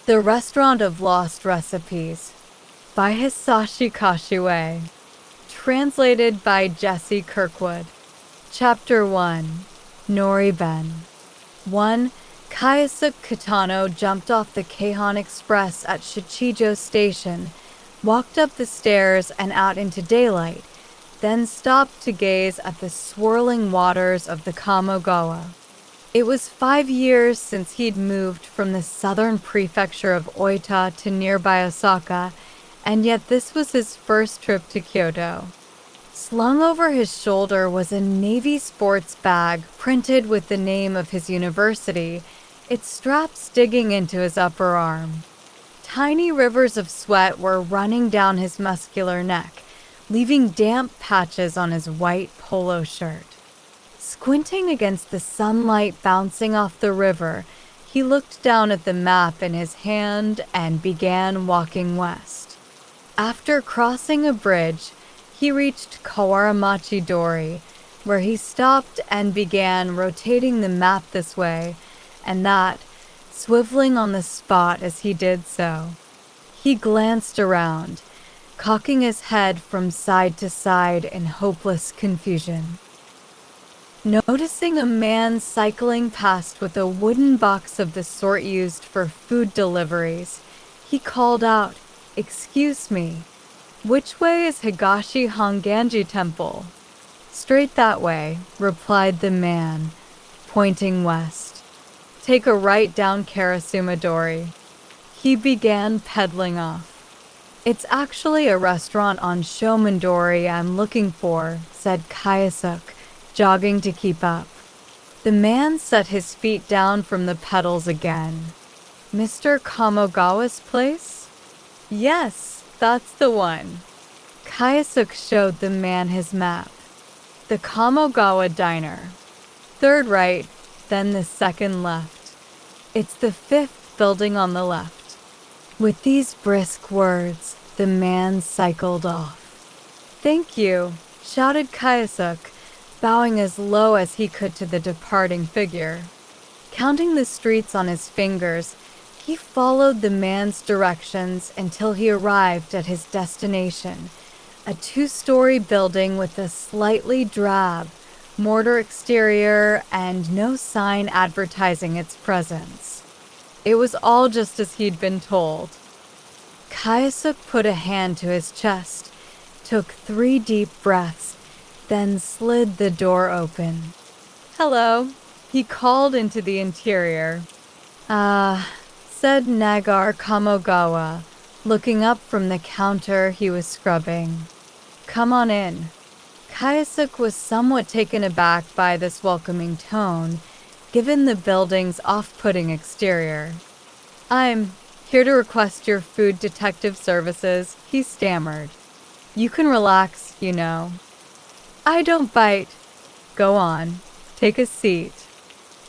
The Restaurant of Lost Recipes by Hisashi Kashiwai. Translated by Jesse Kirkwood. Chapter 1. Nori-Ben. 1. Kaisuke Kitano jumped off the Keihan Express at Shichijo Station, walked up the stairs and out into daylight, then stopped to gaze at the swirling waters of the Kamogawa. It was 5 years since he'd moved from the southern prefecture of Oita to nearby Osaka, and yet this was his first trip to Kyoto. Slung over his shoulder was a navy sports bag printed with the name of his university, its straps digging into his upper arm. Tiny rivers of sweat were running down his muscular neck, leaving damp patches on his white polo shirt. Squinting against the sunlight bouncing off the river, he looked down at the map in his hand and began walking west. After crossing a bridge, he reached Kawaramachi Dori, where he stopped and began rotating the map this way and that, swiveling on the spot as he did so. He glanced around, cocking his head from side to side in hopeless confusion. Noticing a man cycling past with a wooden box of the sort used for food deliveries, he called out, "Excuse me, which way is Higashi Honganji Temple?" "Straight that way," replied the man, pointing west. "Take a right down Karasuma Dori." He began pedaling off. "It's actually a restaurant on Shomondori I'm looking for," said Kaisuke, jogging to keep up. The man set his feet down from the pedals again. "Mr. Kamogawa's place?" "Yes, that's the one." Kaisuke showed the man his map. "The Kamogawa Diner. Third right, then the second left. It's the 5th building on the left." With these brisk words, the man cycled off. "Thank you," shouted Kaisuke, bowing as low as he could to the departing figure. Counting the streets on his fingers, he followed the man's directions until he arrived at his destination, a 2-story building with a slightly drab mortar exterior and no sign advertising its presence. It was all just as he'd been told. Kaisuke put a hand to his chest, took 3 deep breaths, then slid the door open. "Hello," he called into the interior. Said Nagar Kamogawa, looking up from the counter he was scrubbing. "Come on in." Kaisuke was somewhat taken aback by this welcoming tone, given the building's off-putting exterior. "I'm here to request your food detective services," he stammered. "You can relax, you know." "I don't bite." "Go on, take a seat."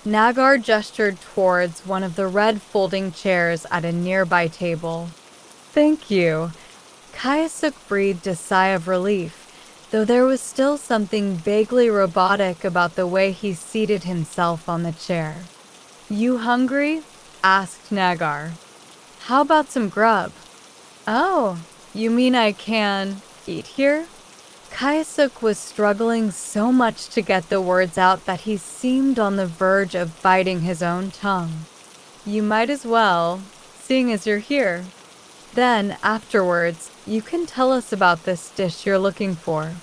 Nagar gestured towards one of the red folding chairs at a nearby table. "Thank you." Kaisuke breathed a sigh of relief, though there was still something vaguely robotic about the way he seated himself on the chair. "You hungry?" asked Nagar. "How about some grub?" "Oh, you mean I can eat here?" Kaisuke was struggling so much to get the words out that he seemed on the verge of biting his own tongue. "You might as well, seeing as you're here. Then, afterwards, you can tell us about this dish you're looking for."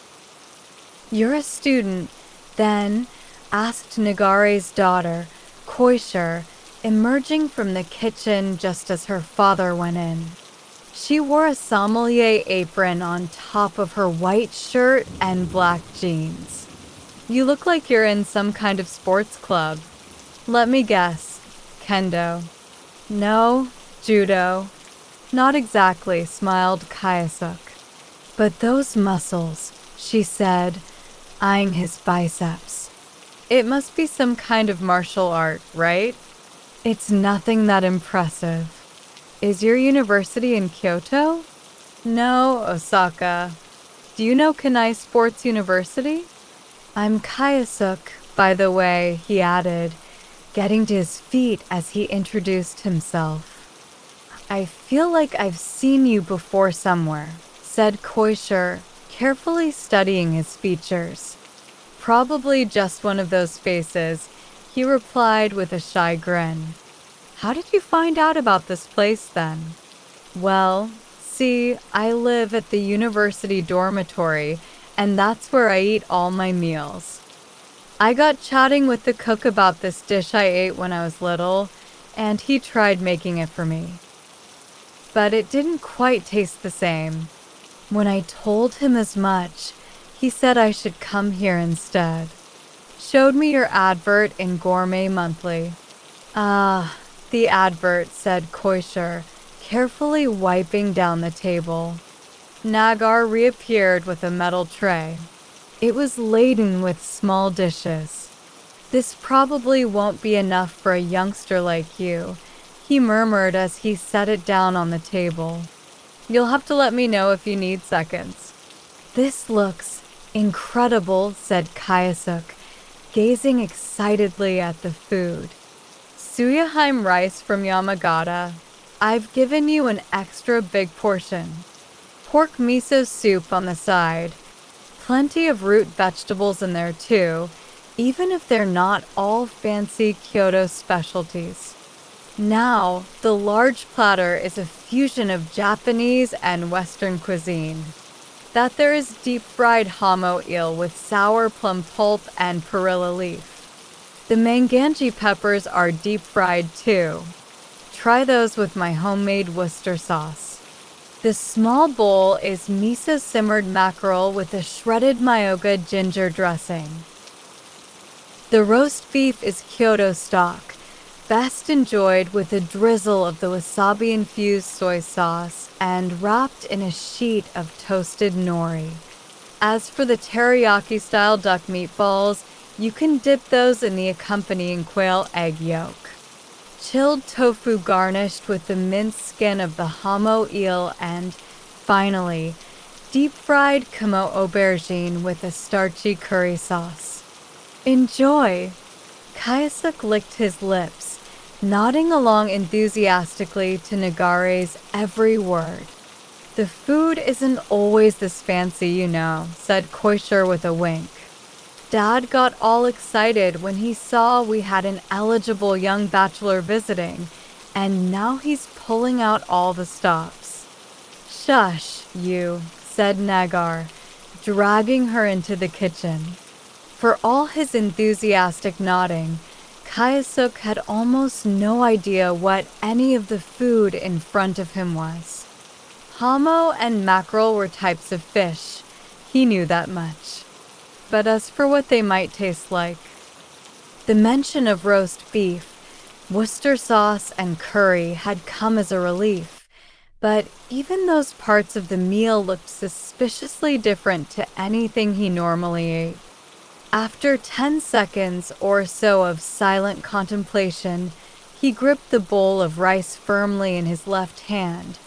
"You're a student, then?" asked Nagare's daughter, Koisher, emerging from the kitchen just as her father went in. She wore a sommelier apron on top of her white shirt and black jeans. "You look like you're in some kind of sports club." "Let me guess. Kendo." "No, judo." "Not exactly," smiled Kaisuke. "But those muscles," she said, eyeing his biceps. "It must be some kind of martial art, right?" "It's nothing that impressive." "Is your university in Kyoto?" "No, Osaka." "Do you know Kanai Sports University?" "I'm Kaisuke, by the way," he added, getting to his feet as he introduced himself. I feel like I've seen you before somewhere, said Koisher, carefully studying his features. Probably just one of those faces, he replied with a shy grin. How did you find out about this place then? Well, see, I live at the university dormitory, and that's where I eat all my meals. I got chatting with the cook about this dish I ate when I was little, and he tried making it for me. But it didn't quite taste the same. When I told him as much, he said I should come here instead. Showed me your advert in Gourmet Monthly. Ah, the advert, said Koisher, carefully wiping down the table. Nagar reappeared with a metal tray. It was laden with small dishes. This probably won't be enough for a youngster like you, he murmured as he set it down on the table. You'll have to let me know if you need seconds. This looks incredible, said Kayasuk, gazing excitedly at the food. Suyaheim rice from Yamagata. I've given you an extra big portion. Pork miso soup on the side. Plenty of root vegetables in there too, even if they're not all fancy Kyoto specialties. Now, the large platter is a fusion of Japanese and Western cuisine. That there is deep-fried hamo eel with sour plum pulp and perilla leaf. The manganji peppers are deep-fried too. Try those with my homemade Worcester sauce. The small bowl is miso-simmered mackerel with a shredded myoga ginger dressing. The roast beef is Kyoto stock, best enjoyed with a drizzle of the wasabi-infused soy sauce and wrapped in a sheet of toasted nori. As for the teriyaki-style duck meatballs, you can dip those in the accompanying quail egg yolk. Chilled tofu garnished with the minced skin of the hamo eel and, finally, deep-fried kamo aubergine with a starchy curry sauce. Enjoy! Kayasuk licked his lips, nodding along enthusiastically to Nagare's every word. The food isn't always this fancy, you know, said Koisher with a wink. Dad got all excited when he saw we had an eligible young bachelor visiting, and now he's pulling out all the stops. Shush, you, said Nagar, dragging her into the kitchen. For all his enthusiastic nodding, Kayasuk had almost no idea what any of the food in front of him was. Hamo and mackerel were types of fish. He knew that much. But as for what they might taste like, the mention of roast beef, Worcester sauce, and curry had come as a relief, but even those parts of the meal looked suspiciously different to anything he normally ate. After 10 seconds or so of silent contemplation, he gripped the bowl of rice firmly in his left hand,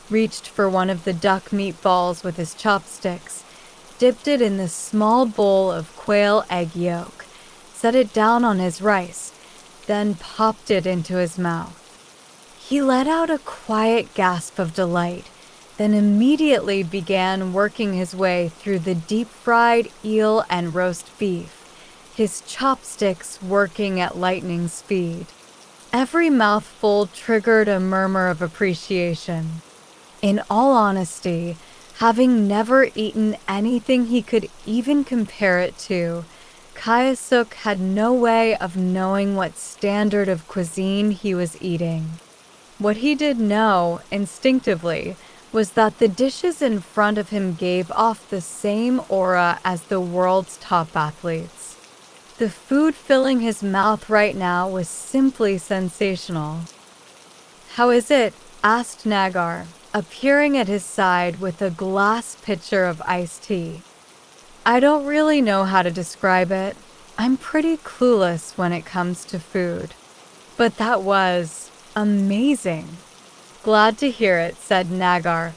reached for one of the duck meatballs with his chopsticks, dipped it in the small bowl of quail egg yolk, set it down on his rice, then popped it into his mouth. He let out a quiet gasp of delight, then immediately began working his way through the deep-fried eel and roast beef, his chopsticks working at lightning speed. Every mouthful triggered a murmur of appreciation. In all honesty, having never eaten anything he could even compare it to, Kayasuk had no way of knowing what standard of cuisine he was eating. What he did know, instinctively, was that the dishes in front of him gave off the same aura as the world's top athletes. The food filling his mouth right now was simply sensational. "How is it?" asked Nagar, appearing at his side with a glass pitcher of iced tea. "I don't really know how to describe it. I'm pretty clueless when it comes to food. But that was amazing." "Glad to hear it," said Nagar,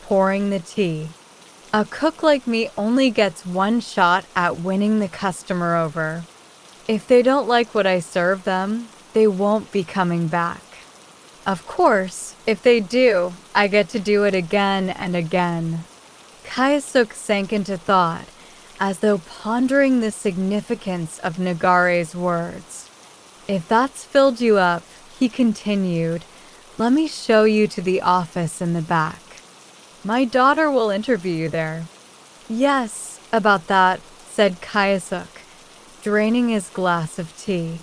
pouring the tea. "A cook like me only gets one shot at winning the customer over. If they don't like what I serve them, they won't be coming back." Of course, if they do, I get to do it again and again. Kaisuke sank into thought, as though pondering the significance of Nagare's words. If that's filled you up, he continued, let me show you to the office in the back. My daughter will interview you there. Yes, about that, said Kaisuke, draining his glass of tea.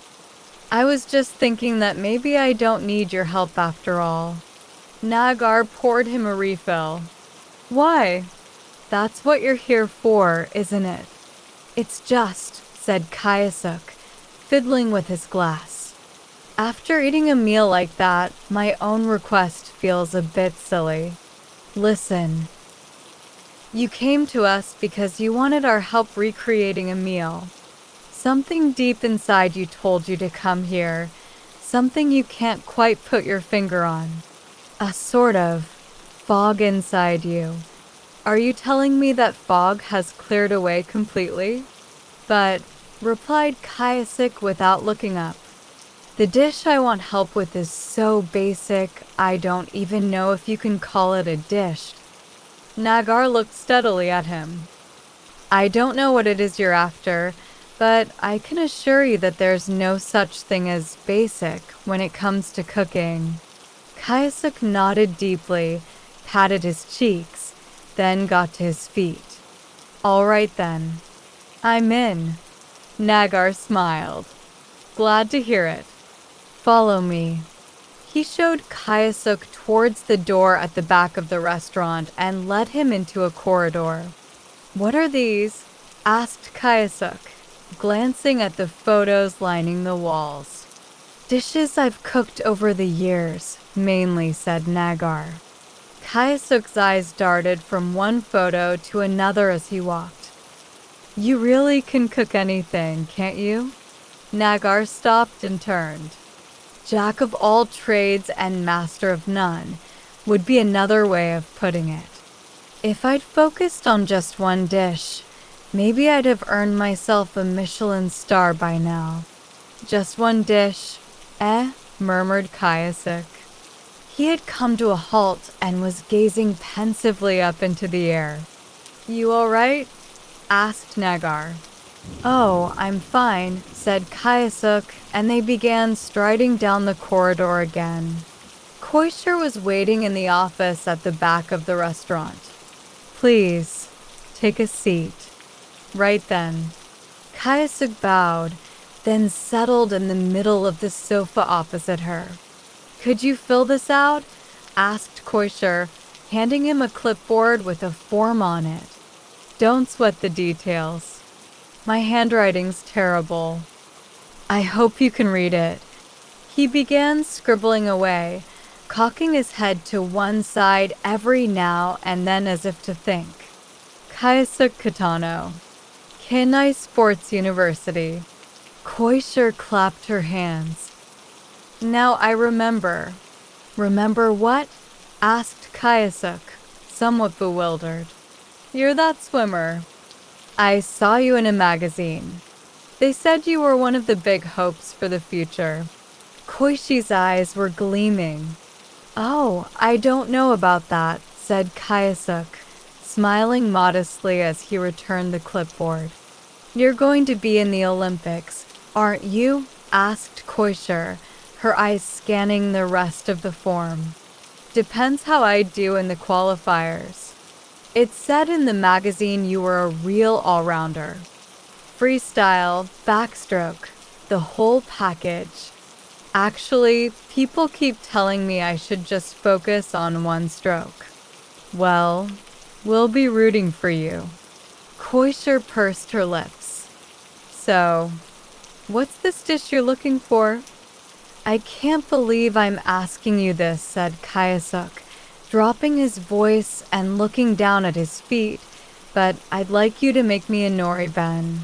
I was just thinking that maybe I don't need your help after all. Nagar poured him a refill. Why? That's what you're here for, isn't it? It's just, said Kaisuke, fiddling with his glass. After eating a meal like that, my own request feels a bit silly. Listen. You came to us because you wanted our help recreating a meal. Something deep inside you told you to come here, something you can't quite put your finger on. A sort of fog inside you. Are you telling me that fog has cleared away completely? But, replied Kaisuke without looking up. The dish I want help with is so basic, I don't even know if you can call it a dish. Nagar looked steadily at him. I don't know what it is you're after, but I can assure you that there's no such thing as basic when it comes to cooking. Kaisuke nodded deeply, patted his cheeks, then got to his feet. All right then. I'm in. Nagar smiled. Glad to hear it. Follow me. He showed Kaisuke towards the door at the back of the restaurant and led him into a corridor. What are these? Asked Kaisuke, glancing at the photos lining the walls. Dishes I've cooked over the years, mainly, said Nagar. Kaisuke's eyes darted from one photo to another as he walked. You really can cook anything, can't you? Nagar stopped and turned. Jack of all trades and master of none would be another way of putting it. If I'd focused on just one dish, maybe I'd have earned myself a Michelin star by now. Just one dish, murmured Kaisuke. He had come to a halt and was gazing pensively up into the air. You all right? Asked Nagar. Oh, I'm fine, said Kaisuke, and they began striding down the corridor again. Koisher was waiting in the office at the back of the restaurant. Please, take a seat. Right then. Kaisuke bowed, then settled in the middle of the sofa opposite her. Could you fill this out? Asked Koisher, handing him a clipboard with a form on it. Don't sweat the details. My handwriting's terrible. I hope you can read it. He began scribbling away, cocking his head to one side every now and then as if to think. Kaisuke Kitano, Kenai Sports University. Koisher clapped her hands. Now I remember. Remember what? Asked Kaisuke, somewhat bewildered. You're that swimmer. I saw you in a magazine. They said you were one of the big hopes for the future. Koishi's eyes were gleaming. Oh, I don't know about that, said Kaisuke, smiling modestly as he returned the clipboard. You're going to be in the Olympics, aren't you? Asked Koisher, her eyes scanning the rest of the form. Depends how I do in the qualifiers. It said in the magazine you were a real all-rounder. Freestyle, backstroke, the whole package. Actually, people keep telling me I should just focus on one stroke. Well, we'll be rooting for you. Koisher pursed her lips. So, what's this dish you're looking for? I can't believe I'm asking you this, said Kaisuke, dropping his voice and looking down at his feet, but I'd like you to make me a Nori-Ben.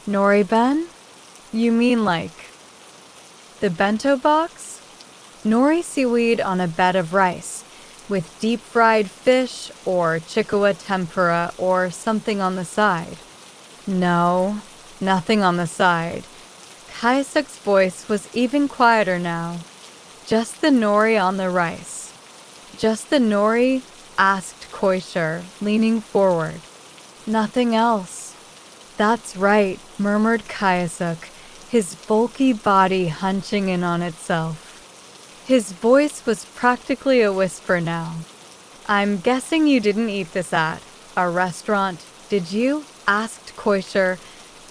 Nori-Ben? You mean like the bento box? Nori seaweed on a bed of rice, with deep-fried fish or chikuwa tempura or something on the side. No, nothing on the side. Kaisuke's voice was even quieter now. Just the nori on the rice. Just the nori? Asked Koisher, leaning forward. Nothing else. That's right, murmured Kayasuk, his bulky body hunching in on itself. His voice was practically a whisper now. I'm guessing you didn't eat this at a restaurant, did you? Asked Koisher,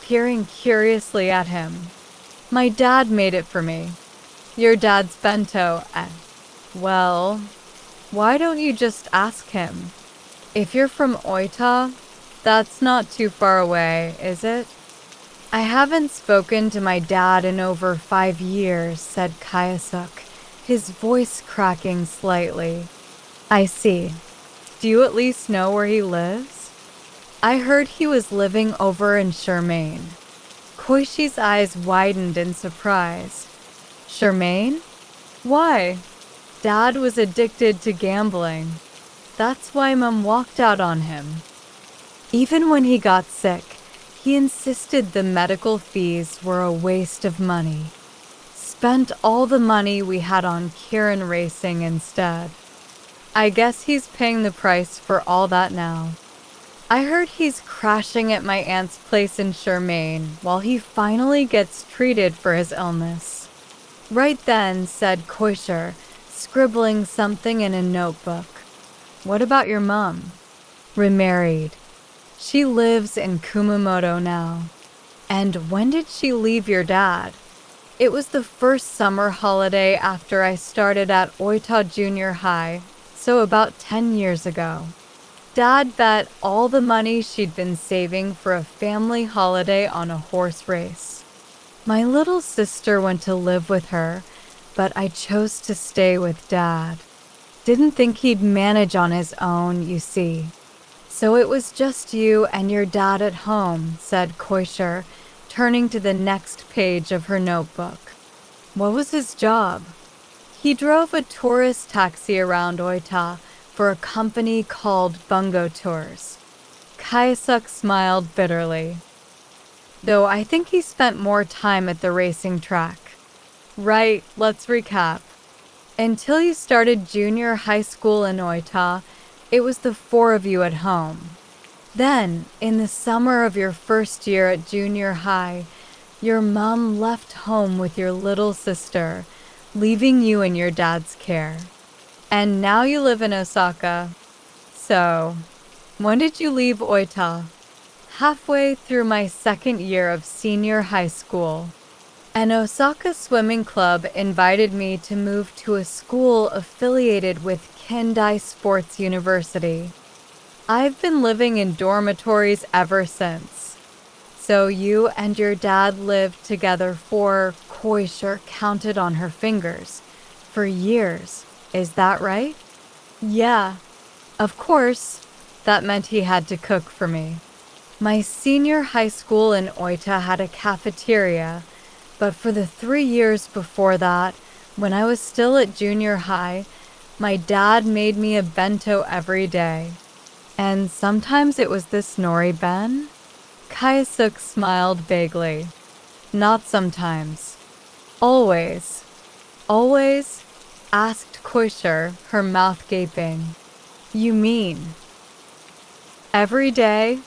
peering curiously at him. My dad made it for me. Your dad's bento, well, why don't you just ask him? If you're from Oita, that's not too far away, is it? I haven't spoken to my dad in over 5 years, said Kayasuk, his voice cracking slightly. I see. Do you at least know where he lives? I heard he was living over in Shermaine. Koishi's eyes widened in surprise. Shermaine? Why? Dad was addicted to gambling. That's why Mom walked out on him. Even when he got sick, he insisted the medical fees were a waste of money. Spent all the money we had on Kirin racing instead. I guess he's paying the price for all that now. I heard he's crashing at my aunt's place in Shermaine while he finally gets treated for his illness. Right then, said Koisher, scribbling something in a notebook. What about your mom? Remarried. She lives in Kumamoto now. And when did she leave your dad? It was the first summer holiday after I started at Oita Junior High, so about 10 years ago. Dad bet all the money she'd been saving for a family holiday on a horse race. My little sister went to live with her, but I chose to stay with Dad. Didn't think he'd manage on his own, you see. So it was just you and your dad at home, said Koisher, turning to the next page of her notebook. What was his job? He drove a tourist taxi around Oita for a company called Bungo Tours. Kayasuk smiled bitterly. Though I think he spent more time at the racing track. Right, let's recap. Until you started junior high school in Oita, it was the 4 of you at home. Then, in the summer of your first year at junior high, your mom left home with your little sister, leaving you in your dad's care. And now you live in Osaka. So, when did you leave Oita? Halfway through my 2nd year of senior high school. An Osaka swimming club invited me to move to a school affiliated with Kendai Sports University. I've been living in dormitories ever since. So you and your dad lived together for, Koisher counted on her fingers, for years. Is that right? Yeah. Of course, that meant he had to cook for me. My senior high school in Oita had a cafeteria, but for the 3 years before that, when I was still at junior high, my dad made me a bento every day. And sometimes it was this Nori-Ben? Kayasuk smiled vaguely. Not sometimes. Always. Always? Asked Koisher, her mouth gaping. You mean? Every day?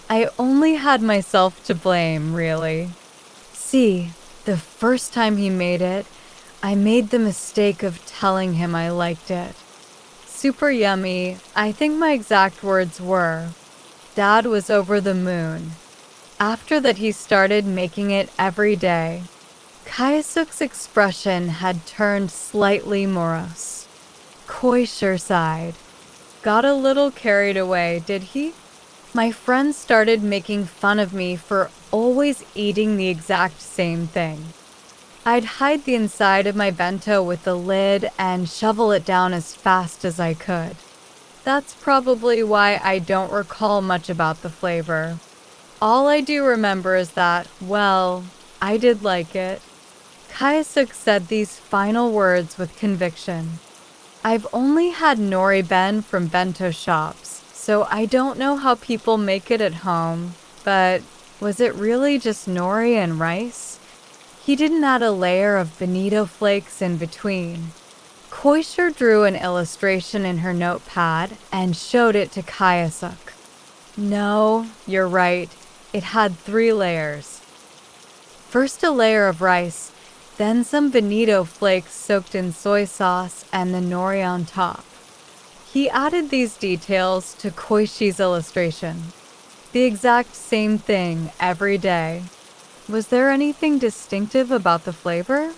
I only had myself to blame, really. See, the first time he made it, I made the mistake of telling him I liked it. Super yummy, I think my exact words were. Dad was over the moon. After that he started making it every day. Kayasuk's expression had turned slightly morose. Koisher sighed. Got a little carried away, did he? My friends started making fun of me for always eating the exact same thing. I'd hide the inside of my bento with the lid and shovel it down as fast as I could. That's probably why I don't recall much about the flavor. All I do remember is that, well, I did like it. Kayasuk said these final words with conviction. I've only had Nori-Ben from bento shops, so I don't know how people make it at home, but was it really just nori and rice? He didn't add a layer of bonito flakes in between. Koisher drew an illustration in her notepad and showed it to Kayasuk. No, you're right. It had 3 layers. First a layer of rice, then some bonito flakes soaked in soy sauce and the nori on top. He added these details to Koishi's illustration. The exact same thing every day. Was there anything distinctive about the flavor?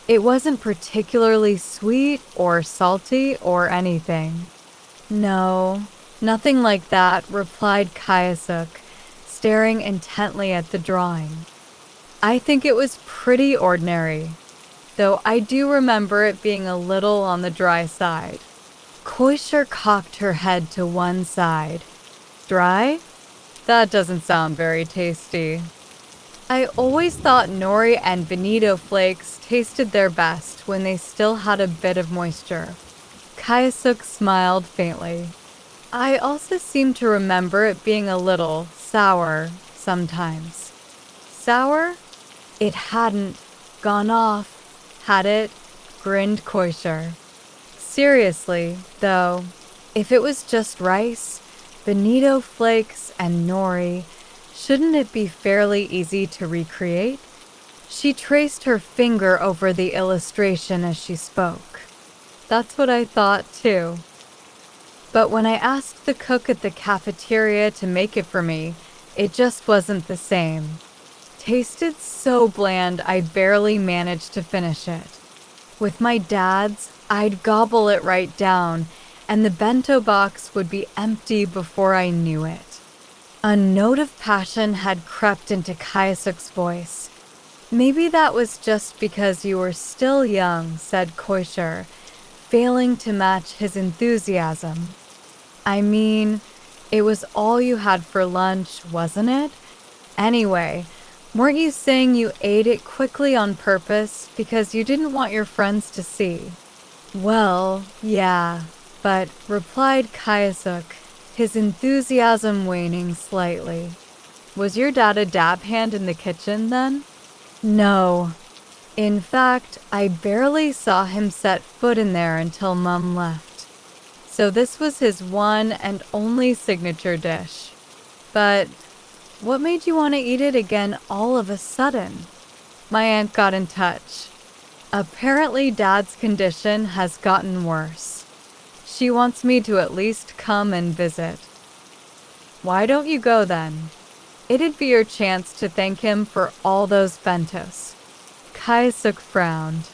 It wasn't particularly sweet or salty or anything. No, nothing like that, replied Kayasuk, staring intently at the drawing. I think it was pretty ordinary, though I do remember it being a little on the dry side. Koisher cocked her head to one side. Dry? That doesn't sound very tasty. I always thought nori and bonito flakes tasted their best when they still had a bit of moisture. Kayasuk smiled faintly. I also seem to remember it being a little sour sometimes. Sour? It hadn't gone off, had it? Grinned Koisher. Seriously, though, if it was just rice, bonito flakes, and nori, shouldn't it be fairly easy to recreate? She traced her finger over the illustration as she spoke. That's what I thought, too. But when I asked the cook at the cafeteria to make it for me, it just wasn't the same. Tasted so bland I barely managed to finish it. With my dad's, I'd gobble it right down, and the bento box would be empty before I knew it. A note of passion had crept into Kayasuk's voice. Maybe that was just because you were still young, said Koisher, failing to match his enthusiasm. I mean, it was all you had for lunch, wasn't it? Anyway, weren't you saying you ate it quickly on purpose because you didn't want your friends to see? Well, yeah, but, replied Kayasuk, his enthusiasm waning slightly. Was your dad a dab hand in the kitchen then? No. In fact, I barely saw him set foot in there until Mum left. So this was his one and only signature dish. But what made you want to eat it again all of a sudden? My aunt got in touch. Apparently Dad's condition has gotten worse. She wants me to at least come and visit. Why don't you go then? It'd be your chance to thank him for all those bentos. Kayasuk frowned.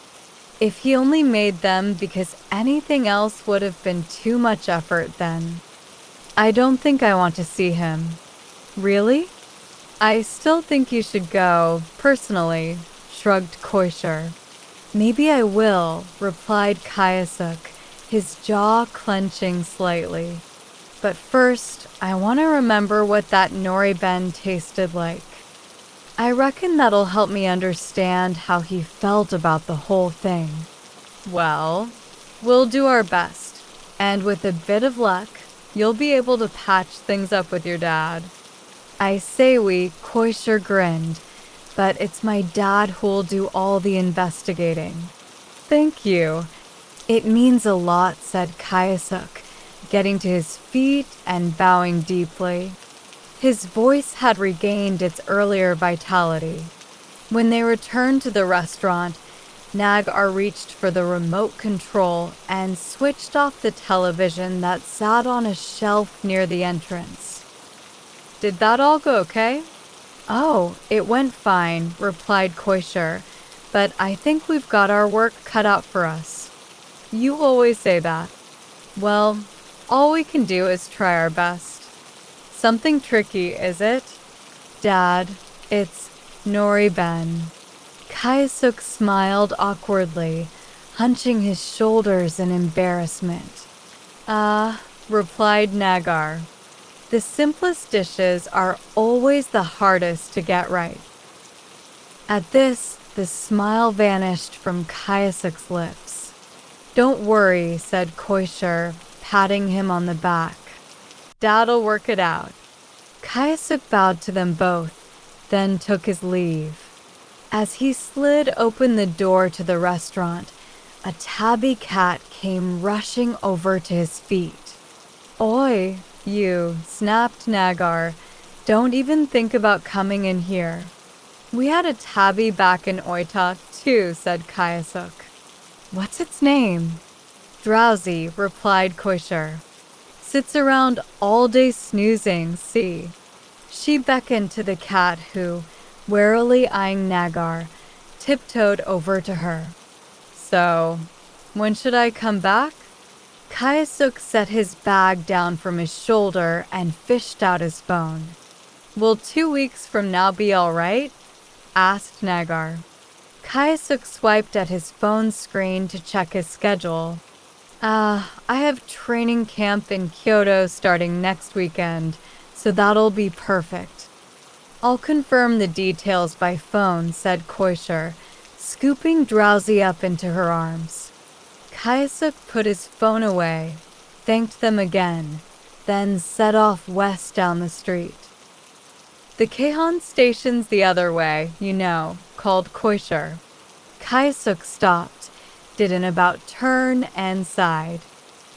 If he only made them because anything else would have been too much effort then. I don't think I want to see him. Really? I still think you should go, personally, shrugged Koisher. Maybe I will, replied Kayasuk, his jaw clenching slightly. But first, I want to remember what that Nori-Ben tasted like. I reckon that'll help me understand how he felt about the whole thing. Well, we'll do our best, and with a bit of luck, you'll be able to patch things up with your dad. I say we, Koisher grinned, but it's my dad who'll do all the investigating. Thank you. It means a lot, said Kayasuk, getting to his feet and bowing deeply. His voice had regained its earlier vitality. When they returned to the restaurant, Nagar reached for the remote control and switched off the television that sat on a shelf near the entrance. Did that all go okay? Oh, it went fine, replied Koisher, but I think we've got our work cut out for us. You always say that. Well, all we can do is try our best. Something tricky, is it? Dad, it's Nori-Ben. Kayasuk smiled awkwardly, hunching his shoulders in embarrassment. Replied Nagar. The simplest dishes are always the hardest to get right. At this, the smile vanished from Kayasuk's lips. Don't worry, said Koisher, patting him on the back. Dad'll work it out. Kayasuk bowed to them both, then took his leave. As he slid open the door to the restaurant, a tabby cat came rushing over to his feet. "Oi, you," snapped Nagar. "Don't even think about coming in here." "We had a tabby back in Oita, too," said Kayasuk. "What's its name?" "Drowsy," replied Koishir. "Sits around all day snoozing, see." She beckoned to the cat who, warily eyeing Nagar, tiptoed over to her. "So, when should I come back?" Kayasuk set his bag down from his shoulder and fished out his phone. "Will 2 weeks from now be all right?" asked Nagar. Kayasuk swiped at his phone screen to check his schedule. I have training camp in Kyoto starting next weekend, so that'll be perfect." "I'll confirm the details by phone," said Koishir, scooping Drowsy up into her arms. Kayasuk put his phone away, thanked them again, then set off west down the street. "The Keihan station's the other way, called Koishir." Kayasuk stopped, did an about turn, and sighed.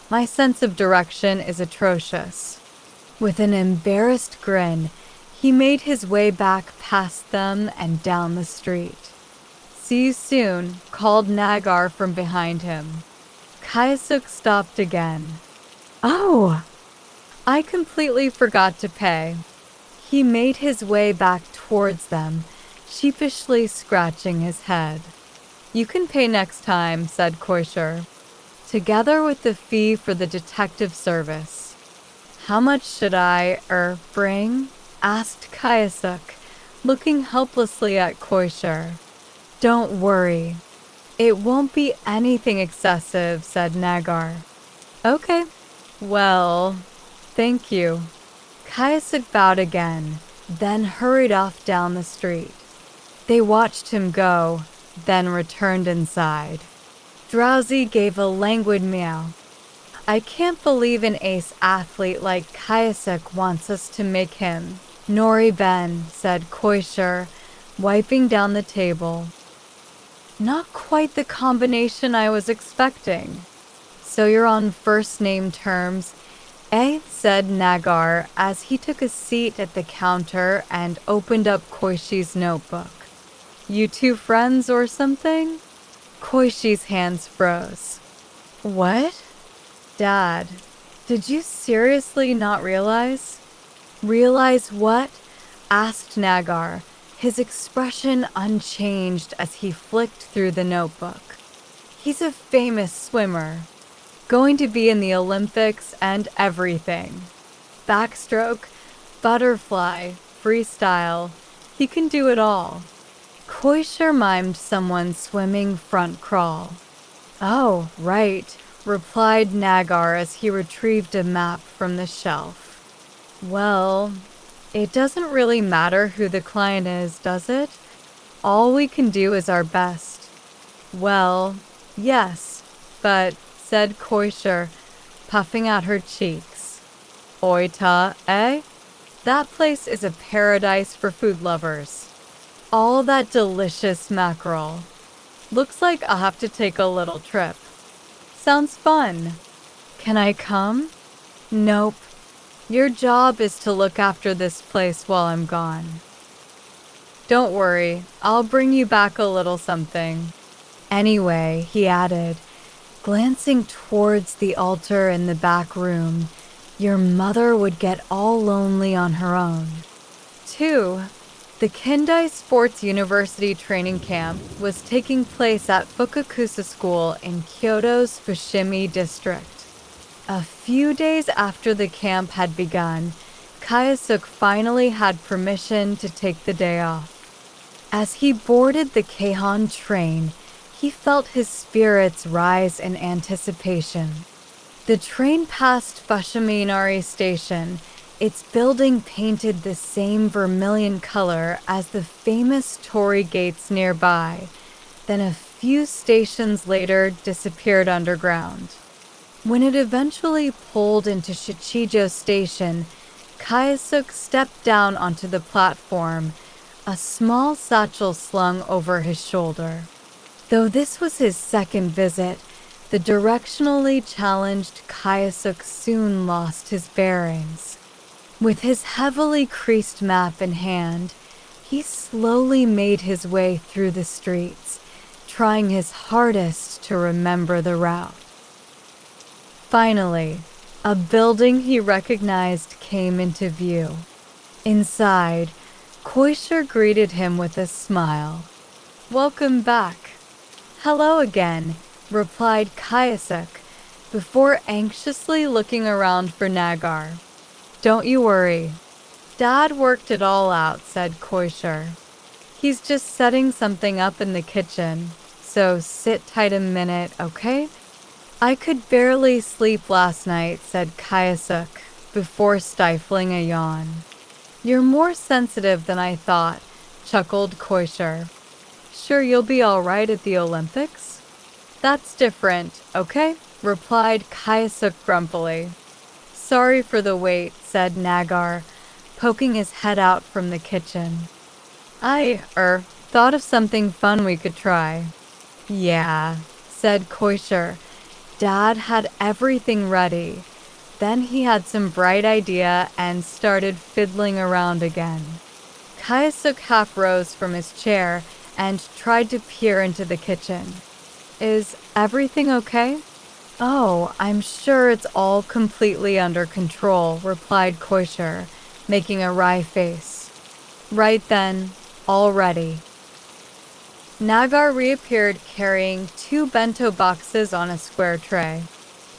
"My sense of direction is atrocious." With an embarrassed grin, he made his way back past them and down the street. "See you soon," called Nagar from behind him. Kayasuk stopped again. "Oh!" "I completely forgot to pay." He made his way back towards them, sheepishly scratching his head. "You can pay next time," said Koishir, "together with the fee for the detective service." "How much should I, bring?" asked Kayasuk, looking helplessly at Koishir. "Don't worry. It won't be anything excessive," said Nagar. "Okay. Well, thank you." Kayasuk bowed again, then hurried off down the street. They watched him go, then returned inside. Drowsy gave a languid meow. "I can't believe an ace athlete like Kayasuk wants us to make him Nori-Ben," said Koishir, wiping down the table. "Not quite the combination I was expecting." "So you're on first-name terms, eh?" said Nagar as he took a seat at the counter and opened up Koishi's notebook. "You two friends or something?" Koishi's hands froze. "What?" "Dad, did you seriously not realize?" "Realize what?" asked Nagar, his expression unchanged as he flicked through the notebook. "He's a famous swimmer. Going to be in the Olympics and everything. Backstroke, butterfly, freestyle. He can do it all." Koishir mimed someone swimming front crawl. "Oh, right," replied Nagar as he retrieved a map from the shelf. "Well, it doesn't really matter who the client is, does it? All we can do is our best." "Well, yes, but," said Koishir, puffing out her cheeks. "Oita, eh? That place is a paradise for food lovers. All that delicious mackerel. Looks like I'll have to take a little trip." "Sounds fun." "Can I come?" "Nope. Your job is to look after this place while I'm gone." "Don't worry, I'll bring you back a little something." "Anyway," he added, glancing towards the altar in the back room, "your mother would get all lonely on her own." 2. The Kendai Sports University training camp was taking place at Fukakusa School in Kyoto's Fushimi district. A few days after the camp had begun, Kayasuk finally had permission to take the day off. As he boarded the Keihan train, he felt his spirits rise in anticipation. The train passed Fushiminari Station, its building painted the same vermilion color as the famous torii gates nearby, then a few stations later disappeared underground. When it eventually pulled into Shichijo Station, Kayasuk stepped down onto the platform, a small satchel slung over his shoulder. Though this was his second visit, the directionally challenged Kayasuk soon lost his bearings. With his heavily creased map in hand, he slowly made his way through the streets, trying his hardest to remember the route. Finally, a building he recognized came into view. Inside, Koisher greeted him with a smile. "Welcome back." "Hello again," replied Kayasuk, before anxiously looking around for Nagar. "Don't you worry. Dad worked it all out," said Koisher. "He's just setting something up in the kitchen, so sit tight a minute, okay?" "I could barely sleep last night," said Kayasuk, before stifling a yawn. "You're more sensitive than I thought," chuckled Koisher. "Sure you'll be all right at the Olympics?" "That's different, okay?" replied Kayasuk grumpily. "Sorry for the wait," said Nagar, poking his head out from the kitchen. "I thought of something fun we could try." "Yeah," said Koisher. Dad had everything ready. Then he had some bright idea and started fiddling around again. Kayasuk half rose from his chair and tried to peer into the kitchen. "Is everything okay?" "Oh, I'm sure it's all completely under control," replied Koisher, making a wry face. "Right then, all ready." Nagar reappeared carrying 2 bento boxes on a square tray.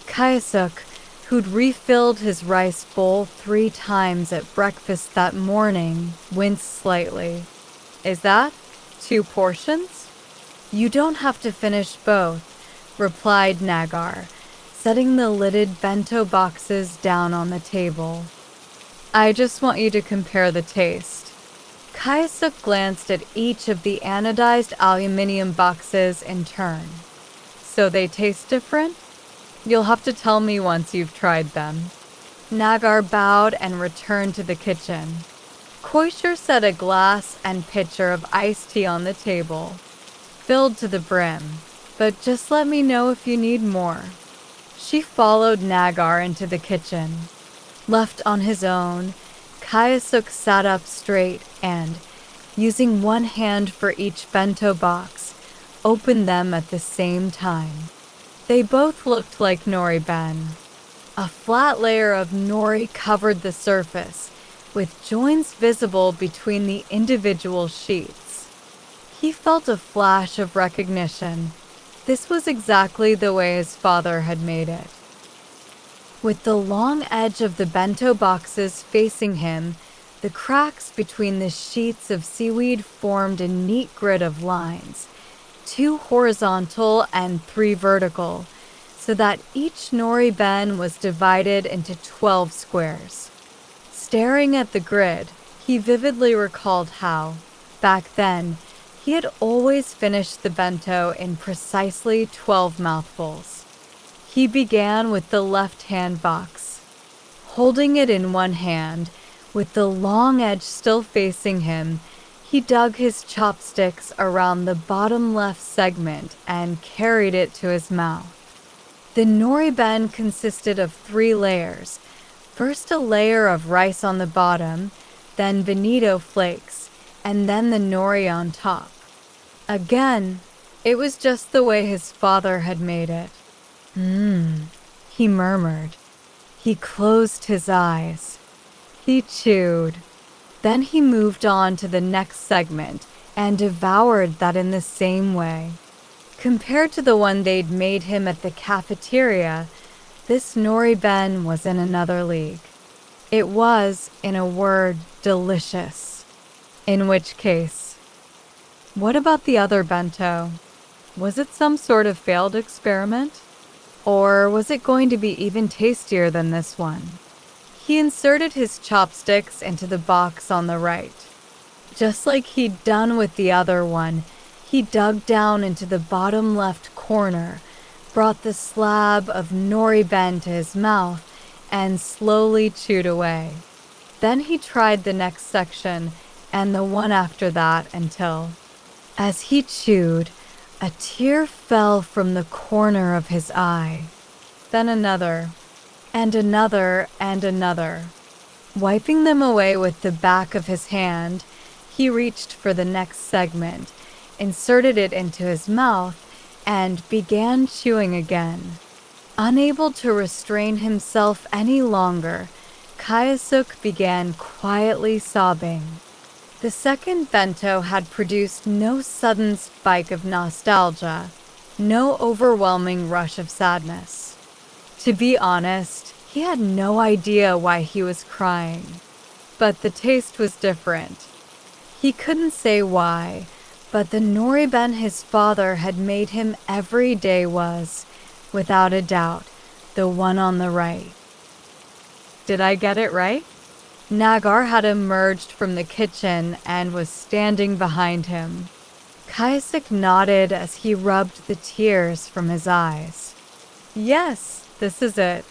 Kayasuk, who'd refilled his rice bowl 3 times at breakfast that morning, winced slightly. "Is that 2 portions?" "You don't have to finish both," replied Nagar, setting the lidded bento boxes down on the table. "I just want you to compare the taste." Kayasuk glanced at each of the anodized aluminum boxes in turn. "So they taste different? You'll have to tell me once you've tried them." Nagar bowed and returned to the kitchen. Koisher set a glass and pitcher of iced tea on the table, filled to the brim, "But just let me know if you need more." She followed Nagar into the kitchen. Left on his own, Kayasuk sat up straight and, using one hand for each bento box, opened them at the same time. They both looked like Nori-Ben. A flat layer of nori covered the surface, with joints visible between the individual sheets. He felt a flash of recognition. This was exactly the way his father had made it. With the long edge of the bento boxes facing him, the cracks between the sheets of seaweed formed a neat grid of lines, 2 horizontal and 3 vertical, so that each Nori-Ben was divided into 12 squares. Staring at the grid, he vividly recalled how, back then, he had always finished the bento in precisely 12 mouthfuls. He began with the left-hand box. Holding it in one hand, with the long edge still facing him, he dug his chopsticks around the bottom left segment and carried it to his mouth. The Nori-Ben consisted of 3 layers. First a layer of rice on the bottom, then bonito flakes, and then the nori on top. Again, it was just the way his father had made it. He murmured. He closed his eyes. He chewed. Then he moved on to the next segment and devoured that in the same way. Compared to the one they'd made him at the cafeteria, this Nori-Ben was in another league. It was, in a word, delicious. In which case, what about the other bento? Was it some sort of failed experiment? Or was it going to be even tastier than this one? He inserted his chopsticks into the box on the right. Just like he'd done with the other one, he dug down into the bottom left corner, brought the slab of Nori-Ben to his mouth, and slowly chewed away. Then he tried the next section and the one after that until, as he chewed, a tear fell from the corner of his eye. Then another, and another, and another. Wiping them away with the back of his hand, he reached for the next segment, inserted it into his mouth, and began chewing again. Unable to restrain himself any longer, Kayasuk began quietly sobbing. The second bento had produced no sudden spike of nostalgia, no overwhelming rush of sadness. To be honest, he had no idea why he was crying. But the taste was different. He couldn't say why, but the Nori-Ben his father had made him every day was, without a doubt, the one on the right. Did I get it right? Nagar had emerged from the kitchen and was standing behind him. Kayasuk nodded as he rubbed the tears from his eyes. Yes, this is it.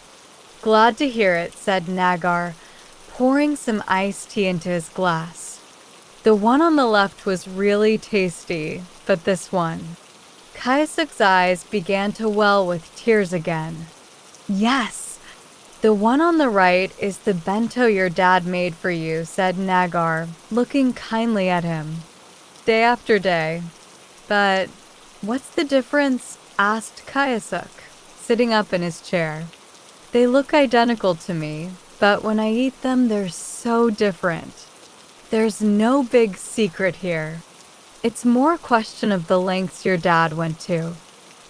Glad to hear it, said Nagar, pouring some iced tea into his glass. The one on the left was really tasty, but this one. Kayasuk's eyes began to well with tears again. Yes! The one on the right is the bento your dad made for you, said Nagar, looking kindly at him. Day after day. But what's the difference? Asked Kayasuk, sitting up in his chair. They look identical to me, but when I eat them, they're so different. There's no big secret here. It's more a question of the lengths your dad went to.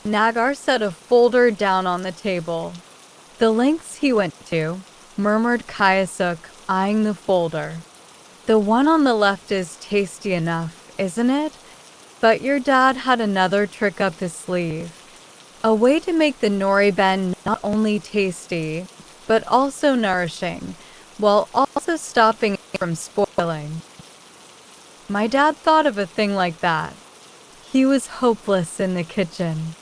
Nagar set a folder down on the table. The lengths he went to, murmured Kayasuk, eyeing the folder. The one on the left is tasty enough, isn't it? But your dad had another trick up his sleeve. A way to make the Nori-Ben not only tasty, but also nourishing, while also stopping it from spoiling. My dad thought of a thing like that. He was hopeless in the kitchen.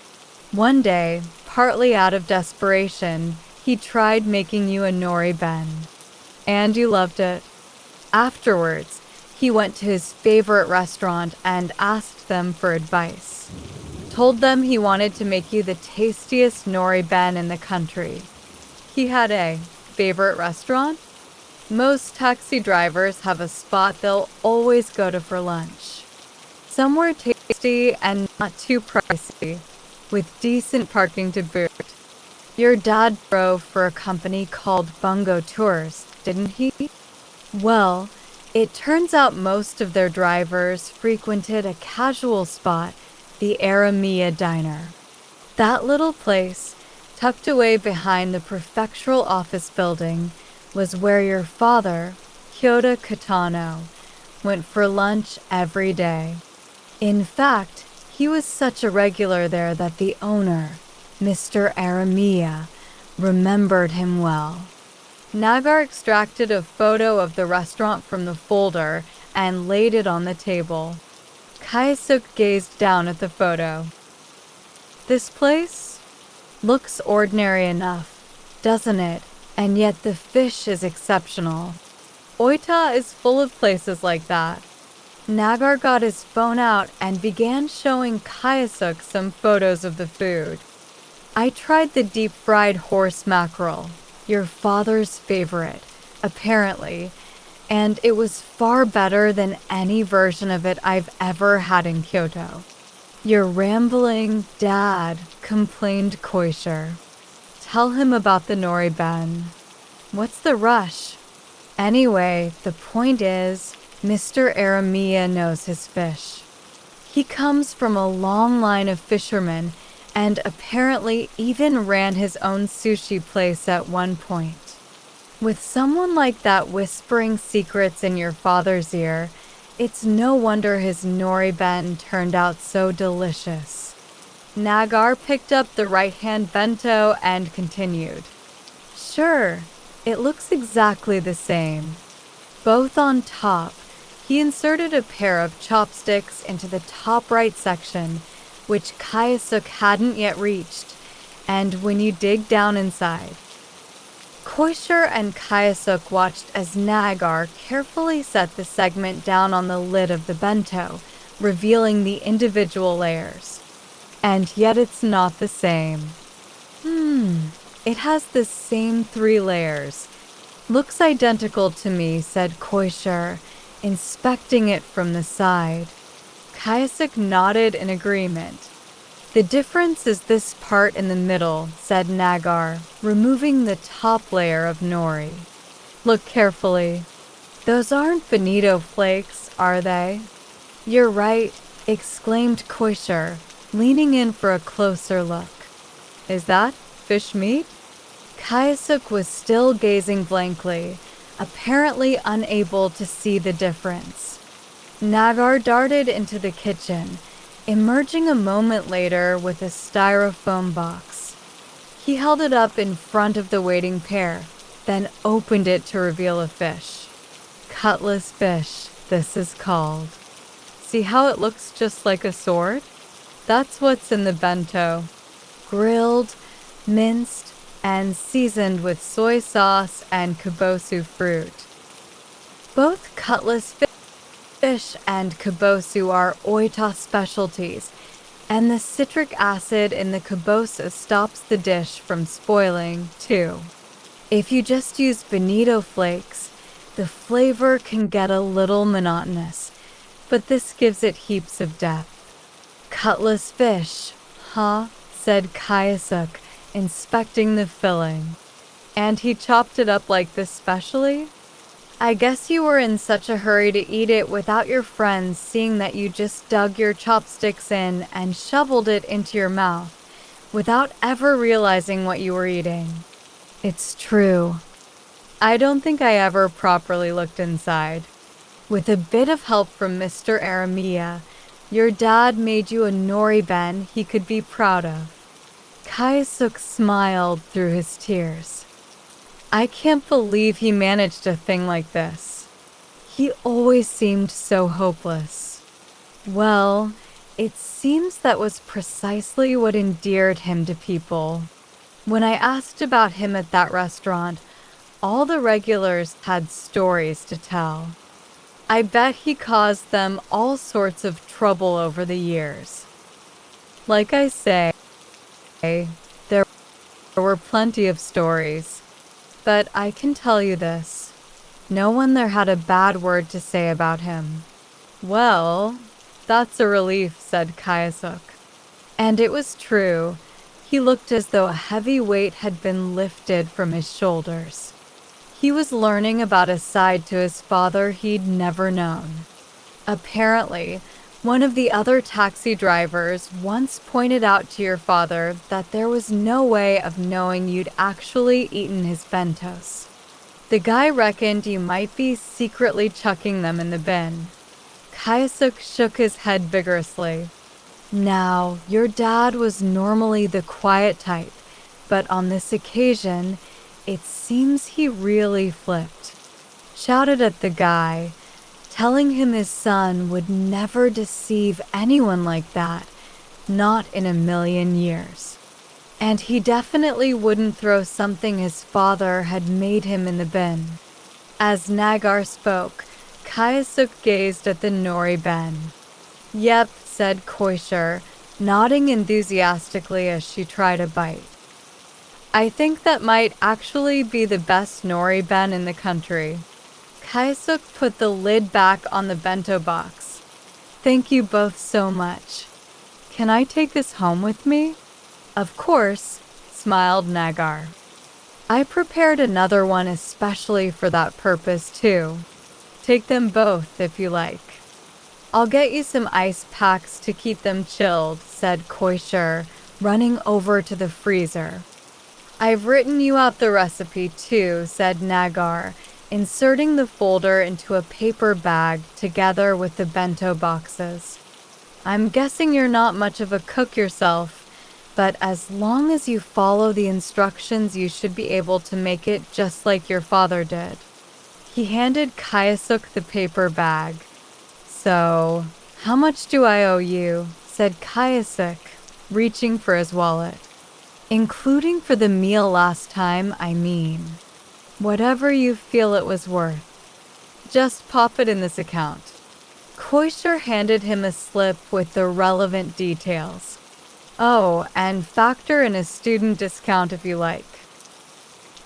One day, partly out of desperation, he tried making you a Nori-Ben. And you loved it. Afterwards, he went to his favorite restaurant and asked them for advice. Told them he wanted to make you the tastiest Nori-Ben in the country. He had a favorite restaurant? Most taxi drivers have a spot they'll always go to for lunch. Somewhere tasty and not too pricey, with decent parking to boot. Your dad drove for a company called Bungo Tours, didn't he? Well, it turns out most of their drivers frequented a casual spot, the Aramiya Diner. That little place, tucked away behind the prefectural office building, was where your father, Kyoda Kitano, went for lunch every day. In fact, he was such a regular there that the owner, Mr. Aramiya, remembered him well. Nagar extracted a photo of the restaurant from the folder and laid it on the table. Kayasuk gazed down at the photo. This place looks ordinary enough, doesn't it? And yet the fish is exceptional. Oita is full of places like that. Nagar got his phone out and began showing Kayasuk some photos of the food. I tried the deep-fried horse mackerel, your father's favorite, apparently, and it was far better than any version of it I've ever had in Kyoto. Your rambling dad, complained Koisher. Tell him about the Nori-Ben. What's the rush? Anyway, the point is, Mr. Aramiya knows his fish. He comes from a long line of fishermen and apparently even ran his own sushi place at one point. With someone like that whispering secrets in your father's ear, it's no wonder his Nori-Ben turned out so delicious. Nagar picked up the right-hand bento and continued. Sure, it looks exactly the same. Both on top, he inserted a pair of chopsticks into the top right section, which Kayasuk hadn't yet reached, and when you dig down inside, Koisher and Kayasuk watched as Nagar carefully set the segment down on the lid of the bento, revealing the individual layers. And yet it's not the same. It has the same 3 layers. Looks identical to me, said Koisher, inspecting it from the side. Kayasuk nodded in agreement. The difference is this part in the middle, said Nagar, removing the top layer of nori. Look carefully. Those aren't bonito flakes, are they? You're right, exclaimed Koisher, leaning in for a closer look. Is that fish meat? Kayasuk was still gazing blankly, apparently unable to see the difference. Nagar darted into the kitchen, emerging a moment later with a styrofoam box. He held it up in front of the waiting pair, then opened it to reveal a fish. Cutlass fish, this is called. See how it looks just like a sword? That's what's in the bento. Grilled, minced, and seasoned with soy sauce and kabosu fruit. Both cutlass fish and kabosu are oita specialties, and the citric acid in the kabosu stops the dish from spoiling, too. If you just use bonito flakes, the flavor can get a little monotonous, but this gives it heaps of depth. Cutlass fish, huh? Said Kayasuk, inspecting the filling. And he chopped it up like this specially? I guess you were in such a hurry to eat it without your friends seeing that you just dug your chopsticks in and shoveled it into your mouth, without ever realizing what you were eating. It's true. I don't think I ever properly looked inside. With a bit of help from Mr. Aramia, your dad made you a Nori-Ben he could be proud of. Kayasuk smiled through his tears. I can't believe he managed a thing like this. He always seemed so hopeless. Well, it seems that was precisely what endeared him to people. When I asked about him at that restaurant, all the regulars had stories to tell. I bet he caused them all sorts of trouble over the years. Like I say, there were plenty of stories. But I can tell you this, no one there had a bad word to say about him. Well, that's a relief, said Kayasuk. And it was true. He looked as though a heavy weight had been lifted from his shoulders. He was learning about a side to his father he'd never known. Apparently, one of the other taxi drivers once pointed out to your father that there was no way of knowing you'd actually eaten his bentos. The guy reckoned you might be secretly chucking them in the bin. Kayasuk shook his head vigorously. Now, your dad was normally the quiet type, but on this occasion, it seems he really flipped. Shouted at the guy, telling him his son would never deceive anyone like that, not in a million years. And he definitely wouldn't throw something his father had made him in the bin. As Nagar spoke, Kayasuk gazed at the Nori-Ben. Yep, said Koisher, nodding enthusiastically as she tried a bite. I think that might actually be the best Nori-Ben in the country. Kayasuk put the lid back on the bento box. Thank you both so much. Can I take this home with me? Of course, smiled Nagar. I prepared another one especially for that purpose too. Take them both if you like. I'll get you some ice packs to keep them chilled, said Koisher, running over to the freezer. I've written you out the recipe too, said Nagar, inserting the folder into a paper bag together with the bento boxes. I'm guessing you're not much of a cook yourself, but as long as you follow the instructions, you should be able to make it just like your father did. He handed Kayasuk the paper bag. So, how much do I owe you? Said Kayasuk, reaching for his wallet. Including for the meal last time, I mean. Whatever you feel it was worth. Just pop it in this account. Koisher handed him a slip with the relevant details. Oh, and factor in a student discount if you like.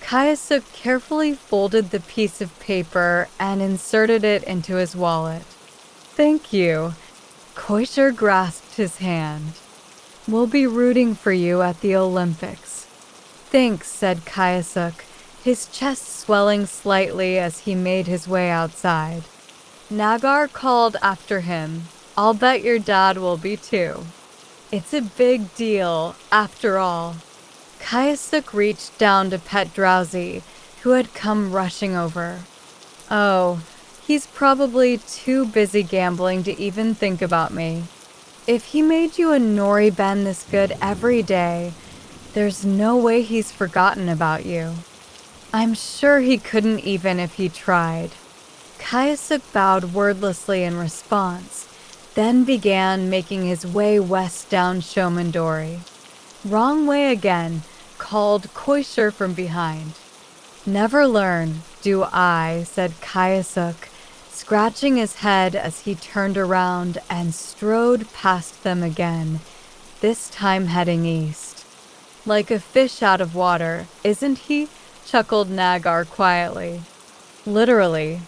Kayasuk carefully folded the piece of paper and inserted it into his wallet. Thank you. Koisher grasped his hand. We'll be rooting for you at the Olympics. Thanks, said Kayasuk, his chest swelling slightly as he made his way outside. Nagar called after him. I'll bet your dad will be too. It's a big deal, after all. Kayasuk reached down to pet Drowsy, who had come rushing over. Oh, he's probably too busy gambling to even think about me. If he made you a Nori-Ben this good every day, there's no way he's forgotten about you. I'm sure he couldn't even if he tried. Kayasuk bowed wordlessly in response, then began making his way west down Shomondori. Wrong way again, called Koisher from behind. Never learn, do I, said Kayasuk, scratching his head as he turned around and strode past them again, this time heading east. Like a fish out of water, isn't he? Chuckled Nagar quietly. Literally.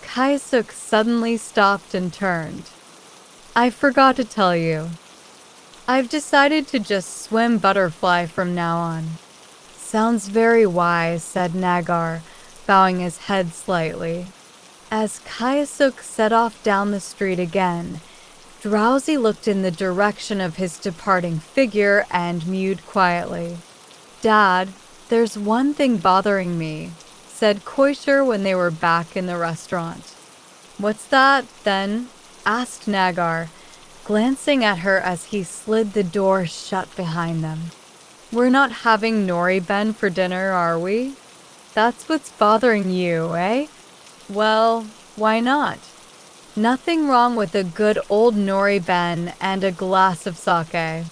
Kayasuk suddenly stopped and turned. I forgot to tell you. I've decided to just swim butterfly from now on. Sounds very wise, said Nagar, bowing his head slightly. As Kayasuk set off down the street again, Drowsy looked in the direction of his departing figure and mewed quietly. Dad, there's one thing bothering me, said Koisher when they were back in the restaurant. What's that, then? Asked Nagar, glancing at her as he slid the door shut behind them. We're not having Nori-Ben for dinner, are we? That's what's bothering you, eh? Well, why not? Nothing wrong with a good old Nori-Ben and a glass of sake.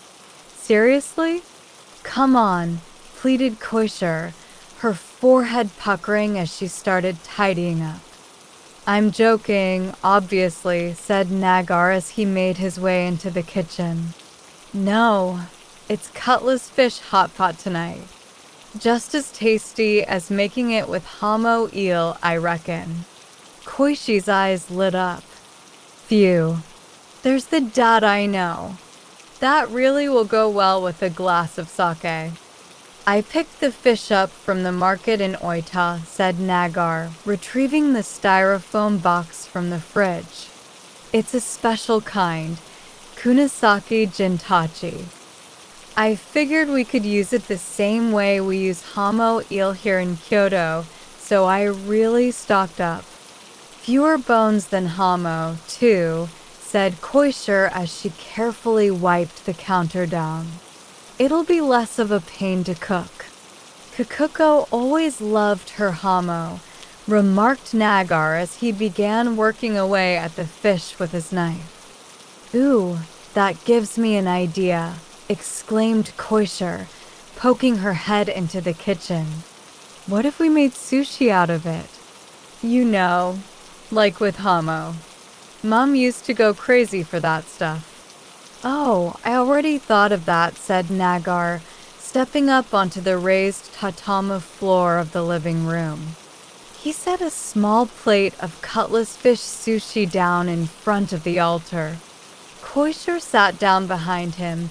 Seriously? Come on, pleaded Koisher, her forehead puckering as she started tidying up. I'm joking, obviously, said Nagar as he made his way into the kitchen. No, it's cutlass fish hot pot tonight. Just as tasty as making it with hamo eel, I reckon. Koishi's eyes lit up. Phew, there's the dad I know. That really will go well with a glass of sake. I picked the fish up from the market in Oita, said Nagar, retrieving the styrofoam box from the fridge. It's a special kind, Kunisaki Jintachi. I figured we could use it the same way we use hamo eel here in Kyoto, so I really stocked up. Fewer bones than hamo, too, said Koisher as she carefully wiped the counter down. It'll be less of a pain to cook. Kakuko always loved her hamo, remarked Nagar as he began working away at the fish with his knife. Ooh, that gives me an idea, exclaimed Koisher, poking her head into the kitchen. What if we made sushi out of it? You know, like with hamo. Mom used to go crazy for that stuff. Oh, I already thought of that, said Nagar, stepping up onto the raised tatama floor of the living room. He set a small plate of cutlass fish sushi down in front of the altar. Koisher sat down behind him,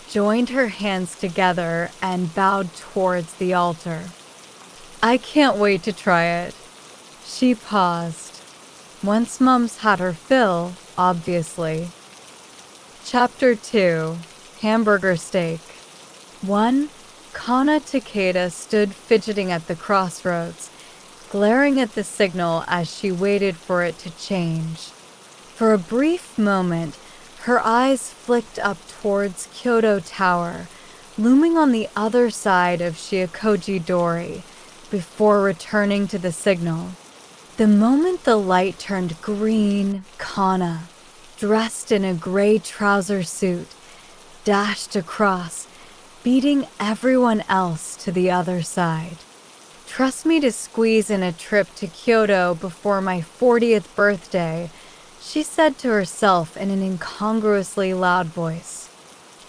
joined her hands together, and bowed towards the altar. I can't wait to try it. She paused. Once Mum's had her fill, obviously. Chapter 2. Hamburger Steak. 1. Kana Takeda stood fidgeting at the crossroads, glaring at the signal as she waited for it to change. For a brief moment, her eyes flicked up towards Kyoto Tower, looming on the other side of Shiakoji Dori, before returning to the signal. The moment the light turned green, Kana, dressed in a gray trouser suit, dashed across, beating everyone else to the other side. Trust me to squeeze in a trip to Kyoto before my 40th birthday, she said to herself in an incongruously loud voice.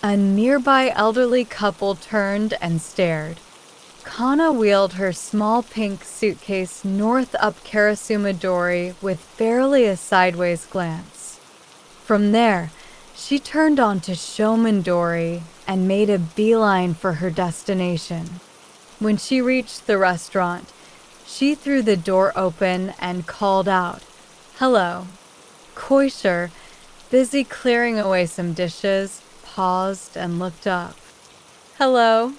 A nearby elderly couple turned and stared. Kana wheeled her small pink suitcase north up Karasumadori with barely a sideways glance. From there, she turned onto Shomandori and made a beeline for her destination. When she reached the restaurant, she threw the door open and called out, "Hello." Koisher, busy clearing away some dishes, paused and looked up. "Hello.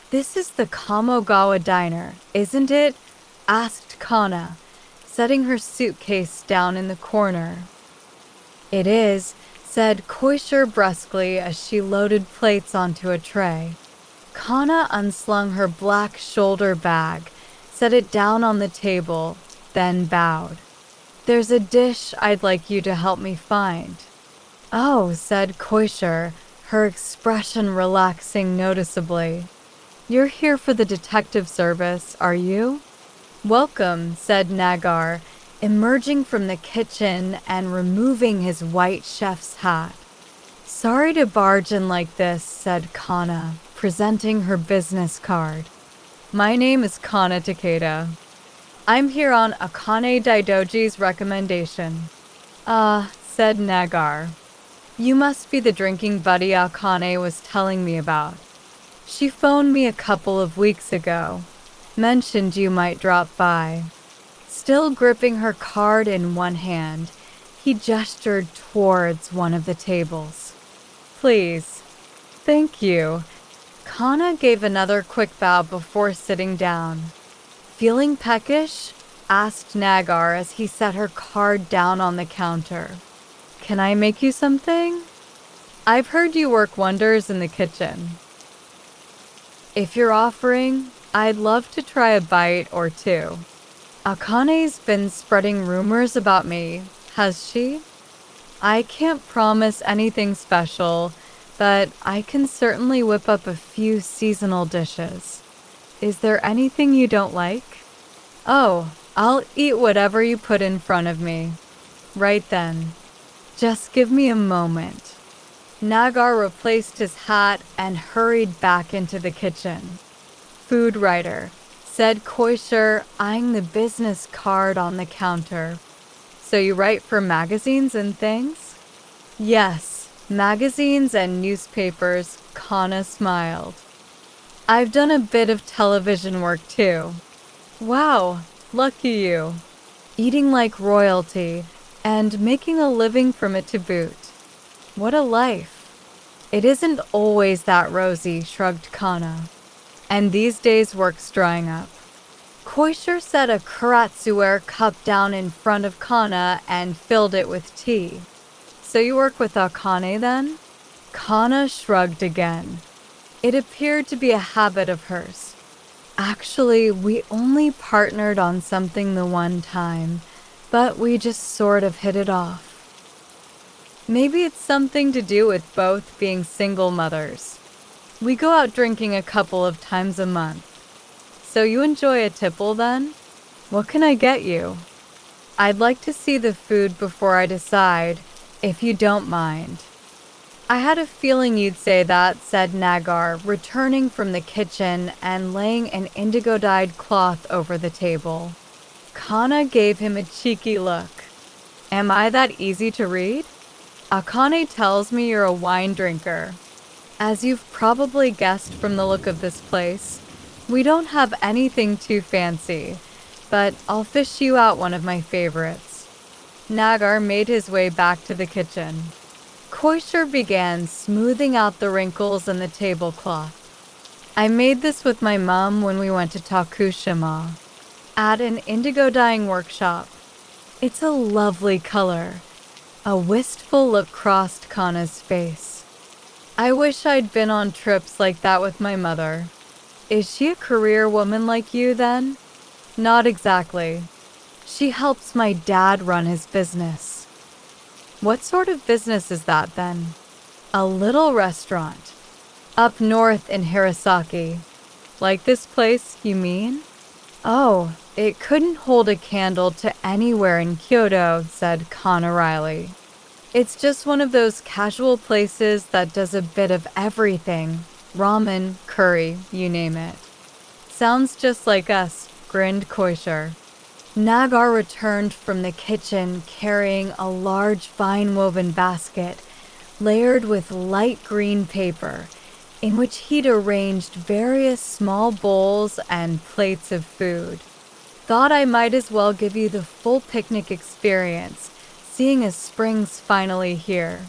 This is the Kamogawa diner, isn't it?" asked Kana, setting her suitcase down in the corner. "It is," said Koisher brusquely as she loaded plates onto a tray. Kana unslung her black shoulder bag, set it down on the table, then bowed. "There's a dish I'd like you to help me find." "Oh," said Koisher, her expression relaxing noticeably. "You're here for the detective service, are you?" "Welcome," said Nagar, emerging from the kitchen and removing his white chef's hat. "Sorry to barge in like this," said Kana, presenting her business card. "My name is Kana Takeda. I'm here on Akane Daidoji's recommendation." "Ah," said Nagar. "You must be the drinking buddy Akane was telling me about. She phoned me a couple of weeks ago, mentioned you might drop by." Still gripping her card in one hand, he gestured towards one of the tables. "Please." "Thank you." Kana gave another quick bow before sitting down. "Feeling peckish?" asked Nagar as he set her card down on the counter. "Can I make you something? I've heard you work wonders in the kitchen." "If you're offering, I'd love to try a bite or two." "Akane's been spreading rumors about me, has she?" "I can't promise anything special, but I can certainly whip up a few seasonal dishes. Is there anything you don't like?" "Oh, I'll eat whatever you put in front of me." "Right then. Just give me a moment." Nagar replaced his hat and hurried back into the kitchen. "Food writer," said Koisher, eyeing the business card on the counter. "So you write for magazines and things?" "Yes, magazines and newspapers," Kana smiled. "I've done a bit of television work too." "Wow, lucky you. Eating like royalty and making a living from it to boot. What a life." "It isn't always that rosy," shrugged Kana. "And these days work's drying up." Koisher set a Kuratsuware cup down in front of Kana and filled it with tea. "So you work with Akane then?" Kana shrugged again. It appeared to be a habit of hers. "Actually, we only partnered on something the one time, but we just sort of hit it off." "Maybe it's something to do with both being single mothers. We go out drinking a couple of times a month." "So you enjoy a tipple then?" "What can I get you?" "I'd like to see the food before I decide, if you don't mind." "I had a feeling you'd say that," said Nagar, returning from the kitchen and laying an indigo-dyed cloth over the table. Kana gave him a cheeky look. "Am I that easy to read? Akane tells me you're a wine drinker. As you've probably guessed from the look of this place, we don't have anything too fancy, but I'll fish you out one of my favorites." Nagar made his way back to the kitchen. Koisher began smoothing out the wrinkles in the tablecloth. "I made this with my mom when we went to Tokushima, at an indigo dyeing workshop. It's a lovely color." A wistful look crossed Kana's face. "I wish I'd been on trips like that with my mother." "Is she a career woman like you then?" "Not exactly. She helps my dad run his business." "What sort of business is that then?" "A little restaurant. Up north in Hirosaki." "Like this place, you mean?" Oh, it couldn't hold a candle to anywhere in Kyoto, said Kana Riley. It's just one of those casual places that does a bit of everything. Ramen, curry, you name it. Sounds just like us, grinned Koisher. Nagar returned from the kitchen carrying a large vine-woven basket layered with light green paper, in which he'd arranged various small bowls and plates of food. Thought I might as well give you the full picnic experience, seeing as spring's finally here.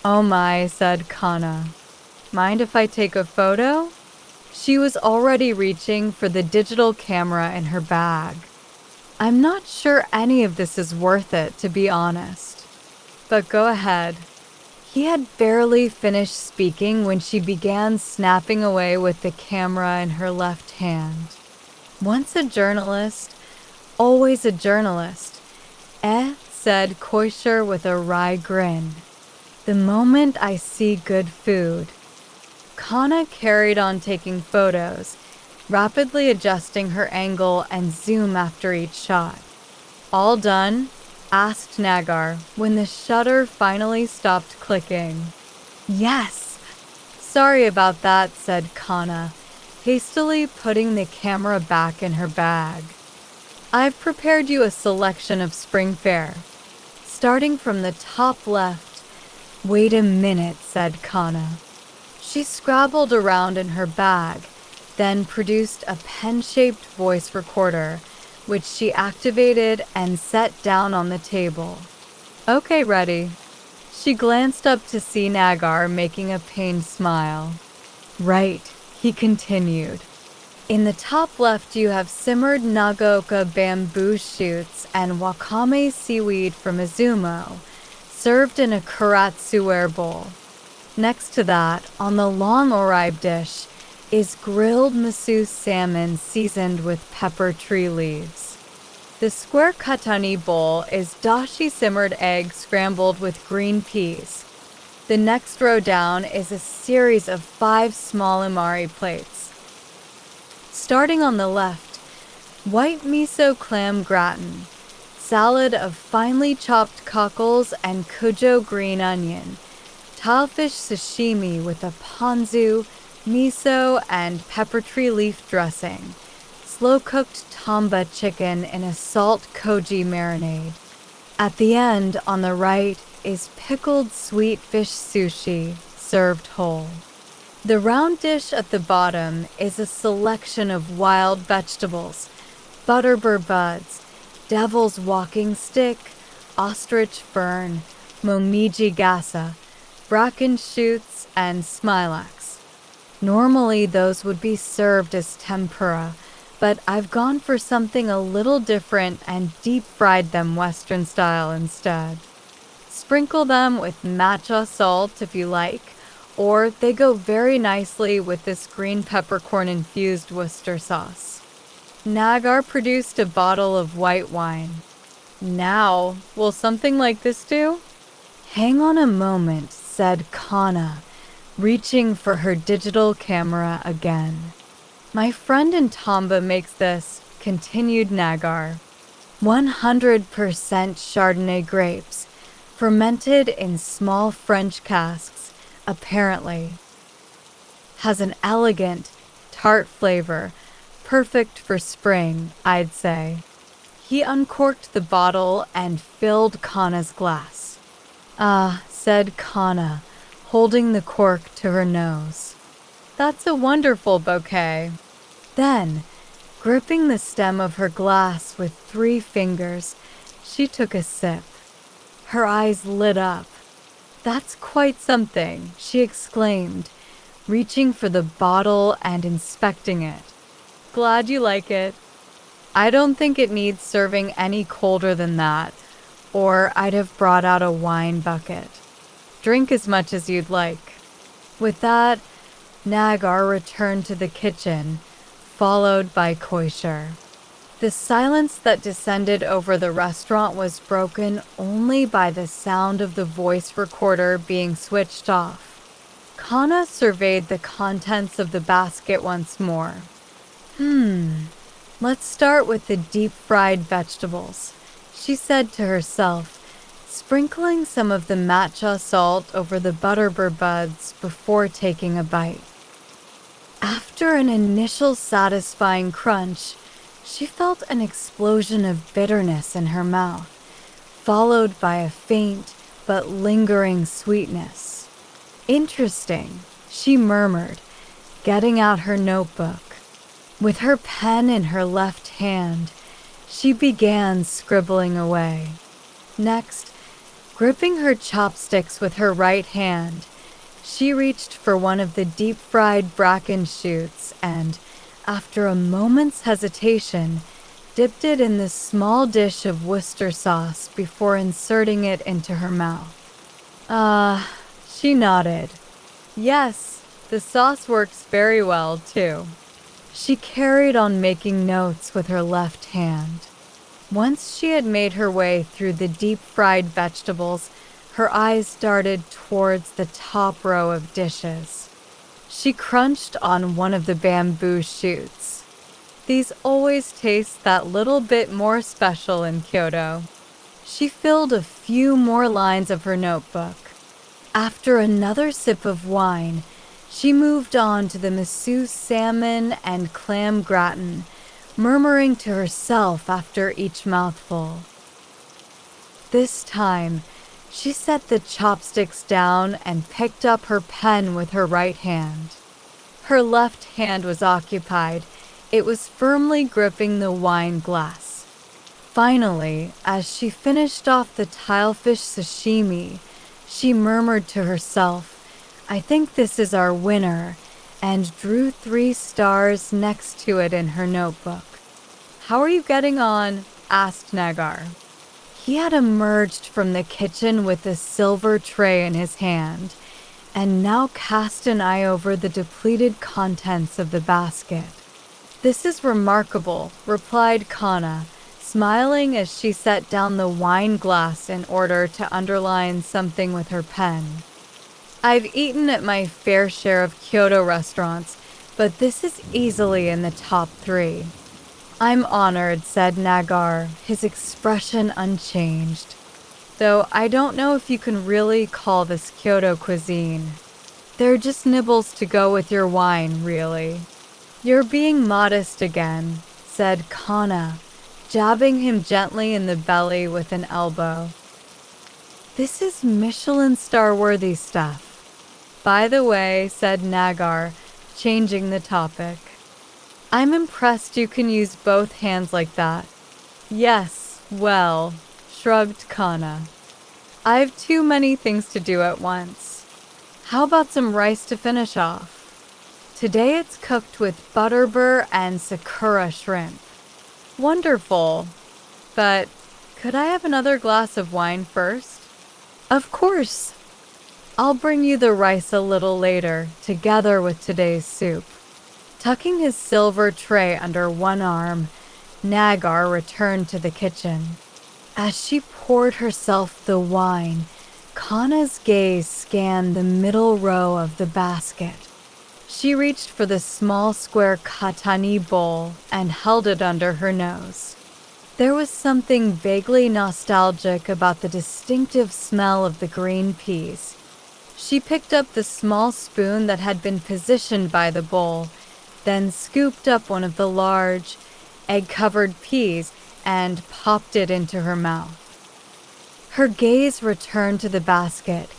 Oh my, said Kana. Mind if I take a photo? She was already reaching for the digital camera in her bag. I'm not sure any of this is worth it, to be honest. But go ahead. He had barely finished speaking when she began snapping away with the camera in her left hand. Once a journalist, always a journalist, said Koisher with a wry grin. The moment I see good food. Kana carried on taking photos, rapidly adjusting her angle and zoom after each shot. All done? Asked Nagar when the shutter finally stopped clicking. Yes. Sorry about that, said Kana, hastily putting the camera back in her bag. I've prepared you a selection of spring fare. Starting from the top left. Wait a minute, said Kana. She scrabbled around in her bag, then produced a pen-shaped voice recorder, which she activated and set down on the table. Okay, ready. She glanced up to see Nagar making a pained smile. Right, he continued. In the top left you have simmered Nagaoka bamboo shoots and wakame seaweed from Izumo, served in a karatsuware bowl. Next to that, on the long oribe dish, is grilled masseuse salmon seasoned with pepper tree leaves. The square katani bowl is dashi simmered egg scrambled with green peas. The next row down is a series of 5 small imari plates. Starting on the left, white miso clam gratin, salad of finely chopped cockles and kujo green onion, tilefish sashimi with a ponzu, miso, and pepper tree leaf dressing, slow-cooked tamba chicken in a salt koji marinade. At the end, on the right, is pickled sweet fish sushi, served whole. The round dish at the bottom is a selection of wild vegetables, butterbur buds, devil's walking stick, ostrich fern, momiji gasa, bracken shoots, and smilax. Normally those would be served as tempura, but I've gone for something a little different and deep-fried them Western style instead. Sprinkle them with matcha salt if you like, or they go very nicely with this green peppercorn-infused Worcester sauce. Nagar produced a bottle of white wine. Now, will something like this do? Hang on a moment, said Kana, reaching for her digital camera again. My friend in Tamba makes this, continued Nagar. 100% Chardonnay grapes, fermented in small French casks, apparently. Has an elegant, tart flavor, perfect for spring, I'd say. He uncorked the bottle and filled Kana's glass. Ah, said Kana, holding the cork to her nose. That's a wonderful bouquet. Then, gripping the stem of her glass with 3 fingers, she took a sip. Her eyes lit up. That's quite something, she exclaimed, reaching for the bottle and inspecting it. Glad you like it. I don't think it needs serving any colder than that, or I'd have brought out a wine bucket. Drink as much as you'd like. With that, Nagar returned to the kitchen, followed by Koisher. The silence that descended over the restaurant was broken only by the sound of the voice recorder being switched off. Kana surveyed the contents of the basket once more. Let's start with the deep-fried vegetables, she said to herself, sprinkling some of the matcha salt over the butterbur buds before taking a bite. After an initial satisfying crunch, she felt an explosion of bitterness in her mouth, followed by a faint but lingering sweetness. Interesting, she murmured, getting out her notebook. With her pen in her left hand, she began scribbling away. Next, gripping her chopsticks with her right hand, she reached for one of the deep-fried bracken shoots and, after a moment's hesitation, dipped it in the small dish of Worcester sauce before inserting it into her mouth. She nodded. Yes, the sauce works very well, too. She carried on making notes with her left hand. Once she had made her way through the deep-fried vegetables, her eyes darted towards the top row of dishes. She crunched on one of the bamboo shoots. These always taste that little bit more special in Kyoto. She filled a few more lines of her notebook. After another sip of wine, she moved on to the miso salmon and clam gratin, murmuring to herself after each mouthful. This time, she set the chopsticks down and picked up her pen with her right hand. Her left hand was occupied. It was firmly gripping the wine glass. Finally, as she finished off the tilefish sashimi, she murmured to herself, "I think this is our winner," and drew 3 stars next to it in her notebook. "How are you getting on?" asked Nagar. He had emerged from the kitchen with a silver tray in his hand, and now cast an eye over the depleted contents of the basket. "This is remarkable," replied Kana, smiling as she set down the wine glass in order to underline something with her pen. "I've eaten at my fair share of Kyoto restaurants, but this is easily in the top 3. "I'm honored," said Nagar, his expression unchanged. "Though I don't know if you can really call this Kyoto cuisine. They're just nibbles to go with your wine, really." "You're being modest again," said Kana, jabbing him gently in the belly with an elbow. "This is Michelin star-worthy stuff. By the way," said Nagar, changing the topic, "I'm impressed you can use both hands like that." "Yes, well," shrugged Kana. "I've too many things to do at once. How about some rice to finish off? Today it's cooked with butterbur and sakura shrimp." "Wonderful. But could I have another glass of wine first?" "Of course. I'll bring you the rice a little later, together with today's soup." Tucking his silver tray under one arm, Nagar returned to the kitchen. As she poured herself the wine, Kana's gaze scanned the middle row of the basket. She reached for the small square katani bowl and held it under her nose. There was something vaguely nostalgic about the distinctive smell of the green peas. She picked up the small spoon that had been positioned by the bowl, then scooped up one of the large, egg-covered peas and popped it into her mouth. Her gaze returned to the basket,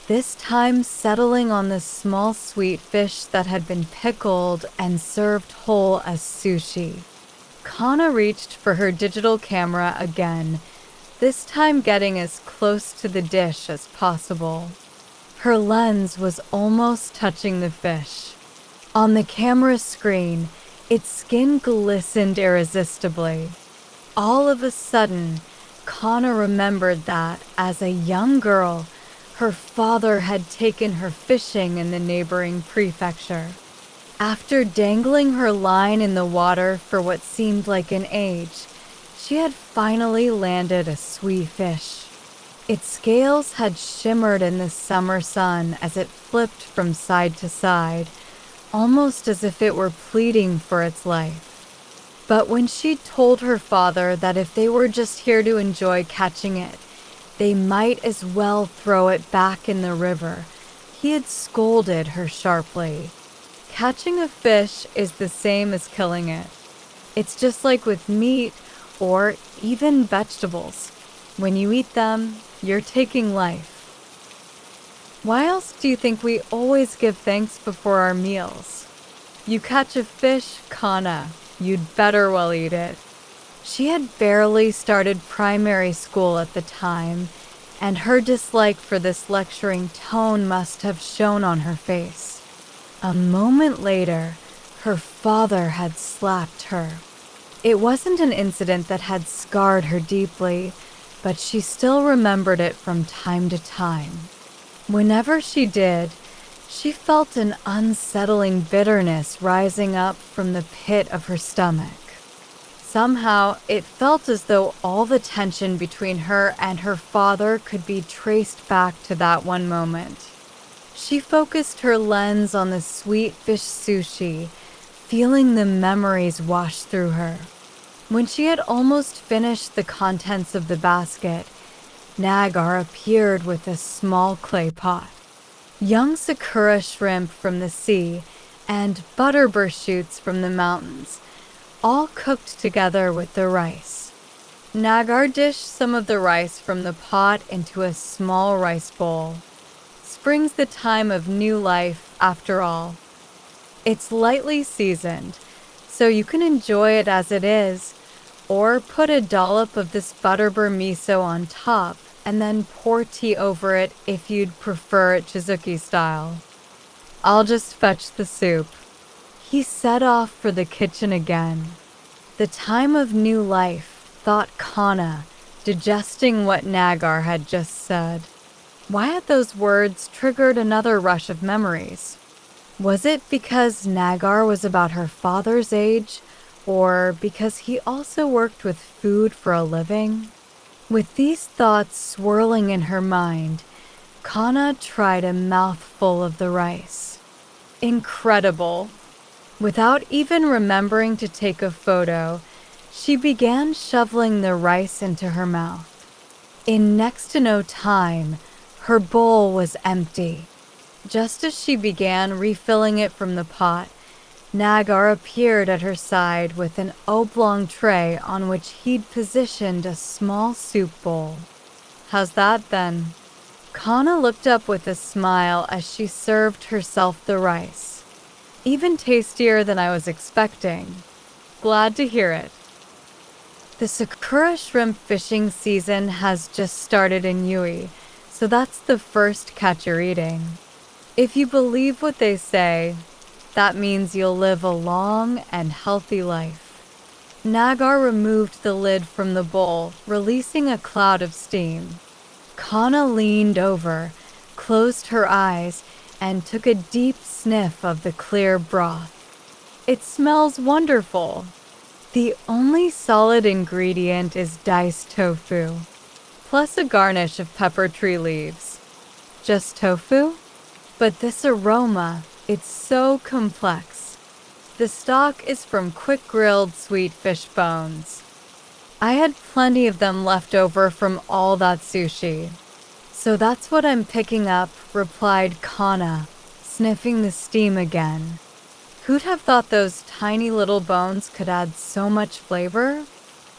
this time settling on the small sweet fish that had been pickled and served whole as sushi. Kana reached for her digital camera again, this time getting as close to the dish as possible. Her lens was almost touching the fish. On the camera screen, its skin glistened irresistibly. All of a sudden, Kana remembered that, as a young girl, her father had taken her fishing in the neighboring prefecture. After dangling her line in the water for what seemed like an age, she had finally landed a sweet fish. Its scales had shimmered in the summer sun as it flipped from side to side, almost as if it were pleading for its life. But when she told her father that if they were just here to enjoy catching it, they might as well throw it back in the river, he had scolded her sharply. Catching a fish is the same as killing it. It's just like with meat or even vegetables. When you eat them, you're taking life. Why else do you think we always give thanks before our meals? You catch a fish, Kana, you'd better well eat it. She had barely started primary school at the time, and her dislike for this lecturing tone must have shown on her face. A moment later, her father had slapped her. It wasn't an incident that had scarred her deeply, but she still remembered it from time to time. Whenever she did, she felt an unsettling bitterness rising up from the pit of her stomach. Somehow, it felt as though all the tension between her and her father could be traced back to that one moment. She focused her lens on the sweet fish sushi, feeling the memories wash through her. When she had almost finished the contents of the basket, Nagar appeared with a small clay pot. Young sakura shrimp from the sea and butterbur shoots from the mountains, all cooked together with the rice. Nagar dished some of the rice from the pot into a small rice bowl. Spring's the time of new life, after all. It's lightly seasoned, so you can enjoy it as it is, or put a dollop of this butterbur miso on top and then pour tea over it if you'd prefer it Shizuki style. I'll just fetch the soup. He set off for the kitchen again. The time of new life, thought Kana, digesting what Nagar had just said. Why had those words triggered another rush of memories? Was it because Nagar was about her father's age, or because he also worked with food for a living? With these thoughts swirling in her mind, Kana tried a mouthful of the rice. Incredible! Without even remembering to take a photo, she began shoveling the rice into her mouth. In next to no time, her bowl was empty. Just as she began refilling it from the pot, Nagar appeared at her side with an oblong tray on which he'd positioned a small soup bowl. How's that then? Kana looked up with a smile as she served herself the rice. Even tastier than I was expecting. Glad to hear it. The sakura shrimp fishing season has just started in Yui, so that's the first catch you're eating. If you believe what they say, that means you'll live a long and healthy life. Nagar removed the lid from the bowl, releasing a cloud of steam. Kana leaned over, closed her eyes, and took a deep sniff of the clear broth. It smells wonderful. The only solid ingredient is diced tofu, plus a garnish of pepper tree leaves. Just tofu? But this aroma, it's so complex. The stock is from quick-grilled sweet fish bones. I had plenty of them left over from all that sushi. So that's what I'm picking up, replied Kana, sniffing the steam again. Who'd have thought those tiny little bones could add so much flavor?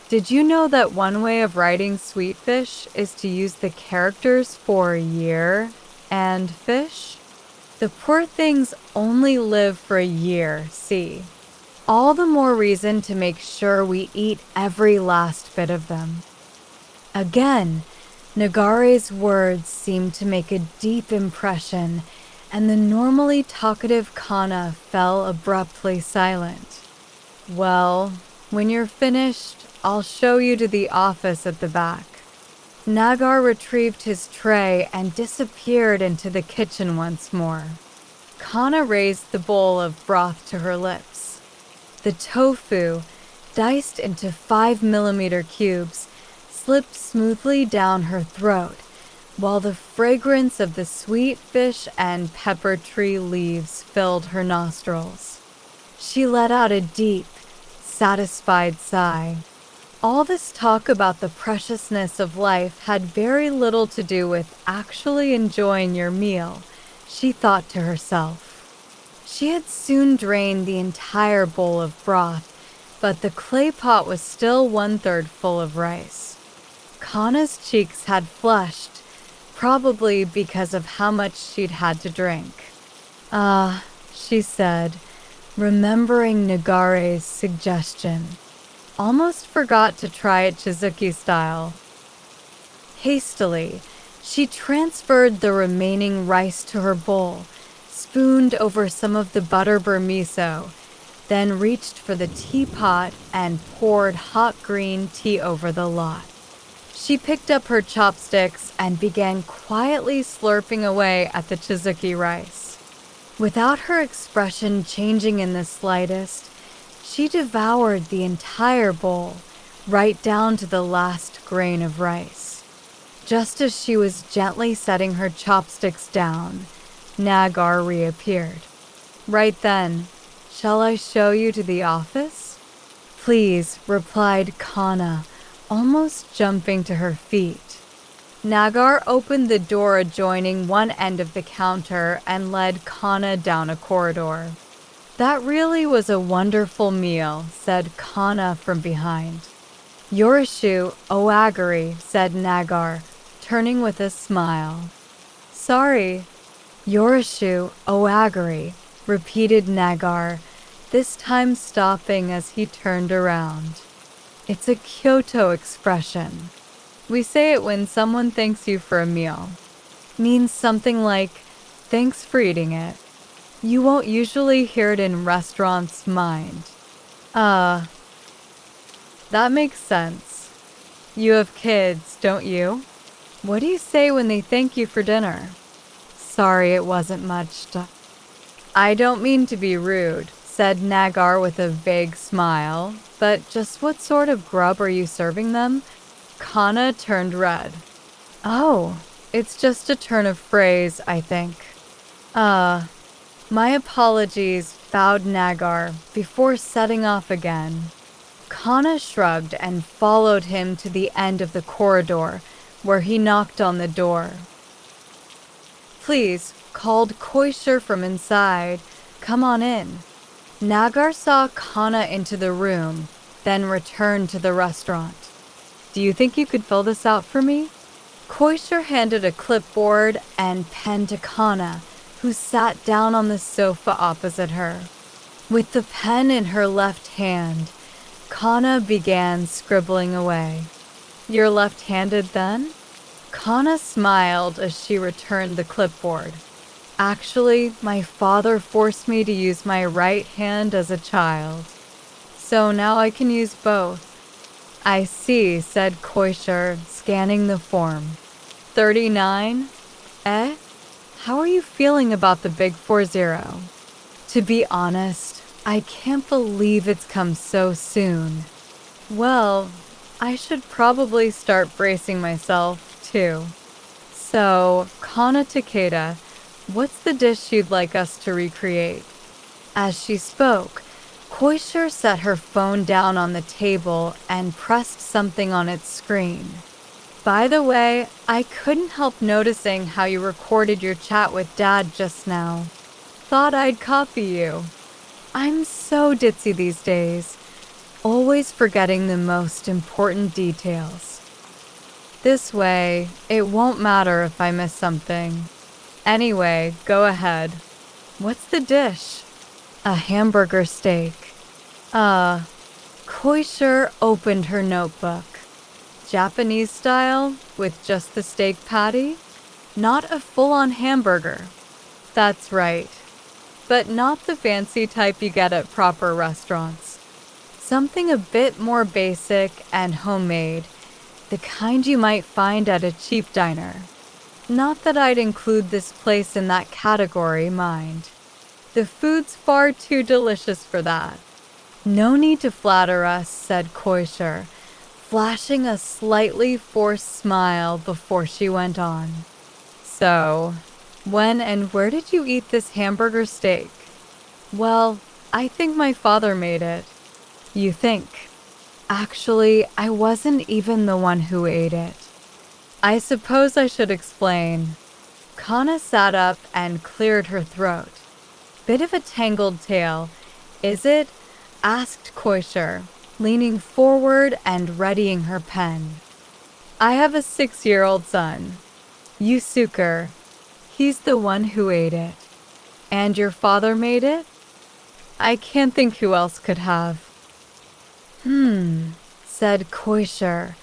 Did you know that one way of writing sweet fish is to use the characters for year and fish? The poor things only live for a year, see? All the more reason to make sure we eat every last bit of them. Again, Nagare's words seemed to make a deep impression, and the normally talkative Kana fell abruptly silent. Well, when you're finished, I'll show you to the office at the back. Nagar retrieved his tray and disappeared into the kitchen once more. Kana raised the bowl of broth to her lips. The tofu, diced into 5mm cubes, slipped smoothly down her throat, while the fragrance of the sweet fish and pepper tree leaves filled her nostrils. She let out a deep, satisfied sigh. All this talk about the preciousness of life had very little to do with actually enjoying your meal, she thought to herself. She had soon drained the entire bowl of broth, but the clay pot was still 1/3 full of rice. Kana's cheeks had flushed, probably because of how much she'd had to drink. "Ah," she said, remembering Nagare's suggestion. Almost forgot to try it Chizuki style. Hastily, she transferred the remaining rice to her bowl, spooned over some of the butterbur miso, then reached for the teapot and poured hot green tea over the lot. She picked up her chopsticks and began quietly slurping away at the Chizuki rice. Without her expression changing in the slightest, she devoured the entire bowl, right down to the last grain of rice. Just as she was gently setting her chopsticks down, Nagar reappeared. "Right then, shall I show you to the office?" "Please," replied Kana, almost jumping to her feet. Nagar opened the door adjoining one end of the counter and led Kana down a corridor. "That really was a wonderful meal," said Kana from behind. "Yorishu Oagari," said Nagar, turning with a smile. "Sorry." "Yorishu Oagari," repeated Nagar, this time stopping as he turned around. It's a Kyoto expression. We say it when someone thanks you for a meal. Means something like, "Thanks for eating it." You won't usually hear it in restaurants, mind. That makes sense. You have kids, don't you? What do you say when they thank you for dinner? "Sorry, it wasn't much to—" "I don't mean to be rude," said Nagar with a vague smile, "but just what sort of grub are you serving them?" Kana turned red. "Oh, it's just a turn of phrase, I think." My apologies," bowed Nagar, before setting off again. Kana shrugged and followed him to the end of the corridor, where he knocked on the door. "Please," called Koisher from inside, "come on in." Nagar saw Kana into the room, then returned to the restaurant. "Do you think you could fill this out for me?" Koisher handed a clipboard and pen to Kana, who sat down on the sofa opposite her. With the pen in her left hand, Kana began scribbling away. "You're left-handed then?" Kana smiled as she returned the clipboard. "Actually, my father forced me to use my right hand as a child. So now I can use both." "I see," said Koisher, scanning the form. 39? Eh? How are you feeling about the big 40? To be honest, I can't believe it's come so soon. Well, I should probably start bracing myself, too. So, Kana Takeda, what's the dish you'd like us to recreate? As she spoke, Koisher set her phone down on the table and pressed something on its screen. "By the way, I couldn't help noticing how you recorded your chat with Dad just now. Thought I'd copy you. I'm so ditzy these days, always forgetting the most important details. This way, it won't matter if I miss something. Anyway, go ahead. What's the dish?" "A hamburger steak." Koisher opened her notebook. "Japanese style, with just the steak patty? Not a full-on hamburger." "That's right. But not the fancy type you get at proper restaurants. Something a bit more basic and homemade, the kind you might find at a cheap diner. Not that I'd include this place in that category, mind. The food's far too delicious for that." "No need to flatter us," said Koisher, flashing a slightly forced smile before she went on. "So, when and where did you eat this hamburger steak?" "Well, I think my father made it." You think. Actually, I wasn't even the one who ate it. I suppose I should explain. Kana sat up and cleared her throat. Bit of a tangled tale, is it? Asked Koisher, leaning forward and readying her pen. I have a 6-year-old son, Yusuker. He's the one who ate it. And your father made it? I can't think who else could have. Said Koisher,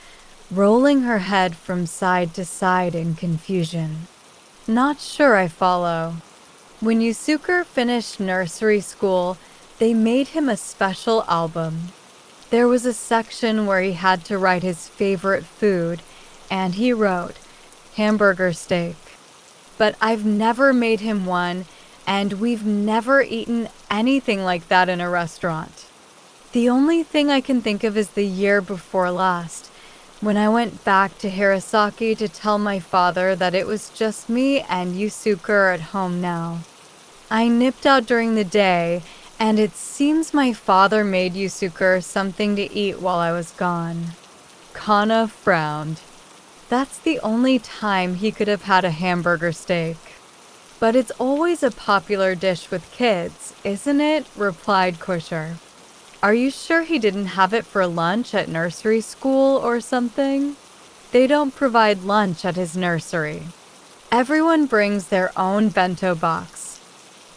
rolling her head from side to side in confusion. Not sure I follow. When Yusuker finished nursery school, they made him a special album. There was a section where he had to write his favorite food, and he wrote, hamburger steak. But I've never made him one, and we've never eaten anything like that in a restaurant. The only thing I can think of is the year before last, when I went back to Hirasaki to tell my father that it was just me and Yusuker at home now. I nipped out during the day, and it seems my father made Yusuker something to eat while I was gone. Kana frowned. That's the only time he could have had a hamburger steak. But it's always a popular dish with kids, isn't it? Replied Koisher. Are you sure he didn't have it for lunch at nursery school or something? They don't provide lunch at his nursery. Everyone brings their own bento box.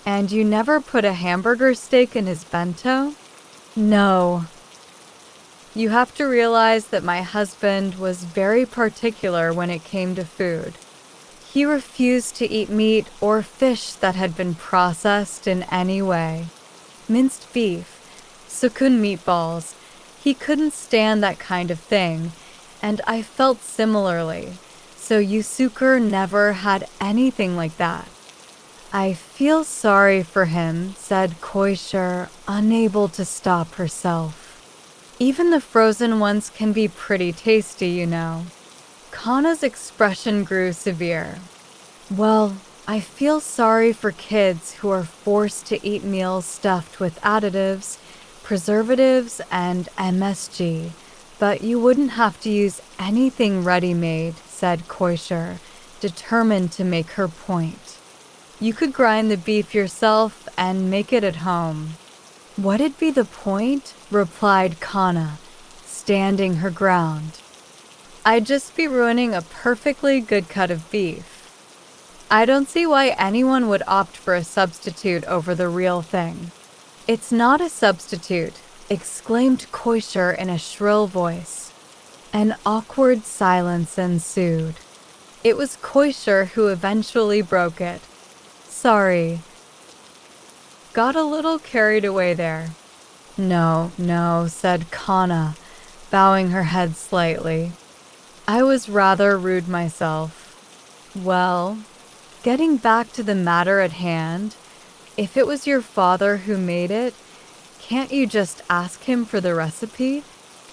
And you never put a hamburger steak in his bento? No. You have to realize that my husband was very particular when it came to food. He refused to eat meat or fish that had been processed in any way. Minced beef, sukun meatballs, he couldn't stand that kind of thing, and I felt similarly, so Yusuker never had anything like that. I feel sorry for him, said Koisher, unable to stop herself. Even the frozen ones can be pretty tasty, you know. Kana's expression grew severe. Well, I feel sorry for kids who are forced to eat meals stuffed with additives, preservatives, and MSG, but you wouldn't have to use anything ready-made, said Koisher, determined to make her point. You could grind the beef yourself and make it at home. What'd be the point? Replied Kana, standing her ground. I'd just be ruining a perfectly good cut of beef. I don't see why anyone would opt for a substitute over the real thing. It's not a substitute, exclaimed Koisher in a shrill voice. An awkward silence ensued. It was Koisher who eventually broke it. Sorry. Got a little carried away there. No, said Kana, bowing her head slightly. I was rather rude myself. Well, getting back to the matter at hand, if it was your father who made it, can't you just ask him for the recipe?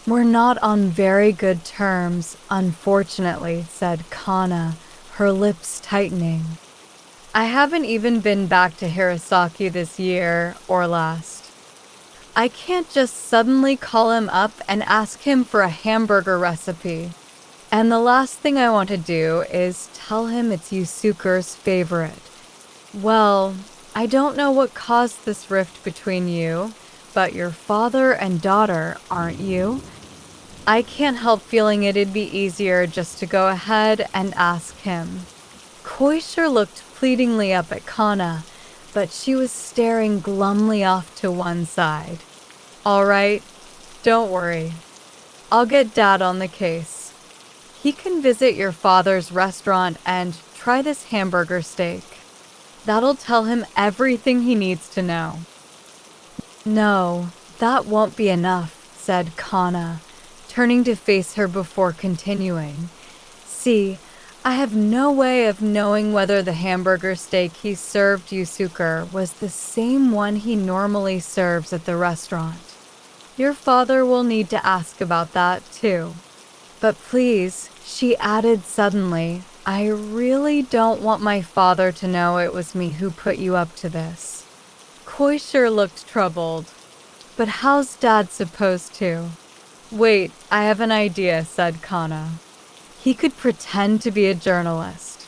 We're not on very good terms, unfortunately, said Kana, her lips tightening. I haven't even been back to Hirasaki this year or last. I can't just suddenly call him up and ask him for a hamburger recipe. And the last thing I want to do is tell him it's Yusuker's favorite. Well, I don't know what caused this rift between you, but your father and daughter, aren't you? I can't help feeling it'd be easier just to go ahead and ask him. Koisher looked pleadingly up at Kana, but she was staring glumly off to one side. All right, don't worry. I'll get Dad on the case. He can visit your father's restaurant and try this hamburger steak. That'll tell him everything he needs to know. No, that won't be enough, said Kana, turning to face her before continuing. See, I have no way of knowing whether the hamburger steak he served Yusuker was the same one he normally serves at the restaurant. Your father will need to ask about that, too. But please, she added suddenly, I really don't want my father to know it was me who put you up to this. Koisher looked troubled. But how's Dad supposed to? Wait, I have an idea, said Kana. He could pretend to be a journalist.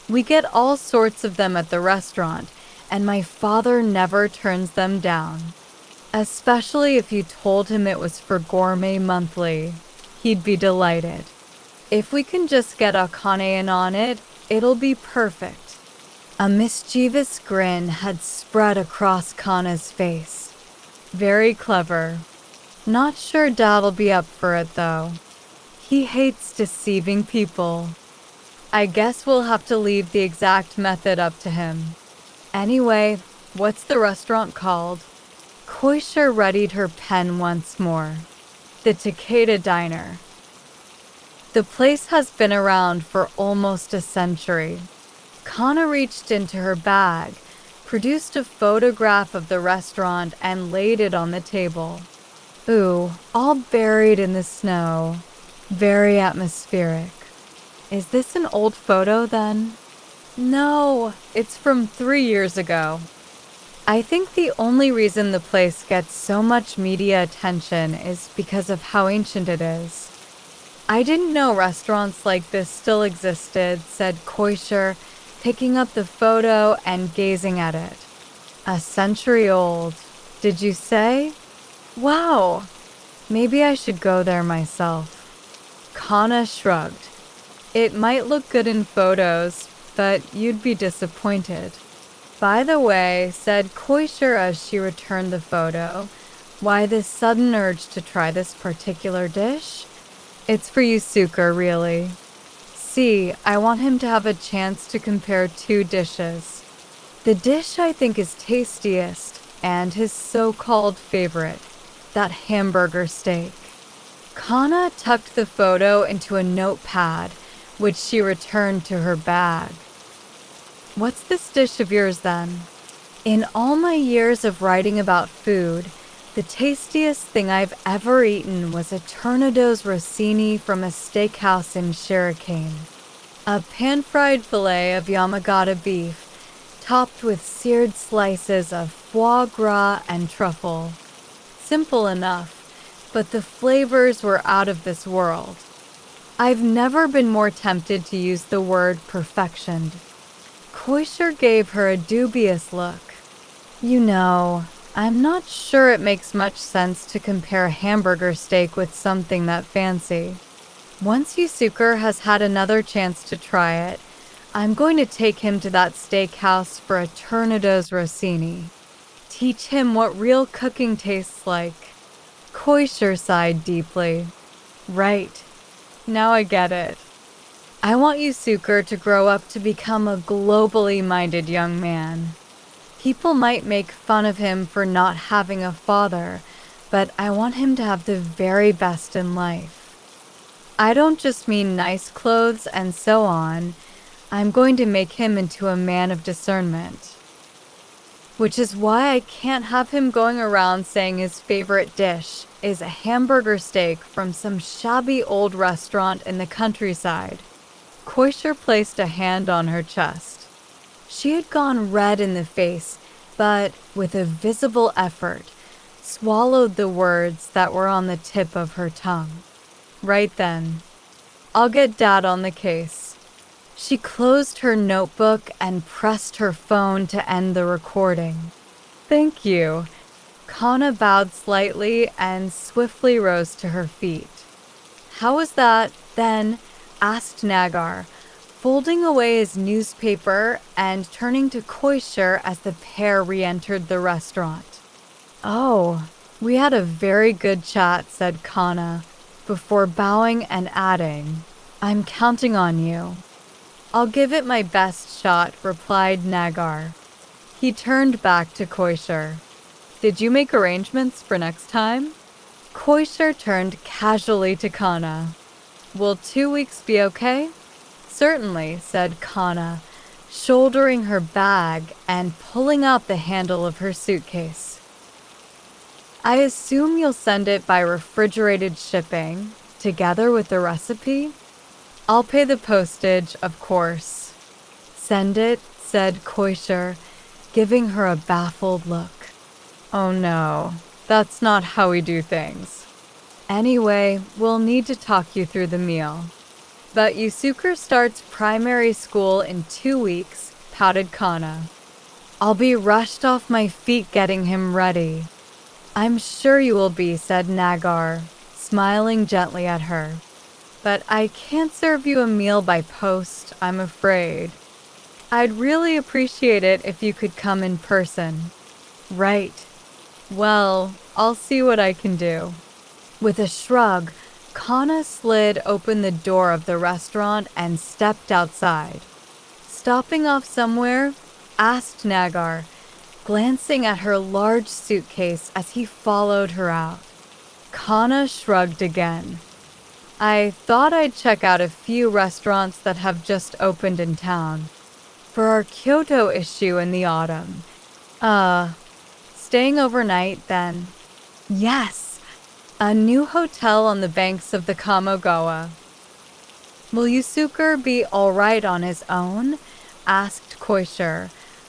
We get all sorts of them at the restaurant, and my father never turns them down. Especially if you told him it was for Gourmet Monthly. He'd be delighted. If we can just get Akane in on it, it'll be perfect. A mischievous grin had spread across Kana's face. Very clever. Not sure Dad'll be up for it, though. He hates deceiving people. I guess we'll have to leave the exact method up to him. Anyway, what's the restaurant called? Koisha readied her pen once more. The Takeda Diner. The place has been around for almost a century. Kana reached into her bag, produced a photograph of the restaurant, and laid it on the table. Ooh, all buried in the snow. Very atmospheric. Is this an old photo then? No, it's from 3 years ago. I think the only reason the place gets so much media attention is because of how ancient it is. I didn't know restaurants like this still existed, said Koisha, picking up the photo and gazing at it. A century old, did you say? Wow, maybe I should go there myself. Kana shrugged. It might look good in photos, but you'd be disappointed. By the way, said Koisha as she returned the photo, why this sudden urge to try this particular dish? It's for Yusuke, really. See, I want him to have a chance to compare 2 dishes. The dish I think is tastiest, and his so-called favorite, that hamburger steak. Kana tucked the photo into a notepad, which she returned to her bag. What's this dish of yours then? In all my years of writing about food, the tastiest thing I've ever eaten was a Tornado's Rossini from a steakhouse in Shirokane. A pan-fried fillet of Yamagata beef, topped with seared slices of foie gras and truffle. Simple enough, but the flavors were out of this world. I've never been more tempted to use the word perfectioned. Koisha gave her a dubious look. You know, I'm not sure it makes much sense to compare hamburger steak with something that fancy. Once Yusuke has had another chance to try it, I'm going to take him to that steakhouse for a Tornado's Rossini. Teach him what real cooking tastes like. Koisha sighed deeply. Right. Now I get it. I want Yusuke to grow up to become a globally minded young man. People might make fun of him for not having a father, but I want him to have the very best in life. I don't just mean nice clothes and so on. I'm going to make him into a man of discernment. Which is why I can't have him going around saying his favorite dish is a hamburger steak from some shabby old restaurant in the countryside. Koisha placed a hand on her chest. She had gone red in the face, but with a visible effort, swallowed the words that were on the tip of her tongue. Right then. I'll get Dad on the case. She closed her notebook and pressed her phone to end the recording. Thank you. Kana bowed slightly and swiftly rose to her feet. How was that, then? Asked Nagar, folding away his newspaper and turning to Koisha as the pair re-entered the restaurant. Oh, we had a very good chat, said Kana, before bowing and adding, I'm counting on you. I'll give it my best shot, replied Nagar. He turned back to Koisha. Did you make arrangements for next time? Koisha turned casually to Kana. Will 2 weeks be okay? Certainly, said Kana, shouldering her bag and pulling out the handle of her suitcase. I assume you'll send it by refrigerated shipping, together with the recipe? I'll pay the postage, of course. Send it, said Koisha, giving her a baffled look. Oh no, That's not how we do things. Anyway, we'll need to talk you through the meal. But Yusuke starts primary school in 2 weeks, pouted Kana. I'll be rushed off my feet getting him ready. I'm sure you will be, said Nagar, smiling gently at her. But I can't serve you a meal by post, I'm afraid. I'd really appreciate it if you could come in person. Right. Well, I'll see what I can do. With a shrug, Kana slid open the door of the restaurant and stepped outside. Stopping off somewhere? Asked Nagar, glancing at her large suitcase as he followed her out. Kana shrugged again. I thought I'd check out a few restaurants that have just opened in town. For our Kyoto issue in the autumn. Staying overnight then? Yes! A new hotel on the banks of the Kamogawa. Will Yusuke be alright on his own? Asked Koisher,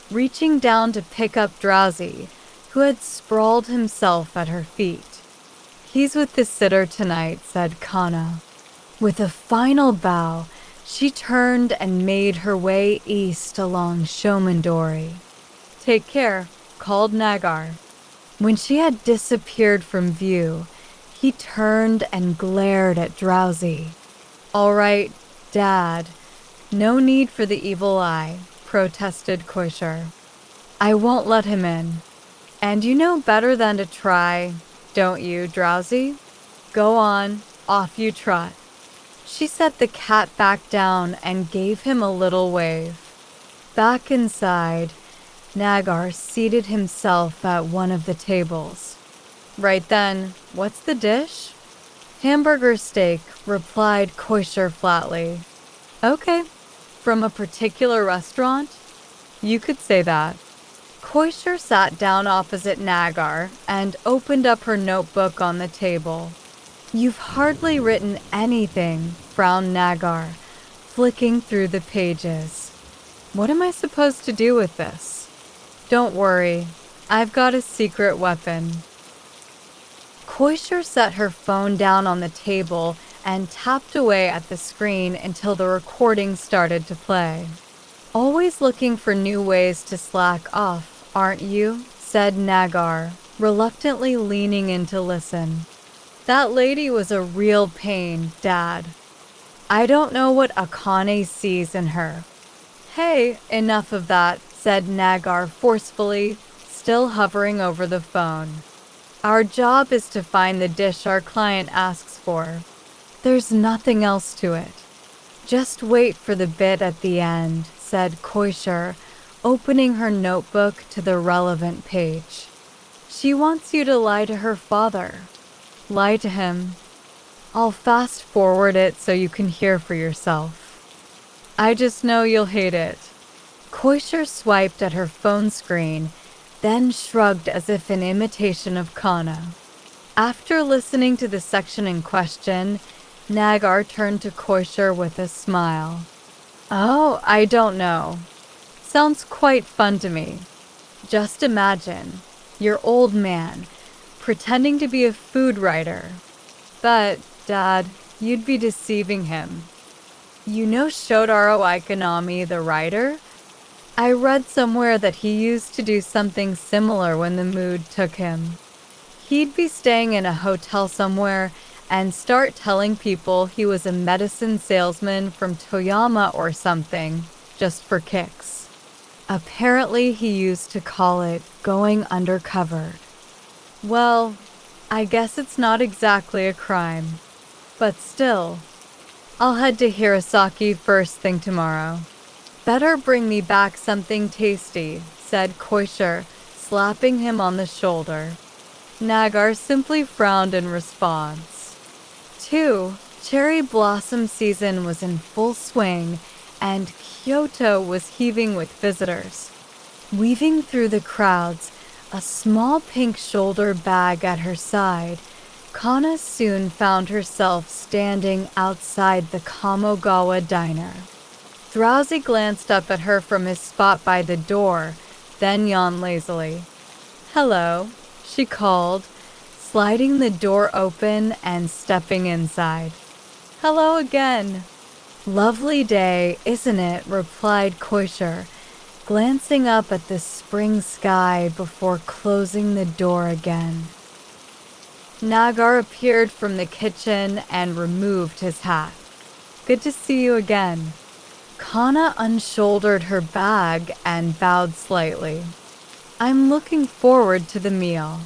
reaching down to pick up Drowsy, who had sprawled himself at her feet. He's with the sitter tonight, said Kana. With a final bow, she turned and made her way east along Shomondori. Take care, called Nagar. When she had disappeared from view, he turned and glared at Drowsy. All right, Dad. No need for the evil eye, protested Koisher. I won't let him in. And you know better than to try, don't you, Drowsy? Go on, off you trot. She set the cat back down and gave him a little wave. Back inside, Nagar seated himself at one of the tables. Right then, what's the dish? Hamburger steak, replied Koisher flatly. Okay, from a particular restaurant? You could say that. Koisher sat down opposite Nagar and opened up her notebook on the table. You've hardly written anything, frowned Nagar, flicking through the pages. What am I supposed to do with this? Don't worry, I've got a secret weapon. Koisher set her phone down on the table and tapped away at the screen until the recording started to play. Always looking for new ways to slack off, aren't you? Said Nagar, reluctantly leaning in to listen. That lady was a real pain, Dad. I don't know what Akane sees in her. Hey, enough of that, said Nagar forcefully, still hovering over the phone. Our job is to find the dish our client asks for. There's nothing else to it. Just wait for the bit at the end, said Koisher, opening her notebook to the relevant page. She wants you to lie to her father. Lie to him. I'll fast forward it so you can hear for yourself. I just know you'll hate it. Koisher swiped at her phone screen, then shrugged as if in imitation of Kana. After listening to the section in question, Nagar turned to Koisher with a smile. Oh, I don't know. Sounds quite fun to me. Just imagine, your old man, pretending to be a food writer. But, Dad, you'd be deceiving him. You know Shotaro Ikonami, the writer? I read somewhere that he used to do something similar when the mood took him. He'd be staying in a hotel somewhere and start telling people he was a medicine salesman from Toyama or something, just for kicks. Apparently he used to call it going undercover. Well, I guess it's not exactly a crime. But still, I'll head to Hirosaki first thing tomorrow. Better bring me back something tasty, said Koisher, slapping him on the shoulder. Nagar simply frowned in response. 2. Cherry blossom season was in full swing, and Kyoto was heaving with visitors. Weaving through the crowds, a small pink shoulder bag at her side, Kana soon found herself standing outside the Kamogawa diner. Drowsy glanced up at her from his spot by the door, then yawned lazily. Hello, she called, sliding the door open and stepping inside. "Hello again." "Lovely day, isn't it?" replied Koisher, glancing up at the spring sky before closing the door again. Nagar appeared from the kitchen and removed his hat. "Good to see you again." Kana unshouldered her bag and bowed slightly. "I'm looking forward to the meal.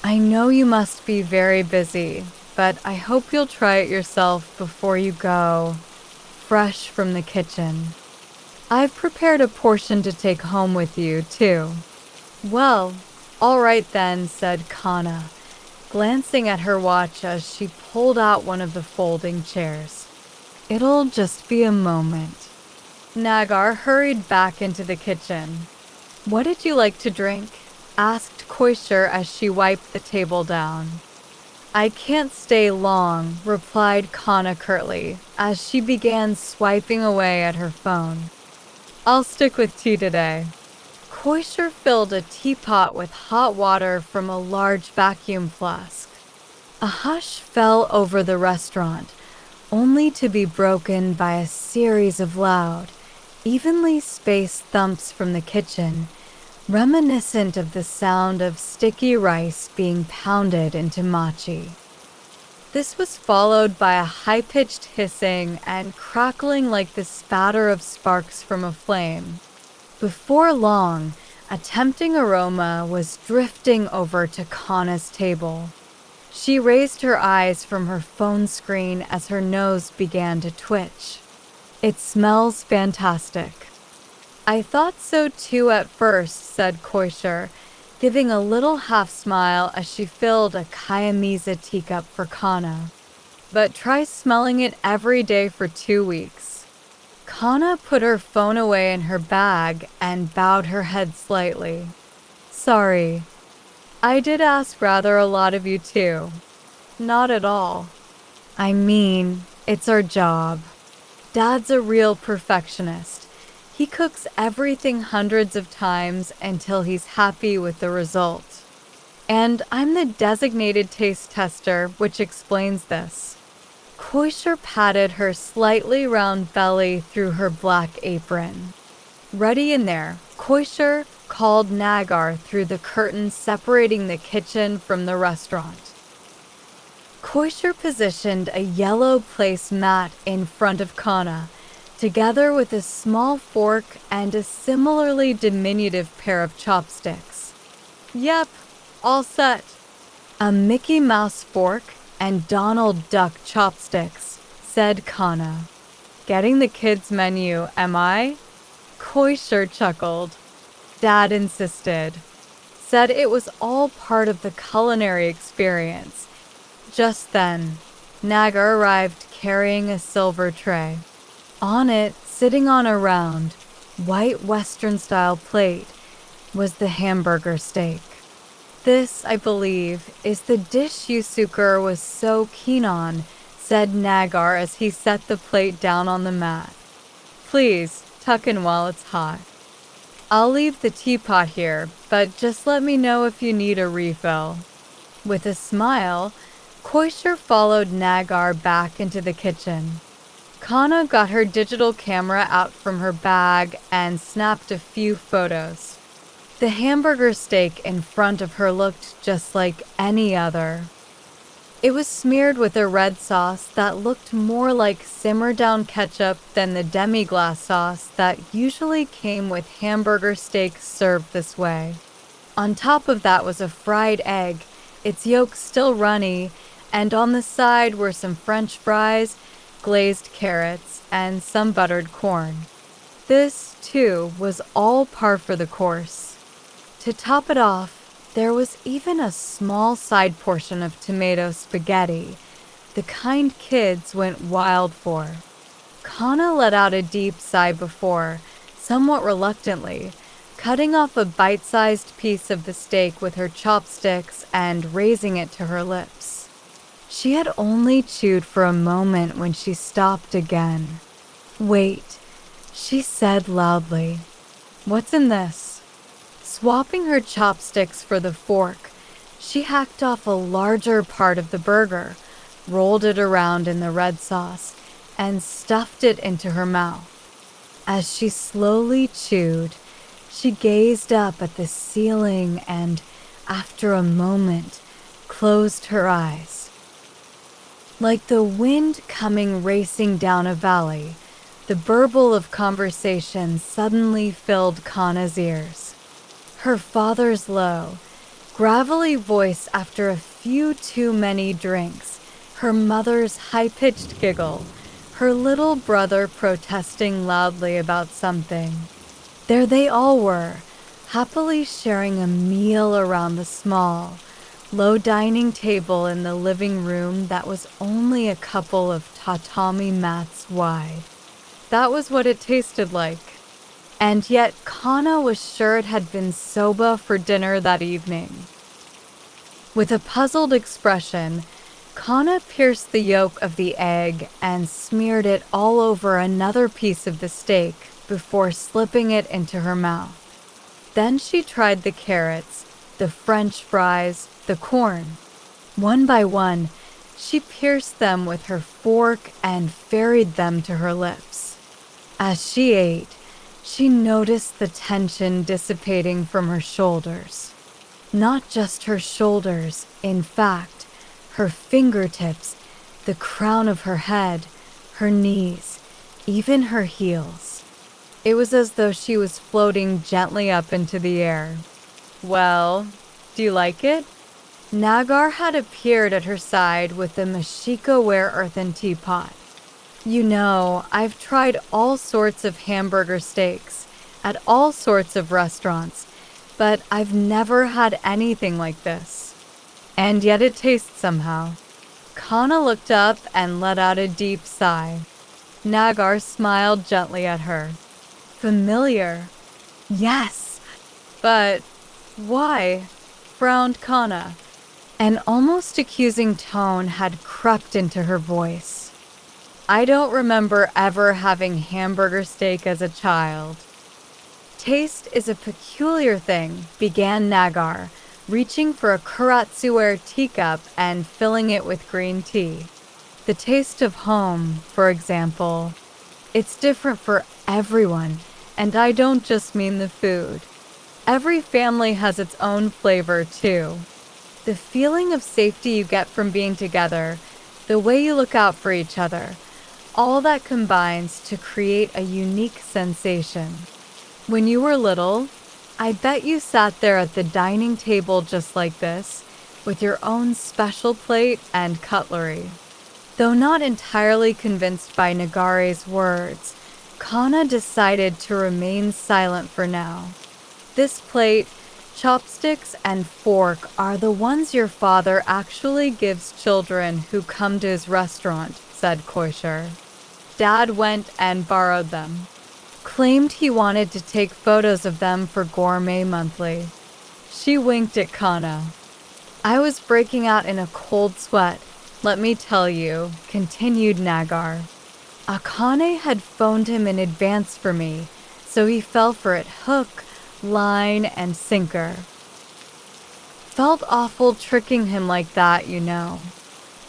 I know you must be very busy, but I hope you'll try it yourself before you go, fresh from the kitchen. I've prepared a portion to take home with you, too." "Well, all right then," said Kana, glancing at her watch as she pulled out one of the folding chairs. "It'll just be a moment." Nagar hurried back into the kitchen. "What did you like to drink?" asked Koisher as she wiped the table down. "I can't stay long," replied Kana curtly as she began swiping away at her phone. "I'll stick with tea today." Koisher filled a teapot with hot water from a large vacuum flask. A hush fell over the restaurant, only to be broken by a series of loud, evenly spaced thumps from the kitchen, reminiscent of the sound of sticky rice being pounded into mochi. This was followed by a high-pitched hissing and crackling like the spatter of sparks from a flame. Before long, a tempting aroma was drifting over to Kana's table. She raised her eyes from her phone screen as her nose began to twitch. "It smells fantastic." "I thought so too at first," said Koisher, giving a little half-smile as she filled a Kayamiza teacup for Kana. "But try smelling it every day for 2 weeks." Kana put her phone away in her bag and bowed her head slightly. "Sorry. I did ask rather a lot of you too." "Not at all. I mean, it's our job. Dad's a real perfectionist. He cooks everything hundreds of times until he's happy with the result. And I'm the designated taste tester, which explains this." Koisher patted her slightly round belly through her black apron. "Ready in there," Koisher called Nagar through the curtain separating the kitchen from the restaurant. Koisher positioned a yellow place mat in front of Kana, together with a small fork and a similarly diminutive pair of chopsticks. "Yep, all set." "A Mickey Mouse fork and Donald Duck chopsticks," said Kana. "Getting the kids' menu, am I?" Koisher chuckled. "Dad insisted. Said it was all part of the culinary experience." Just then, Nagar arrived carrying a silver tray. On it, sitting on a round, white Western-style plate, was the hamburger steak. "This, I believe, is the dish Yusuker was so keen on," said Nagar as he set the plate down on the mat. "Please, tuck in while it's hot. I'll leave the teapot here, but just let me know if you need a refill." With a smile, Koisher followed Nagar back into the kitchen. Kana got her digital camera out from her bag and snapped a few photos. The hamburger steak in front of her looked just like any other. It was smeared with a red sauce that looked more like simmer-down ketchup than the demi-glace sauce that usually came with hamburger steaks served this way. On top of that was a fried egg, its yolk still runny, and on the side were some French fries, glazed carrots, and some buttered corn. This, too, was all par for the course. To top it off, there was even a small side portion of tomato spaghetti, the kind kids went wild for. Kana let out a deep sigh before, somewhat reluctantly, cutting off a bite-sized piece of the steak with her chopsticks and raising it to her lips. She had only chewed for a moment when she stopped again. "Wait," she said loudly. "What's in this?" Swapping her chopsticks for the fork, She hacked off a larger part of the burger, rolled it around in the red sauce, and stuffed it into her mouth. As she slowly chewed, she gazed up at the ceiling and, after a moment, closed her eyes. Like the wind coming racing down a valley, the burble of conversation suddenly filled Kana's ears. Her father's low, gravelly voice after a few too many drinks, her mother's high-pitched giggle, her little brother protesting loudly about something. There they all were, happily sharing a meal around the small, low dining table in the living room that was only a couple of tatami mats wide. That was what it tasted like. And yet Kana was sure it had been soba for dinner that evening. With a puzzled expression, Kana pierced the yolk of the egg and smeared it all over another piece of the steak before slipping it into her mouth. Then she tried the carrots, the French fries, the corn. One by one, she pierced them with her fork and ferried them to her lips. As she ate, she noticed the tension dissipating from her shoulders. Not just her shoulders, in fact, her fingertips, the crown of her head, her knees, even her heels. It was as though she was floating gently up into the air. "Well, do you like it?" Nagar had appeared at her side with the Mashiko-ware earthen teapot. "You know, I've tried all sorts of hamburger steaks at all sorts of restaurants, but I've never had anything like this. And yet it tastes somehow." Kana looked up and let out a deep sigh. Nagar smiled gently at her. "Familiar." "Yes." "But why?" frowned Kana. An almost accusing tone had crept into her voice. "I don't remember ever having hamburger steak as a child." "Taste is a peculiar thing," began Nagar, reaching for a Kuratsu-ware teacup and filling it with green tea. "The taste of home, for example. It's different for everyone, and I don't just mean the food. Every family has its own flavor, too. The feeling of safety you get from being together, the way you look out for each other, all that combines to create a unique sensation. When you were little, I bet you sat there at the dining table just like this, with your own special plate and cutlery." Though not entirely convinced by Nagare's words, Kana decided to remain silent for now. "This plate, chopsticks, and fork are the ones your father actually gives children who come to his restaurant," said Koisher. "Dad went and borrowed them. Claimed he wanted to take photos of them for Gourmet Monthly." She winked at Kana. "I was breaking out in a cold sweat, let me tell you," continued Nagar. "Akane had phoned him in advance for me, so he fell for it hook, line, and sinker. Felt awful tricking him like that, you know."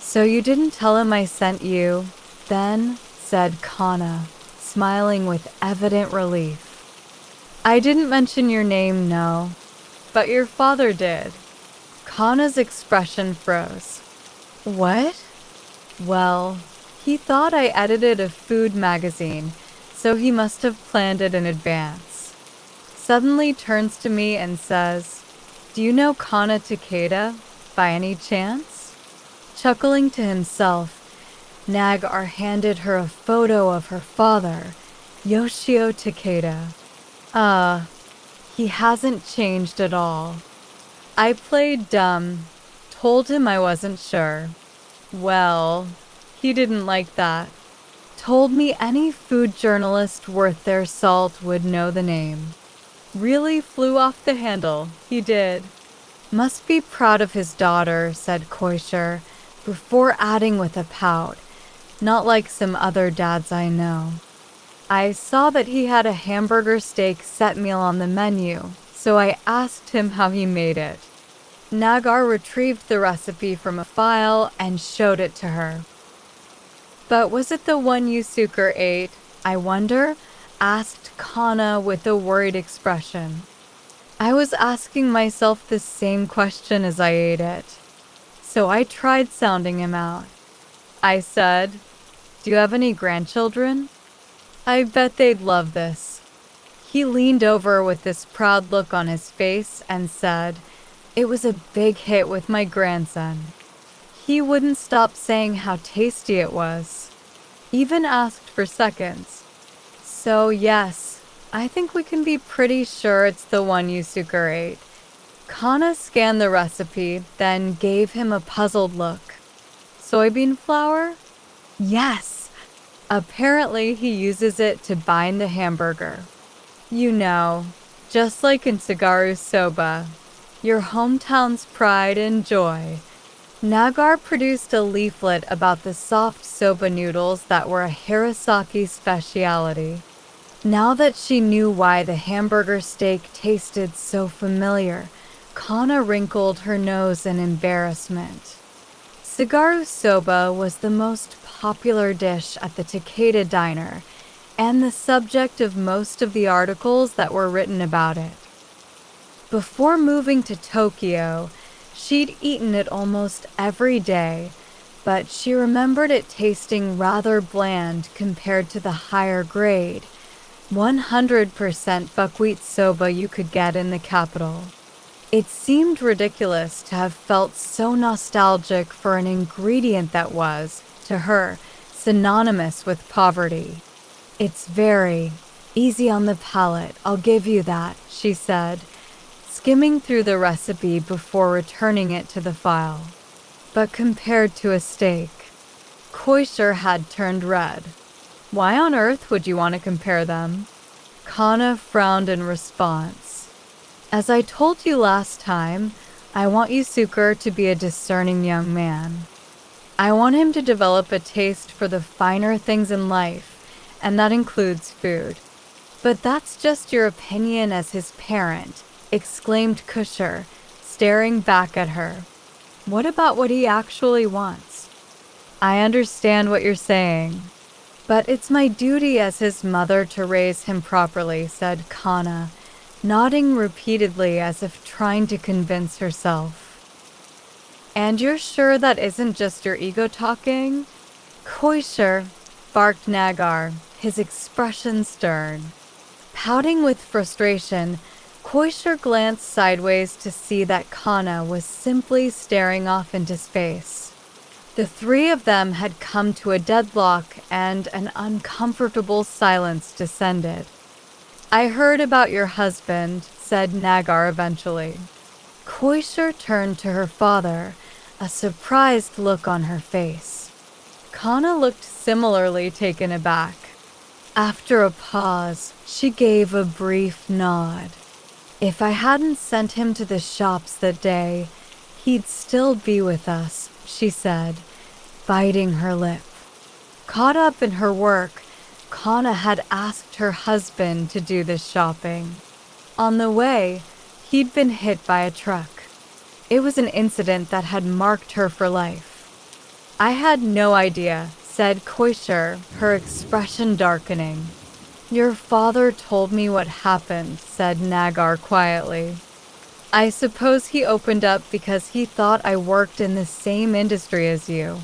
"So you didn't tell him I sent you, then?" said Kana, smiling with evident relief. "I didn't mention your name, no. But your father did." Kana's expression froze. "What?" "Well, he thought I edited a food magazine, so he must have planned it in advance. Suddenly turns to me and says, 'Do you know Kana Takeda, by any chance?'" Chuckling to himself, Nagar handed her a photo of her father, Yoshio Takeda. He hasn't changed at all." I played dumb, told him I wasn't sure. Well, he didn't like that. Told me any food journalist worth their salt would know the name. Really flew off the handle, he did. "Must be proud of his daughter," said Koisher, before adding with a pout, "not like some other dads I know." I saw that he had a hamburger steak set meal on the menu, so I asked him how he made it. Nagar retrieved the recipe from a file and showed it to her. "But was it the one Yusuke ate, I wonder?" asked Kana with a worried expression. I was asking myself the same question as I ate it. So I tried sounding him out. I said, "Do you have any grandchildren? I bet they'd love this." He leaned over with this proud look on his face and said, "It was a big hit with my grandson. He wouldn't stop saying how tasty it was. Even asked for seconds. So yes, I think we can be pretty sure it's the one Yusuke ate." Kana scanned the recipe, then gave him a puzzled look. "Soybean flour?" "Yes. Apparently he uses it to bind the hamburger. You know, just like in Sagaru's soba, your hometown's pride and joy." Nagar produced a leaflet about the soft soba noodles that were a Hirosaki specialty. Now that she knew why the hamburger steak tasted so familiar, Kana wrinkled her nose in embarrassment. Sagaru soba was the most popular dish at the Takeda diner, and the subject of most of the articles that were written about it. Before moving to Tokyo, she'd eaten it almost every day, but she remembered it tasting rather bland compared to the higher grade, 100% buckwheat soba you could get in the capital. It seemed ridiculous to have felt so nostalgic for an ingredient that was, to her, synonymous with poverty. "It's very easy on the palate, I'll give you that," she said, skimming through the recipe before returning it to the file. But compared to a steak, Koisher had turned red. "Why on earth would you want to compare them?" Kana frowned in response. "As I told you last time, I want Yusuke to be a discerning young man. I want him to develop a taste for the finer things in life, and that includes food." "But that's just your opinion as his parent," exclaimed Kusher, staring back at her. "What about what he actually wants?" "I understand what you're saying, but it's my duty as his mother to raise him properly," said Kana, nodding repeatedly as if trying to convince herself. "And you're sure that isn't just your ego talking?" "Koisher," barked Nagar, his expression stern. Pouting with frustration, Koisher glanced sideways to see that Kana was simply staring off into space. The three of them had come to a deadlock, and an uncomfortable silence descended. "I heard about your husband," said Nagar eventually. Koisher turned to her father, a surprised look on her face. Kana looked similarly taken aback. After a pause, she gave a brief nod. "If I hadn't sent him to the shops that day, he'd still be with us," she said, biting her lip. Caught up in her work, Kana had asked her husband to do the shopping. On the way, he'd been hit by a truck. It was an incident that had marked her for life. "I had no idea," said Koisher, her expression darkening. "Your father told me what happened," said Nagar quietly. "I suppose he opened up because he thought I worked in the same industry as you.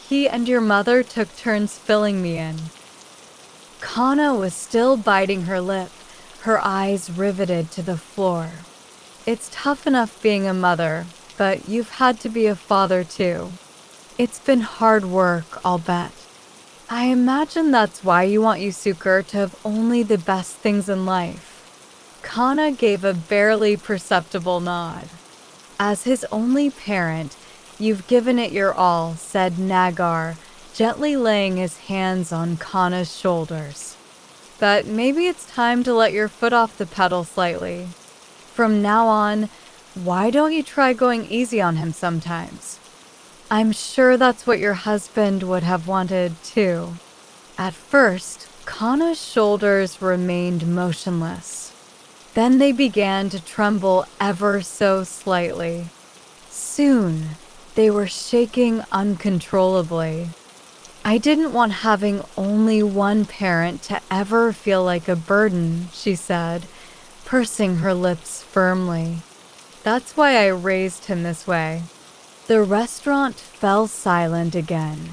He and your mother took turns filling me in." Kana was still biting her lip, her eyes riveted to the floor. "It's tough enough being a mother, but you've had to be a father too. It's been hard work, I'll bet. I imagine that's why you want Yusuke to have only the best things in life." Kana gave a barely perceptible nod. "As his only parent, you've given it your all," said Nagar, gently laying his hands on Kana's shoulders. "But maybe it's time to let your foot off the pedal slightly. From now on, why don't you try going easy on him sometimes? I'm sure that's what your husband would have wanted too." At first, Kana's shoulders remained motionless. Then they began to tremble ever so slightly. Soon, they were shaking uncontrollably. I didn't want having only one parent to ever feel like a burden, she said, pursing her lips firmly. That's why I raised him this way. The restaurant fell silent again.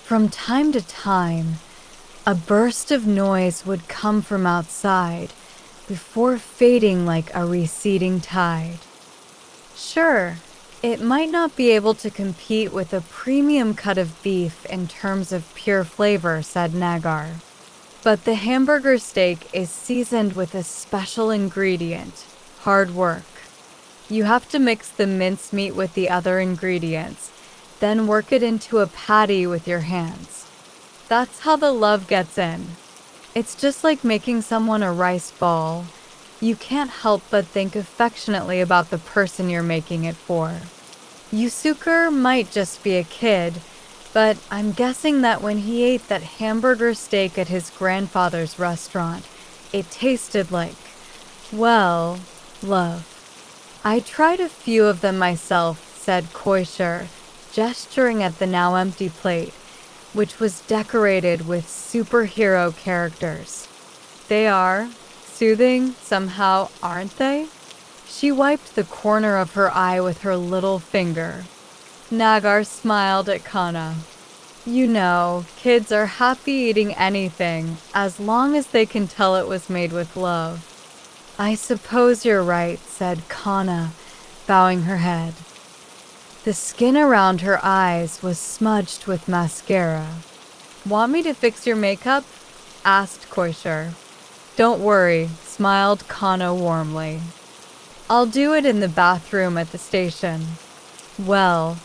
From time to time, a burst of noise would come from outside before fading like a receding tide. Sure, it might not be able to compete with a premium cut of beef in terms of pure flavor, said Nagar. But the hamburger steak is seasoned with a special ingredient, hard work. You have to mix the mincemeat with the other ingredients, then work it into a patty with your hands. That's how the love gets in. It's just like making someone a rice ball. You can't help but think affectionately about the person you're making it for. Yusuke might just be a kid, but I'm guessing that when he ate that hamburger steak at his grandfather's restaurant, it tasted like, well, love. I tried a few of them myself, said Koisher, gesturing at the now empty plate, which was decorated with superhero characters. They are soothing somehow, aren't they? She wiped the corner of her eye with her little finger. Nagar smiled at Kana. You know, kids are happy eating anything as long as they can tell it was made with love. I suppose you're right, said Kana, bowing her head. The skin around her eyes was smudged with mascara. Want me to fix your makeup? Asked Koisher. Don't worry, smiled Kana warmly. I'll do it in the bathroom at the station. Well,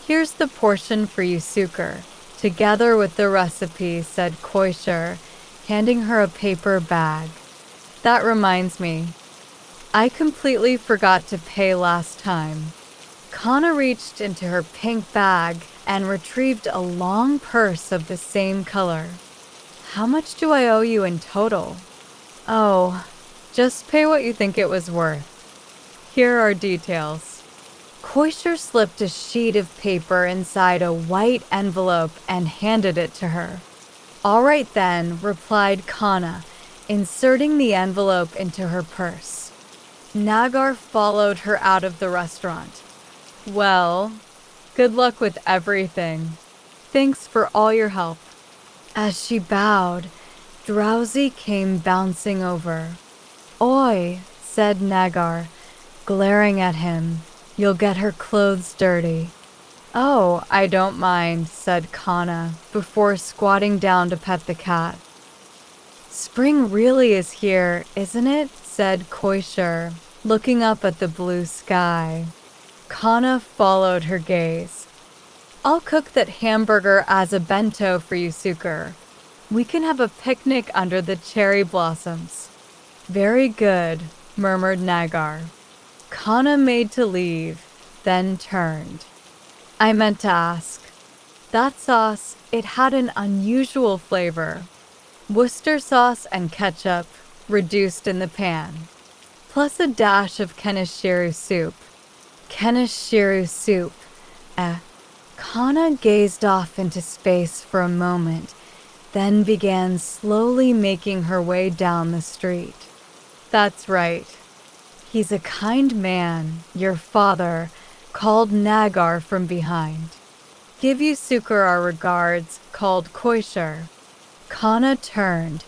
here's the portion for Yusuke, together with the recipe, said Koisher, handing her a paper bag. That reminds me, I completely forgot to pay last time. Kana reached into her pink bag and retrieved a long purse of the same color. How much do I owe you in total? Oh, just pay what you think it was worth. Here are details. Koisher slipped a sheet of paper inside a white envelope and handed it to her. All right then, replied Kana, inserting the envelope into her purse. Nagar followed her out of the restaurant. Well, good luck with everything. Thanks for all your help. As she bowed, Drowsy came bouncing over. Oi, said Nagar, glaring at him. You'll get her clothes dirty. Oh, I don't mind, said Kana, before squatting down to pet the cat. Spring really is here, isn't it? Said Koisher, looking up at the blue sky. Kana followed her gaze. I'll cook that hamburger as a bento for you, Yusuke. We can have a picnic under the cherry blossoms. Very good, murmured Nagar. Kana made to leave, then turned. I meant to ask. That sauce, it had an unusual flavor. Worcester sauce and ketchup, reduced in the pan. Plus a dash of Kennishiru soup. Kennishiru soup. Kana gazed off into space for a moment, then began slowly making her way down the street. That's right. He's a kind man, your father, called Nagar from behind. Give Yusuke our regards, called Koisher. Kana turned,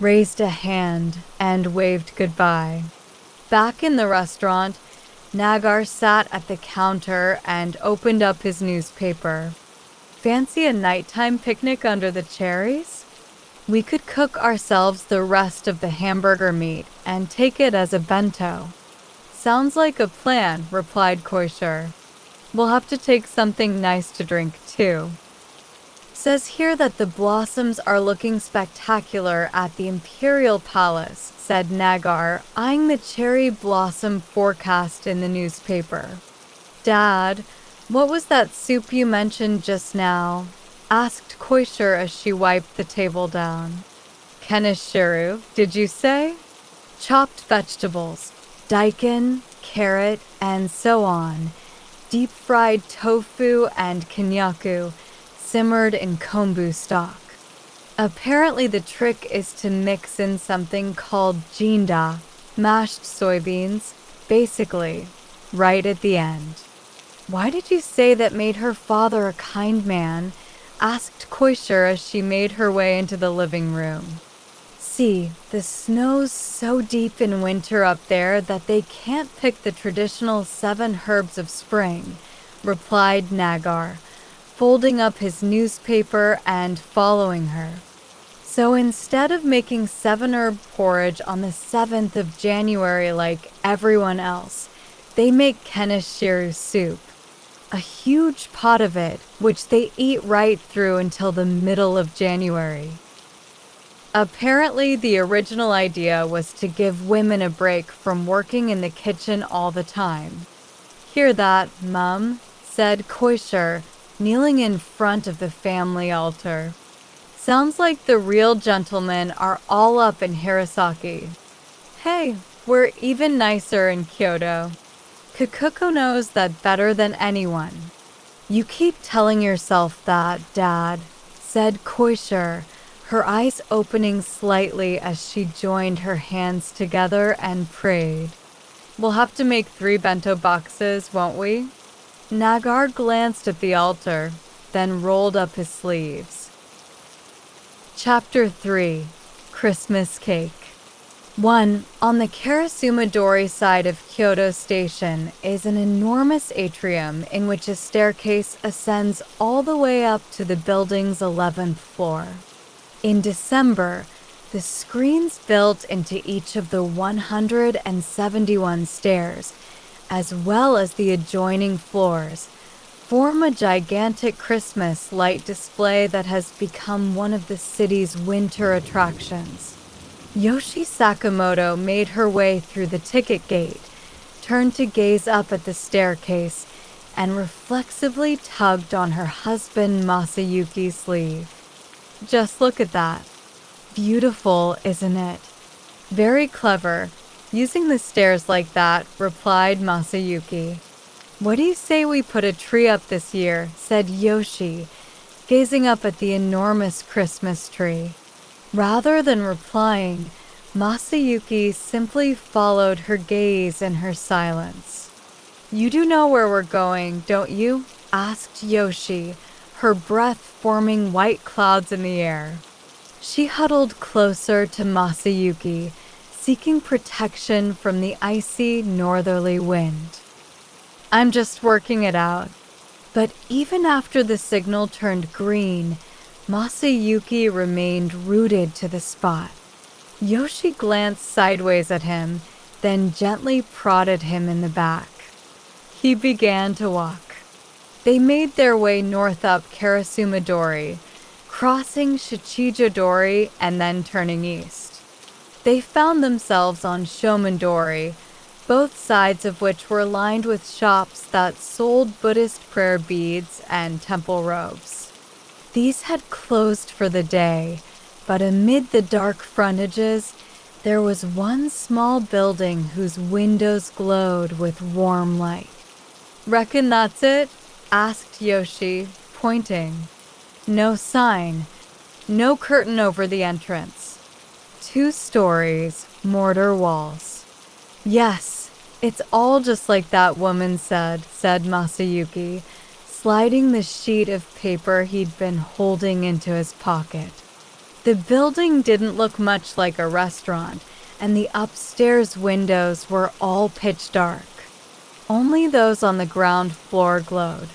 raised a hand, and waved goodbye. Back in the restaurant, Nagar sat at the counter and opened up his newspaper. Fancy a nighttime picnic under the cherries? We could cook ourselves the rest of the hamburger meat and take it as a bento. Sounds like a plan, replied Koisher. We'll have to take something nice to drink, too. Says here that the blossoms are looking spectacular at the Imperial Palace, said Nagar, eyeing the cherry blossom forecast in the newspaper. Dad, what was that soup you mentioned just now? Asked Koisher as she wiped the table down. Kennishiru, did you say? Chopped vegetables, daikon, carrot, and so on. deep-fried tofu and konnyaku simmered in kombu stock. Apparently the trick is to mix in something called jinda, mashed soybeans, basically, right at the end. "Why did you say that made her father a kind man?" asked Koisher as she made her way into the living room. "See, the snow's so deep in winter up there that they can't pick the traditional 7 herbs of spring," replied Nagar, folding up his newspaper and following her. "So instead of making 7-herb porridge on the 7th of January like everyone else, they make kennishiru soup. A huge pot of it, which they eat right through until the middle of January." Apparently, the original idea was to give women a break from working in the kitchen all the time. "Hear that, Mum?" said Koisher, kneeling in front of the family altar. "Sounds like the real gentlemen are all up in Hirosaki. Hey, we're even nicer in Kyoto. Kikuko knows that better than anyone." "You keep telling yourself that, Dad," said Koisher, her eyes opening slightly as she joined her hands together and prayed. "We'll have to make 3 bento boxes, won't we?" Nagar glanced at the altar, then rolled up his sleeves. Chapter 3. Christmas Cake. 1. On the Karasumadori side of Kyoto Station is an enormous atrium in which a staircase ascends all the way up to the building's 11th floor. In December, the screens built into each of the 171 stairs, as well as the adjoining floors, form a gigantic Christmas light display that has become one of the city's winter attractions. Yoshi Sakamoto made her way through the ticket gate, turned to gaze up at the staircase, and reflexively tugged on her husband Masayuki's sleeve. "Just look at that. Beautiful, isn't it?" "Very clever, using the stairs like that," replied Masayuki. "What do you say we put a tree up this year?" said Yoshi, gazing up at the enormous Christmas tree. Rather than replying, Masayuki simply followed her gaze in her silence. "You do know where we're going, don't you?" asked Yoshi, her breath forming white clouds in the air. She huddled closer to Masayuki, seeking protection from the icy northerly wind. "I'm just working it out." But even after the signal turned green, Masayuki remained rooted to the spot. Yoshi glanced sideways at him, then gently prodded him in the back. He began to walk. They made their way north up Karasumadori, crossing Shichijodori and then turning east. They found themselves on Shomondori, both sides of which were lined with shops that sold Buddhist prayer beads and temple robes. These had closed for the day, but amid the dark frontages, there was one small building whose windows glowed with warm light. "Reckon that's it?" asked Yoshi, pointing. No sign, no curtain over the entrance. 2 stories, mortar walls. "Yes, it's all just like that woman said," said Masayuki, sliding the sheet of paper he'd been holding into his pocket. The building didn't look much like a restaurant, and the upstairs windows were all pitch dark. Only those on the ground floor glowed.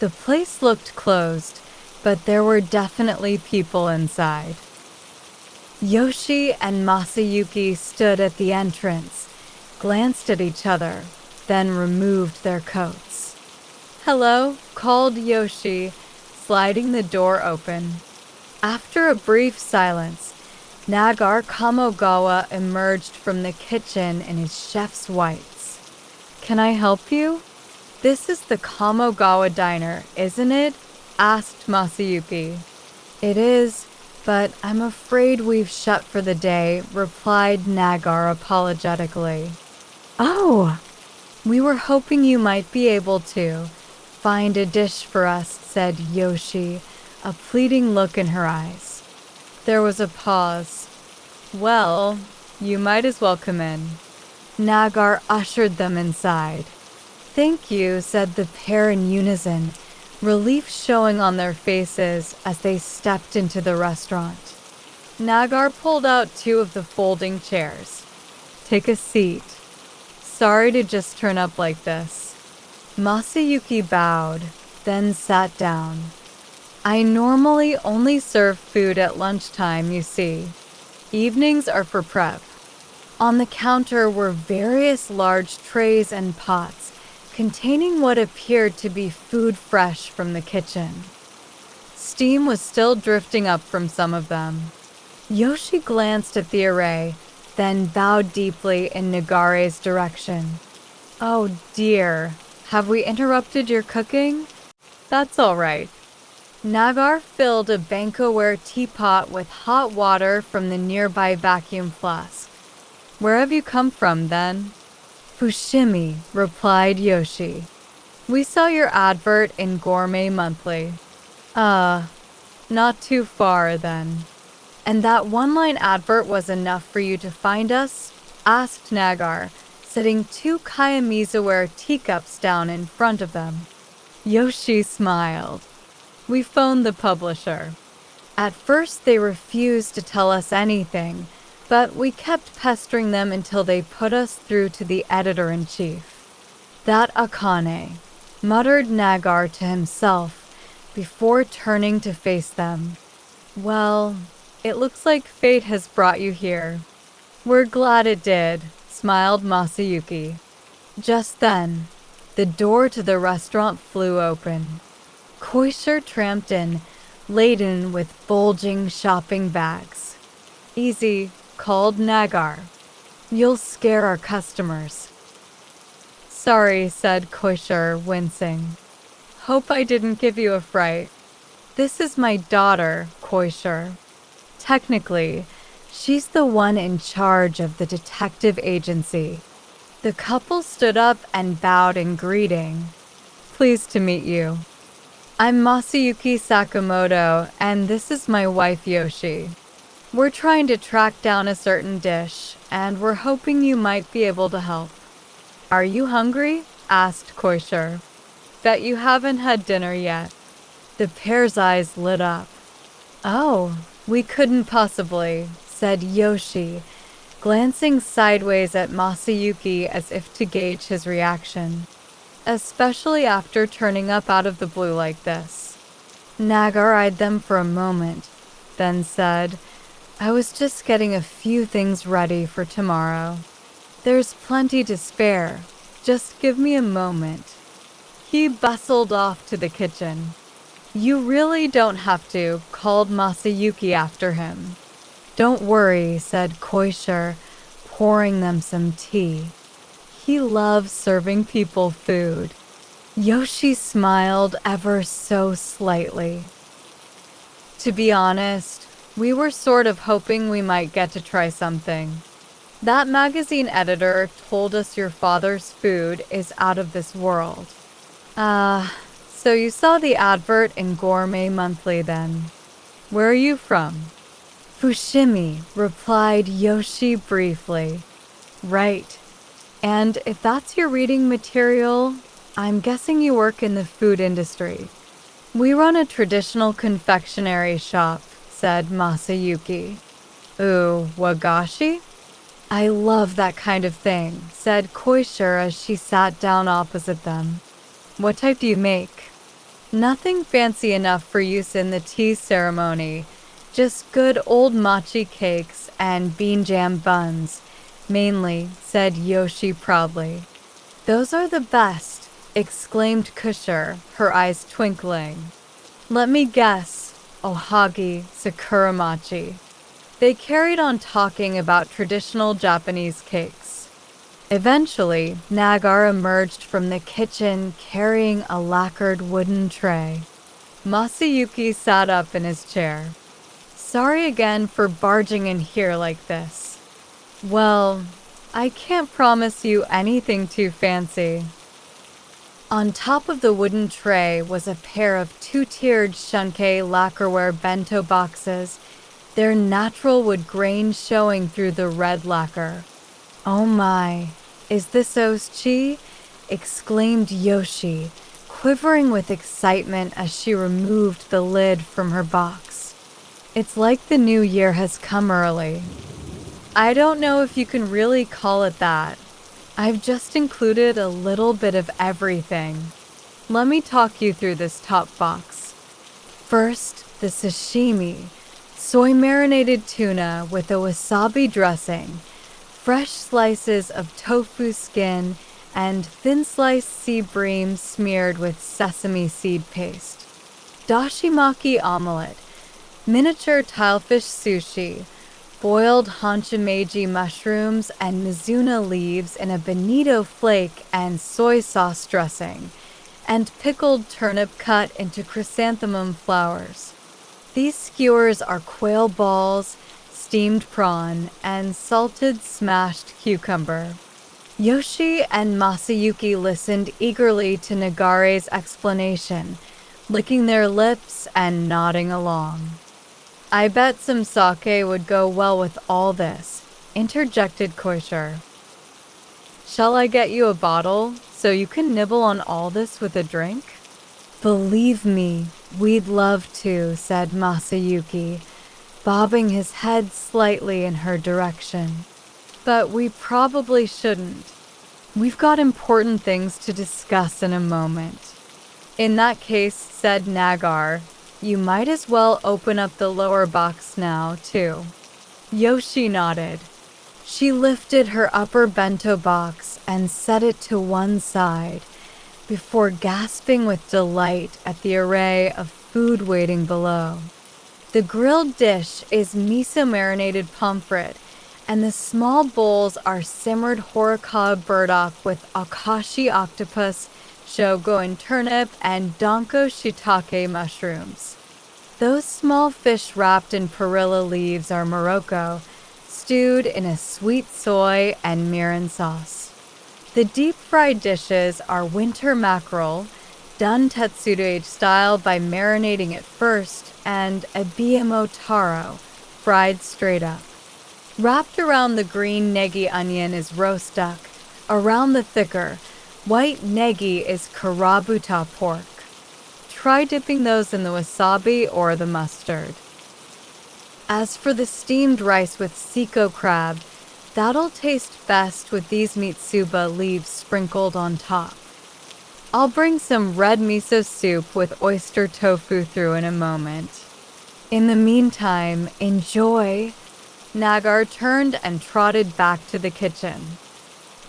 The place looked closed, but there were definitely people inside. Yoshi and Masayuki stood at the entrance, glanced at each other, then removed their coats. "Hello," called Yoshi, sliding the door open. After a brief silence, Nagar Kamogawa emerged from the kitchen in his chef's whites. "Can I help you?" "This is the Kamogawa diner, isn't it?" asked Masayuki. "It is, but I'm afraid we've shut for the day," replied Nagar apologetically. "Oh!" We were hoping you might be able to find a dish for us, said Yoshi, a pleading look in her eyes. There was a pause. Well, you might as well come in. Nagar ushered them inside. Thank you, said the pair in unison, relief showing on their faces as they stepped into the restaurant. Nagar pulled out 2 of the folding chairs. Take a seat. Sorry to just turn up like this. Masayuki bowed, then sat down. I normally only serve food at lunchtime, you see. Evenings are for prep. On the counter were various large trays and pots containing what appeared to be food fresh from the kitchen. Steam was still drifting up from some of them. Yoshi glanced at the array, then bowed deeply in Nagare's direction. Oh dear, have we interrupted your cooking? That's all right. Nagar filled a Banco-ware teapot with hot water from the nearby vacuum flask. Where have you come from, then? Fushimi, replied Yoshi. We saw your advert in Gourmet Monthly. Not too far, then. And that one-line advert was enough for you to find us? Asked Nagar, setting 2 Kayamiza-ware teacups down in front of them. Yoshi smiled. We phoned the publisher. At first they refused to tell us anything, but we kept pestering them until they put us through to the editor-in-chief. That Akane, muttered Nagar to himself before turning to face them. Well, it looks like fate has brought you here. We're glad it did, smiled Masayuki. Just then, the door to the restaurant flew open. Koisher tramped in, laden with bulging shopping bags. Easy, called Nagar. You'll scare our customers. Sorry, said Koisher, wincing. Hope I didn't give you a fright. This is my daughter, Koisher. Technically, she's the one in charge of the detective agency. The couple stood up and bowed in greeting. Pleased to meet you. I'm Masayuki Sakamoto, and this is my wife Yoshi. We're trying to track down a certain dish, and we're hoping you might be able to help. Are you hungry? Asked Koisher. Bet you haven't had dinner yet. The pair's eyes lit up. Oh, we couldn't possibly, said Yoshi, glancing sideways at Masayuki as if to gauge his reaction, especially after turning up out of the blue like this. Nagar eyed them for a moment, then said, I was just getting a few things ready for tomorrow. There's plenty to spare. Just give me a moment. He bustled off to the kitchen. You really don't have to, called Masayuki after him. Don't worry, said Koisher, pouring them some tea. He loves serving people food. Yoshi smiled ever so slightly. To be honest, we were sort of hoping we might get to try something. That magazine editor told us your father's food is out of this world. So you saw the advert in Gourmet Monthly then. Where are you from? Fushimi, replied Yoshi briefly. Right. And if that's your reading material, I'm guessing you work in the food industry. We run a traditional confectionery shop, said Masayuki. Ooh, wagashi? I love that kind of thing, said Koisher as she sat down opposite them. What type do you make? Nothing fancy enough for use in the tea ceremony. Just good old mochi cakes and bean jam buns, mainly, said Yoshi proudly. Those are the best, exclaimed Kusher, her eyes twinkling. Let me guess, ohagi, sakura mochi. They carried on talking about traditional Japanese cakes. Eventually, Nagar emerged from the kitchen carrying a lacquered wooden tray. Masayuki sat up in his chair. Sorry again for barging in here like this. Well, I can't promise you anything too fancy. On top of the wooden tray was a pair of two-tiered Shunkei lacquerware bento boxes, their natural wood grain showing through the red lacquer. "Oh my, is this Oshi?" exclaimed Yoshi, quivering with excitement as she removed the lid from her box. "It's like the new year has come early." "I don't know if you can really call it that. I've just included a little bit of everything. Let me talk you through this top box. First, the sashimi, soy-marinated tuna with a wasabi dressing, fresh slices of tofu skin, and thin-sliced sea bream smeared with sesame seed paste. Dashimaki omelette, miniature tilefish sushi, boiled hanchimeji mushrooms and mizuna leaves in a bonito flake and soy sauce dressing, and pickled turnip cut into chrysanthemum flowers. These skewers are quail balls, steamed prawn, and salted smashed cucumber. Yoshi and Masayuki listened eagerly to Nagare's explanation, licking their lips and nodding along. "I bet some sake would go well with all this," interjected Koisher. "Shall I get you a bottle so you can nibble on all this with a drink?" "Believe me, we'd love to," said Masayuki, bobbing his head slightly in her direction. "But we probably shouldn't. We've got important things to discuss in a moment." "In that case," said Nagar, "you might as well open up the lower box now, too." Yoshi nodded. She lifted her upper bento box and set it to one side, before gasping with delight at the array of food waiting below. The grilled dish is miso-marinated pomfret, and the small bowls are simmered horikawa burdock with akashi octopus, shogo and turnip, and danko shiitake mushrooms. Those small fish wrapped in perilla leaves are Morocco, stewed in a sweet soy and mirin sauce. The deep-fried dishes are winter mackerel, done Tetsudo style by marinating it first, and abiyamo taro, fried straight up. Wrapped around the green negi onion is roast duck. Around the thicker, white negi is karabuta pork. Try dipping those in the wasabi or the mustard. As for the steamed rice with siko crab, that'll taste best with these mitsuba leaves sprinkled on top. I'll bring some red miso soup with oyster tofu through in a moment. In the meantime, enjoy. Nagar turned and trotted back to the kitchen.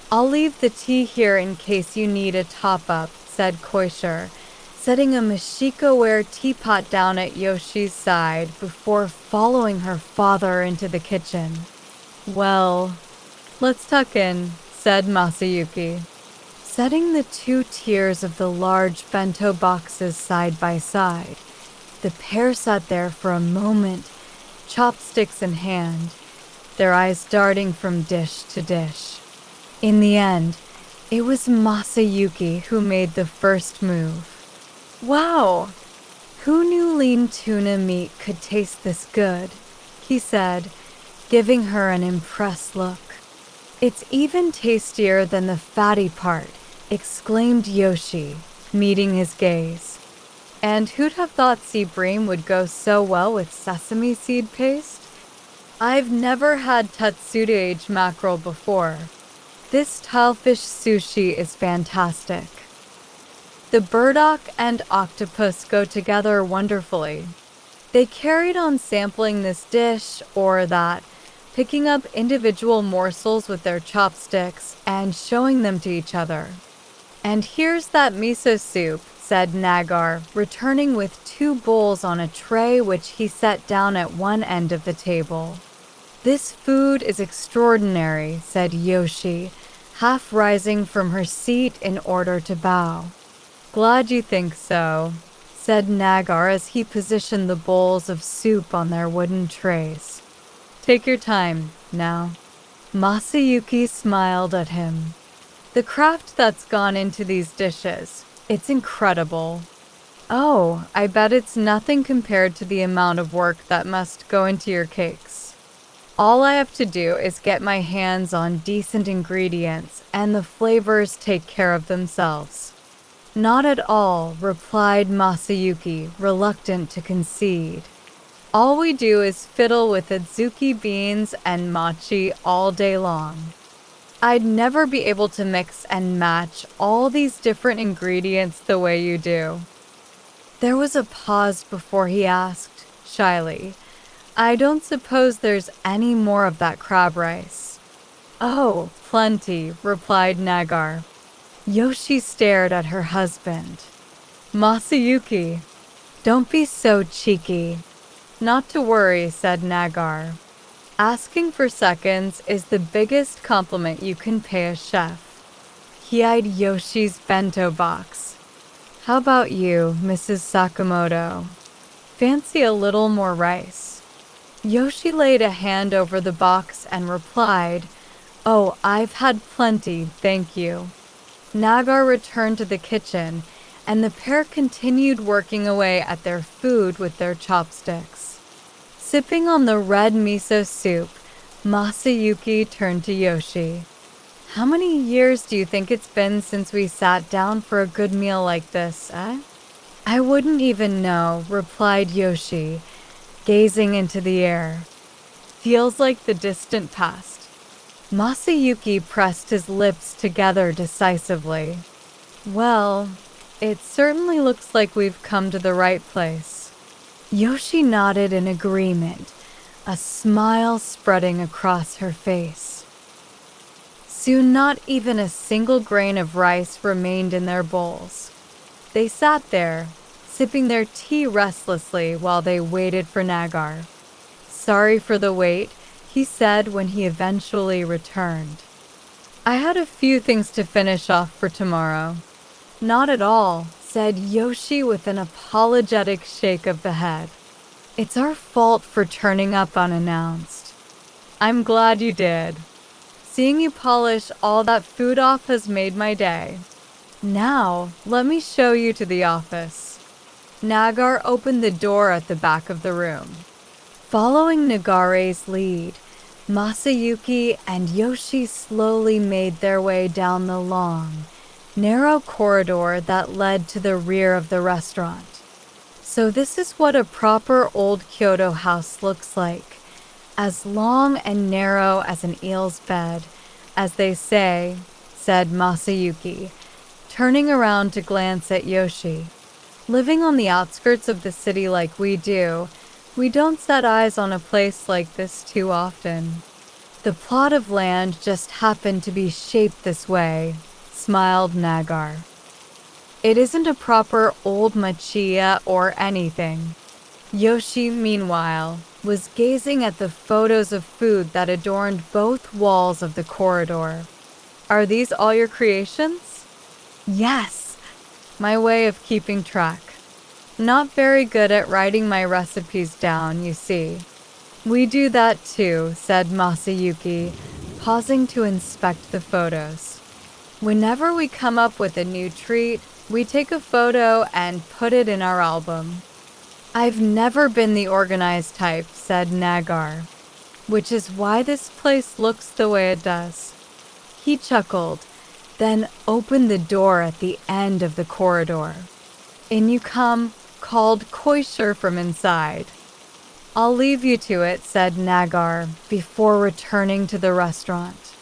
"I'll leave the tea here in case you need a top-up," said Koisher, setting a Mashiko-ware teapot down at Yoshi's side before following her father into the kitchen. "Well, let's tuck in," said Masayuki. Setting the two tiers of the large bento boxes side by side, the pair sat there for a moment, chopsticks in hand, their eyes darting from dish to dish. In the end, it was Masayuki who made the first move. "Wow! Who knew lean tuna meat could taste this good?" he said, giving her an impressed look. "It's even tastier than the fatty part," exclaimed Yoshi, meeting his gaze. "And who'd have thought sea bream would go so well with sesame seed paste? I've never had Tetsudo mackerel before. This tilefish sushi is fantastic. The burdock and octopus go together wonderfully." They carried on sampling this dish or that, picking up individual morsels with their chopsticks and showing them to each other. "And here's that miso soup," said Nagar, returning with two bowls on a tray which he set down at one end of the table. "This food is extraordinary," said Yoshi, half rising from her seat in order to bow. "Glad you think so," said Nagar as he positioned the bowls of soup on their wooden trays. "Take your time, now." Masayuki smiled at him. The craft that's gone into these dishes, it's incredible. Oh, I bet it's nothing compared to the amount of work that must go into your cakes. All I have to do is get my hands on decent ingredients, and the flavors take care of themselves. Not at all, replied Masayuki, reluctant to concede. All we do is fiddle with adzuki beans and mochi all day long. I'd never be able to mix and match all these different ingredients the way you do. There was a pause before he asked, shyly, I don't suppose there's any more of that crab rice. Oh, plenty, replied Nagar. Yoshi stared at her husband. Masayuki, don't be so cheeky. Not to worry, said Nagar. Asking for seconds is the biggest compliment you can pay a chef. He eyed Yoshi's bento box. How about you, Mrs. Sakamoto? Fancy a little more rice? Yoshi laid a hand over the box and replied, Oh, I've had plenty, thank you. Nagar returned to the kitchen, and the pair continued working away at their food with their chopsticks. Sipping on the red miso soup, Masayuki turned to Yoshi. How many years do you think it's been since we sat down for a good meal like this, eh? I wouldn't even know, replied Yoshi, gazing into the air. Feels like the distant past. Masayuki pressed his lips together decisively. Well, it certainly looks like we've come to the right place. Yoshi nodded in agreement, a smile spreading across her face. Soon not even a single grain of rice remained in their bowls. They sat there, sipping their tea restlessly while they waited for Nagar. Sorry for the wait, he said when he eventually returned. I had a few things to finish off for tomorrow. Not at all, said Yoshi with an apologetic shake of the head. It's our fault for turning up unannounced. I'm glad you did. Seeing you polish all that food off has made my day. Now, let me show you to the office. Nagar opened the door at the back of the room. Following Nagare's lead, Masayuki and Yoshi slowly made their way down the long, narrow corridor that led to the rear of the restaurant. So this is what a proper old Kyoto house looks like, as long and narrow as an eel's bed, as they say, said Masayuki, turning around to glance at Yoshi. Living on the outskirts of the city like we do, we don't set eyes on a place like this too often. The plot of land just happened to be shaped this way, smiled Nagar. It isn't a proper old machiya or anything. Yoshi, meanwhile, was gazing at the photos of food that adorned both walls of the corridor. Are these all your creations? Yes. My way of keeping track. Not very good at writing my recipes down, you see. We do that too, said Masayuki, pausing to inspect the photos. Whenever we come up with a new treat, we take a photo and put it in our album. I've never been the organized type, said Nagar, which is why this place looks the way it does. He chuckled, then opened the door at the end of the corridor. In you come, called Koisher from inside. I'll leave you to it, said Nagar, before returning to the restaurant.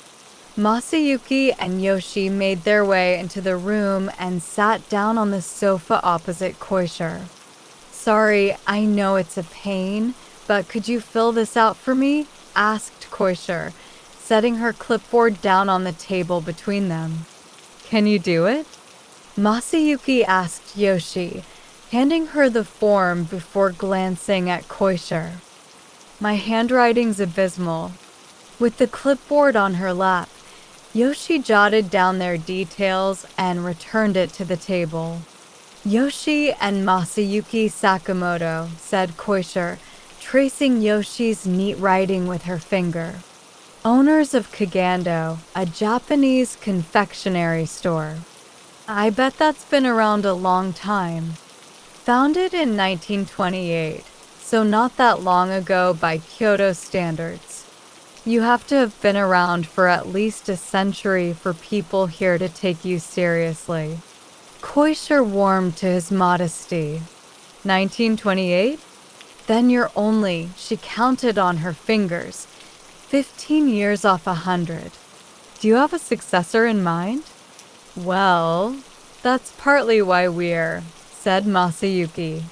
Masayuki and Yoshi made their way into the room and sat down on the sofa opposite Koisher. Sorry, I know it's a pain, but could you fill this out for me? Asked Koisher, setting her clipboard down on the table between them. Can you do it? Masayuki asked Yoshi, handing her the form before glancing at Koisher. My handwriting's abysmal. With the clipboard on her lap, Yoshi jotted down their details and returned it to the table. Yoshi and Masayuki Sakamoto, said Koisher, tracing Yoshi's neat writing with her finger. owners of Kagando, a Japanese confectionery store. I bet that's been around a long time. Founded in 1928, so not that long ago by Kyoto standards. You have to have been around for at least a century for people here to take you seriously. Koisher warmed to his modesty. 1928? Then you're only, she counted on her fingers, 15 years off 100. Do you have a successor in mind? Well, that's partly why we're, said Masayuki.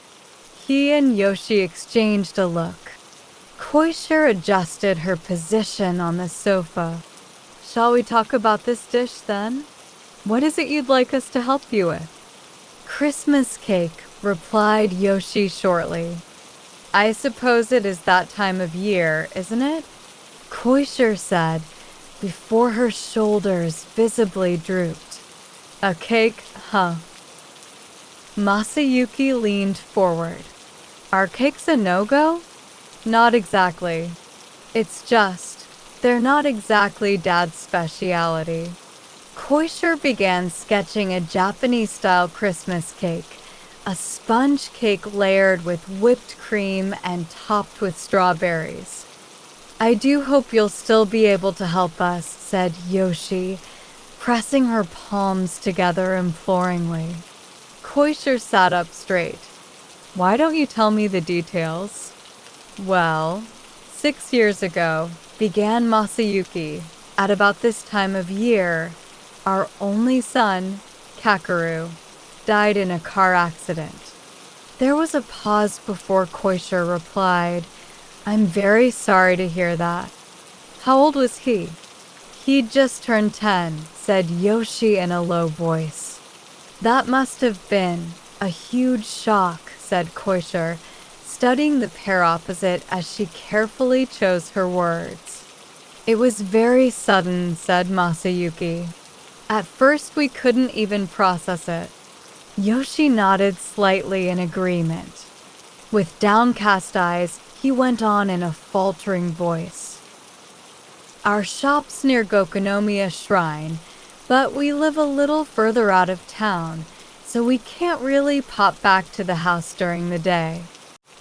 He and Yoshi exchanged a look. Koisher adjusted her position on the sofa. Shall we talk about this dish then? What is it you'd like us to help you with? Christmas cake, replied Yoshi shortly. I suppose it is that time of year, isn't it? Koisher said, before her shoulders visibly drooped. A cake, huh? Masayuki leaned forward. Are cakes a no-go? Not exactly. It's just, they're not exactly Dad's specialty. Koisher began sketching a Japanese-style Christmas cake, a sponge cake layered with whipped cream and topped with strawberries. I do hope you'll still be able to help us, said Yoshi, pressing her palms together imploringly. Koisher sat up straight. Why don't you tell me the details? Well, 6 years ago, began Masayuki, at about this time of year, our only son, Kakeru, died in a car accident. There was a pause before Koisher replied, I'm very sorry to hear that. How old was he? He'd just turned 10, said Yoshi in a low voice. That must have been a huge shock, said Koisher, studying the pair opposite as she carefully chose her words. It was very sudden, said Masayuki. At first we couldn't even process it. Yoshi nodded slightly in agreement. With downcast eyes, he went on in a faltering voice. Our shop's near Gokunomiya Shrine, but we live a little further out of town, so we can't really pop back to the house during the day.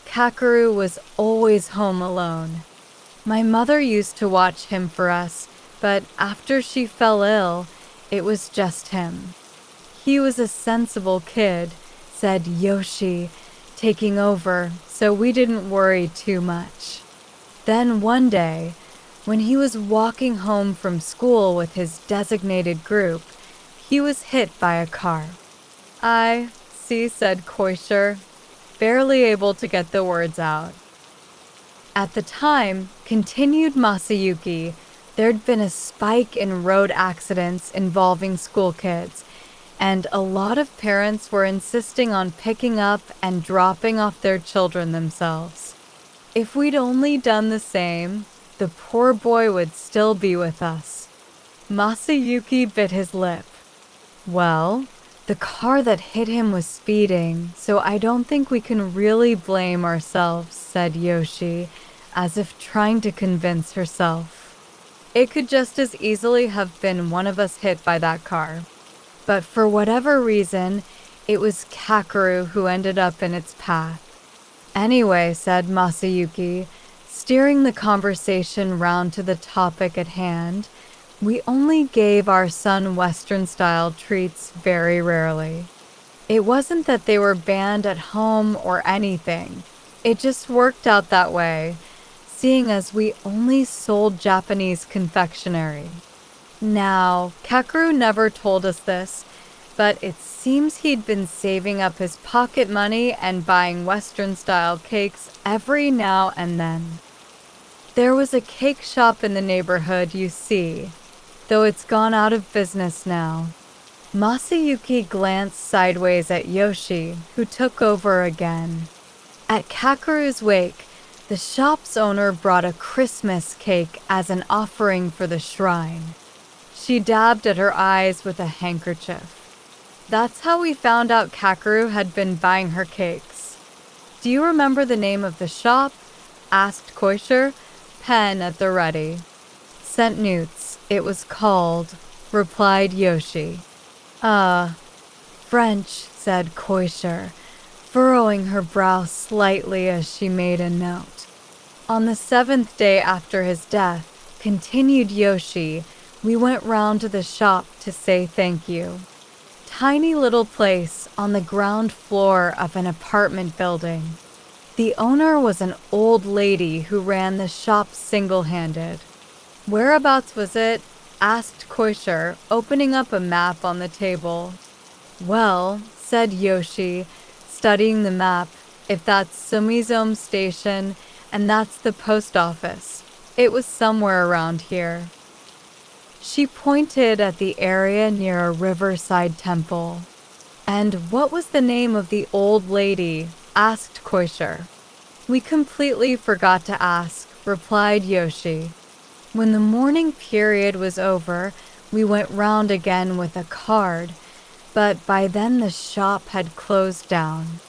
Kakeru was always home alone. My mother used to watch him for us, but after she fell ill, it was just him. He was a sensible kid, said Yoshi, taking over, so we didn't worry too much. Then one day, when he was walking home from school with his designated group, he was hit by a car. I see, said Koisher, barely able to get the words out. At the time, continued Masayuki, there'd been a spike in road accidents involving school kids, and a lot of parents were insisting on picking up and dropping off their children themselves. If we'd only done the same, the poor boy would still be with us. Masayuki bit his lip. Well, the car that hit him was speeding, so I don't think we can really blame ourselves, said Yoshi, as if trying to convince herself. It could just as easily have been one of us hit by that car. But for whatever reason, it was Kakeru who ended up in its path. Anyway, said Masayuki, steering the conversation round to the topic at hand, we only gave our son Western-style treats very rarely. It wasn't that they were banned at home or anything. It just worked out that way, seeing as we only sold Japanese confectionery. Now, Kakeru never told us this, but it seems he'd been saving up his pocket money and buying Western-style cakes every now and then. There was a cake shop in the neighborhood, you see, though it's gone out of business now. Masayuki glanced sideways at Yoshi, who took over again. At Kakeru's wake, the shop's owner brought a Christmas cake as an offering for the shrine. She dabbed at her eyes with a handkerchief. That's how we found out Kakeru had been buying her cakes. Do you remember the name of the shop? Asked Koisher, pen at the ready. 100% newts, it was called, replied Yoshi. French, said Koisher, furrowing her brow slightly as she made a note. On the 7th day after his death, continued Yoshi, we went round to the shop to say thank you. Tiny little place on the ground floor of an apartment building. The owner was an old lady who ran the shop single-handed. Whereabouts was it? Asked Koisher, opening up a map on the table. Well, said Yoshi, studying the map, if that's Sumizome Station and that's the post office, it was somewhere around here. She pointed at the area near a riverside temple. And what was the name of the old lady? Asked Koisher. We completely forgot to ask, replied Yoshi. When the morning period was over, we went round again with a card, but by then the shop had closed down.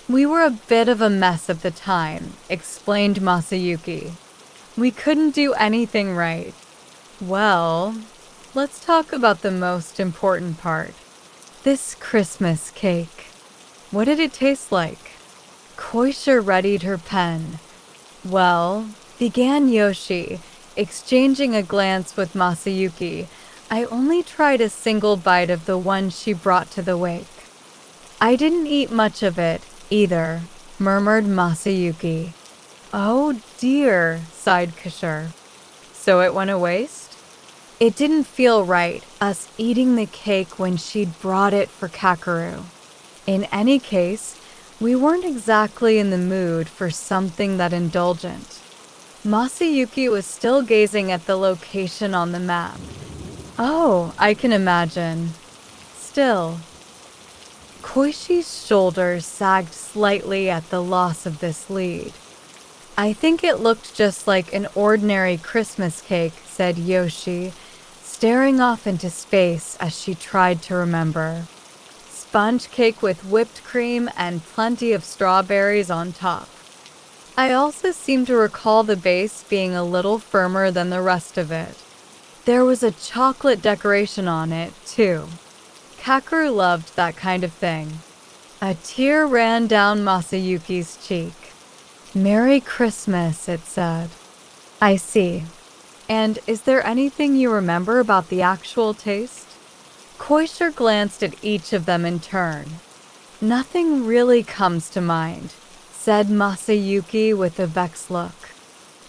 We were a bit of a mess at the time, explained Masayuki. We couldn't do anything right. Well, let's talk about the most important part. This Christmas cake. What did it taste like? Koisher readied her pen. Well, began Yoshi, exchanging a glance with Masayuki, I only tried a single bite of the one she brought to the wake. I didn't eat much of it, either, murmured Masayuki. Oh dear, sighed Kishore. So it went to waste? It didn't feel right, us eating the cake when she'd brought it for Kakeru. In any case, we weren't exactly in the mood for something that indulgent. Masayuki was still gazing at the location on the map. Oh, I can imagine. Still. Koishi's shoulders sagged slightly at the loss of this lead. I think it looked just like an ordinary Christmas cake, said Yoshi, staring off into space as she tried to remember. Sponge cake with whipped cream and plenty of strawberries on top. I also seem to recall the base being a little firmer than the rest of it. There was a chocolate decoration on it, too. Kakeru loved that kind of thing. A tear ran down Masayuki's cheek. Merry Christmas, it said. I see. And is there anything you remember about the actual taste? Koisher glanced at each of them in turn. Nothing really comes to mind, said Masayuki with a vexed look.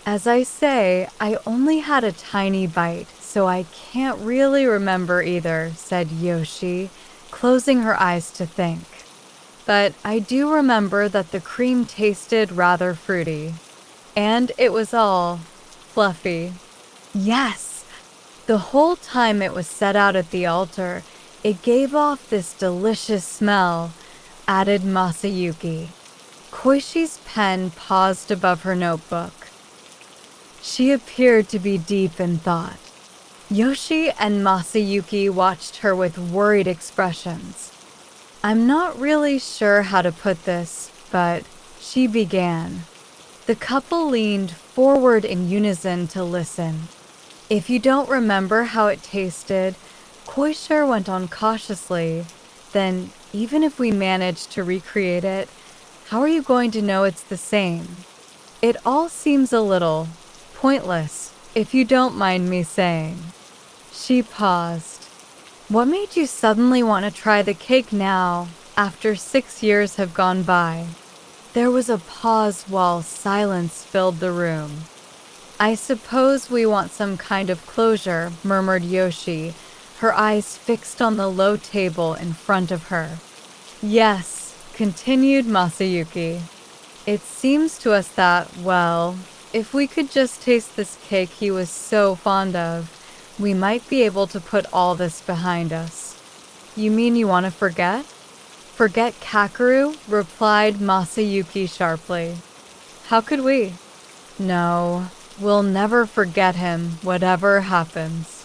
As I say, I only had a tiny bite, so I can't really remember either, said Yoshi, closing her eyes to think. But I do remember that the cream tasted rather fruity. And it was all fluffy. Yes! The whole time it was set out at the altar, it gave off this delicious smell, added Masayuki. Koishi's pen paused above her notebook. She appeared to be deep in thought. Yoshi and Masayuki watched her with worried expressions. I'm not really sure how to put this, but she began. The couple leaned forward in unison to listen. If you don't remember how it tasted, Koisher went on cautiously, then even if we manage to recreate it, how are you going to know it's the same? It all seems a little pointless, if you don't mind me saying. She paused. What made you suddenly want to try the cake now, after 6 years have gone by? There was a pause while silence filled the room. I suppose we want some kind of closure, murmured Yoshi, her eyes fixed on the low table in front of her. Yes, continued Masayuki. It seems to us that, well, if we could just taste this cake he was so fond of, we might be able to put all this behind us. You mean you want to forget? Forget Kakeru? Replied Masayuki sharply. How could we? No, we'll never forget him, whatever happens.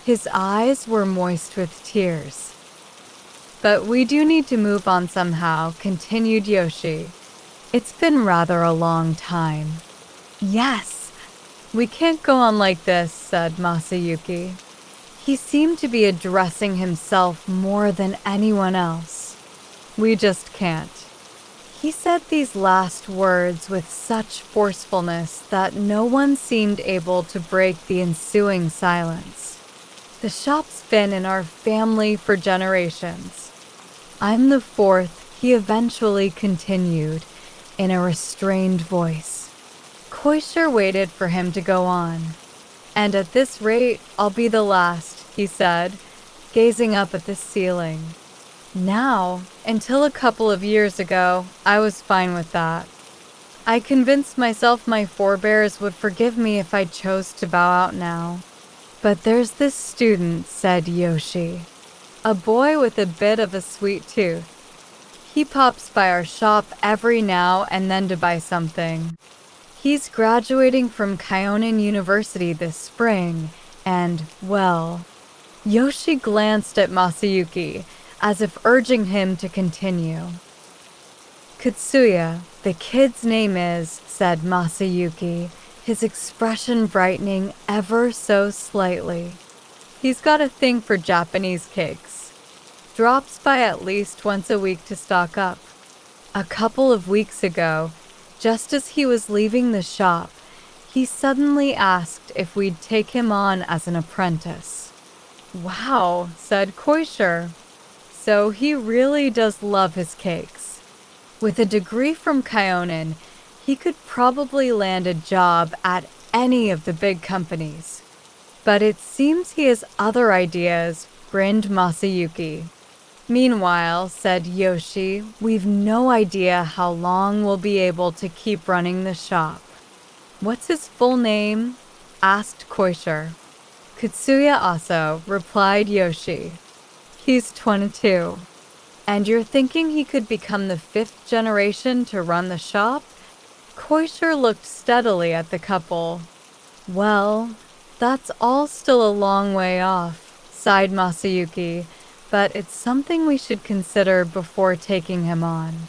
His eyes were moist with tears. But we do need to move on somehow, continued Yoshi. It's been rather a long time. Yes, "We can't go on like this," said Masayuki. He seemed to be addressing himself more than anyone else. "We just can't." He said these last words with such forcefulness that no one seemed able to break the ensuing silence. "The shop's been in our family for generations. I'm the fourth," he eventually continued in a restrained voice. Koisher waited for him to go on. "And at this rate, I'll be the last," he said, gazing up at the ceiling. "Now, until a couple of years ago, I was fine with that. I convinced myself my forebears would forgive me if I chose to bow out now. But there's this student," said Yoshi, "a boy with a bit of a sweet tooth. He pops by our shop every now and then to buy something. He's graduating from Kyonin University this spring, and, well..." Yoshi glanced at Masayuki, as if urging him to continue. "Kutsuya, the kid's name is," said Masayuki, his expression brightening ever so slightly. "He's got a thing for Japanese cakes. Drops by at least once a week to stock up. A couple of weeks ago, just as he was leaving the shop, he suddenly asked if we'd take him on as an apprentice." "Wow," said Koisher. "So he really does love his cakes. With a degree from Kyonin, he could probably land a job at any of the big companies. But it seems he has other ideas," grinned Masayuki. "Meanwhile," said Yoshi, "we've no idea how long we'll be able to keep running the shop." "What's his full name?" asked Koisher. "Kutsuya Aso," replied Yoshi. "He's 22. And you're thinking he could become the 5th generation to run the shop?" Koisher looked steadily at the couple. "Well, that's all still a long way off," sighed Masayuki, "but it's something we should consider before taking him on.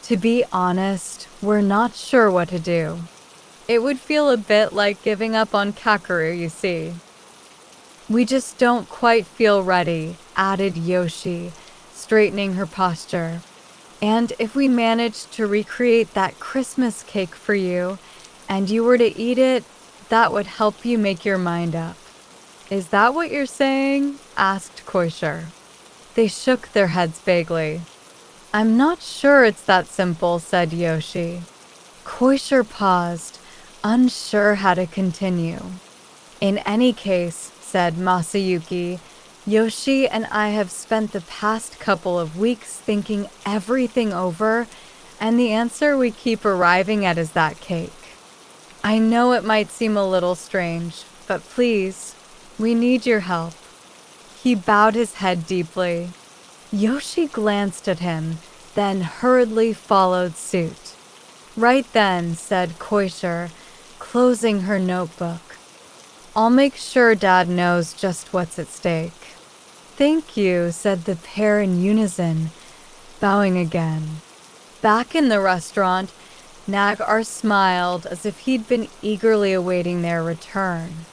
To be honest, we're not sure what to do. It would feel a bit like giving up on Kakeru, you see." "We just don't quite feel ready," added Yoshi, straightening her posture. "And if we managed to recreate that Christmas cake for you, and you were to eat it, that would help you make your mind up." "Is that what you're saying?" asked Koisher. They shook their heads vaguely. "I'm not sure it's that simple," said Yoshi. Koisher paused, unsure how to continue. "In any case," said Masayuki, "Yoshi and I have spent the past couple of weeks thinking everything over, and the answer we keep arriving at is that cake. I know it might seem a little strange, but please, we need your help." He bowed his head deeply. Yoshi glanced at him, then hurriedly followed suit. "Right then," said Koisher, closing her notebook. "I'll make sure Dad knows just what's at stake." "Thank you," said the pair in unison, bowing again. Back in the restaurant, Nagar smiled as if he'd been eagerly awaiting their return.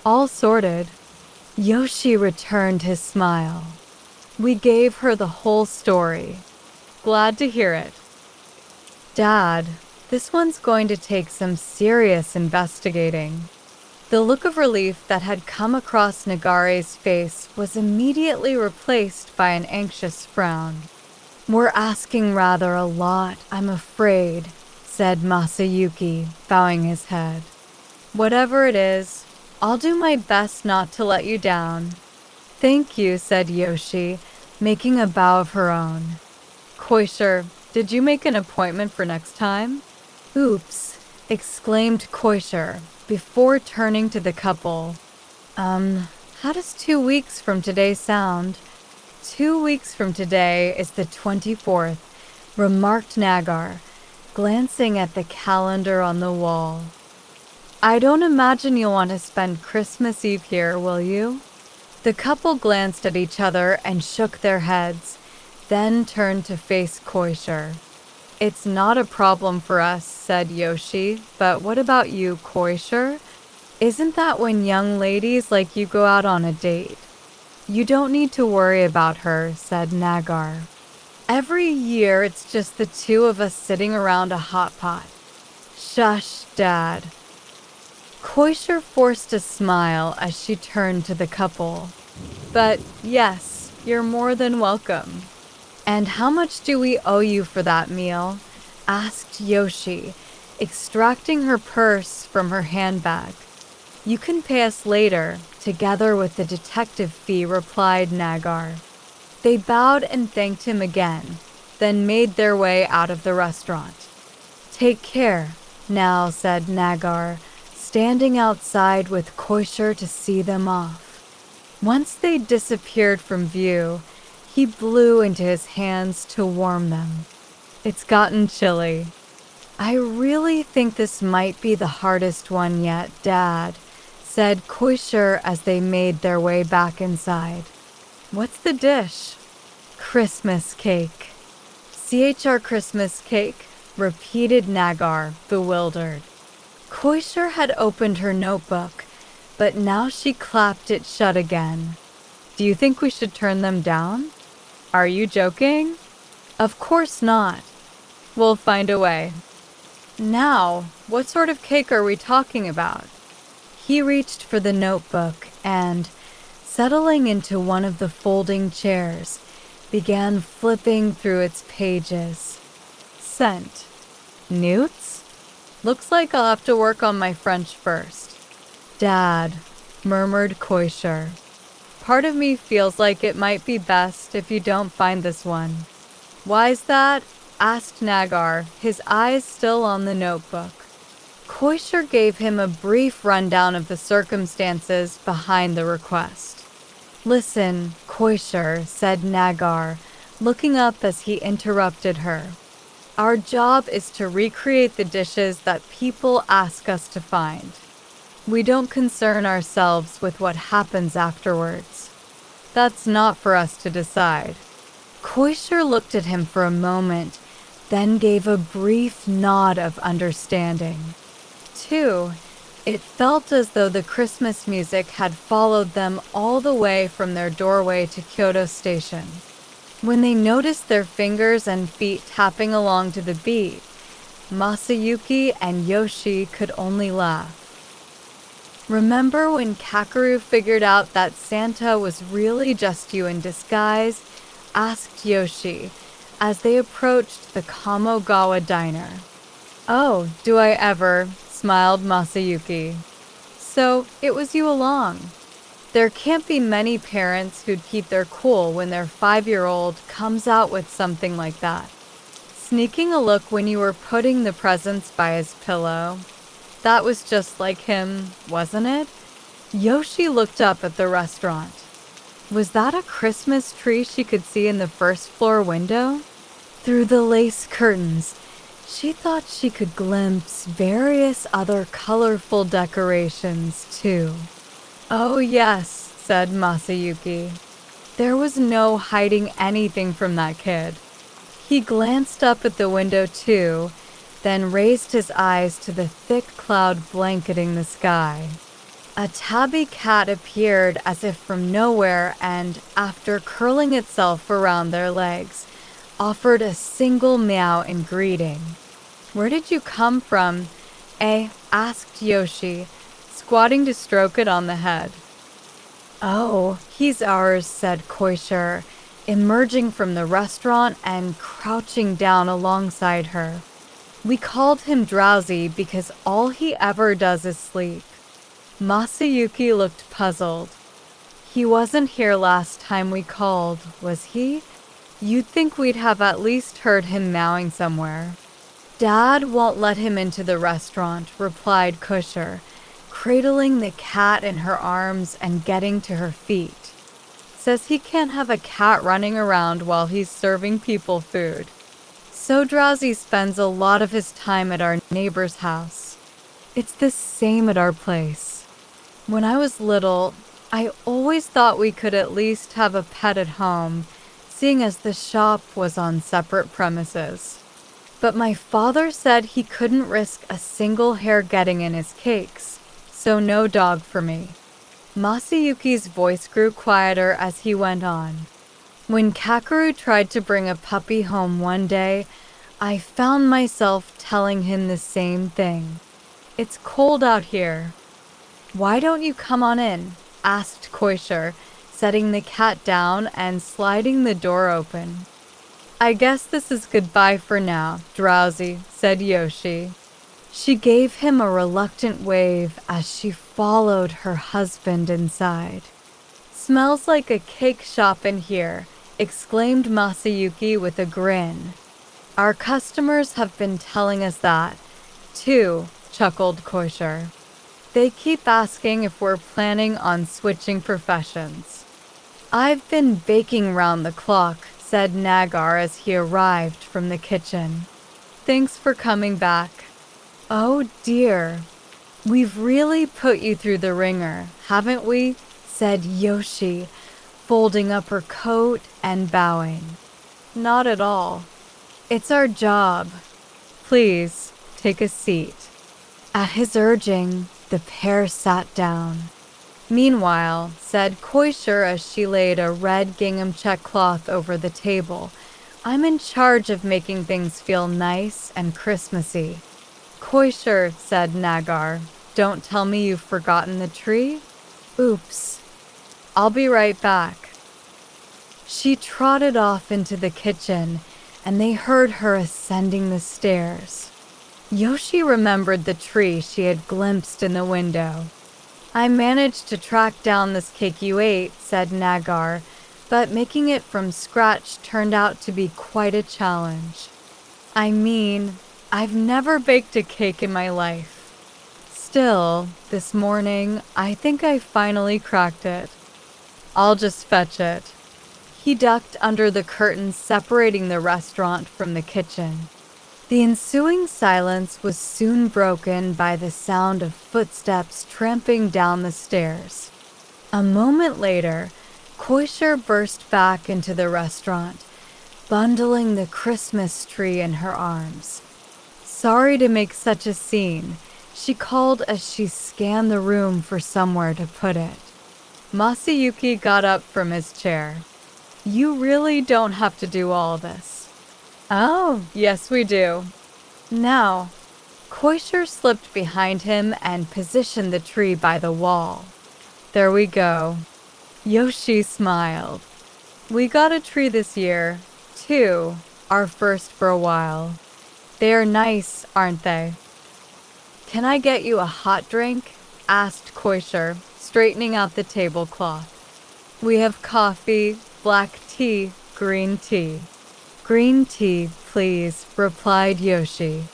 "All sorted." Yoshi returned his smile. "We gave her the whole story. Glad to hear it." "Dad, this one's going to take some serious investigating." The look of relief that had come across Nagare's face was immediately replaced by an anxious frown. "We're asking rather a lot, I'm afraid," said Masayuki, bowing his head. "Whatever it is, I'll do my best not to let you down." "Thank you," said Yoshi, making a bow of her own. "Koisher, did you make an appointment for next time?" "Oops," exclaimed Koisher, before turning to the couple. How does 2 weeks from today sound?" "2 weeks from today is the 24th, remarked Nagar, glancing at the calendar on the wall. "I don't imagine you'll want to spend Christmas Eve here, will you?" The couple glanced at each other and shook their heads, then turned to face Koisher. "It's not a problem for us," said Yoshi, "but what about you, Koisher?" Isn't that when young ladies like you go out on a date? You don't need to worry about her, said Nagar. Every year it's just the two of us sitting around a hot pot. Shush, Dad. Koisher forced a smile as she turned to the couple. But yes, you're more than welcome. And how much do we owe you for that meal? Asked Yoshi, extracting her purse from her handbag. You can pay us later, together with the detective fee, replied Nagar. They bowed and thanked him again, then made their way out of the restaurant. Take care, now, said Nagar, standing outside with Koisher to see them off. Once they disappeared from view, he blew into his hands to warm them. It's gotten chilly. I really think this might be the hardest one yet, Dad, said Koisher as they made their way back inside. What's the dish? Christmas cake. CHR Christmas cake, repeated Nagar, bewildered. Koisher had opened her notebook, but now she clapped it shut again. Do you think we should turn them down? Are you joking? Of course not. We'll find a way. Now, what sort of cake are we talking about? He reached for the notebook and, settling into one of the folding chairs, began flipping through its pages. Scent. Newts? Looks like I'll have to work on my French first. Dad, murmured Koisher. Part of me feels like it might be best if you don't find this one. Why's that? Asked Nagar, his eyes still on the notebook. Koisher gave him a brief rundown of the circumstances behind the request. Listen, Koisher, said Nagar, looking up as he interrupted her. Our job is to recreate the dishes that people ask us to find. We don't concern ourselves with what happens afterwards. That's not for us to decide. Koisher looked at him for a moment, then gave a brief nod of understanding. 2. It felt as though the Christmas music had followed them all the way from their doorway to Kyoto Station. When they noticed their fingers and feet tapping along to the beat, Masayuki and Yoshi could only laugh. Remember when Kakeru figured out that Santa was really just you in disguise? Asked Yoshi as they approached the Kamogawa diner. Oh, do I ever, smiled Masayuki. So, it was you along. There can't be many parents who'd keep their cool when their 5-year-old comes out with something like that. Sneaking a look when you were putting the presents by his pillow. That was just like him, wasn't it? Yoshi looked up at the restaurant. Was that a Christmas tree she could see in the first floor window? Through the lace curtains, she thought she could glimpse various other colorful decorations, too. Oh yes, said Masayuki. There was no hiding anything from that kid. He glanced up at the window, too, then raised his eyes to the thick cloud blanketing the sky. A tabby cat appeared as if from nowhere and, after curling itself around their legs, offered a single meow in greeting. Where did you come from? Asked Yoshi, squatting to stroke it on the head. Oh, he's ours, said Koisher, emerging from the restaurant and crouching down alongside her. We called him Drowsy because all he ever does is sleep. Masayuki looked puzzled. He wasn't here last time we called, was he? You'd think we'd have at least heard him meowing somewhere. Dad won't let him into the restaurant, replied Koisher, cradling the cat in her arms and getting to her feet. Says he can't have a cat running around while he's serving people food. So Drowsy spends a lot of his time at our neighbor's house. It's the same at our place. When I was little, I always thought we could at least have a pet at home, seeing as the shop was on separate premises. But my father said he couldn't risk a single hair getting in his cakes, so no dog for me. Masayuki's voice grew quieter as he went on. When Kakeru tried to bring a puppy home one day, I found myself telling him the same thing. It's cold out here. Why don't you come on in? Asked Koisher, setting the cat down and sliding the door open. I guess this is goodbye for now, drowsy, said Yoshi. She gave him a reluctant wave as she followed her husband inside. Smells like a cake shop in here, exclaimed Masayuki with a grin. Our customers have been telling us that, too, chuckled Koisher. They keep asking if we're planning on switching professions. I've been baking round the clock, said Nagar as he arrived from the kitchen. Thanks for coming back. Oh dear, we've really put you through the ringer, haven't we? Said Yoshi, folding up her coat and bowing. Not at all. It's our job. Please, take a seat. At his urging, the pair sat down. Meanwhile, said Koisher as she laid a red gingham check cloth over the table, I'm in charge of making things feel nice and Christmassy. Koisher, said Nagar, don't tell me you've forgotten the tree? Oops. I'll be right back. She trotted off into the kitchen, and they heard her ascending the stairs. Yoshi remembered the tree she had glimpsed in the window. I managed to track down this cake you ate, said Nagar, but making it from scratch turned out to be quite a challenge. I mean, I've never baked a cake in my life. Still, this morning, I think I finally cracked it. I'll just fetch it. He ducked under the curtains separating the restaurant from the kitchen. The ensuing silence was soon broken by the sound of footsteps tramping down the stairs. A moment later, Koisher burst back into the restaurant, bundling the Christmas tree in her arms. Sorry to make such a scene, she called as she scanned the room for somewhere to put it. Masayuki got up from his chair. You really don't have to do all this. Oh, yes we do. Now, Koisher slipped behind him and positioned the tree by the wall. There we go. Yoshi smiled. We got a tree this year, too, our first for a while. They're nice, aren't they? Can I get you a hot drink? Asked Koisher, straightening out the tablecloth. We have coffee, black tea, green tea. Green tea, please, replied Yoshi.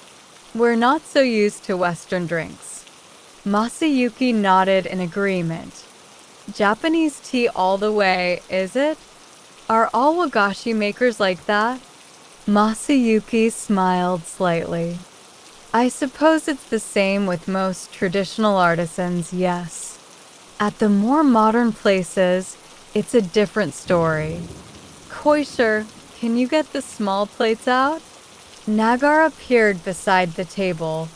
We're not so used to Western drinks. Masayuki nodded in agreement. Japanese tea all the way, is it? Are all wagashi makers like that? Masayuki smiled slightly. I suppose it's the same with most traditional artisans, yes. At the more modern places, it's a different story. Koisher, can you get the small plates out? Nagar appeared beside the table,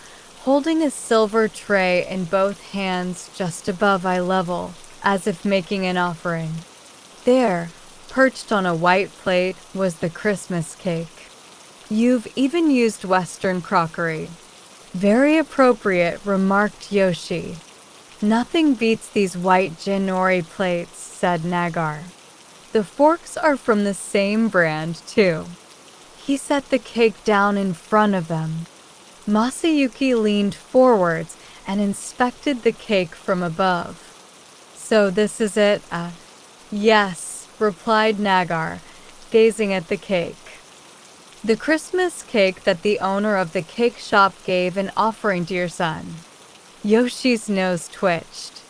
holding a silver tray in both hands just above eye level, as if making an offering. There, perched on a white plate, was the Christmas cake. You've even used Western crockery. Very appropriate, remarked Yoshi. Nothing beats these white Jinori plates, said Nagar. The forks are from the same brand, too. He set the cake down in front of them. Masayuki leaned forwards and inspected the cake from above. So this is it? Yes, replied Nagar, gazing at the cake. The Christmas cake that the owner of the cake shop gave in offering to your son. Yoshi's nose twitched.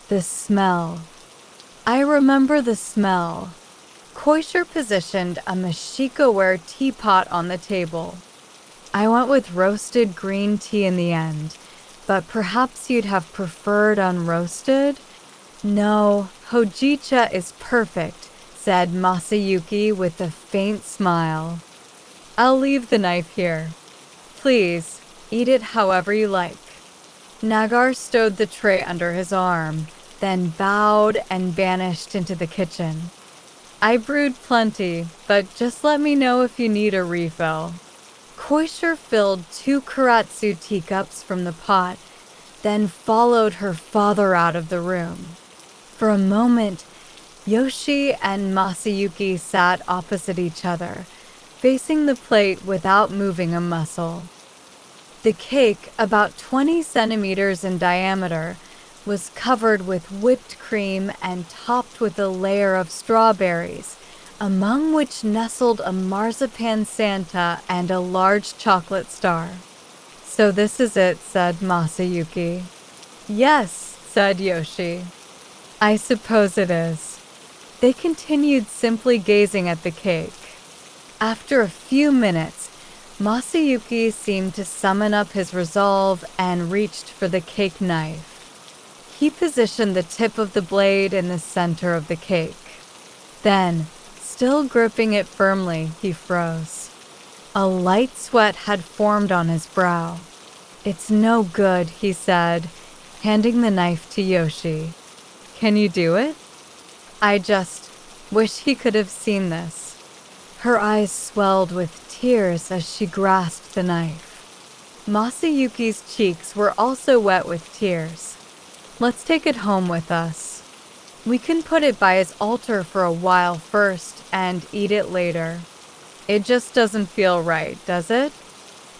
The smell. I remember the smell. Koisher positioned a Mashiko-ware teapot on the table. I went with roasted green tea in the end, but perhaps you'd have preferred unroasted? No, hojicha is perfect, said Masayuki with a faint smile. I'll leave the knife here. Please, eat it however you like. Nagar stowed the tray under his arm, then bowed and vanished into the kitchen. I brewed plenty, but just let me know if you need a refill. Koisher filled 2 karatsu teacups from the pot, then followed her father out of the room. For a moment, Yoshi and Masayuki sat opposite each other, facing the plate without moving a muscle. The cake, about 20 centimeters in diameter, was covered with whipped cream and topped with a layer of strawberries, among which nestled a marzipan Santa and a large chocolate star. "So this is it," said Masayuki. "Yes," said Yoshi. "I suppose it is." They continued simply gazing at the cake. After a few minutes, Masayuki seemed to summon up his resolve and reached for the cake knife. He positioned the tip of the blade in the center of the cake. Then, still gripping it firmly, he froze. A light sweat had formed on his brow. "It's no good," he said, handing the knife to Yoshi. "Can you do it?" I just wish he could have seen this. Her eyes swelled with tears as she grasped the knife. Masayuki's cheeks were also wet with tears. "Let's take it home with us. We can put it by his altar for a while first and eat it later. It just doesn't feel right, does it?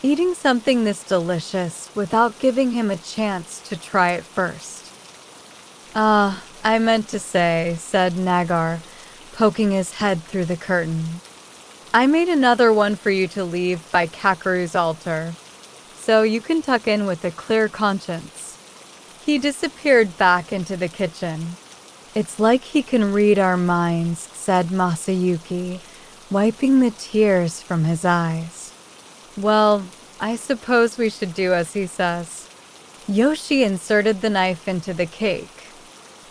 Eating something this delicious without giving him a chance to try it first." I meant to say," said Nagar, poking his head through the curtain. "I made another one for you to leave by Kakeru's altar, so you can tuck in with a clear conscience." He disappeared back into the kitchen. "It's like he can read our minds," said Masayuki, wiping the tears from his eyes. "Well, I suppose we should do as he says." Yoshi inserted the knife into the cake.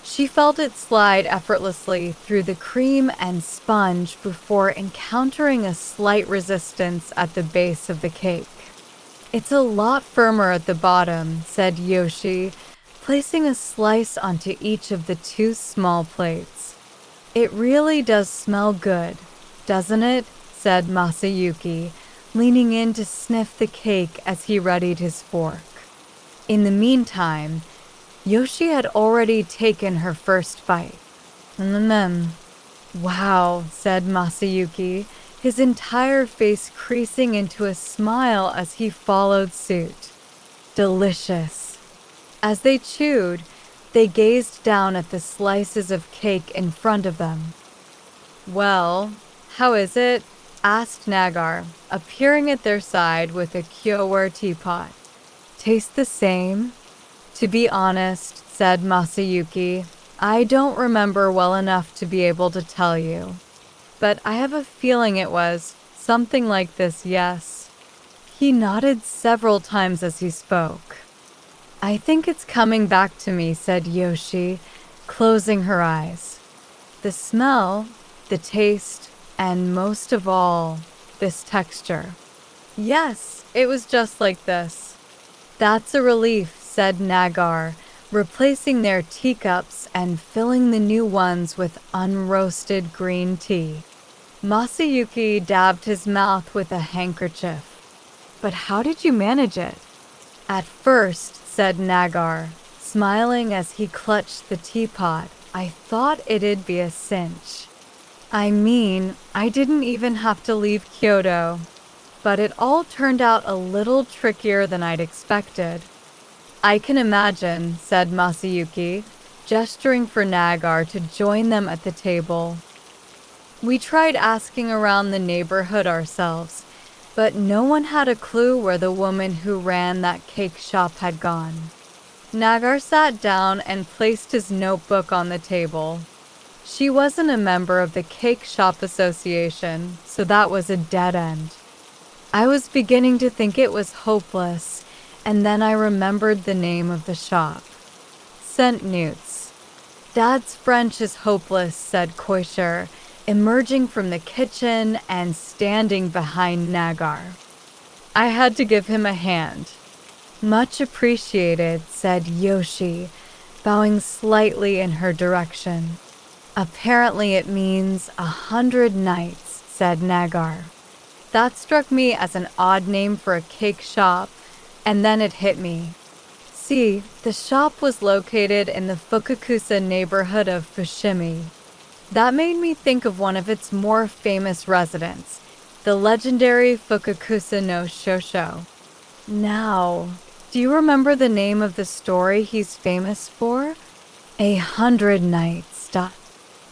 She felt it slide effortlessly through the cream and sponge before encountering a slight resistance at the base of the cake. "It's a lot firmer at the bottom," said Yoshi, placing a slice onto each of the 2 small plates. "It really does smell good, doesn't it?" said Masayuki, leaning in to sniff the cake as he readied his fork. In the meantime, Yoshi had already taken her first bite. "Wow," said Masayuki, his entire face creasing into a smile as he followed suit. "Delicious." As they chewed, they gazed down at the slices of cake in front of them. "Well, how is it?" asked Nagar, appearing at their side with a kyoware teapot. "Taste the same?" "To be honest," said Masayuki, "I don't remember well enough to be able to tell you. But I have a feeling it was something like this, yes." He nodded several times as he spoke. "I think it's coming back to me," said Yoshi, closing her eyes. "The smell, the taste, and most of all, this texture. Yes, it was just like this." "That's a relief," said Nagar, replacing their teacups and filling the new ones with unroasted green tea. Masayuki dabbed his mouth with a handkerchief. "But how did you manage it?" "At first," said Nagar, smiling as he clutched the teapot, "I thought it'd be a cinch. I mean, I didn't even have to leave Kyoto. But it all turned out a little trickier than I'd expected." "I can imagine," said Masayuki, gesturing for Nagar to join them at the table. "We tried asking around the neighborhood ourselves, but no one had a clue where the woman who ran that cake shop had gone." Nagar sat down and placed his notebook on the table. She wasn't a member of the Cake Shop Association, so that was a dead end. I was beginning to think it was hopeless, and then I remembered the name of the shop. Cent Newts. "Dad's French is hopeless," said Koisher, emerging from the kitchen and standing behind Nagar. I had to give him a hand. Much appreciated, said Yoshi, bowing slightly in her direction. Apparently it means 100 nights, said Nagar. That struck me as an odd name for a cake shop, and then it hit me. See, the shop was located in the Fukakusa neighborhood of Fushimi. That made me think of one of its more famous residents, the legendary Fukakusa no Shosho. Now, do you remember the name of the story he's famous for? 100 Nights.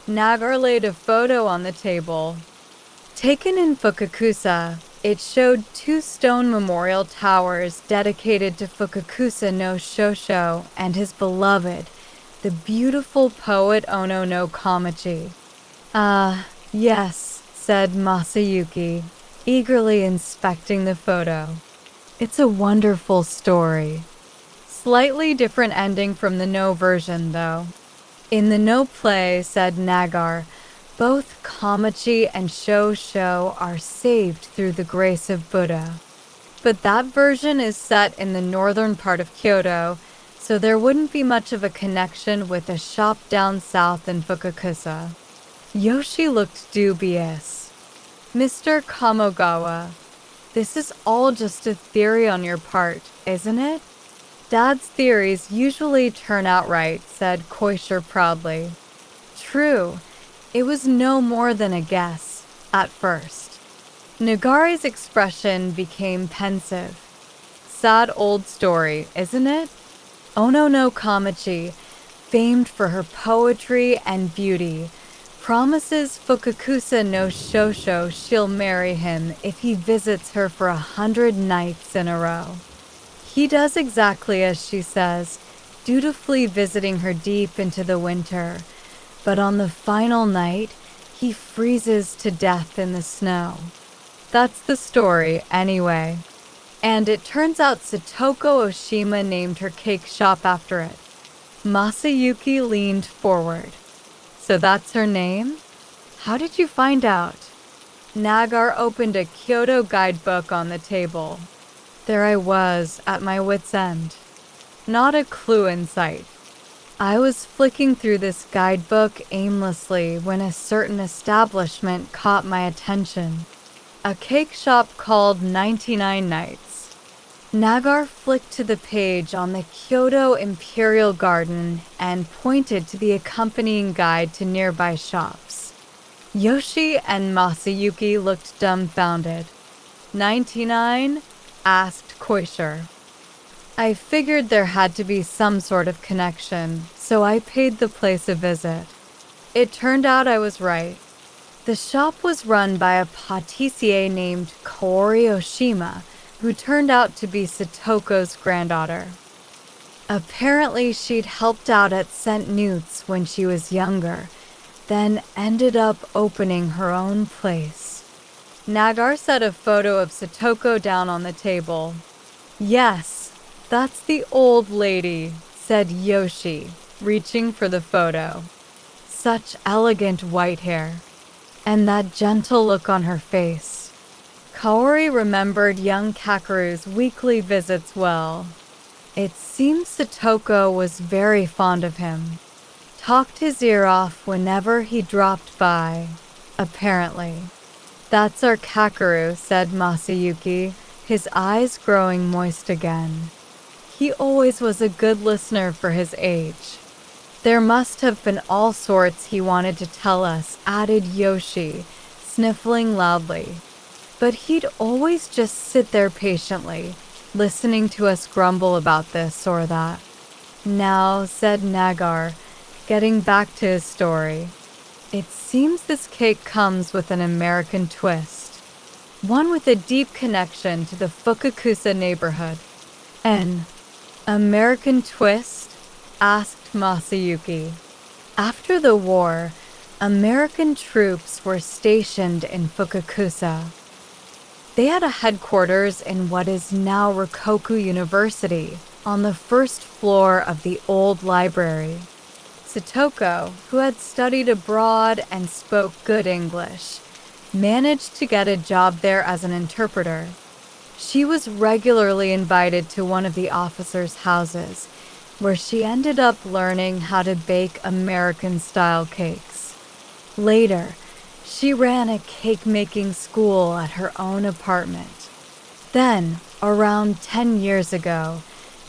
Nagar laid a photo on the table. Taken in Fukakusa, it showed 2 stone memorial towers dedicated to Fukakusa no Shosho and his beloved, the beautiful poet Ono no Kamachi. Yes, said Masayuki, eagerly inspecting the photo. It's a wonderful story. Slightly different ending from the No version, though. In the No play, said Nagar, both Kamachi and Shosho are saved through the grace of Buddha. But that version is set in the northern part of Kyoto, so there wouldn't be much of a connection with a shop down south in Fukakusa. Yoshi looked dubious. Mr. Kamogawa, this is all just a theory on your part, isn't it? Dad's theories usually turn out right, said Koisher proudly. True, it was no more than a guess, at first. Nagari's expression became pensive. Sad old story, isn't it? Ono no Kamachi, famed for her poetry and beauty, promises Fukakusa no Shosho she'll marry him if he visits her for 100 nights in a row. He does exactly as she says, dutifully visiting her deep into the winter, but on the final night, he freezes to death in the snow. That's the story, anyway. And it turns out Satoko Oshima named her cake shop after it. Masayuki leaned forward. So that's her name? How did you find out? Nagar opened a Kyoto guidebook on the table. There I was, at my wit's end. Not a clue in sight. I was flicking through this guidebook aimlessly when a certain establishment caught my attention. A cake shop called 99 Nights. Nagar flicked to the page on the Kyoto Imperial Garden and pointed to the accompanying guide to nearby shops. Yoshi and Masayuki looked dumbfounded. 99? Asked Koisher. I figured there had to be some sort of connection, so I paid the place a visit. It turned out I was right. The shop was run by a pâtissier named Kaori Oshima, who turned out to be Satoko's granddaughter. Apparently she'd helped out at St. Newt's when she was younger, then ended up opening her own place. Nagar set a photo of Satoko down on the table. Yes, that's the old lady, said Yoshi, reaching for the photo. Such elegant white hair, and that gentle look on her face. Kaori remembered young Kakeru's weekly visits well. It seems Satoko was very fond of him. Talked his ear off whenever he dropped by, apparently. That's our Kakeru, said Masayuki, his eyes growing moist again. He always was a good listener for his age. There must have been all sorts he wanted to tell us, added Yoshi, sniffling loudly. But he'd always just sit there patiently, listening to us grumble about this or that. Now, said Nagar, getting back to his story. It seems this cake comes with an American twist. One with a deep connection to the Fukakusa neighborhood. An American twist? Asked Masayuki. After the war, American troops were stationed in Fukakusa. They had a headquarters in what is now Rikoku University, on the first floor of the old library. Satoko, who had studied abroad and spoke good English, managed to get a job there as an interpreter. She was regularly invited to one of the officers' houses, where she ended up learning how to bake American-style cakes. Later, she ran a cake-making school at her own apartment. Then, around 10 years ago,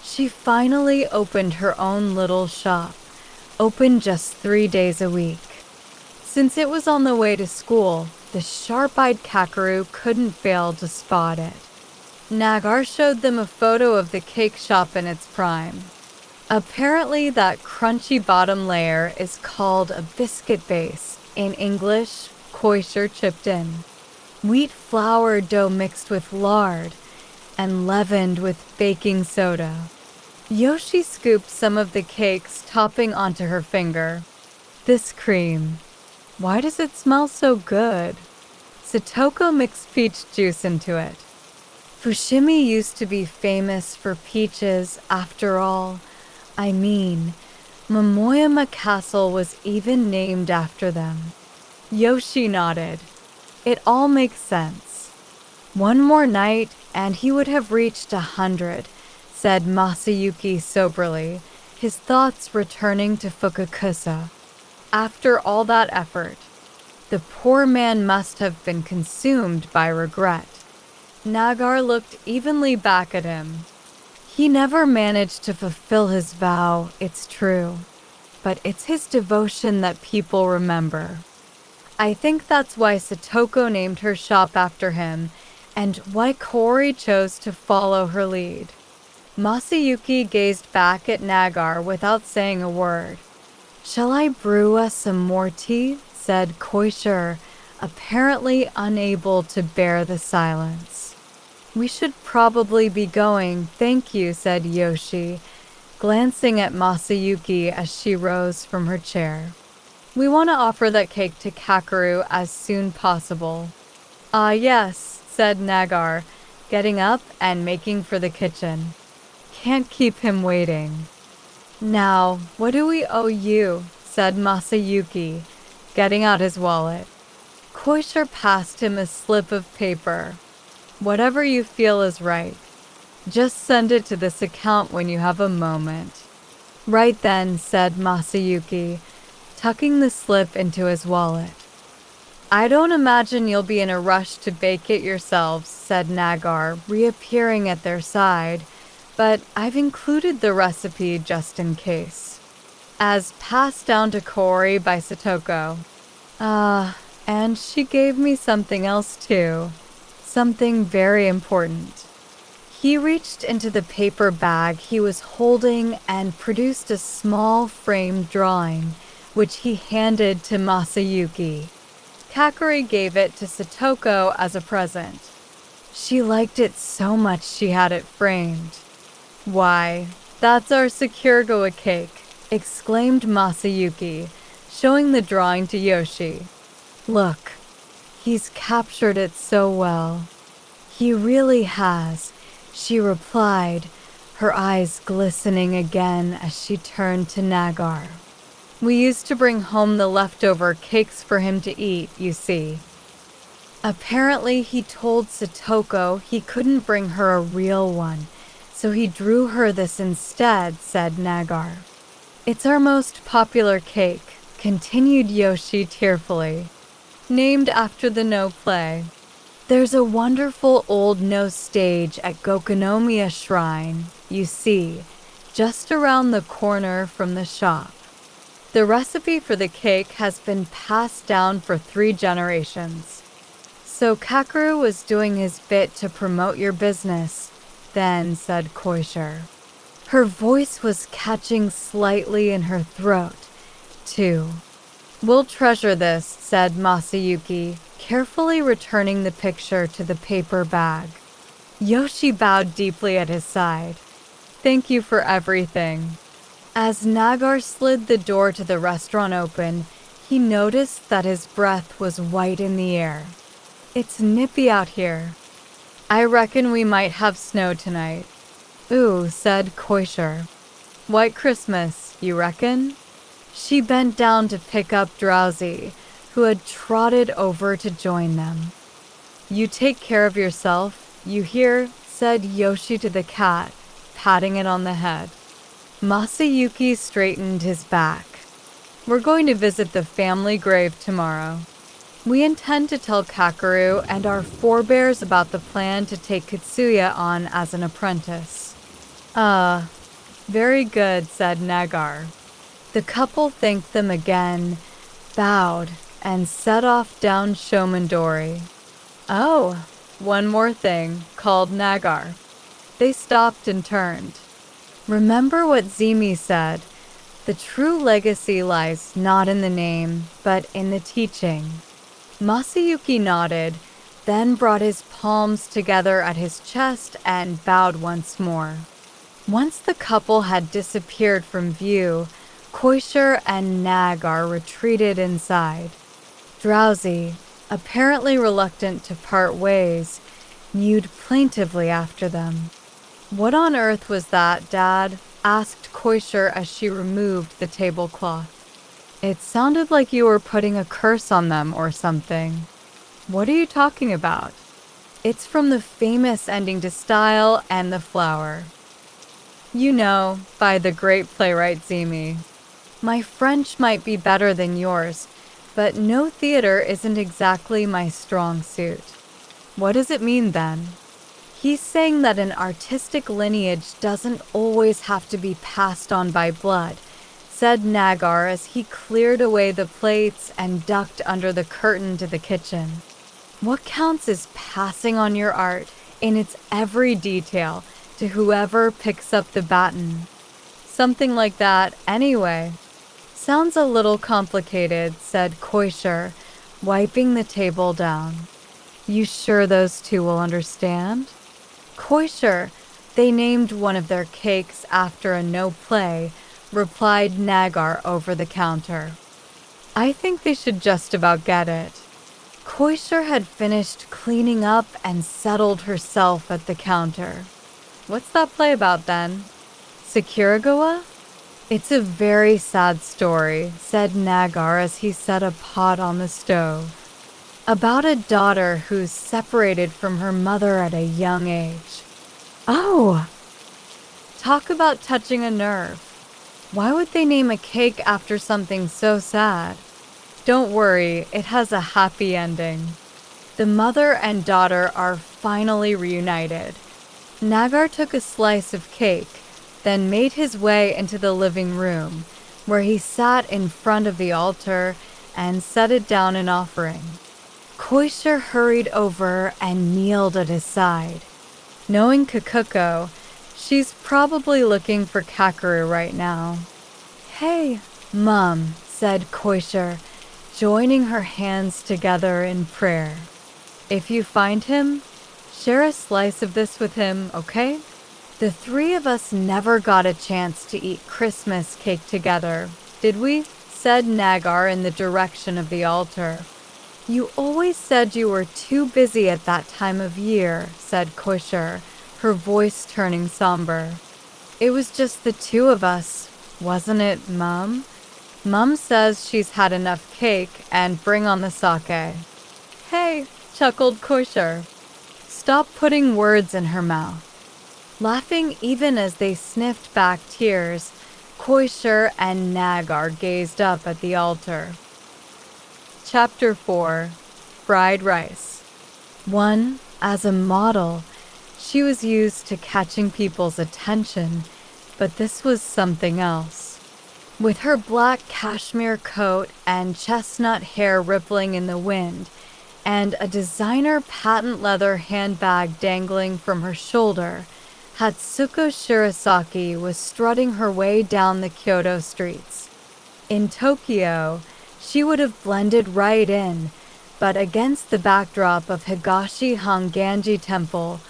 she finally opened her own little shop, open just 3 days a week. Since it was on the way to school, the sharp-eyed Kakeru couldn't fail to spot it. Nagar showed them a photo of the cake shop in its prime. Apparently, that crunchy bottom layer is called a biscuit base, in English, koisher chipped in. Wheat flour dough mixed with lard and leavened with baking soda. Yoshi scooped some of the cake's topping onto her finger. This cream, why does it smell so good? Satoko mixed peach juice into it. Fushimi used to be famous for peaches, after all. I mean, Momoyama Castle was even named after them. Yoshi nodded. It all makes sense. One more night, and he would have reached 100, said Masayuki soberly, his thoughts returning to Fukakusa. After all that effort, the poor man must have been consumed by regret. Nagar looked evenly back at him. He never managed to fulfill his vow, it's true, but it's his devotion that people remember. I think that's why Satoko named her shop after him, and why Kori chose to follow her lead. Masayuki gazed back at Nagar without saying a word. "Shall I brew us some more tea?" said Koisher, apparently unable to bear the silence. "We should probably be going, thank you," said Yoshi, glancing at Masayuki as she rose from her chair. "We want to offer that cake to Kakeru as soon possible." "Ah, yes," said Nagar, getting up and making for the kitchen. "Can't keep him waiting." "Now, what do we owe you?" said Masayuki, getting out his wallet. Koisher passed him a slip of paper. "Whatever you feel is right. Just send it to this account when you have a moment." "Right then," said Masayuki, tucking the slip into his wallet. "I don't imagine you'll be in a rush to bake it yourselves," said Nagar, reappearing at their side, "but I've included the recipe just in case. As passed down to Kori by Satoko. And she gave me something else too. Something very important." He reached into the paper bag he was holding and produced a small framed drawing, which he handed to Masayuki. Kakeru gave it to Satoko as a present. She liked it so much she had it framed. "Why, that's our Securgawa cake," exclaimed Masayuki, showing the drawing to Yoshi. "Look, he's captured it so well." "He really has," she replied, her eyes glistening again as she turned to Nagar. "We used to bring home the leftover cakes for him to eat, you see." Apparently, he told Satoko he couldn't bring her a real one, so he drew her this instead, said Nagar. "It's our most popular cake," continued Yoshi tearfully, "named after the No play. There's a wonderful old No stage at Gokonomiya Shrine, you see, just around the corner from the shop. The recipe for the cake has been passed down for 3 generations. So Kakeru was doing his bit to promote your business, then," said Koisher. Her voice was catching slightly in her throat, too. "We'll treasure this," said Masayuki, carefully returning the picture to the paper bag. Yoshi bowed deeply at his side. "Thank you for everything." As Nagar slid the door to the restaurant open, he noticed that his breath was white in the air. "It's nippy out here. I reckon we might have snow tonight." "Ooh," said Koisher. "White Christmas, you reckon?" She bent down to pick up Drowsy, who had trotted over to join them. "You take care of yourself, you hear?" said Yoshi to the cat, patting it on the head. Masayuki straightened his back. We're going to visit the family grave tomorrow. We intend to tell Kakeru and our forebears about the plan to take Kitsuya on as an apprentice. Very good, said Nagar. The couple thanked them again, bowed, and set off down Shomondori. Oh, one more thing, called Nagar. They stopped and turned. Remember what Zimi said. The true legacy lies not in the name, but in the teaching. Masayuki nodded, then brought his palms together at his chest and bowed once more. Once the couple had disappeared from view, Koisher and Nagar retreated inside. Drowsy, apparently reluctant to part ways, mewed plaintively after them. What on earth was that, Dad? Asked Koisher as she removed the tablecloth. It sounded like you were putting a curse on them or something. What are you talking about? It's from the famous ending to Style and the Flower. You know, by the great playwright Zimi. My French might be better than yours, but no theater isn't exactly my strong suit. What does it mean then? He's saying that an artistic lineage doesn't always have to be passed on by blood, said Nagar as he cleared away the plates and ducked under the curtain to the kitchen. What counts is passing on your art in its every detail to whoever picks up the baton. Something like that, anyway. Sounds a little complicated, said Koisher, wiping the table down. You sure those two will understand? Koisher, they named one of their cakes after a no play, replied Nagar over the counter. I think they should just about get it. Koisher had finished cleaning up and settled herself at the counter. What's that play about then? Sakuragawa? It's a very sad story, said Nagar as he set a pot on the stove. About a daughter who's separated from her mother at a young age. Oh! Talk about touching a nerve. Why would they name a cake after something so sad? Don't worry, it has a happy ending. The mother and daughter are finally reunited. Nagar took a slice of cake, then made his way into the living room, where he sat in front of the altar and set it down in offering. Koisher hurried over and kneeled at his side. Knowing Kakuko, she's probably looking for Kakeru right now. Hey, Mum, said Koisher, joining her hands together in prayer. If you find him, share a slice of this with him, okay? The three of us never got a chance to eat Christmas cake together, did we? Said Nagar in the direction of the altar. You always said you were too busy at that time of year, said Koisher, her voice turning somber. It was just the two of us, wasn't it, Mum? Mum says she's had enough cake and bring on the sake. Hey, chuckled Koisher. Stop putting words in her mouth. Laughing even as they sniffed back tears, Koisher and Nagar gazed up at the altar. Chapter 4. Fried Rice. 1. As a model, she was used to catching people's attention, but this was something else. With her black cashmere coat and chestnut hair rippling in the wind, and a designer patent leather handbag dangling from her shoulder, Hatsuko Shirasaki was strutting her way down the Kyoto streets. In Tokyo, she would have blended right in, but against the backdrop of Higashi Hanganji Temple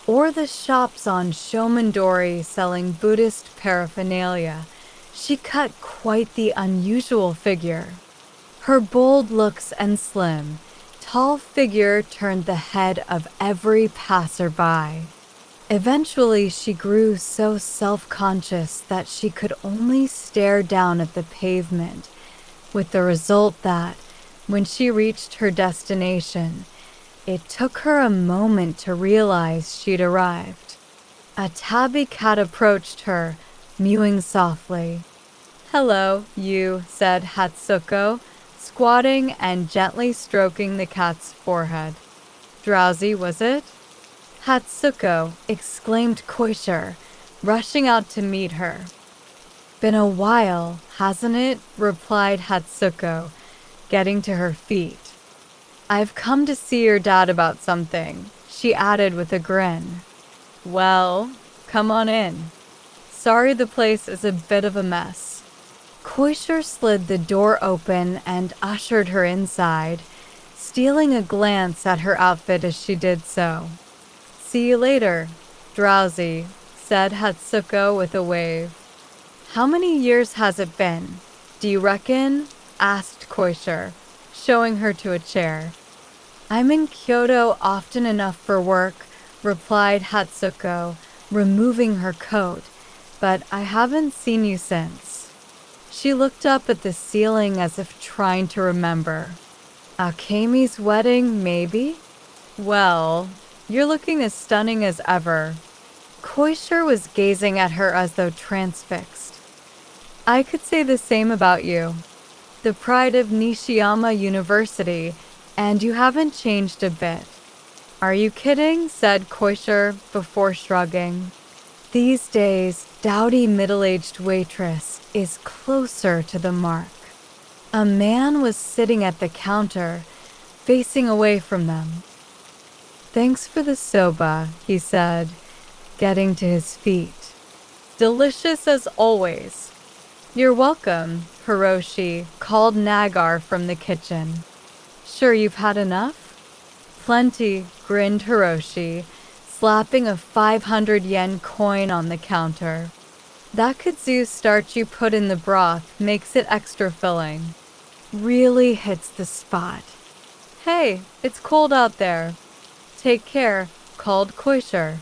or the shops on Shomondori selling Buddhist paraphernalia, she cut quite the unusual figure. Her bold looks and slim, tall figure turned the head of every passerby. Eventually, she grew so self-conscious that she could only stare down at the pavement, with the result that, when she reached her destination, It took her a moment to realize she'd arrived. A tabby cat approached her, mewing softly. "Hello, you," said Hatsuko, squatting and gently stroking the cat's forehead. "Drowsy, was it?" "Hatsuko," exclaimed Koisher, rushing out to meet her. "Been a while, hasn't it?" replied Hatsuko, getting to her feet. "I've come to see your dad about something," she added with a grin. "Well, come on in. Sorry the place is a bit of a mess." Koisher slid the door open and ushered her inside, stealing a glance at her outfit as she did so. "See you later, Drowsy," said Hatsuko with a wave. "How many years has it been, do you reckon?" asked Koisher, showing her to a chair. "I'm in Kyoto often enough for work," replied Hatsuko, removing her coat, "but I haven't seen you since." She looked up at the ceiling as if trying to remember. "Akemi's wedding, maybe?" "Well, you're looking as stunning as ever." Koisher was gazing at her as though transfixed. "I could say the same about you. The pride of Nishiyama University, and you haven't changed a bit." "Are you kidding?" said Koisher before shrugging. "These days, dowdy middle-aged waitress is closer to the mark." A man was sitting at the counter, facing away from them. "Thanks for the soba," he said, getting to his feet. "Delicious as always." "You're welcome," Hiroshi called Nagar from the kitchen. "Sure you've had enough?" "Plenty," grinned Hiroshi, slapping a 500 yen coin on the counter. "That kudzu starch you put in the broth makes it extra filling. Really hits the spot." "Hey, it's cold out there." "Take care," called Koisher.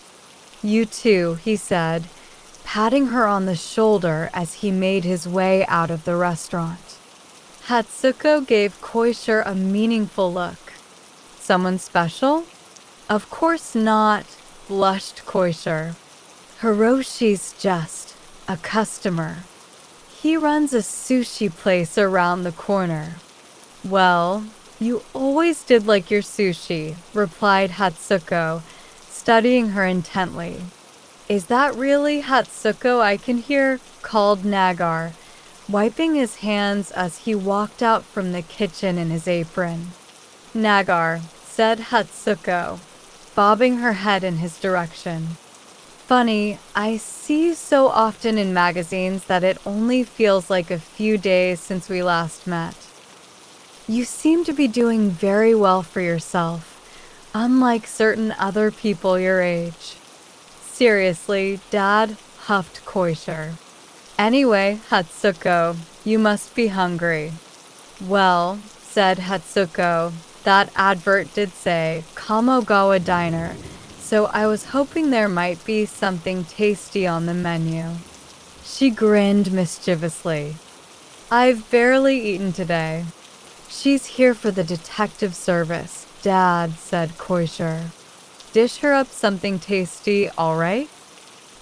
"You too," he said, patting her on the shoulder as he made his way out of the restaurant. Hatsuko gave Koisher a meaningful look. "Someone special?" "Of course not," blushed Koisher. "Hiroshi's just a customer. He runs a sushi place around the corner." "Well, you always did like your sushi," replied Hatsuko, studying her intently. "Is that really Hatsuko I can hear?" called Nagar, wiping his hands as he walked out from the kitchen in his apron. "Nagar," said Hatsuko, bobbing her head in his direction. "Funny, I see you so often in magazines that it only feels like a few days since we last met. You seem to be doing very well for yourself, unlike certain other people your age." "Seriously, Dad," huffed Koisher. "Anyway, Hatsuko, you must be hungry." "Well," said Hatsuko, "that advert did say Kamogawa Diner, so I was hoping there might be something tasty on the menu." She grinned mischievously. "I've barely eaten today." "She's here for the detective service, Dad," said Koisher. "Dish her up something tasty, all right?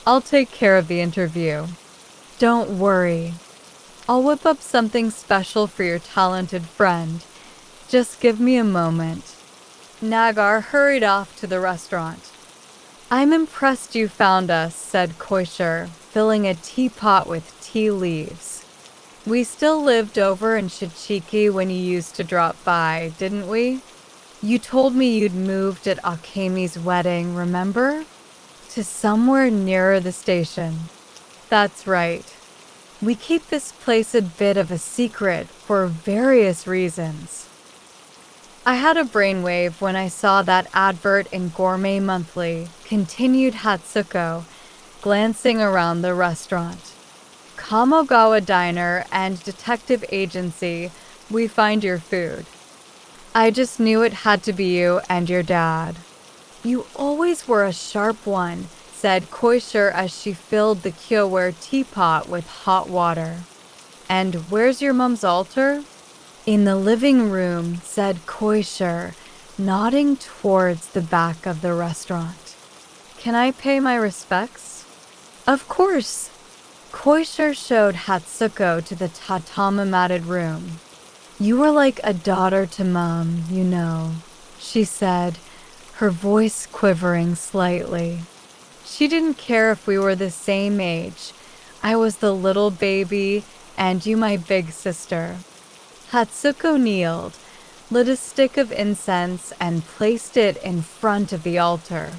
I'll take care of the interview." "Don't worry. I'll whip up something special for your talented friend. Just give me a moment." Nagar hurried off to the restaurant. "I'm impressed you found us," said Koisher, filling a teapot with tea leaves. "We still lived over in Shichiki when you used to drop by, didn't we? You told me you'd moved at Akemi's wedding, remember? To somewhere nearer the station." "That's right. We keep this place a bit of a secret for various reasons." "I had a brainwave when I saw that advert in Gourmet Monthly," continued Hatsuko, glancing around the restaurant. "Kamogawa Diner and Detective Agency, we find your food. I just knew it had to be you and your dad." "You always were a sharp one," said Koisher as she filled the Kyoware teapot with hot water. "And where's your mom's altar?" "In the living room," said Koisher, nodding towards the back of the restaurant. "Can I pay my respects?" "Of course." Koisher showed Hatsuko to the tatami-matted room. "You were like a daughter to Mom, you know," she said, her voice quivering slightly. She didn't care if we were the same age. I was the little baby, and you my big sister. Hatsuko kneeled, lit a stick of incense, and placed it in front of the altar.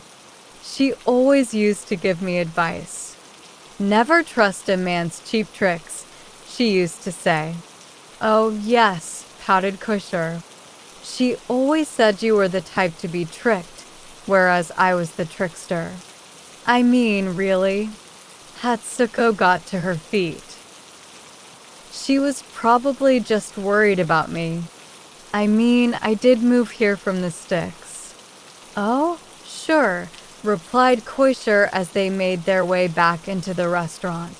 She always used to give me advice. "Never trust a man's cheap tricks," she used to say. "Oh, yes," pouted Koisher. "She always said you were the type to be tricked, whereas I was the trickster." "I mean, really?" Hatsuko got to her feet. She was probably just worried about me. "I mean, I did move here from the sticks." "Oh, sure," replied Koisher as they made their way back into the restaurant.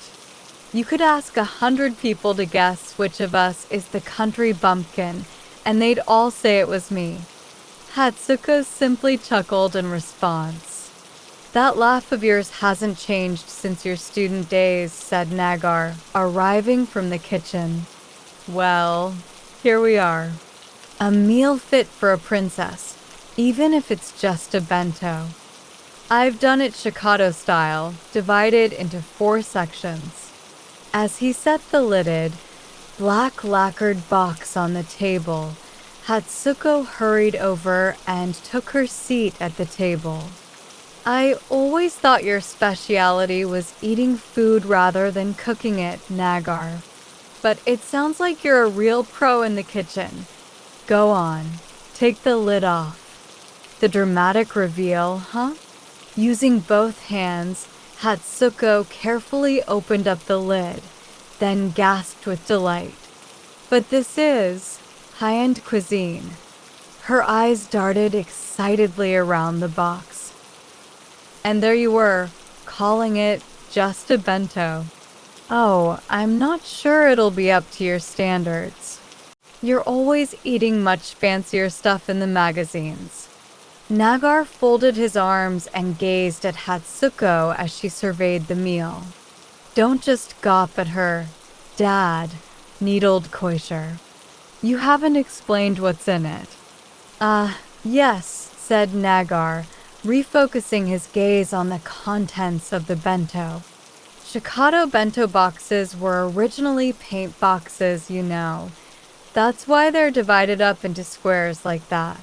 "You could ask 100 people to guess which of us is the country bumpkin, and they'd all say it was me." Hatsuko simply chuckled in response. "That laugh of yours hasn't changed since your student days," said Nagar, arriving from the kitchen. "Well, here we are. A meal fit for a princess, even if it's just a bento. I've done it Shikado style, divided into 4 sections." As he set the lidded, black lacquered box on the table, Hatsuko hurried over and took her seat at the table. "I always thought your specialty was eating food rather than cooking it, Nagar. But it sounds like you're a real pro in the kitchen. Go on, take the lid off." The dramatic reveal, huh? Using both hands, Hatsuko carefully opened up the lid, then gasped with delight. "But this is high-end cuisine." Her eyes darted excitedly around the box. "And there you were, calling it just a bento." "Oh, I'm not sure it'll be up to your standards. You're always eating much fancier stuff in the magazines." Nagar folded his arms and gazed at Hatsuko as she surveyed the meal. "Don't just gawp at her, Dad," needled Koisher. "You haven't explained what's in it." Yes," said Nagar, refocusing his gaze on the contents of the bento. "Shikado bento boxes were originally paint boxes, you know. That's why they're divided up into squares like that.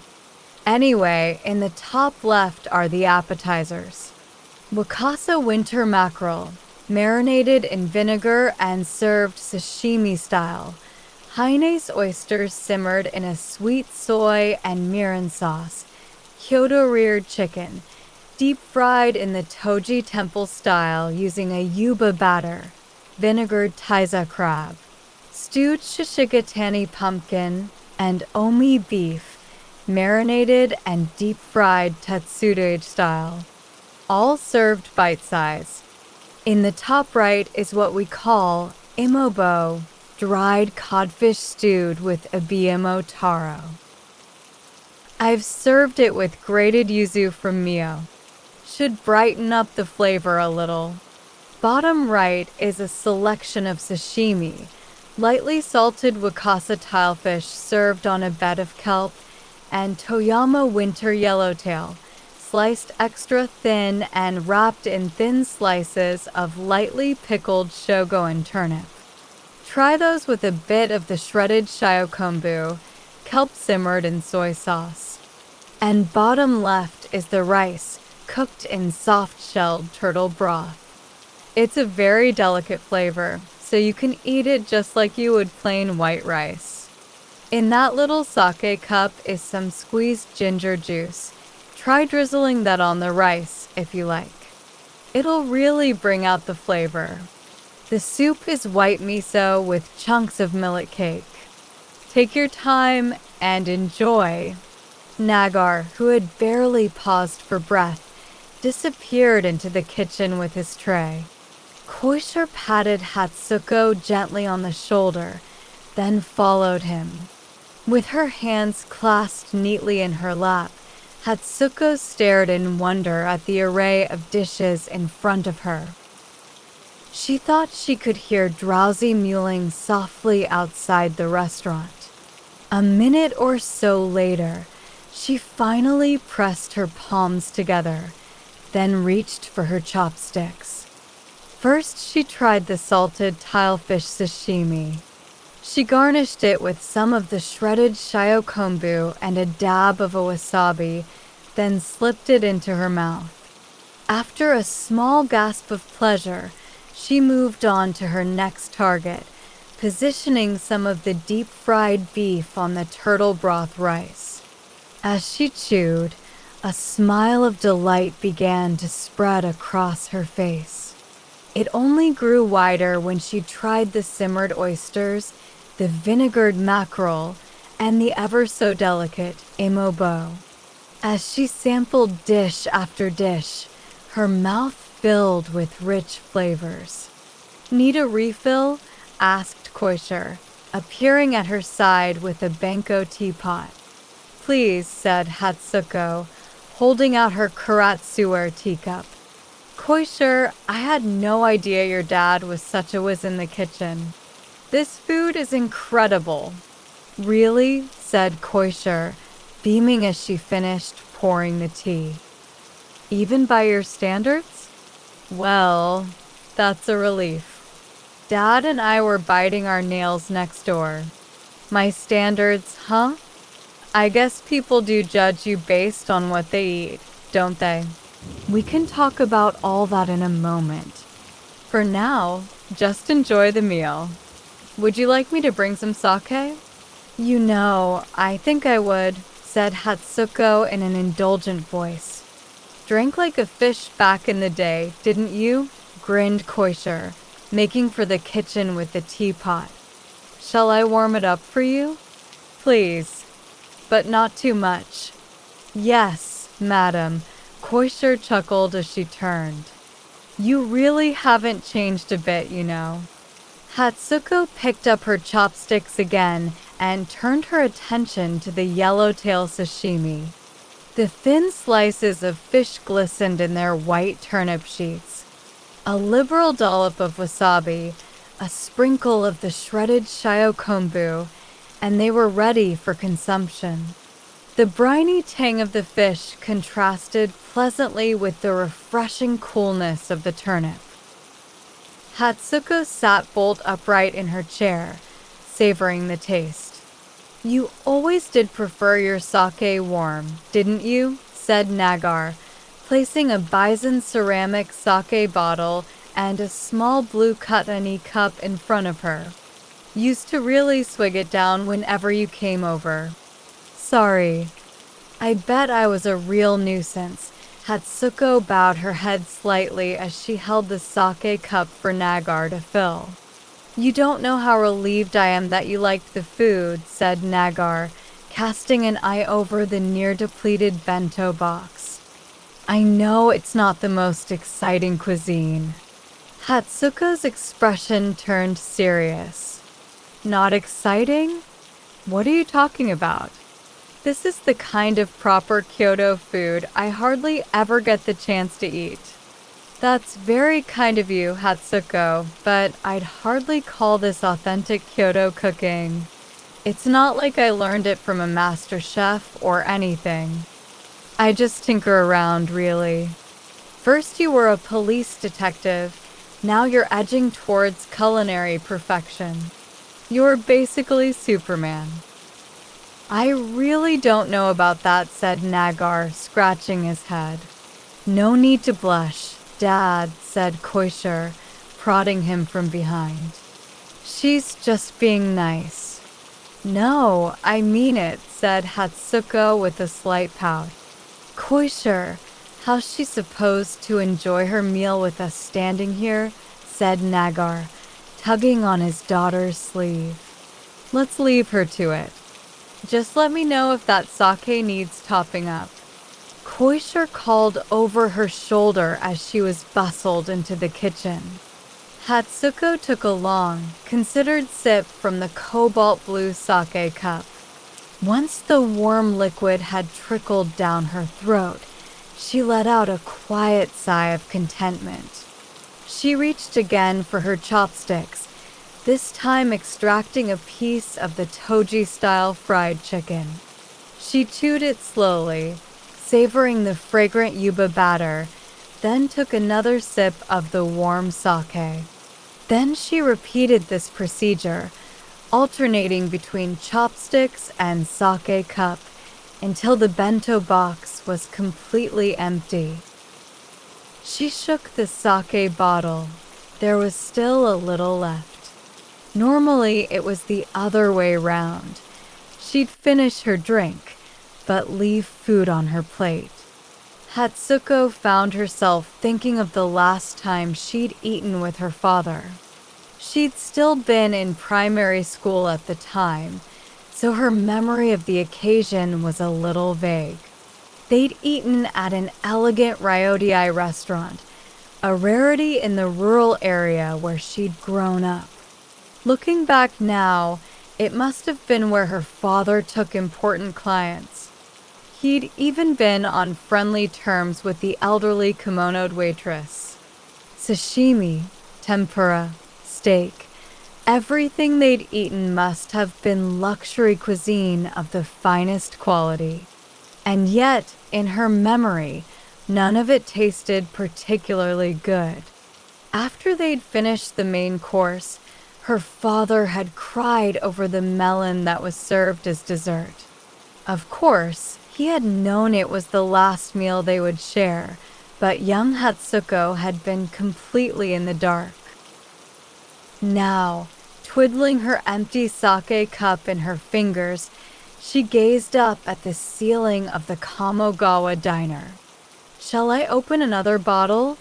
Anyway, in the top left are the appetizers. Wakasa winter mackerel, marinated in vinegar and served sashimi style. Hainese oysters simmered in a sweet soy and mirin sauce. Kyoto-reared chicken, deep fried in the Toji temple style using a yuba batter. Vinegared taiza crab. Stewed Shichigatani pumpkin and omi beef, marinated and deep-fried Tetsudo style. All served bite-size. In the top right is what we call imobo, dried codfish stewed with abiyamo taro. I've served it with grated yuzu from Mio. Should brighten up the flavor a little. Bottom right is a selection of sashimi, lightly salted wakasa tilefish served on a bed of kelp, and Toyama winter yellowtail, sliced extra thin and wrapped in thin slices of lightly pickled shogo and turnip. Try those with a bit of the shredded shiokombu, kelp simmered in soy sauce. And bottom left is the rice, cooked in soft-shelled turtle broth. It's a very delicate flavor, so you can eat it just like you would plain white rice. In that little sake cup is some squeezed ginger juice. Try drizzling that on the rice if you like. It'll really bring out the flavor. The soup is white miso with chunks of millet cake. Take your time and enjoy. Nagar, who had barely paused for breath, disappeared into the kitchen with his tray. Koisher patted Hatsuko gently on the shoulder, then followed him. With her hands clasped neatly in her lap, Hatsuko stared in wonder at the array of dishes in front of her. She thought she could hear drowsy mewling softly outside the restaurant. A minute or so later, she finally pressed her palms together, then reached for her chopsticks. First, she tried the salted tilefish sashimi. She garnished it with some of the shredded shiokombu and a dab of a wasabi, then slipped it into her mouth. After a small gasp of pleasure, she moved on to her next target, positioning some of the deep-fried beef on the turtle broth rice. As she chewed, a smile of delight began to spread across her face. It only grew wider when she tried the simmered oysters, the vinegared mackerel, and the ever-so-delicate imobo. As she sampled dish after dish, her mouth filled with rich flavors. "Need a refill?" asked Koisher, appearing at her side with a Banco teapot. "Please," said Hatsuko, holding out her karatsuware teacup. "Koisher, I had no idea your dad was such a whiz in the kitchen. This food is incredible." "Really?" said Koisher, beaming as she finished pouring the tea. "Even by your standards?" "Well, that's a relief. Dad and I were biting our nails next door." "My standards, huh? I guess people do judge you based on what they eat, don't they?" "We can talk about all that in a moment. For now, just enjoy the meal. Would you like me to bring some sake?" "You know, I think I would," said Hatsuko in an indulgent voice. "Drank like a fish back in the day, didn't you?" grinned Koisher, making for the kitchen with the teapot. "Shall I warm it up for you?" "Please, but not too much." "Yes, madam," Koisher chuckled as she turned. "You really haven't changed a bit, you know." Hatsuko picked up her chopsticks again and turned her attention to the yellowtail sashimi. The thin slices of fish glistened in their white turnip sheets. A liberal dollop of wasabi, a sprinkle of the shredded shiokombu, and they were ready for consumption. The briny tang of the fish contrasted pleasantly with the refreshing coolness of the turnip. Hatsuko sat bolt upright in her chair, savoring the taste. "You always did prefer your sake warm, didn't you?" said Nagar, placing a bison ceramic sake bottle and a small blue katani cup in front of her. "Used to really swig it down whenever you came over." "Sorry. I bet I was a real nuisance." Hatsuko bowed her head slightly as she held the sake cup for Nagar to fill. "You don't know how relieved I am that you liked the food," said Nagar, casting an eye over the near-depleted bento box. "I know it's not the most exciting cuisine." Hatsuko's expression turned serious. "Not exciting? What are you talking about? This is the kind of proper Kyoto food I hardly ever get the chance to eat." "That's very kind of you, Hatsuko, but I'd hardly call this authentic Kyoto cooking. It's not like I learned it from a master chef or anything. I just tinker around, really. First you were a police detective, now you're edging towards culinary perfection. You're basically Superman." "I really don't know about that," said Nagar, scratching his head. "No need to blush, Dad," said Koisher, prodding him from behind. "She's just being nice." "No, I mean it," said Hatsuko with a slight pout. "Koisher, how's she supposed to enjoy her meal with us standing here?" said Nagar, tugging on his daughter's sleeve. "Let's leave her to it. Just let me know if that sake needs topping up." Koisher called over her shoulder as she was bustled into the kitchen. Hatsuko took a long, considered sip from the cobalt blue sake cup. Once the warm liquid had trickled down her throat, she let out a quiet sigh of contentment. She reached again for her chopsticks, this time extracting a piece of the Toji-style fried chicken. She chewed it slowly, savoring the fragrant yuba batter, then took another sip of the warm sake. Then she repeated this procedure, alternating between chopsticks and sake cup, until the bento box was completely empty. She shook the sake bottle. There was still a little left. Normally, it was the other way round. She'd finish her drink, but leave food on her plate. Hatsuko found herself thinking of the last time she'd eaten with her father. She'd still been in primary school at the time, so her memory of the occasion was a little vague. They'd eaten at an elegant ryodai restaurant, a rarity in the rural area where she'd grown up. Looking back now, it must have been where her father took important clients. He'd even been on friendly terms with the elderly kimonoed waitress. Sashimi, tempura, steak, everything they'd eaten must have been luxury cuisine of the finest quality. And yet, in her memory, none of it tasted particularly good. After they'd finished the main course, her father had cried over the melon that was served as dessert. Of course, he had known it was the last meal they would share, but young Hatsuko had been completely in the dark. Now, twiddling her empty sake cup in her fingers, she gazed up at the ceiling of the Kamogawa diner. "Shall I open another bottle?"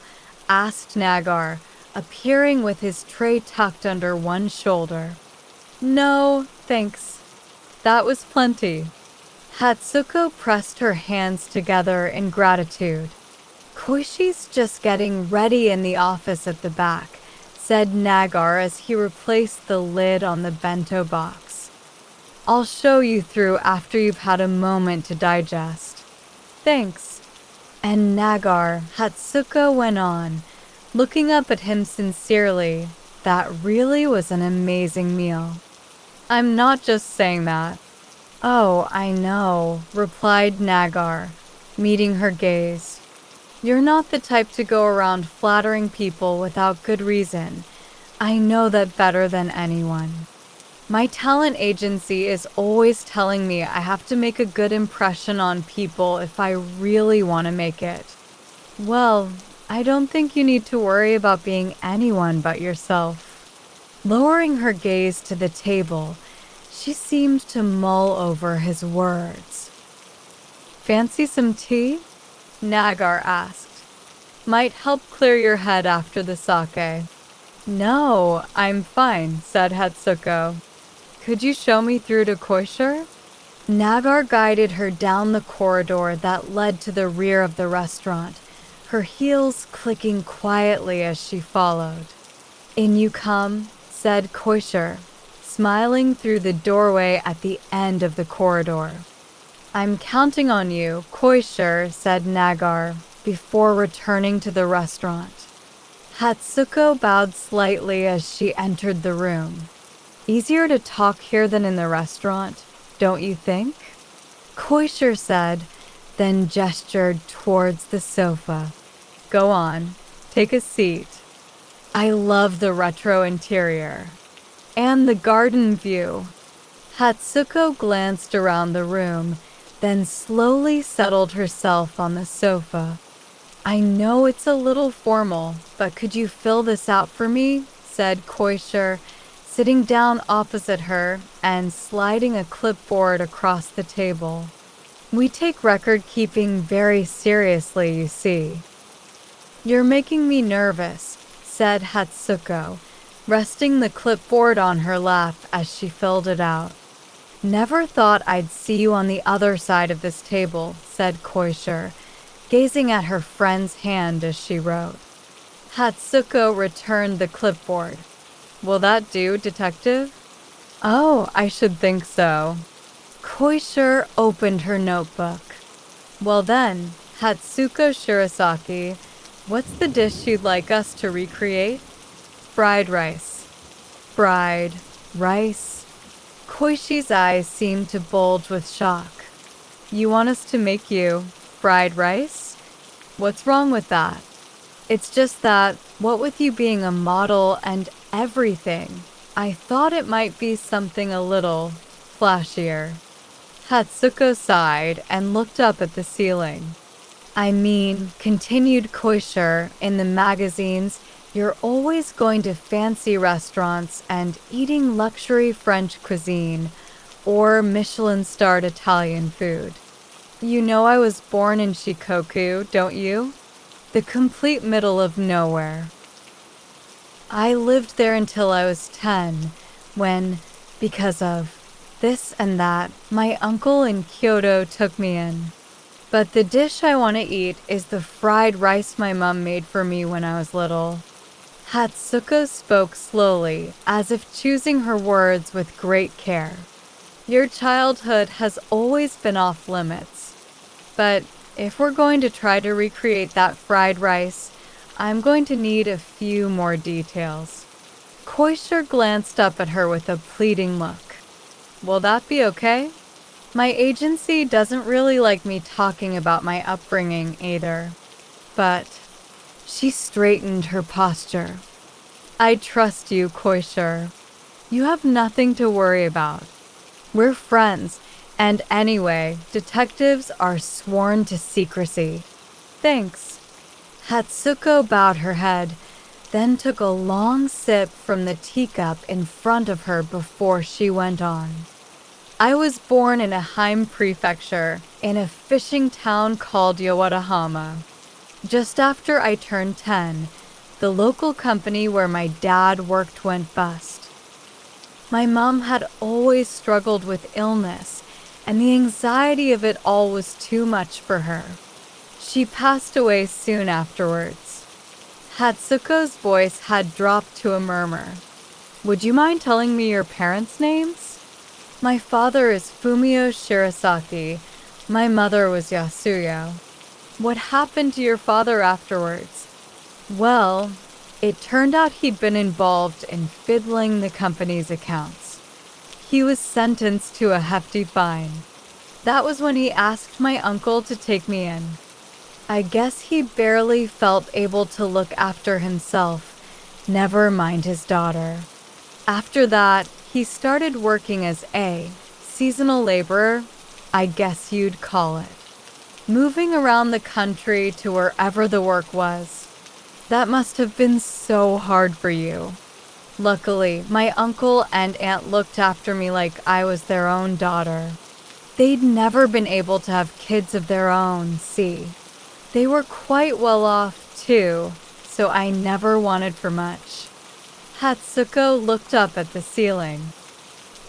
asked Nagar, appearing with his tray tucked under one shoulder. "No, thanks. That was plenty." Hatsuko pressed her hands together in gratitude. "Koishi's just getting ready in the office at the back," said Nagar as he replaced the lid on the bento box. "I'll show you through after you've had a moment to digest." "Thanks." And Nagar, Hatsuko went on, looking up at him sincerely. "That really was an amazing meal." "I'm not just saying that." "Oh, I know," replied Nagar, meeting her gaze. "You're not the type to go around flattering people without good reason. I know that better than anyone. My talent agency is always telling me I have to make a good impression on people if I really want to make it. Well, I don't think you need to worry about being anyone but yourself." Lowering her gaze to the table, she seemed to mull over his words. "Fancy some tea?" Nagar asked. "Might help clear your head after the sake." "No, I'm fine," said Hatsuko. "Could you show me through to Koisher?" Nagar guided her down the corridor that led to the rear of the restaurant, her heels clicking quietly as she followed. "In you come," said Koisher, smiling through the doorway at the end of the corridor. "I'm counting on you, Koisher," said Nagar, before returning to the restaurant. Hatsuko bowed slightly as she entered the room. "Easier to talk here than in the restaurant, don't you think?" Koisher said, then gestured towards the sofa. "Go on, take a seat. I love the retro interior. And the garden view." Hatsuko glanced around the room, then slowly settled herself on the sofa. "I know it's a little formal, but could you fill this out for me?" said Koisher, sitting down opposite her and sliding a clipboard across the table. "We take record keeping very seriously, you see." "You're making me nervous," said Hatsuko, resting the clipboard on her lap as she filled it out. "Never thought I'd see you on the other side of this table," said Koisher, gazing at her friend's hand as she wrote. Hatsuko returned the clipboard. "Will that do, detective?" "Oh, I should think so." Koisher opened her notebook. Well then, Hatsuko Shirasaki, what's the dish you'd like us to recreate? Fried rice. Fried rice? Koishi's eyes seemed to bulge with shock. You want us to make you fried rice? What's wrong with that? It's just that, what with you being a model and everything, I thought it might be something a little flashier. Hatsuko sighed and looked up at the ceiling. I mean, continued Koisher, in the magazines, you're always going to fancy restaurants and eating luxury French cuisine or Michelin-starred Italian food. You know I was born in Shikoku, don't you? The complete middle of nowhere. I lived there until I was 10, when, because of this and that, my uncle in Kyoto took me in. But the dish I want to eat is the fried rice my mom made for me when I was little. Hatsuko spoke slowly, as if choosing her words with great care. Your childhood has always been off limits. But if we're going to try to recreate that fried rice, I'm going to need a few more details. Koisher glanced up at her with a pleading look. Will that be okay? My agency doesn't really like me talking about my upbringing either. But she straightened her posture. I trust you, Koisher. You have nothing to worry about. We're friends, and anyway, detectives are sworn to secrecy. Thanks. Hatsuko bowed her head, then took a long sip from the teacup in front of her before she went on. I was born in a Heim prefecture, in a fishing town called Yowadahama. Just after I turned 10, the local company where my dad worked went bust. My mom had always struggled with illness, and the anxiety of it all was too much for her. She passed away soon afterwards. Hatsuko's voice had dropped to a murmur. Would you mind telling me your parents' names? My father is Fumio Shirasaki. My mother was Yasuyo. What happened to your father afterwards? Well, it turned out he'd been involved in fiddling the company's accounts. He was sentenced to a hefty fine. That was when he asked my uncle to take me in. I guess he barely felt able to look after himself, never mind his daughter. After that, he started working as a seasonal laborer, I guess you'd call it. Moving around the country to wherever the work was. That must have been so hard for you. Luckily, my uncle and aunt looked after me like I was their own daughter. They'd never been able to have kids of their own, see. They were quite well off, too, so I never wanted for much. Hatsuko looked up at the ceiling.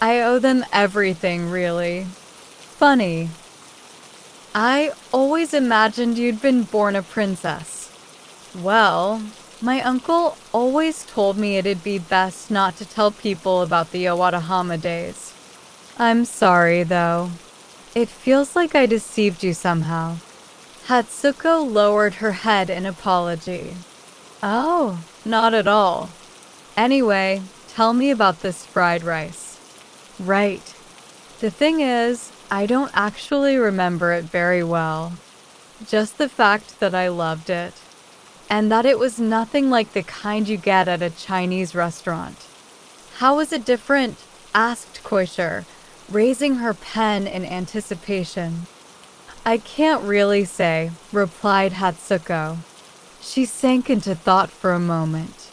I owe them everything, really. Funny. I always imagined you'd been born a princess. Well, my uncle always told me it'd be best not to tell people about the Yowadahama days. I'm sorry, though. It feels like I deceived you somehow. Hatsuko lowered her head in apology. Oh, not at all. Anyway, tell me about this fried rice. Right. The thing is, I don't actually remember it very well. Just the fact that I loved it. And that it was nothing like the kind you get at a Chinese restaurant. How was it different? Asked Koisher, raising her pen in anticipation. I can't really say, replied Hatsuko. She sank into thought for a moment.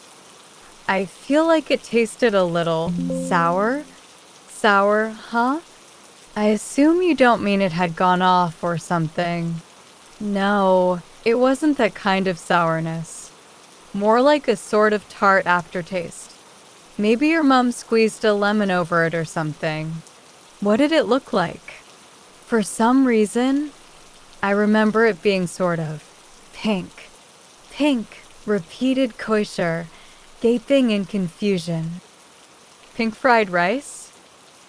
I feel like it tasted a little sour. Sour, huh? I assume you don't mean it had gone off or something. No, it wasn't that kind of sourness. More like a sort of tart aftertaste. Maybe your mom squeezed a lemon over it or something. What did it look like? For some reason, I remember it being sort of pink. Pink, repeated Koisher, gaping in confusion. Pink fried rice?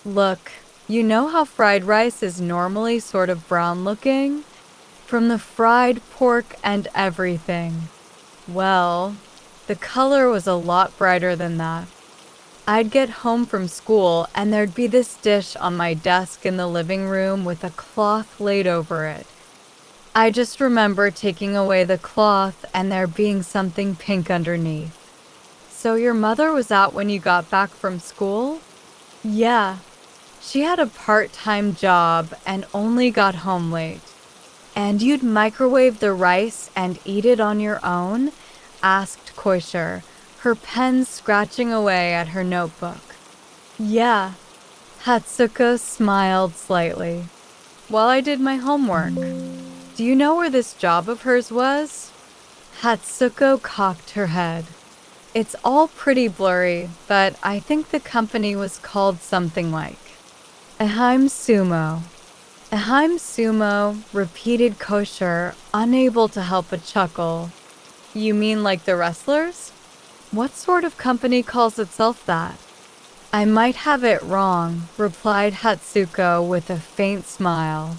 Look, You know how fried rice is normally sort of brown looking? From the fried pork and everything. Well, the color was a lot brighter than that. I'd get home from school and there'd be this dish on my desk in the living room with a cloth laid over it. I just remember taking away the cloth and there being something pink underneath. So your mother was out when you got back from school? Yeah. She had a part-time job and only got home late. And you'd microwave the rice and eat it on your own? Asked Koisher, her pen scratching away at her notebook. Yeah. Hatsuko smiled slightly. While I did my homework. Do you know where this job of hers was? Hatsuko cocked her head. It's all pretty blurry, but I think the company was called something like Eheim Sumo. Eheim Sumo, repeated Kosher, unable to help but chuckle. You mean like the wrestlers? What sort of company calls itself that? I might have it wrong, replied Hatsuko with a faint smile.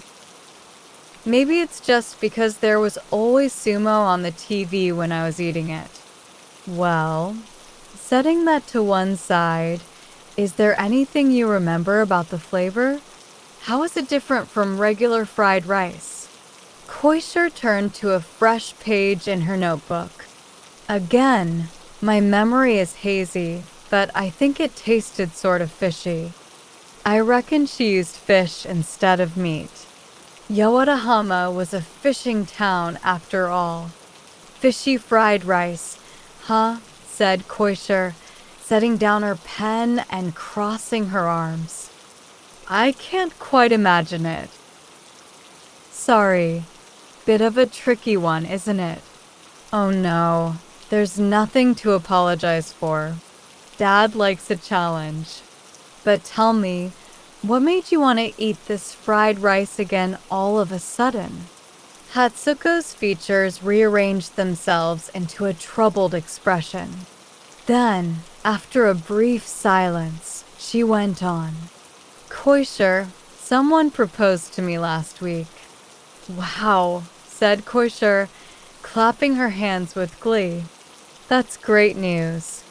Maybe it's just because there was always sumo on the TV when I was eating it. Well, setting that to one side, is there anything you remember about the flavor? How is it different from regular fried rice? Koisher turned to a fresh page in her notebook. Again, my memory is hazy, but I think it tasted sort of fishy. I reckon she used fish instead of meat. Yowadahama was a fishing town after all. Fishy fried rice, huh? Said Koisher, setting down her pen and crossing her arms. I can't quite imagine it. Sorry. Bit of a tricky one, isn't it? Oh no, there's nothing to apologize for. Dad likes a challenge. But tell me, what made you want to eat this fried rice again all of a sudden? Hatsuko's features rearranged themselves into a troubled expression. Then, after a brief silence, she went on. Koisher, someone proposed to me last week. Wow, said Koisher, clapping her hands with glee. That's great news.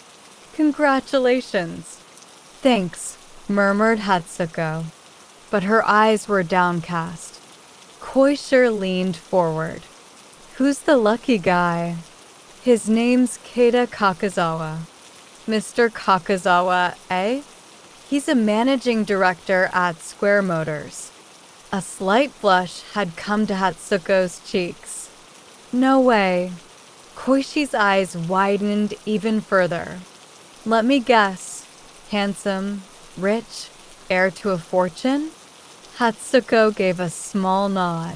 Congratulations. Thanks, murmured Hatsuko, but her eyes were downcast. Koisher leaned forward. Who's the lucky guy? His name's Keita Kakazawa. Mr. Kakazawa, eh? He's a managing director at Square Motors. A slight blush had come to Hatsuko's cheeks. No way. Koishi's eyes widened even further. Let me guess. Handsome, rich, heir to a fortune? Hatsuko gave a small nod.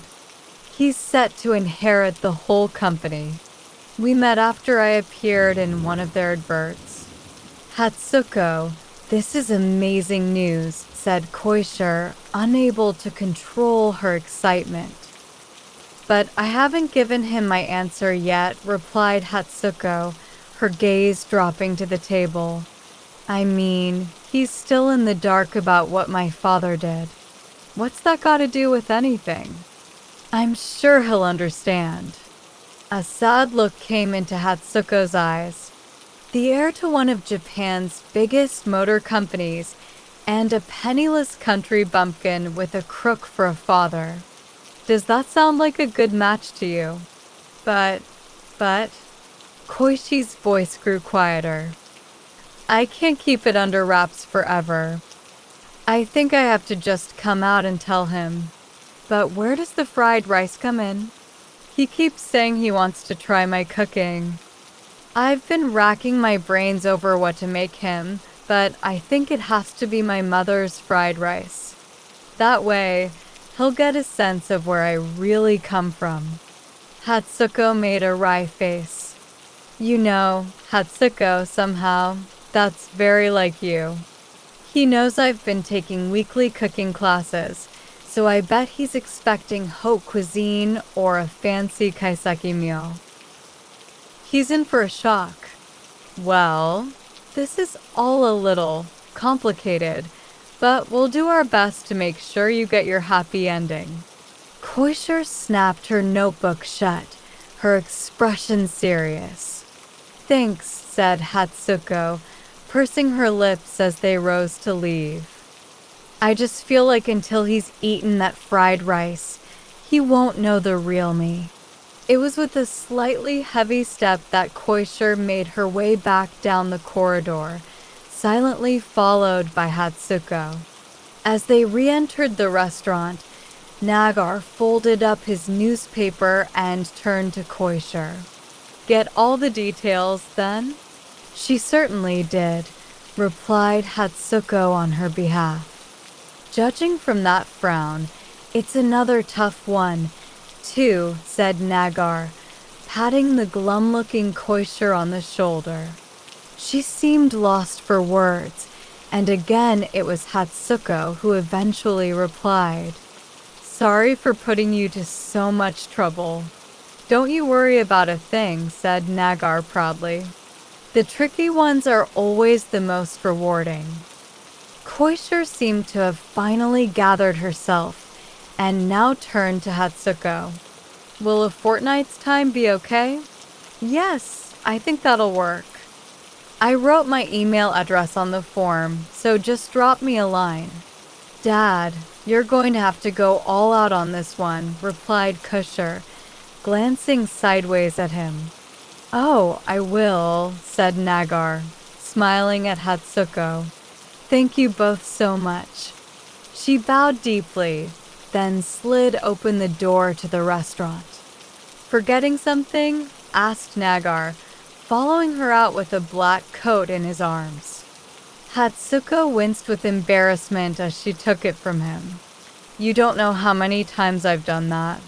He's set to inherit the whole company. We met after I appeared in one of their adverts. Hatsuko, this is amazing news, said Koisher, unable to control her excitement. But I haven't given him my answer yet, replied Hatsuko, her gaze dropping to the table. I mean, he's still in the dark about what my father did. What's that got to do with anything? I'm sure he'll understand. A sad look came into Hatsuko's eyes. The heir to one of Japan's biggest motor companies and a penniless country bumpkin with a crook for a father. Does that sound like a good match to you? But, Koishi's voice grew quieter. I can't keep it under wraps forever. I think I have to just come out and tell him. But where does the fried rice come in? He keeps saying he wants to try my cooking. I've been racking my brains over what to make him, but I think it has to be my mother's fried rice. That way, he'll get a sense of where I really come from. Hatsuko made a wry face. You know, Hatsuko, somehow, that's very like you. He knows I've been taking weekly cooking classes, so I bet he's expecting haute cuisine or a fancy kaiseki meal. He's in for a shock. Well, this is all a little complicated, but we'll do our best to make sure you get your happy ending. Koisher snapped her notebook shut, her expression serious. Thanks, said Hatsuko, pursing her lips as they rose to leave. I just feel like until he's eaten that fried rice, he won't know the real me. It was with a slightly heavy step that Koisher made her way back down the corridor, silently followed by Hatsuko. As they re-entered the restaurant, Nagar folded up his newspaper and turned to Koisher. Get all the details, then? She certainly did, replied Hatsuko on her behalf. Judging from that frown, it's another tough one, too, said Nagar, patting the glum-looking Koisher on the shoulder. She seemed lost for words, and again it was Hatsuko who eventually replied. Sorry for putting you to so much trouble. Don't you worry about a thing, said Nagar proudly. The tricky ones are always the most rewarding. Koisher seemed to have finally gathered herself, and now turned to Hatsuko. Will a fortnight's time be okay? Yes, I think that'll work. I wrote my email address on the form, so just drop me a line. Dad, you're going to have to go all out on this one, replied Koisher, glancing sideways at him. Oh, I will, said Nagar, smiling at Hatsuko. Thank you both so much. She bowed deeply, then slid open the door to the restaurant. Forgetting something? Asked Nagar, following her out with a black coat in his arms. Hatsuko winced with embarrassment as she took it from him. You don't know how many times I've done that.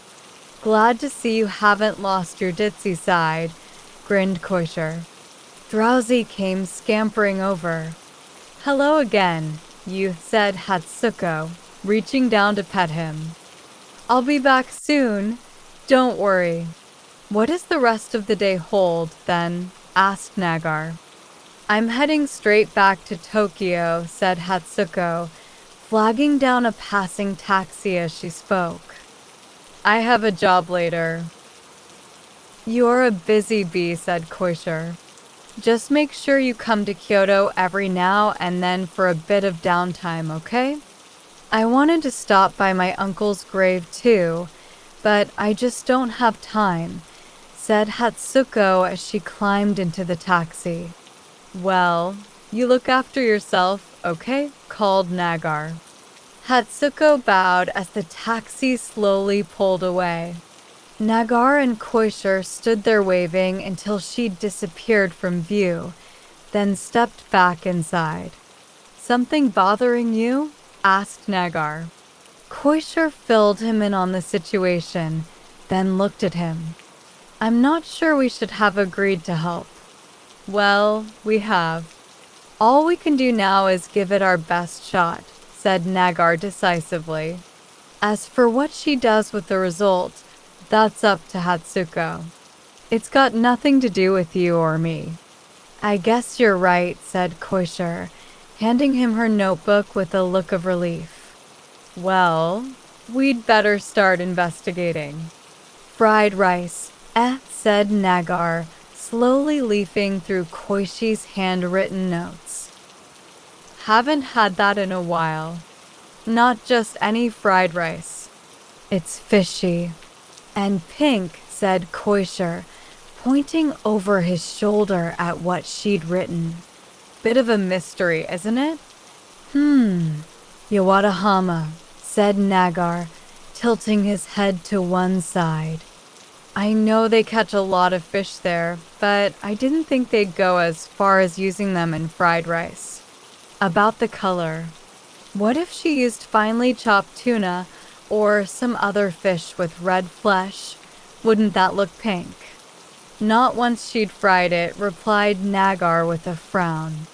Glad to see you haven't lost your ditzy side, grinned Koisher. Drowsy came scampering over. Hello again, said Hatsuko, reaching down to pet him. I'll be back soon. Don't worry. What does the rest of the day hold, then? Asked Nagar. I'm heading straight back to Tokyo, said Hatsuko, flagging down a passing taxi as she spoke. I have a job later. You're a busy bee, said Koisher. Just make sure you come to Kyoto every now and then for a bit of downtime, okay? I wanted to stop by my uncle's grave too, but I just don't have time, said Hatsuko as she climbed into the taxi. Well, you look after yourself, okay? Called Nagar. Hatsuko bowed as the taxi slowly pulled away. Nagar and Koisher stood there waving until she disappeared from view, then stepped back inside. Something bothering you? Asked Nagar. Koisher filled him in on the situation, then looked at him. I'm not sure we should have agreed to help. Well, we have. All we can do now is give it our best shot, said Nagar decisively. As for what she does with the result, that's up to Hatsuko. It's got nothing to do with you or me. I guess you're right, said Koisher, handing him her notebook with a look of relief. Well, we'd better start investigating. Fried rice, said Nagar, slowly leafing through Koishi's handwritten notes. Haven't had that in a while. Not just any fried rice. It's fishy. And pink, said Koisher, pointing over his shoulder at what she'd written. Bit of a mystery, isn't it? Yawadahama, said Nagar, tilting his head to one side. I know they catch a lot of fish there, but I didn't think they'd go as far as using them in fried rice. About the color. What if she used finely chopped tuna or some other fish with red flesh? Wouldn't that look pink? Not once she'd fried it, replied Nagar with a frown.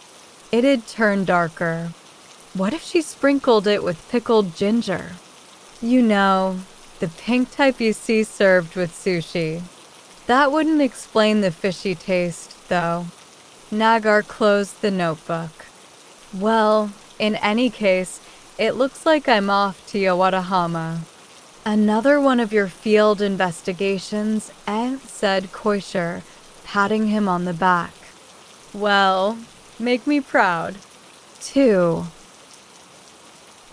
It'd turn darker. What if she sprinkled it with pickled ginger? You know, the pink type you see served with sushi. That wouldn't explain the fishy taste, though. Nagar closed the notebook. Well, in any case, it looks like I'm off to Yawadahama. Another one of your field investigations, said Koisher, patting him on the back. Well, make me proud. 2.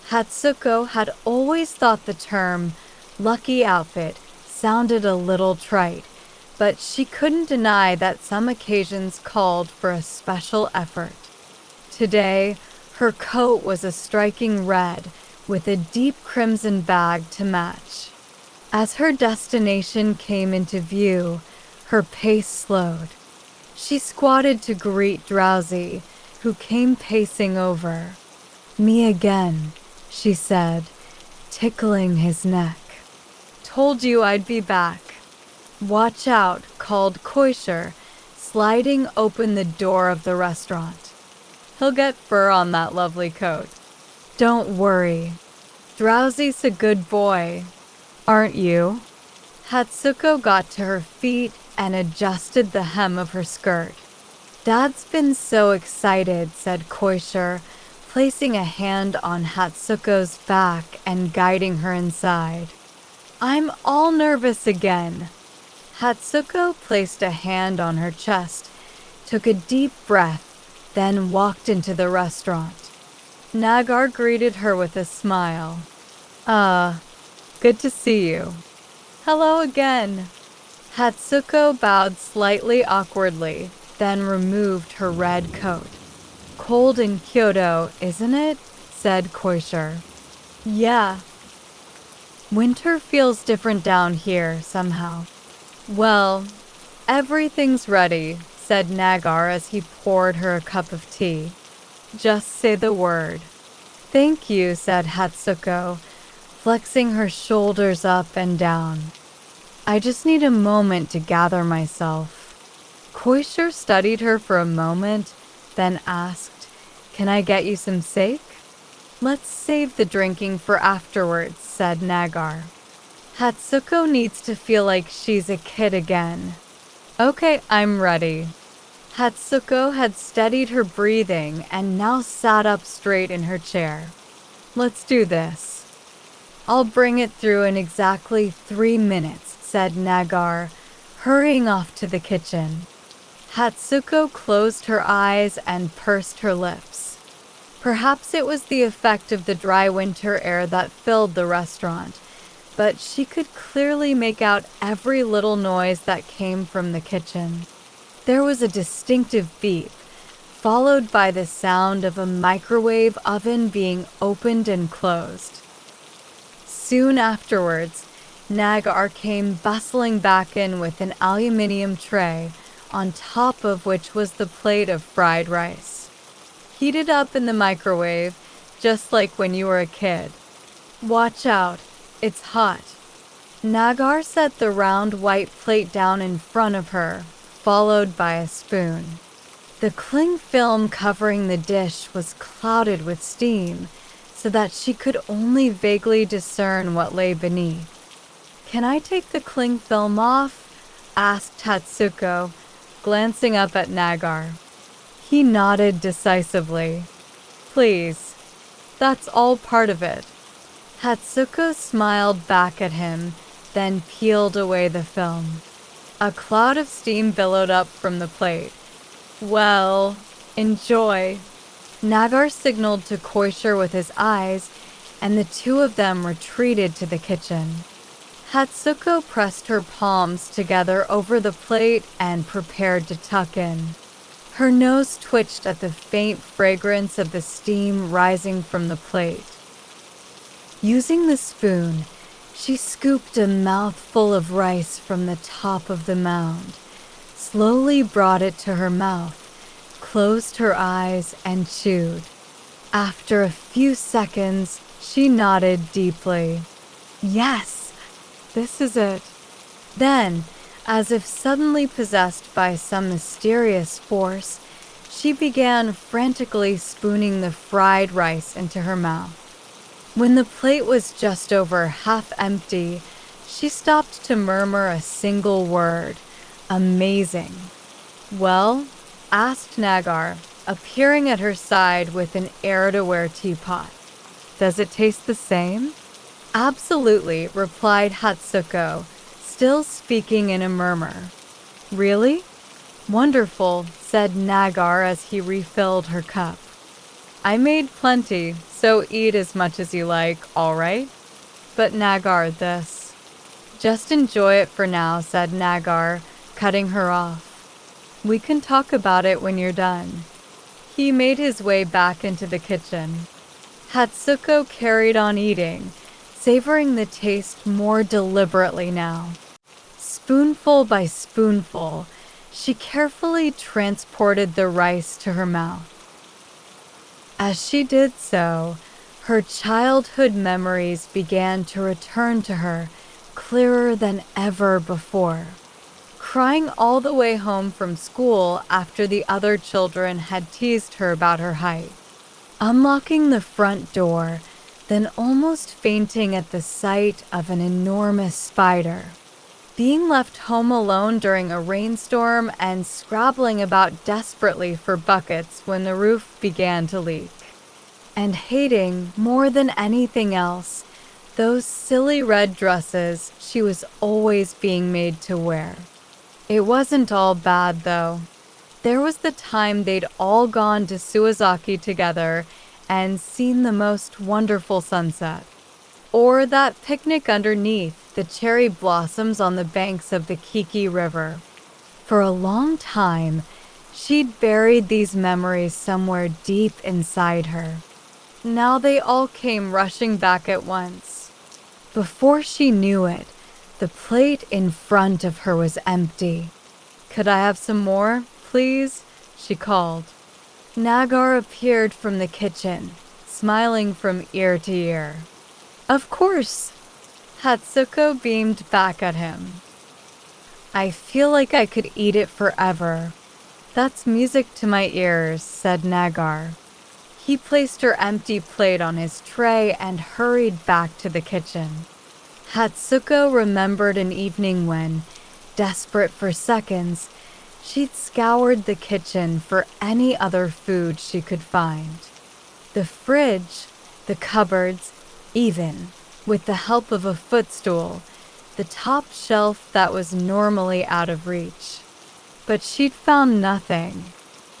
Hatsuko had always thought the term lucky outfit sounded a little trite, but she couldn't deny that some occasions called for a special effort. Today, her coat was a striking red with a deep crimson bag to match. As her destination came into view, her pace slowed. She squatted to greet Drowsy, who came pacing over. "Me again," she said, tickling his neck. "Told you I'd be back." "Watch out," called Koisher, sliding open the door of the restaurant. "He'll get fur on that lovely coat." "Don't worry. Drowsy's a good boy. Aren't you?" Hatsuko got to her feet and adjusted the hem of her skirt. "Dad's been so excited," said Koisher, placing a hand on Hatsuko's back and guiding her inside. "I'm all nervous again." Hatsuko placed a hand on her chest, took a deep breath, then walked into the restaurant. Nagar greeted her with a smile. Good to see you." "Hello again." Hatsuko bowed slightly awkwardly, then removed her red coat. "Cold in Kyoto, isn't it?" said Koisher. "Yeah. Winter feels different down here, somehow." "Well, everything's ready," said Nagar as he poured her a cup of tea. "Just say the word." "Thank you," said Hatsuko, flexing her shoulders up and down. "I just need a moment to gather myself." Koisher studied her for a moment, then asked, "Can I get you some sake?" "Let's save the drinking for afterwards," said Nagar. "Hatsuko needs to feel like she's a kid again." "Okay, I'm ready." Hatsuko had steadied her breathing and now sat up straight in her chair. "Let's do this." "I'll bring it through in exactly 3 minutes," said Nagar, hurrying off to the kitchen. Hatsuko closed her eyes and pursed her lips. Perhaps it was the effect of the dry winter air that filled the restaurant, but she could clearly make out every little noise that came from the kitchen. There was a distinctive beep, followed by the sound of a microwave oven being opened and closed. Soon afterwards, Nagar came bustling back in with an aluminium tray, on top of which was the plate of fried rice. "Heated up in the microwave, just like when you were a kid. Watch out, it's hot." Nagar set the round white plate down in front of her, followed by a spoon. The cling film covering the dish was clouded with steam, so that she could only vaguely discern what lay beneath. "Can I take the cling film off?" asked Hatsuko, glancing up at Nagar. He nodded decisively. "Please, that's all part of it." Hatsuko smiled back at him, then peeled away the film. A cloud of steam billowed up from the plate. "Well, enjoy." Nagar signaled to Koisher with his eyes, and the two of them retreated to the kitchen. Hatsuko pressed her palms together over the plate and prepared to tuck in. Her nose twitched at the faint fragrance of the steam rising from the plate. Using the spoon, she scooped a mouthful of rice from the top of the mound, slowly brought it to her mouth, closed her eyes, and chewed. After a few seconds, she nodded deeply. "Yes, this is it." Then, as if suddenly possessed by some mysterious force, she began frantically spooning the fried rice into her mouth. When the plate was just over half empty, she stopped to murmur a single word, "Amazing." "Well?" asked Nagar, appearing at her side with an air-to-wear teapot. Does it taste the same? Absolutely, replied Hatsuko, still speaking in a murmur. Really? Wonderful, said Nagar as he refilled her cup. I made plenty, so eat as much as you like, all right? But Nagar, this. Just enjoy it for now, said Nagar, cutting her off. We can talk about it when you're done. He made his way back into the kitchen. Hatsuko carried on eating, savoring the taste more deliberately now. Spoonful by spoonful, she carefully transported the rice to her mouth. As she did so, her childhood memories began to return to her clearer than ever before. Crying all the way home from school after the other children had teased her about her height. Unlocking the front door, then almost fainting at the sight of an enormous spider. Being left home alone during a rainstorm and scrabbling about desperately for buckets when the roof began to leak. And hating, more than anything else, those silly red dresses she was always being made to wear. It wasn't all bad, though. There was the time they'd all gone to Suwazaki together and seen the most wonderful sunset. Or that picnic underneath the cherry blossoms on the banks of the Kiki River. For a long time, she'd buried these memories somewhere deep inside her. Now they all came rushing back at once. Before she knew it, the plate in front of her was empty. Could I have some more, please? She called. Nagar appeared from the kitchen, smiling from ear to ear. Of course. Hatsuko beamed back at him. I feel like I could eat it forever. That's music to my ears, said Nagar. He placed her empty plate on his tray and hurried back to the kitchen. Hatsuko remembered an evening when, desperate for seconds, she'd scoured the kitchen for any other food she could find. The fridge, the cupboards, even, with the help of a footstool, the top shelf that was normally out of reach. But she'd found nothing.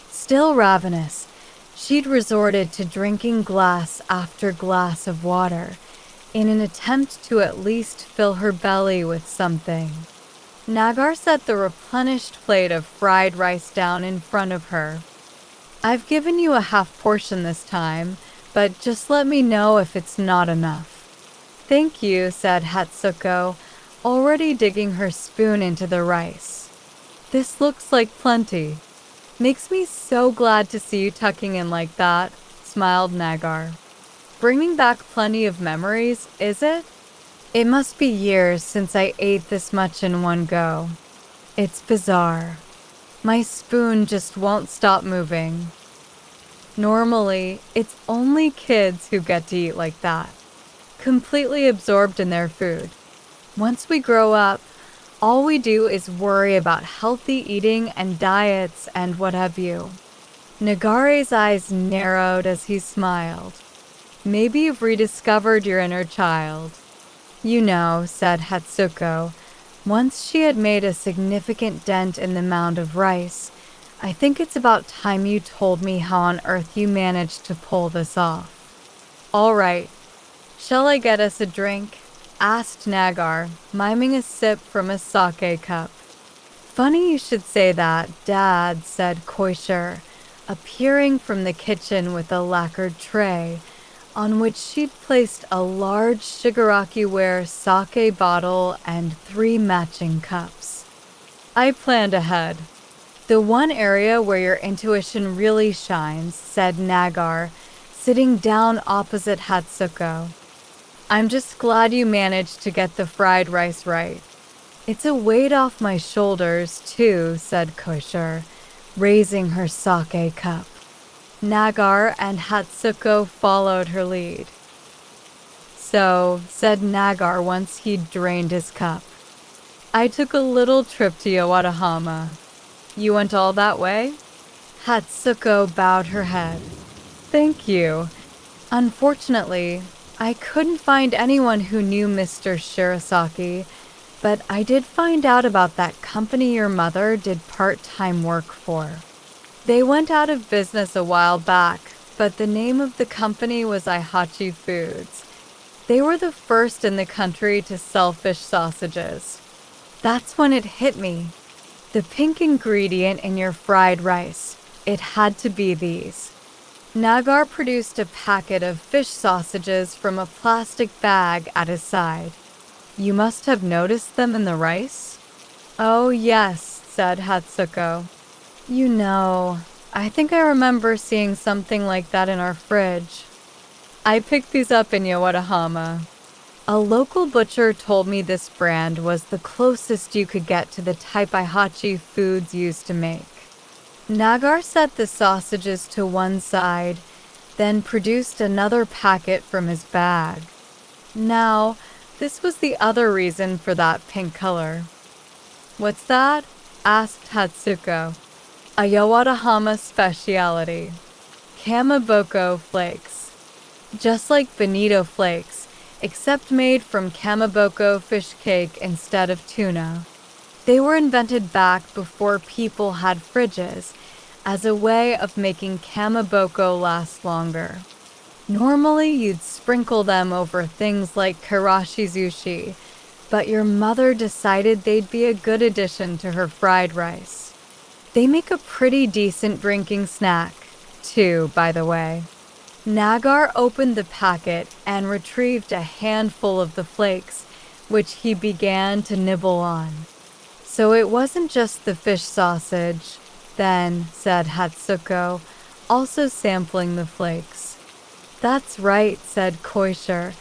Still ravenous, she'd resorted to drinking glass after glass of water in an attempt to at least fill her belly with something. Nagar set the replenished plate of fried rice down in front of her. I've given you a half portion this time, but just let me know if it's not enough. Thank you, said Hatsuko, already digging her spoon into the rice. This looks like plenty. Makes me so glad to see you tucking in like that, smiled Nagar. Bringing back plenty of memories, is it? It must be years since I ate this much in one go. It's bizarre. My spoon just won't stop moving. Normally, it's only kids who get to eat like that, completely absorbed in their food. Once we grow up, all we do is worry about healthy eating and diets and what have you. Nagare's eyes narrowed as he smiled. Maybe you've rediscovered your inner child. You know, said Hatsuko, once she had made a significant dent in the mound of rice, I think it's about time you told me how on earth you managed to pull this off. All right. Shall I get us a drink? Asked Nagar, miming a sip from a sake cup. Funny you should say that, Dad, said Koisher, appearing from the kitchen with a lacquered tray, on which she'd placed a large Shigaraki-ware sake bottle and 3 matching cups. I planned ahead. The one area where your intuition really shines, said Nagar, sitting down opposite Hatsuko. I'm just glad you managed to get the fried rice right. It's a weight off my shoulders, too, said Koisher, raising her sake cup. Nagar and Hatsuko followed her lead. So, said Nagar once he'd drained his cup, I took a little trip to Yowadahama. You went all that way? Hatsuko bowed her head. Thank you. Unfortunately, I couldn't find anyone who knew Mr. Shirasaki, but I did find out about that company your mother did part-time work for. They went out of business a while back, but the name of the company was Aihachi Foods. They were the first in the country to sell fish sausages. That's when it hit me. The pink ingredient in your fried rice. It had to be these. Nagar produced a packet of fish sausages from a plastic bag at his side. You must have noticed them in the rice? Oh, yes, said Hatsuko. You know, I think I remember seeing something like that in our fridge. I picked these up in Yokohama. A local butcher told me this brand was the closest you could get to the type Aihachi Foods used to make. Nagar set the sausages to one side, then produced another packet from his bag. Now, this was the other reason for that pink color. What's that? Asked Hatsuko. A Yokohama specialty. Kamaboko flakes. Just like bonito flakes, except made from kamaboko fish cake instead of tuna. They were invented back before people had fridges as a way of making kamaboko last longer. Normally, you'd sprinkle them over things like karashi sushi, but your mother decided they'd be a good addition to her fried rice. They make a pretty decent drinking snack, too, by the way. Nagar opened the packet and retrieved a handful of the flakes, which he began to nibble on. So it wasn't just the fish sausage, then, said Hatsuko, also sampling the flakes. That's right, said Koisher,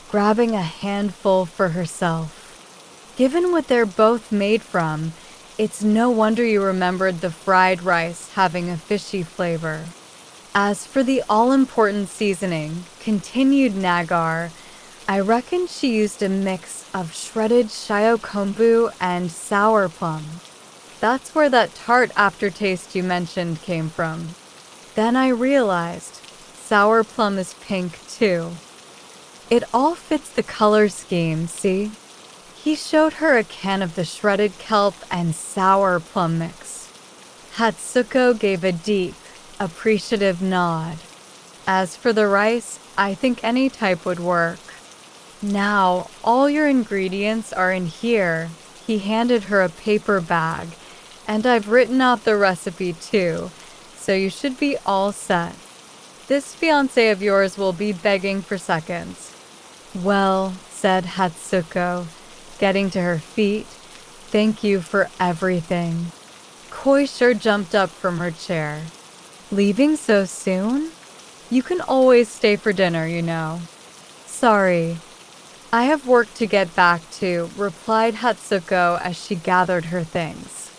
grabbing a handful for herself. Given what they're both made from, it's no wonder you remembered the fried rice having a fishy flavor. As for the all-important seasoning, continued Nagar, I reckon she used a mix of shredded shiokombu and sour plum. That's where that tart aftertaste you mentioned came from. Then I realized sour plum is pink too. It all fits the color scheme, see? He showed her a can of the shredded kelp and sour plum mix. Hatsuko gave a deep, appreciative nod. As for the rice, I think any type would work. Now, all your ingredients are in here. He handed her a paper bag, and I've written out the recipe too, so you should be all set. This fiancé of yours will be begging for seconds. Well, said Hatsuko, getting to her feet, thank you for everything. Koisher jumped up from her chair. Leaving so soon? You can always stay for dinner, you know. Sorry. I have work to get back to, replied Hatsuko as she gathered her things.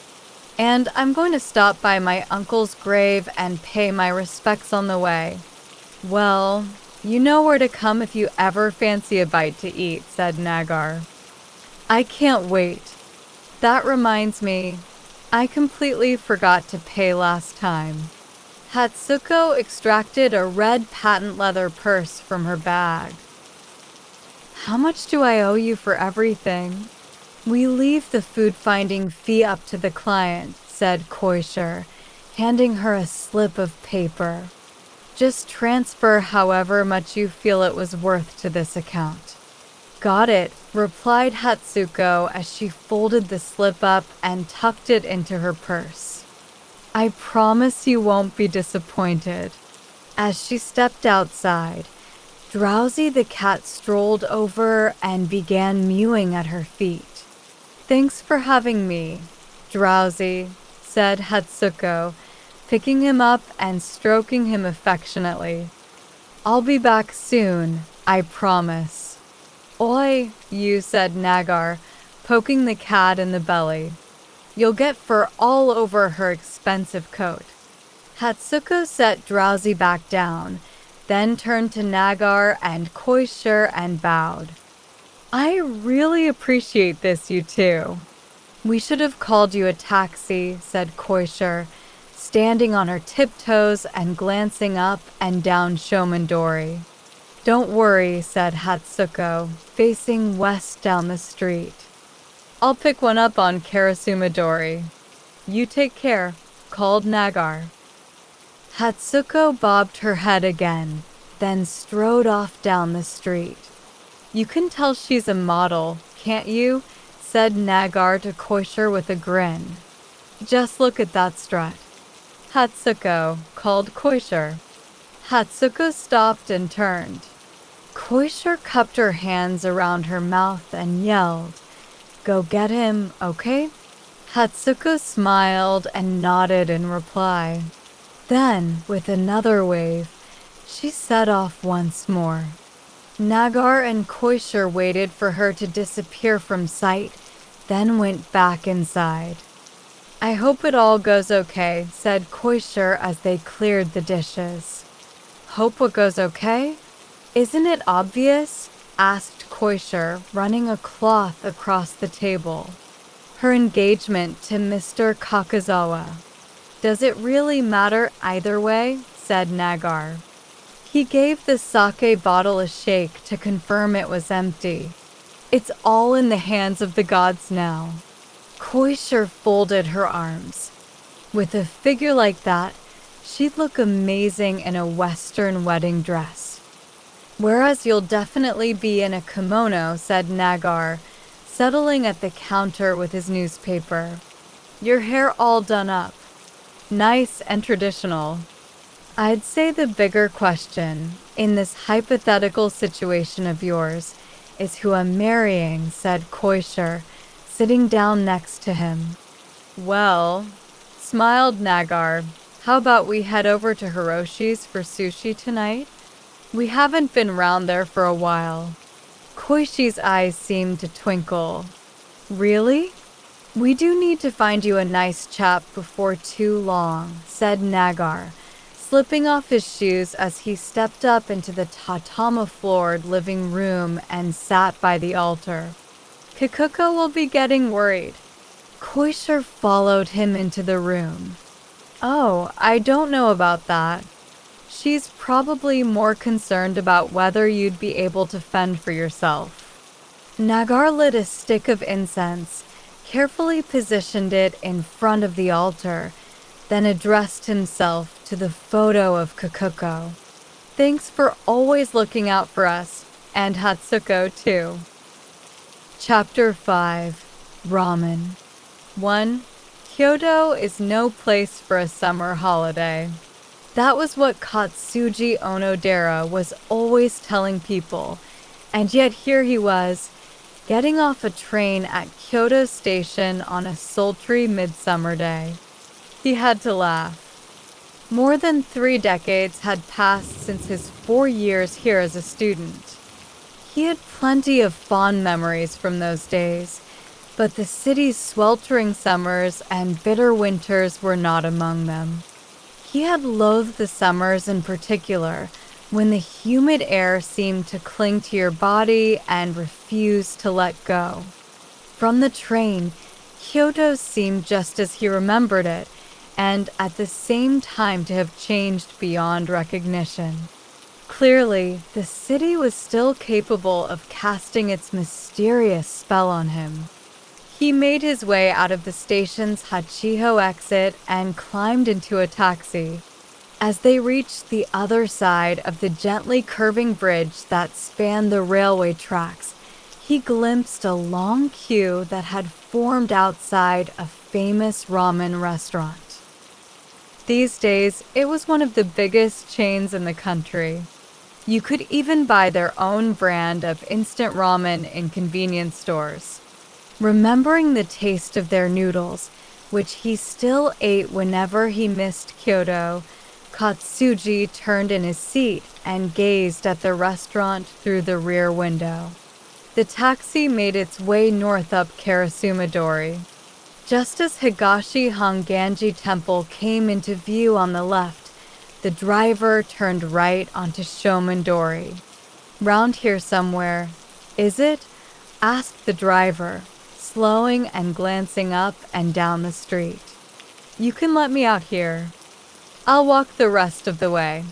And I'm going to stop by my uncle's grave and pay my respects on the way. Well, you know where to come if you ever fancy a bite to eat, said Nagar. I can't wait. That reminds me, I completely forgot to pay last time. Hatsuko extracted a red patent leather purse from her bag. How much do I owe you for everything? We leave the food-finding fee up to the client, said Koisher, handing her a slip of paper. Just transfer however much you feel it was worth to this account. Got it, replied Hatsuko as she folded the slip up and tucked it into her purse. I promise you won't be disappointed. As she stepped outside, Drowsy the cat strolled over and began mewing at her feet. Thanks for having me, Drowsy, said Hatsuko, picking him up and stroking him affectionately. I'll be back soon, I promise. Oi, you, said Nagar, poking the cat in the belly. You'll get fur all over her expensive coat. Hatsuko set Drowsy back down, then turned to Nagar and Koisher and bowed. I really appreciate this, you two. We should have called you a taxi, said Koisher, standing on her tiptoes and glancing up and down Shomondori. Don't worry, said Hatsuko, facing west down the street. I'll pick one up on Karasumadori. You take care, called Nagar. Hatsuko bobbed her head again, then strode off down the street. You can tell she's a model, can't you? Said Nagar to Koisher with a grin. Just look at that strut. Hatsuko, called Koisher. Hatsuko stopped and turned. Koisher cupped her hands around her mouth and yelled, Go get him, okay? Hatsuko smiled and nodded in reply. Then, with another wave, she set off once more. Nagar and Koisher waited for her to disappear from sight, then went back inside. I hope it all goes okay, said Koisher as they cleared the dishes. Hope what goes okay? Isn't it obvious? Asked Koisher, running a cloth across the table. Her engagement to Mr. Kakazawa. Does it really matter either way? Said Nagar. He gave the sake bottle a shake to confirm it was empty. It's all in the hands of the gods now. Koisher folded her arms. With a figure like that, she'd look amazing in a Western wedding dress. Whereas you'll definitely be in a kimono, said Nagar, settling at the counter with his newspaper. Your hair all done up. Nice and traditional. I'd say the bigger question, in this hypothetical situation of yours, is who I'm marrying, said Koisher, sitting down next to him. Well, smiled Nagar, how about we head over to Hiroshi's for sushi tonight? We haven't been round there for a while. Koishi's eyes seemed to twinkle. Really? We do need to find you a nice chap before too long, said Nagar, slipping off his shoes as he stepped up into the tatama-floored living room and sat by the altar. Kikuko will be getting worried. Koisher followed him into the room. Oh, I don't know about that. She's probably more concerned about whether you'd be able to fend for yourself. Nagar lit a stick of incense, carefully positioned it in front of the altar, then addressed himself to the photo of Kikuko. Thanks for always looking out for us, and Hatsuko too. Chapter 5. Ramen. 1. Kyoto is no place for a summer holiday. That was what Katsuji Onodera was always telling people, and yet here he was, getting off a train at Kyoto Station on a sultry midsummer day. He had to laugh. More than 3 decades had passed since his 4 years here as a student. He had plenty of fond memories from those days, but the city's sweltering summers and bitter winters were not among them. He had loathed the summers in particular, when the humid air seemed to cling to your body and refuse to let go. From the train, Kyoto seemed just as he remembered it, and at the same time to have changed beyond recognition. Clearly, the city was still capable of casting its mysterious spell on him. He made his way out of the station's Hachiho exit and climbed into a taxi. As they reached the other side of the gently curving bridge that spanned the railway tracks, he glimpsed a long queue that had formed outside a famous ramen restaurant. These days, it was one of the biggest chains in the country. You could even buy their own brand of instant ramen in convenience stores. Remembering the taste of their noodles, which he still ate whenever he missed Kyoto, Katsuji turned in his seat and gazed at the restaurant through the rear window. The taxi made its way north up Karasumadori. Just as Higashi Hanganji Temple came into view on the left, the driver turned right onto Shomondori. Round here somewhere, is it? Asked the driver, slowing and glancing up and down the street. You can let me out here. I'll walk the rest of the way.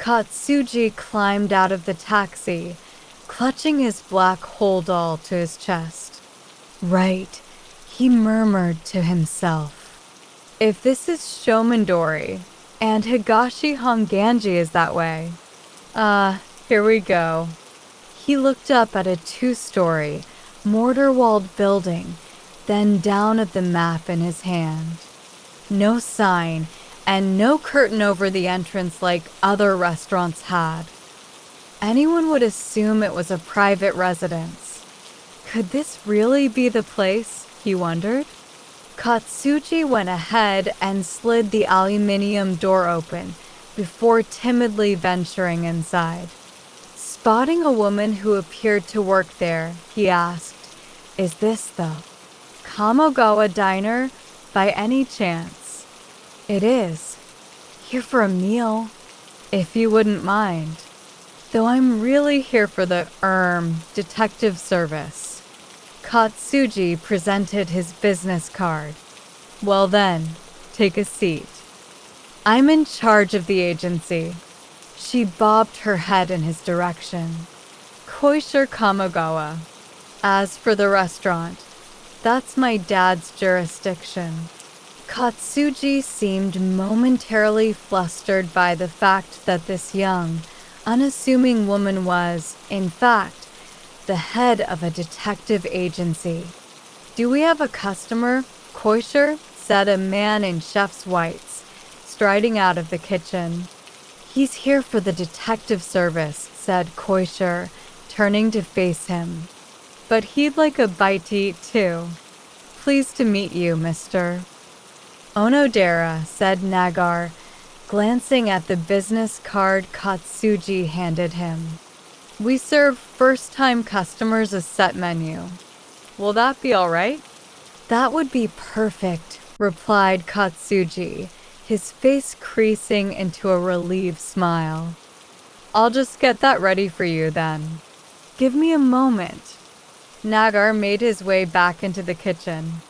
Katsuji climbed out of the taxi, clutching his black doll to his chest. Right, he murmured to himself. If this is Shomandori, and Higashi Honganji is that way. Here we go. He looked up at a 2-story, mortar-walled building, then down at the map in his hand. No sign, and no curtain over the entrance like other restaurants had. Anyone would assume it was a private residence. Could this really be the place, he wondered? Katsuji went ahead and slid the aluminium door open before timidly venturing inside. Spotting a woman who appeared to work there, he asked, "Is this the Kamogawa Diner by any chance?" "It is. Here for a meal, if you wouldn't mind. Though I'm really here for the, detective service." Katsuji presented his business card. "Well then, take a seat. I'm in charge of the agency." She bobbed her head in his direction. "Koisher Kamogawa. As for the restaurant, that's my dad's jurisdiction." Katsuji seemed momentarily flustered by the fact that this young, unassuming woman was, in fact, the head of a detective agency. "Do we have a customer, Koisher?" said a man in chef's whites, striding out of the kitchen. "He's here for the detective service," said Koisher, turning to face him. "But he'd like a bite to eat too. Pleased to meet you, mister." "Onodera," said Nagar, glancing at the business card Katsuji handed him. "We serve first-time customers a set menu. Will that be all right?" "That would be perfect," replied Katsuji, his face creasing into a relieved smile. "I'll just get that ready for you then. Give me a moment." Nagar made his way back into the kitchen.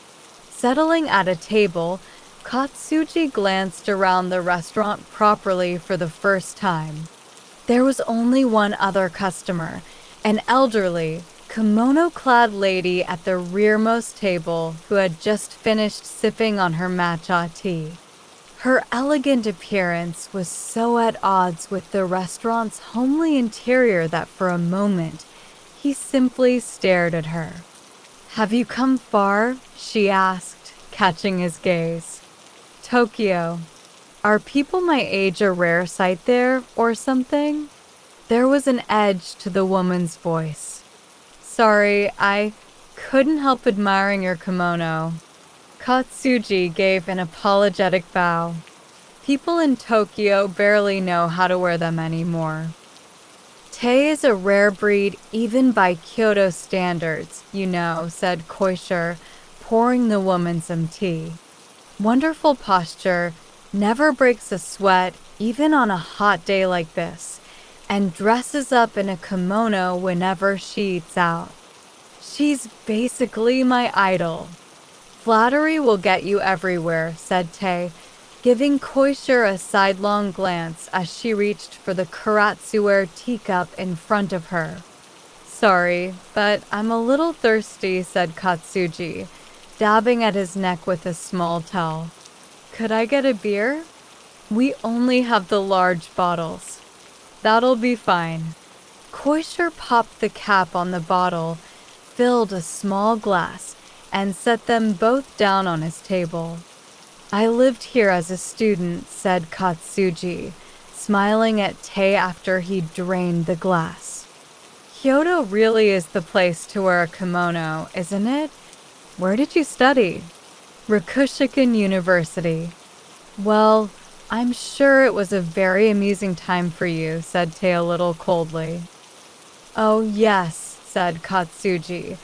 Settling at a table, Katsuji glanced around the restaurant properly for the first time. There was only one other customer, an elderly, kimono-clad lady at the rearmost table who had just finished sipping on her matcha tea. Her elegant appearance was so at odds with the restaurant's homely interior that for a moment, he simply stared at her. "Have you come far?" she asked, catching his gaze. "Tokyo. Are people my age a rare sight there, or something?" There was an edge to the woman's voice. "Sorry, I couldn't help admiring your kimono." Katsuji gave an apologetic bow. People in Tokyo barely know how to wear them anymore. "Tei is a rare breed even by Kyoto standards, you know," said Koisher, pouring the woman some tea. "Wonderful posture, never breaks a sweat even on a hot day like this, and dresses up in a kimono whenever she eats out. She's basically my idol." "Flattery will get you everywhere," said Tei, giving Koisher a sidelong glance as she reached for the karatsuware teacup in front of her. "Sorry, but I'm a little thirsty," said Katsuji, dabbing at his neck with a small towel. "Could I get a beer?" "We only have the large bottles." "That'll be fine." Koisher popped the cap on the bottle, filled a small glass, and set them both down on his table. "I lived here as a student," said Katsuji, smiling at Tei after he drained the glass. "Kyoto really is the place to wear a kimono, isn't it? Where did you study?" "Rakushikan University." "Well, I'm sure it was a very amusing time for you," said Tei a little coldly. "Oh yes," said Katsuji,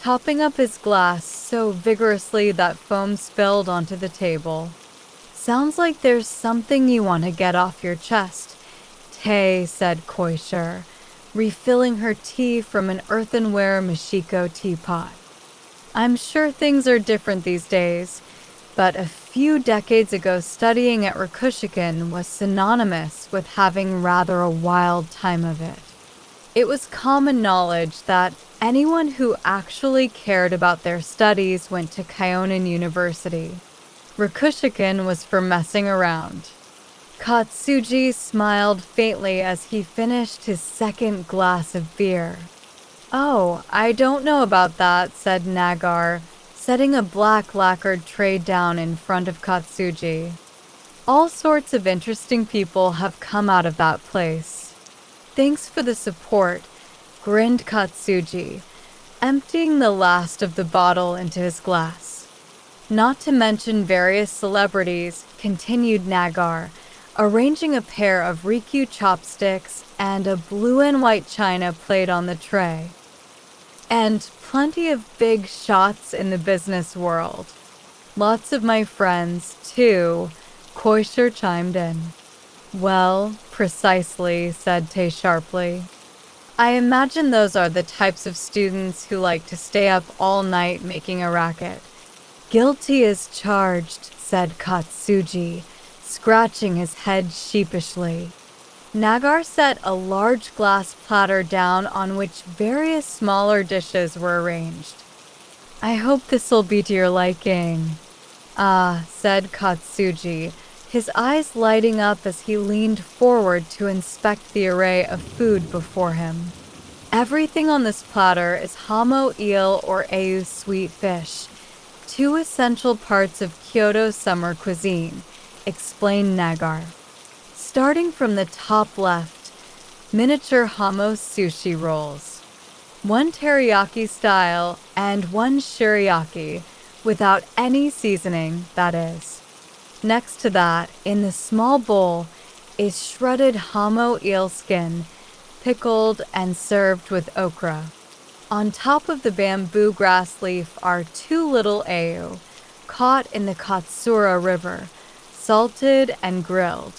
topping up his glass so vigorously that foam spilled onto the table. "Sounds like there's something you want to get off your chest," Tei said Koisher, refilling her tea from an earthenware Mashiko teapot. "I'm sure things are different these days. but a few decades ago studying at Rikuchikan was synonymous with having rather a wild time of it. It was common knowledge that anyone who actually cared about their studies went to Kyonin University. Rikuchikan was for messing around. Katsuji smiled faintly as he finished his second glass of beer. "Oh, I don't know about that," said Nagar, setting a black lacquered tray down in front of Katsuji. "All sorts of interesting people have come out of that place." "Thanks for the support," grinned Katsuji, emptying the last of the bottle into his glass. "Not to mention various celebrities," continued Nagar, arranging a pair of Rikyū chopsticks and a blue and white china plate on the tray. "And plenty of big shots in the business world. Lots of my friends, too," Koisher chimed in. "Well, precisely," said Tay sharply. "I imagine those are the types of students who like to stay up all night making a racket." "Guilty as charged," said Katsuji, scratching his head sheepishly. Nagar set a large glass platter down on which various smaller dishes were arranged. "I hope this'll be to your liking." "Ah," said Katsuji, his eyes lighting up as he leaned forward to inspect the array of food before him. "Everything on this platter is hamo eel or eiu sweet fish, two essential parts of Kyoto's summer cuisine," explained Nagar. "Starting from the top left, miniature hamo sushi rolls. One teriyaki style and one shiriyaki, without any seasoning, that is. Next to that, in the small bowl, is shredded hamo eel skin, pickled and served with okra. On top of the bamboo grass leaf are 2 little eiu, caught in the Katsura River, salted and grilled.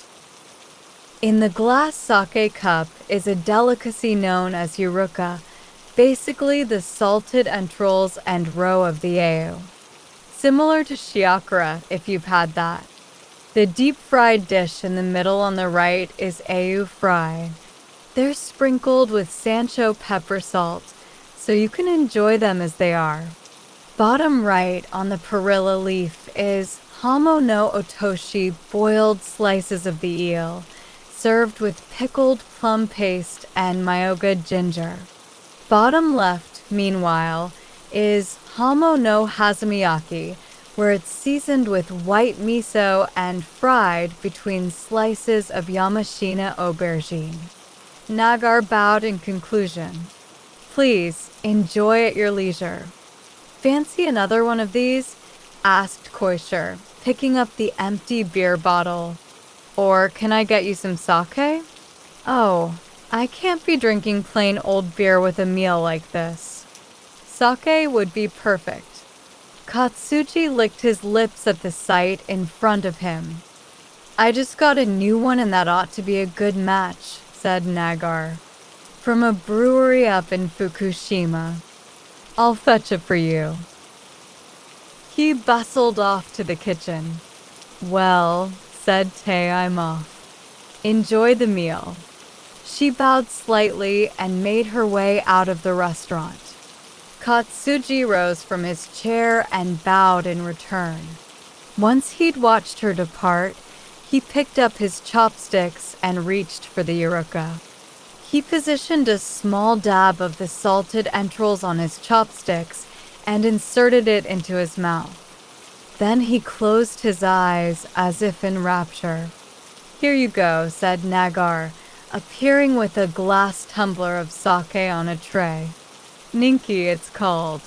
In the glass sake cup is a delicacy known as yuruka, basically the salted entrails and roe of the eiu. Similar to shiakura, if you've had that. The deep-fried dish in the middle on the right is eiu fry. They're sprinkled with Sancho pepper salt, so you can enjoy them as they are. Bottom right on the perilla leaf is hamo no otoshi, boiled slices of the eel, served with pickled plum paste and myoga ginger. Bottom left, meanwhile, is hamo no hazumiyaki, where it's seasoned with white miso and fried between slices of Yamashina aubergine. Nagar bowed in conclusion. "Please, enjoy at your leisure." "Fancy another one of these?" asked Koisher, picking up the empty beer bottle. "Or can I get you some sake?" "Oh, I can't be drinking plain old beer with a meal like this." "Sake would be perfect." Katsuji licked his lips at the sight in front of him. "I just got a new one and that ought to be a good match," said Nagar. "From a brewery up in Fukushima. I'll fetch it for you." He bustled off to the kitchen. "Well," said Tay, "I'm off. Enjoy the meal." She bowed slightly and made her way out of the restaurant. Katsuji rose from his chair and bowed in return. Once he'd watched her depart, he picked up his chopsticks and reached for the yuruka. He positioned a small dab of the salted entrails on his chopsticks and inserted it into his mouth. Then he closed his eyes as if in rapture. "Here you go," said Nagar, appearing with a glass tumbler of sake on a tray. "Ninki, it's called.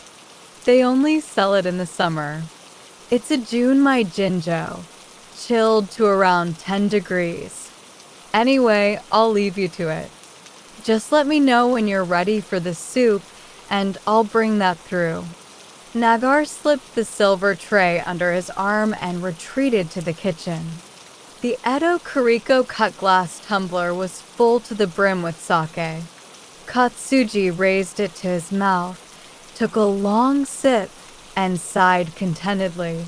They only sell it in the summer. It's a Junmai Jinjo, chilled to around 10 degrees. Anyway, I'll leave you to it. Just let me know when you're ready for the soup, and I'll bring that through." Nagar slipped the silver tray under his arm and retreated to the kitchen. The Edo Kuriko cut glass tumbler was full to the brim with sake. Katsuji raised it to his mouth, took a long sip, and sighed contentedly.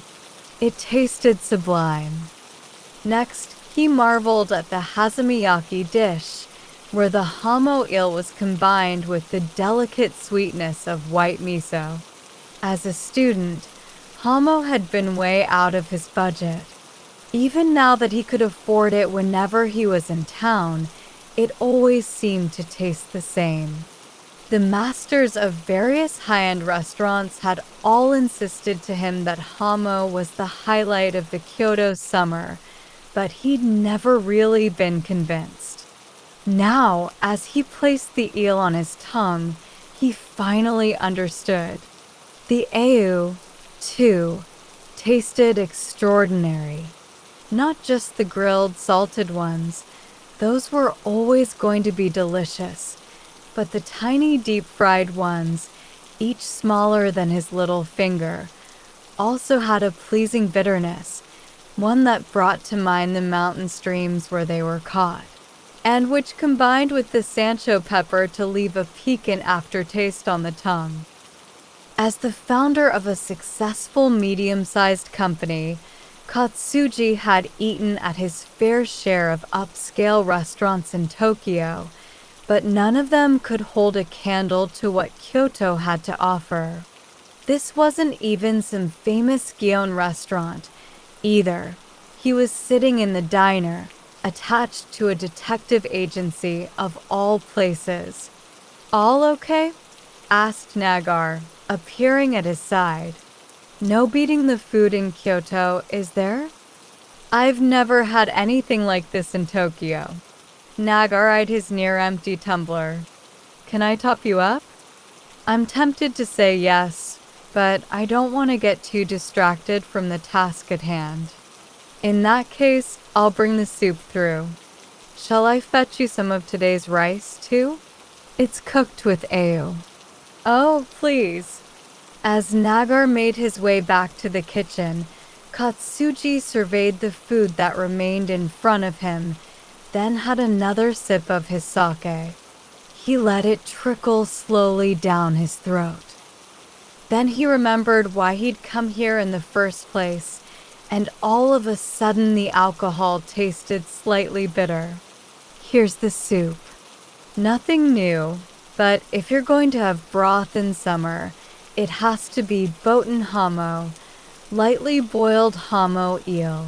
It tasted sublime. Next, he marveled at the hazamiyaki dish, where the hamo eel was combined with the delicate sweetness of white miso. As a student, hamo had been way out of his budget. Even now that he could afford it whenever he was in town, it always seemed to taste the same. The masters of various high-end restaurants had all insisted to him that hamo was the highlight of the Kyoto summer, but he'd never really been convinced. Now, as he placed the eel on his tongue, he finally understood. The ayu, too, tasted extraordinary. Not just the grilled, salted ones. Those were always going to be delicious. But the tiny deep-fried ones, each smaller than his little finger, also had a pleasing bitterness, one that brought to mind the mountain streams where they were caught, and which combined with the Sancho pepper to leave a piquant aftertaste on the tongue. As the founder of a successful medium-sized company, Katsuji had eaten at his fair share of upscale restaurants in Tokyo, but none of them could hold a candle to what Kyoto had to offer. This wasn't even some famous Gion restaurant, either. He was sitting in the diner, attached to a detective agency of all places. "All okay?" asked Nagar, appearing at his side. "No beating the food in Kyoto, is there?" "I've never had anything like this in Tokyo." Nagar eyed his near-empty tumbler. "Can I top you up?" I'm tempted to say yes, but I don't want to get too distracted from the task at hand. In that case, I'll bring the soup through. Shall I fetch you some of today's rice, too? It's cooked with ayu. Oh, please. As Nagar made his way back to the kitchen, Katsuji surveyed the food that remained in front of him, then had another sip of his sake. He let it trickle slowly down his throat. Then he remembered why he'd come here in the first place, and all of a sudden the alcohol tasted slightly bitter. Here's the soup. Nothing new, but if you're going to have broth in summer, it has to be boten hamo, lightly boiled hamo eel,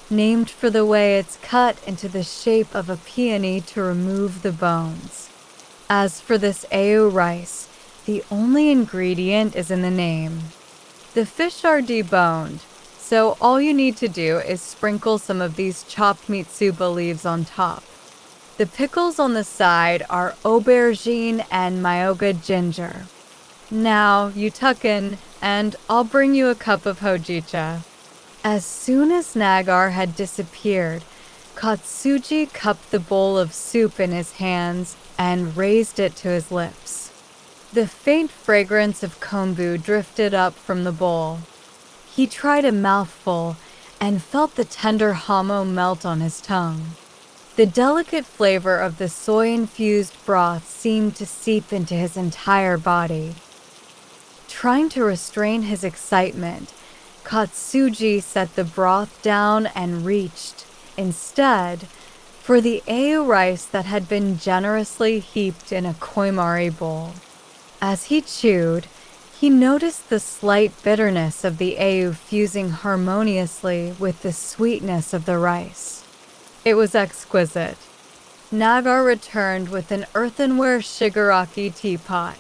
named for the way it's cut into the shape of a peony to remove the bones. As for this ayu rice, the only ingredient is in the name. The fish are deboned, so all you need to do is sprinkle some of these chopped mitsuba leaves on top. The pickles on the side are aubergine and myoga ginger. Now you tuck in, and I'll bring you a cup of hojicha. As soon as Nagar had disappeared, Katsuji cupped the bowl of soup in his hands and raised it to his lips. The faint fragrance of kombu drifted up from the bowl. He tried a mouthful and felt the tender hamo melt on his tongue. The delicate flavor of the soy-infused broth seemed to seep into his entire body. Trying to restrain his excitement, Katsuji set the broth down and reached, instead, for the ayu rice that had been generously heaped in a koimari bowl. As he chewed, he noticed the slight bitterness of the ayu fusing harmoniously with the sweetness of the rice. It was exquisite. Nagar returned with an earthenware shigaraki teapot.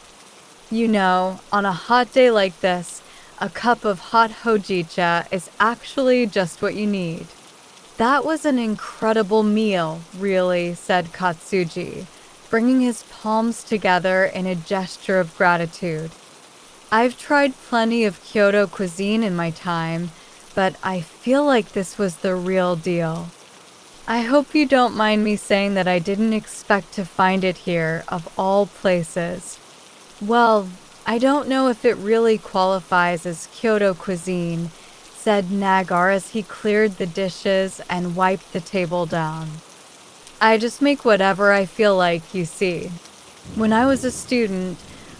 You know, on a hot day like this, a cup of hot hojicha is actually just what you need. That was an incredible meal, really, said Katsuji, bringing his palms together in a gesture of gratitude. I've tried plenty of Kyoto cuisine in my time, but I feel like this was the real deal. I hope you don't mind me saying that I didn't expect to find it here, of all places. Well, I don't know if it really qualifies as Kyoto cuisine, said Nagar as he cleared the dishes and wiped the table down. I just make whatever I feel like, you see. When I was a student,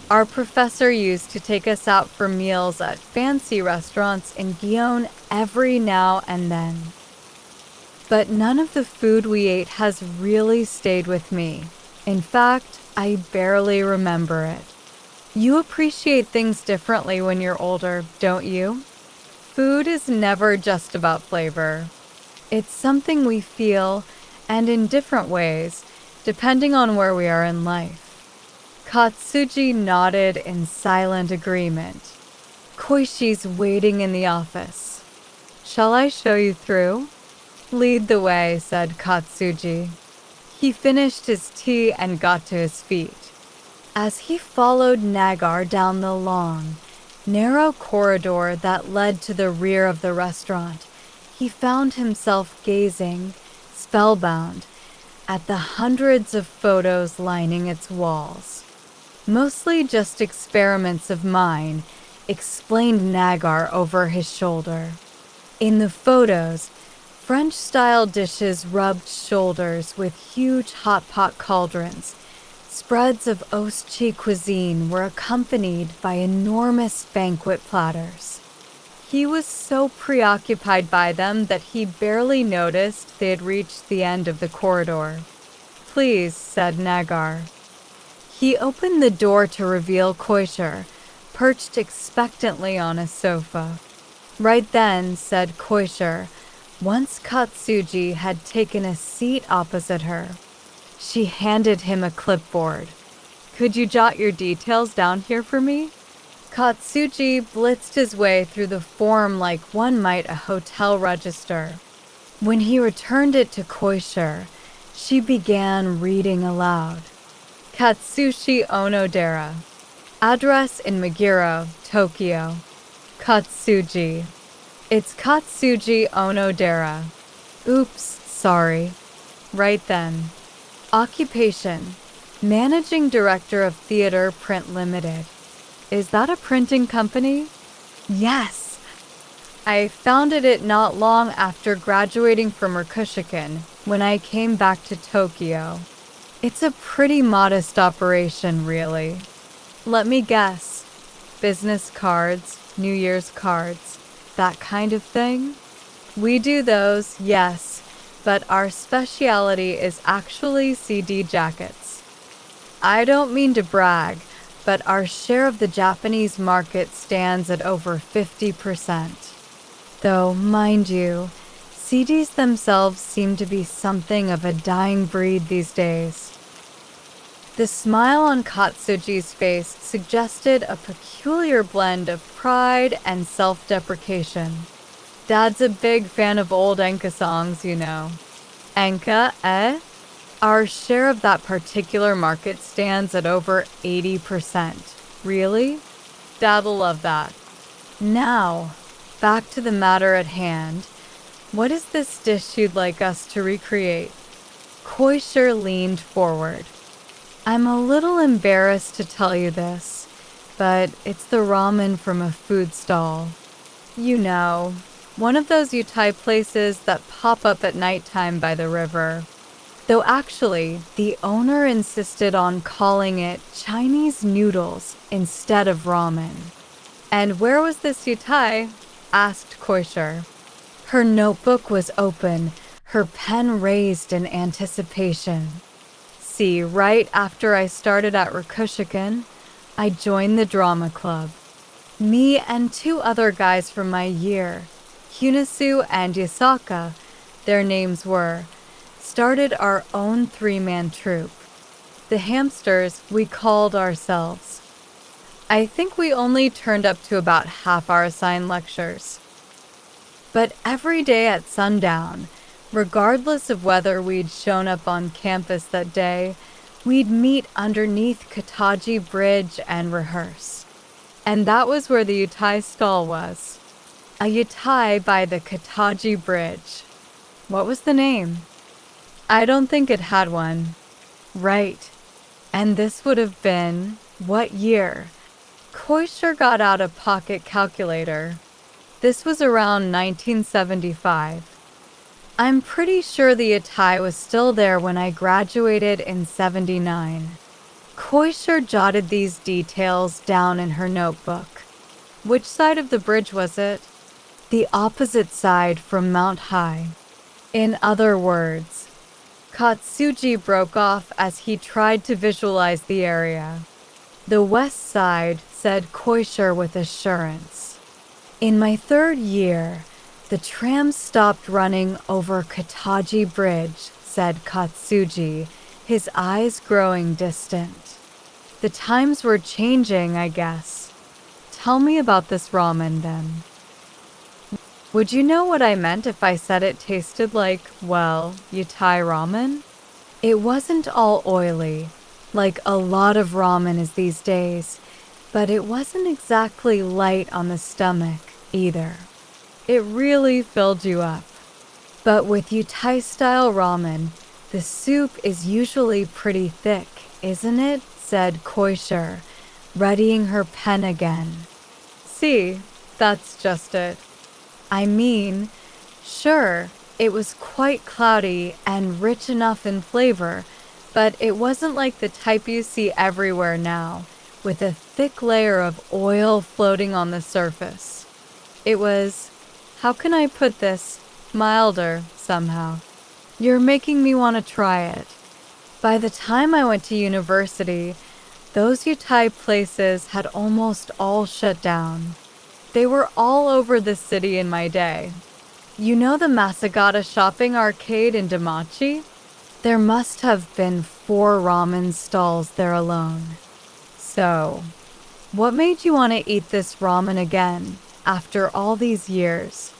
Our professor used to take us out for meals at fancy restaurants in Gyeon every now and then. But none of the food we ate has really stayed with me. In fact, I barely remember it. You appreciate things differently when you're older, don't you? Food is never just about flavor. It's something we feel, and in different ways, depending on where we are in life. Katsuji nodded in silent agreement. Koishi's waiting in the office. Shall I show you through? Lead the way, said Katsuji. He finished his tea and got to his feet. As he followed Nagar down the long, narrow corridor that led to the rear of the restaurant, he found himself gazing, spellbound, at the hundreds of photos lining its walls. Mostly just experiments of mine, explained Nagar over his shoulder. In the photos, French-style dishes rubbed shoulders with huge hot pot cauldrons. Spreads of Ostchi cuisine were accompanied by enormous banquet platters. He was so preoccupied by them that he barely noticed they had reached the end of the corridor. Please, said Nagar. He opened the door to reveal Koisher, perched expectantly on a sofa. Right then, said Koisher, once Katsuji had taken a seat opposite her. She handed him a clipboard. Could you jot your details down here for me? Katsuji blitzed his way through the form like one might a hotel register. When he returned it to Koisher, she began reading aloud. Katsushi Onodera. Address in Meguro, Tokyo. Katsuji. It's Katsuji Onodera. Oops, sorry. Right then. Occupation. Managing Director of Theater Print Limited. Is that a printing company? Yes. I founded it not long after graduating from Rikuchikan when I came back to Tokyo. It's a pretty modest operation, really. Let me guess. Business cards, New Year's cards, that kind of thing? We do those, yes, but our specialty is actually CD jackets. I don't mean to brag, but our share of the Japanese market stands at over 50%. Though, mind you, CDs themselves seem to be something of a dying breed these days. The smile on Katsuji's face suggested a peculiar blend of pride and self-deprecation. Dad's a big fan of old enka songs, you know. Enka, eh? Our share of that particular market stands at over 80%. Really? Dad'll love that. Now, back to the matter at hand. What is this dish you'd like us to recreate? Koisher leaned forward. I'm a little embarrassed to tell you this, but it's the ramen from a food stall. You know, one of those yutai places that pop up at nighttime by the river. Though actually, the owner insisted on calling it Chinese noodles instead of ramen. And where was this yutai? Asked Koisher. Her notebook was open, her pen raised in anticipation. See, right after I started at Rikuchikan, I joined the drama club. Me and two other guys from my year, Hyunasu and Yasaka, their names were, started our own three-man troupe. The hamsters, we called ourselves. I think we only turned up to about half our assigned lectures. But every day at sundown, regardless of whether we'd shown up on campus that day, we'd meet underneath Kataji Bridge and rehearse. And that was where the yutai stall was. A yutai by the Kataji Bridge. What was the name? I don't think it had one. Right. And this would have been, what year? Koisher got out a pocket calculator. This was around 1975. I'm pretty sure the yutai was still there when I graduated in '79. Koisher jotted these details down in her notebook. Which side of the bridge was it? The opposite side from Mount High. In other words, Katsuji broke off as he tried to visualize the area. The west side, said Koisher with assurance. In my 3rd year, the tram stopped running over Kataji Bridge, said Katsuji, his eyes growing distant. The times were changing, I guess. Tell me about this ramen, then. Would you know what I meant if I said it tasted like, well, Thai ramen? It wasn't all oily, like a lot of ramen is these days, but it wasn't exactly light on the stomach, either. It really filled you up. But with Thai-style ramen, the soup is usually pretty thick, isn't it? Said Koisher, readying her pen again. See, that's just it. I mean, sure, it was quite cloudy and rich enough in flavor, but it wasn't like the type you see everywhere now, with a thick layer of oil floating on the surface. It was, how can I put this, milder somehow. You're making me want to try it. By the time I went to university, those Thai places had almost all shut down. They were all over the city in my day. You know the Masagata shopping arcade in Damachi? There must have been 4 ramen stalls there alone. So, what made you want to eat this ramen again, after all these years?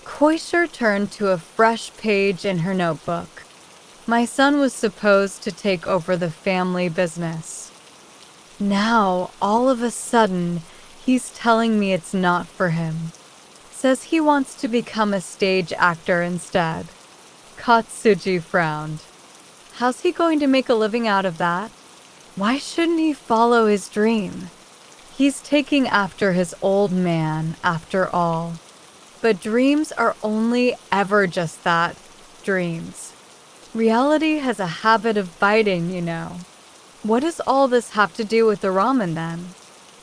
Koisher turned to a fresh page in her notebook. My son was supposed to take over the family business. Now, all of a sudden, he's telling me it's not for him. Says he wants to become a stage actor instead. Katsuji frowned. How's he going to make a living out of that? Why shouldn't he follow his dream? He's taking after his old man, after all. But dreams are only ever just that, dreams. Reality has a habit of biting, you know. What does all this have to do with the ramen, then?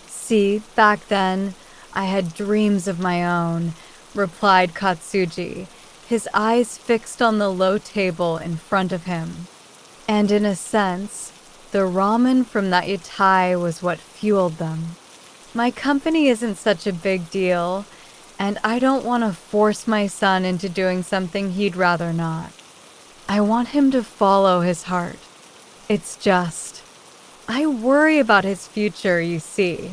See, back then, I had dreams of my own, replied Katsuji, his eyes fixed on the low table in front of him. And in a sense, the ramen from that Thai was what fueled them. My company isn't such a big deal, and I don't want to force my son into doing something he'd rather not. I want him to follow his heart. It's just, I worry about his future, you see.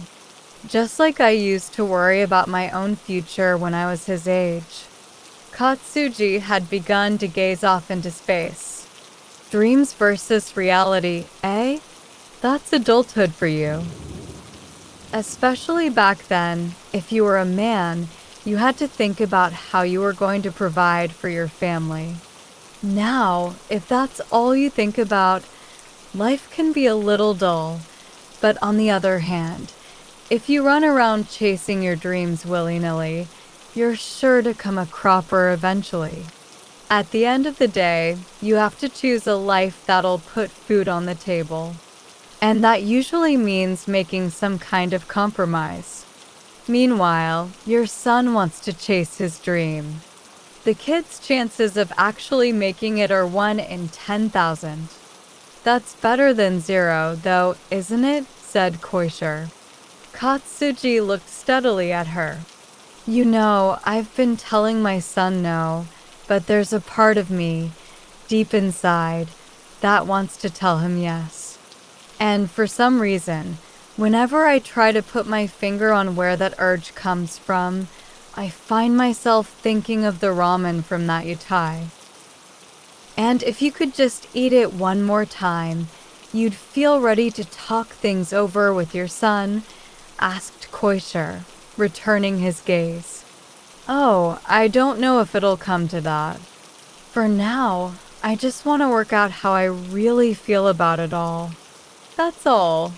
Just like I used to worry about my own future when I was his age. Katsuji had begun to gaze off into space. Dreams versus reality, eh? That's adulthood for you. Especially back then, if you were a man, you had to think about how you were going to provide for your family. Now, if that's all you think about, life can be a little dull. But on the other hand, if you run around chasing your dreams willy-nilly, you're sure to come a cropper eventually. At the end of the day, you have to choose a life that'll put food on the table. And that usually means making some kind of compromise. Meanwhile, your son wants to chase his dream. The kid's chances of actually making it are 1 in 10,000. That's better than 0, though, isn't it? Said Koisher. Katsuji looked steadily at her. You know, I've been telling my son no, but there's a part of me, deep inside, that wants to tell him yes. And for some reason, whenever I try to put my finger on where that urge comes from, I find myself thinking of the ramen from that Thai. And if you could just eat it one more time, you'd feel ready to talk things over with your son, asked Koisher, returning his gaze. Oh, I don't know if it'll come to that. For now, I just want to work out how I really feel about it all. That's all.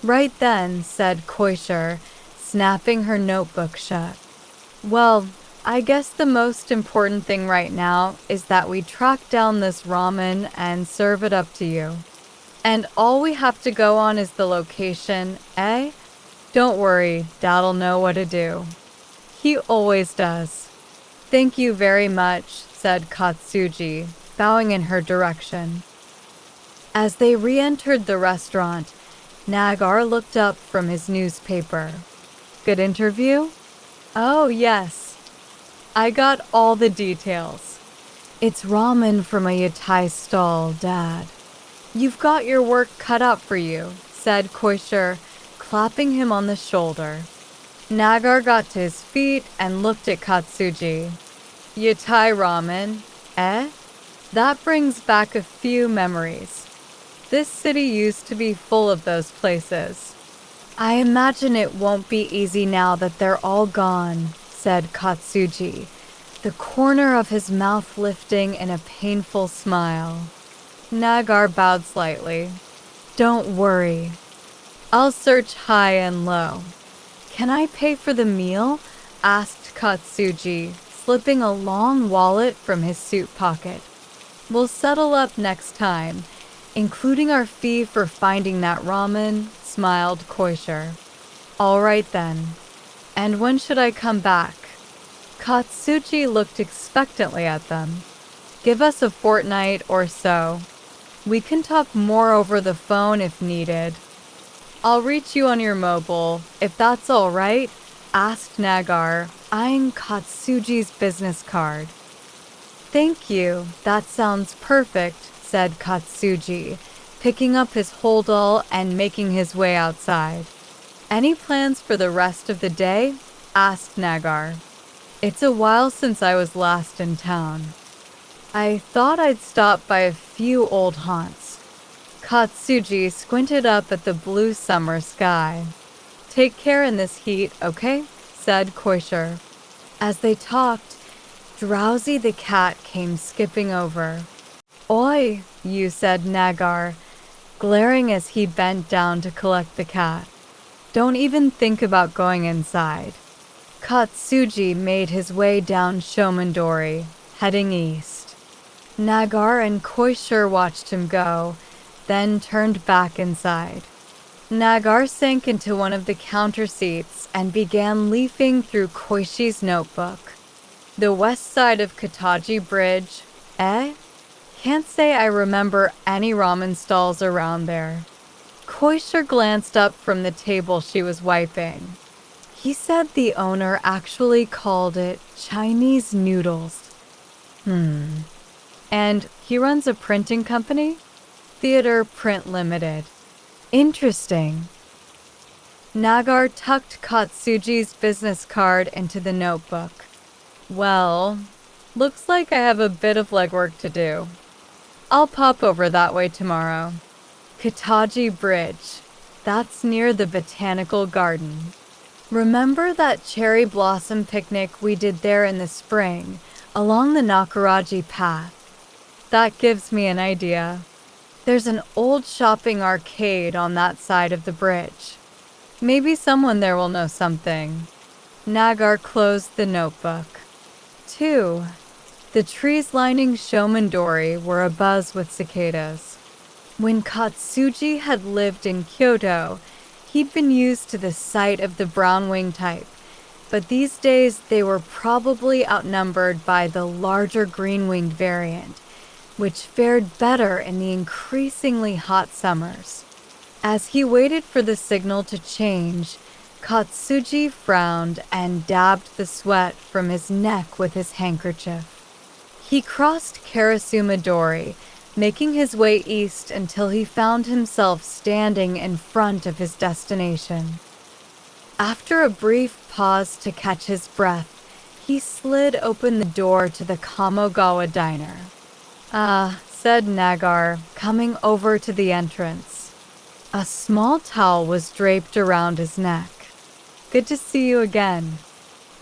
Right then, said Koisher, snapping her notebook shut. Well, I guess the most important thing right now is that we track down this ramen and serve it up to you. And all we have to go on is the location, eh? Don't worry, Dad'll know what to do. He always does. Thank you very much, said Katsuji, bowing in her direction. As they re-entered the restaurant, Nagar looked up from his newspaper. Good interview? Oh, yes. I got all the details. It's ramen from a yatai stall, Dad. You've got your work cut out for you, said Koisher, clapping him on the shoulder. Nagar got to his feet and looked at Katsuji. Yatai ramen, eh? That brings back a few memories. This city used to be full of those places. I imagine it won't be easy now that they're all gone, said Katsuji, the corner of his mouth lifting in a painful smile. Nagar bowed slightly. Don't worry. I'll search high and low. Can I pay for the meal? Asked Katsuji, slipping a long wallet from his suit pocket. We'll settle up next time, including our fee for finding that ramen, smiled Koisher. All right then. And when should I come back? Katsuji looked expectantly at them. Give us a fortnight or so. We can talk more over the phone if needed. I'll reach you on your mobile, if that's all right, asked Nagar, eyeing Katsuji's business card. Thank you, that sounds perfect, said Katsuji, picking up his holdall and making his way outside. Any plans for the rest of the day? Asked Nagar. It's a while since I was last in town. I thought I'd stop by a few old haunts. Katsuji squinted up at the blue summer sky. Take care in this heat, okay? Said Koisher. As they talked, Drowsy the cat came skipping over. Oi, you, said Nagar, glaring as he bent down to collect the cat. Don't even think about going inside. Katsuji made his way down Shomondori, heading east. Nagar and Koisher watched him go, then turned back inside. Nagar sank into one of the counter seats and began leafing through Koishi's notebook. The west side of Kataji Bridge, eh? Can't say I remember any ramen stalls around there. Koisher glanced up from the table she was wiping. He said the owner actually called it Chinese noodles. And he runs a printing company? Theater Print Limited. Interesting. Nagar tucked Katsuji's business card into the notebook. Well, looks like I have a bit of legwork to do. I'll pop over that way tomorrow. Kataji Bridge. That's near the Botanical Garden. Remember that cherry blossom picnic we did there in the spring, along the Nakaraji path? That gives me an idea. There's an old shopping arcade on that side of the bridge. Maybe someone there will know something. Nagar closed the notebook. 2. The trees lining Shomondori were abuzz with cicadas. When Katsuji had lived in Kyoto, he'd been used to the sight of the brown-wing type, but these days they were probably outnumbered by the larger green-winged variant, which fared better in the increasingly hot summers. As he waited for the signal to change, Katsuji frowned and dabbed the sweat from his neck with his handkerchief. He crossed Karasumadori, making his way east until he found himself standing in front of his destination. After a brief pause to catch his breath, he slid open the door to the Kamogawa diner. Ah, said Nagar, coming over to the entrance. A small towel was draped around his neck. Good to see you again.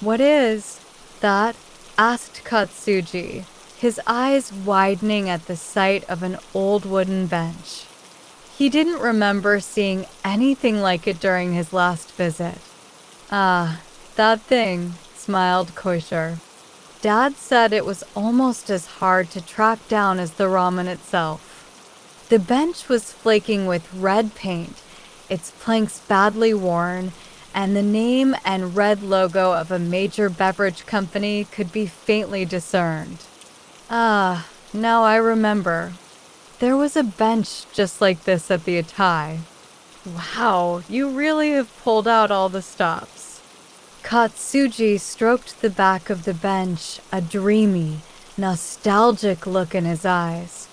What is that? Asked Katsuji, his eyes widening at the sight of an old wooden bench. He didn't remember seeing anything like it during his last visit. Ah, that thing, smiled Koisher. Dad said it was almost as hard to track down as the ramen itself. The bench was flaking with red paint, its planks badly worn, and the name and red logo of a major beverage company could be faintly discerned. Ah, now I remember. There was a bench just like this at the Atai. Wow, you really have pulled out all the stops. Katsuji stroked the back of the bench, a dreamy, nostalgic look in his eyes.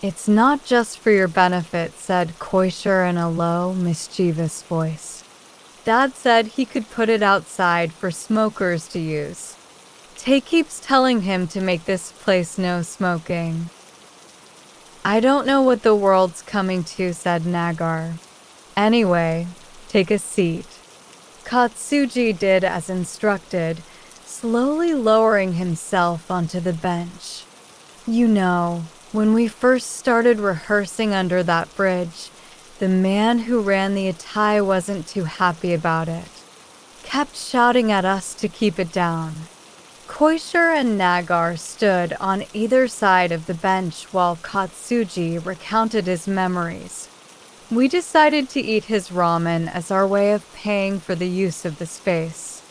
It's not just for your benefit, said Koisher in a low, mischievous voice. Dad said he could put it outside for smokers to use. Tay keeps telling him to make this place no smoking. I don't know what the world's coming to, said Nagar. Anyway, take a seat. Katsuji did as instructed, slowly lowering himself onto the bench. You know, when we first started rehearsing under that bridge, the man who ran the Atai wasn't too happy about it. Kept shouting at us to keep it down. Koisher and Nagar stood on either side of the bench while Katsuji recounted his memories. We decided to eat his ramen as our way of paying for the use of the space.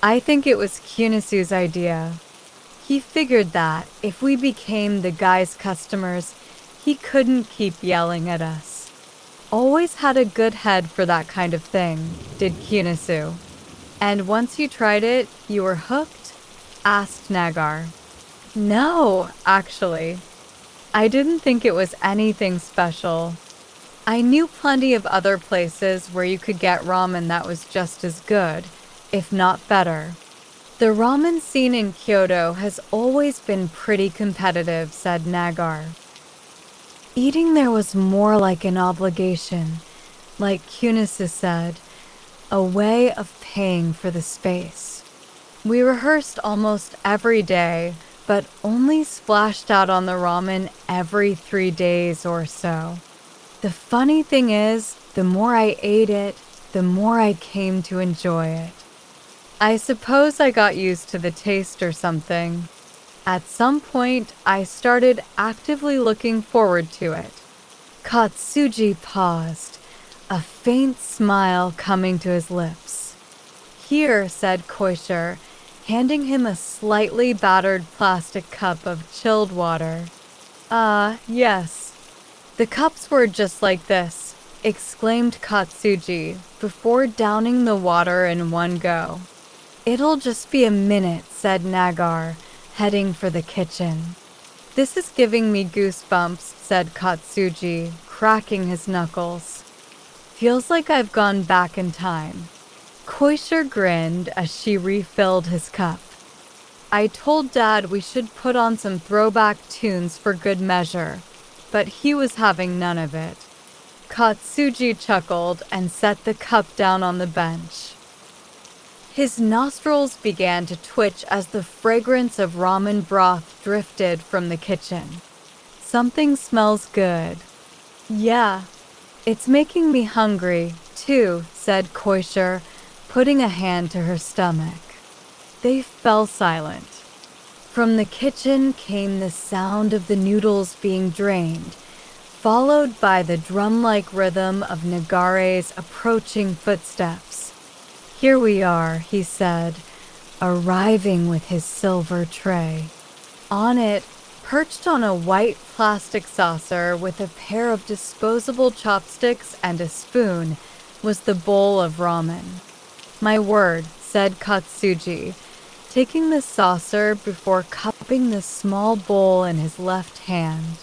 I think it was Kunisu's idea. He figured that if we became the guy's customers, he couldn't keep yelling at us. Always had a good head for that kind of thing, did Kunisu. And once you tried it, you were hooked? Asked Nagar. No, actually. I didn't think it was anything special. I knew plenty of other places where you could get ramen that was just as good, if not better. The ramen scene in Kyoto has always been pretty competitive, said Nagar. Eating there was more like an obligation, like Kunisu said, a way of paying for the space. We rehearsed almost every day, but only splashed out on the ramen every 3 days or so. The funny thing is, the more I ate it, the more I came to enjoy it. I suppose I got used to the taste or something. At some point, I started actively looking forward to it. Katsuji paused, a faint smile coming to his lips. Here, said Koisher, handing him a slightly battered plastic cup of chilled water. Yes. The cups were just like this, exclaimed Katsuji, before downing the water in one go. It'll just be a minute, said Nagar, heading for the kitchen. This is giving me goosebumps, said Katsuji, cracking his knuckles. Feels like I've gone back in time. Koisher grinned as she refilled his cup. I told Dad we should put on some throwback tunes for good measure, but he was having none of it. Katsuji chuckled and set the cup down on the bench. His nostrils began to twitch as the fragrance of ramen broth drifted from the kitchen. Something smells good. Yeah, it's making me hungry, too, said Koisher, putting a hand to her stomach. They fell silent. From the kitchen came the sound of the noodles being drained, followed by the drum-like rhythm of Nagare's approaching footsteps. Here we are, he said, arriving with his silver tray. On it, perched on a white plastic saucer with a pair of disposable chopsticks and a spoon, was the bowl of ramen. My word, said Katsuji, taking the saucer before cupping the small bowl in his left hand.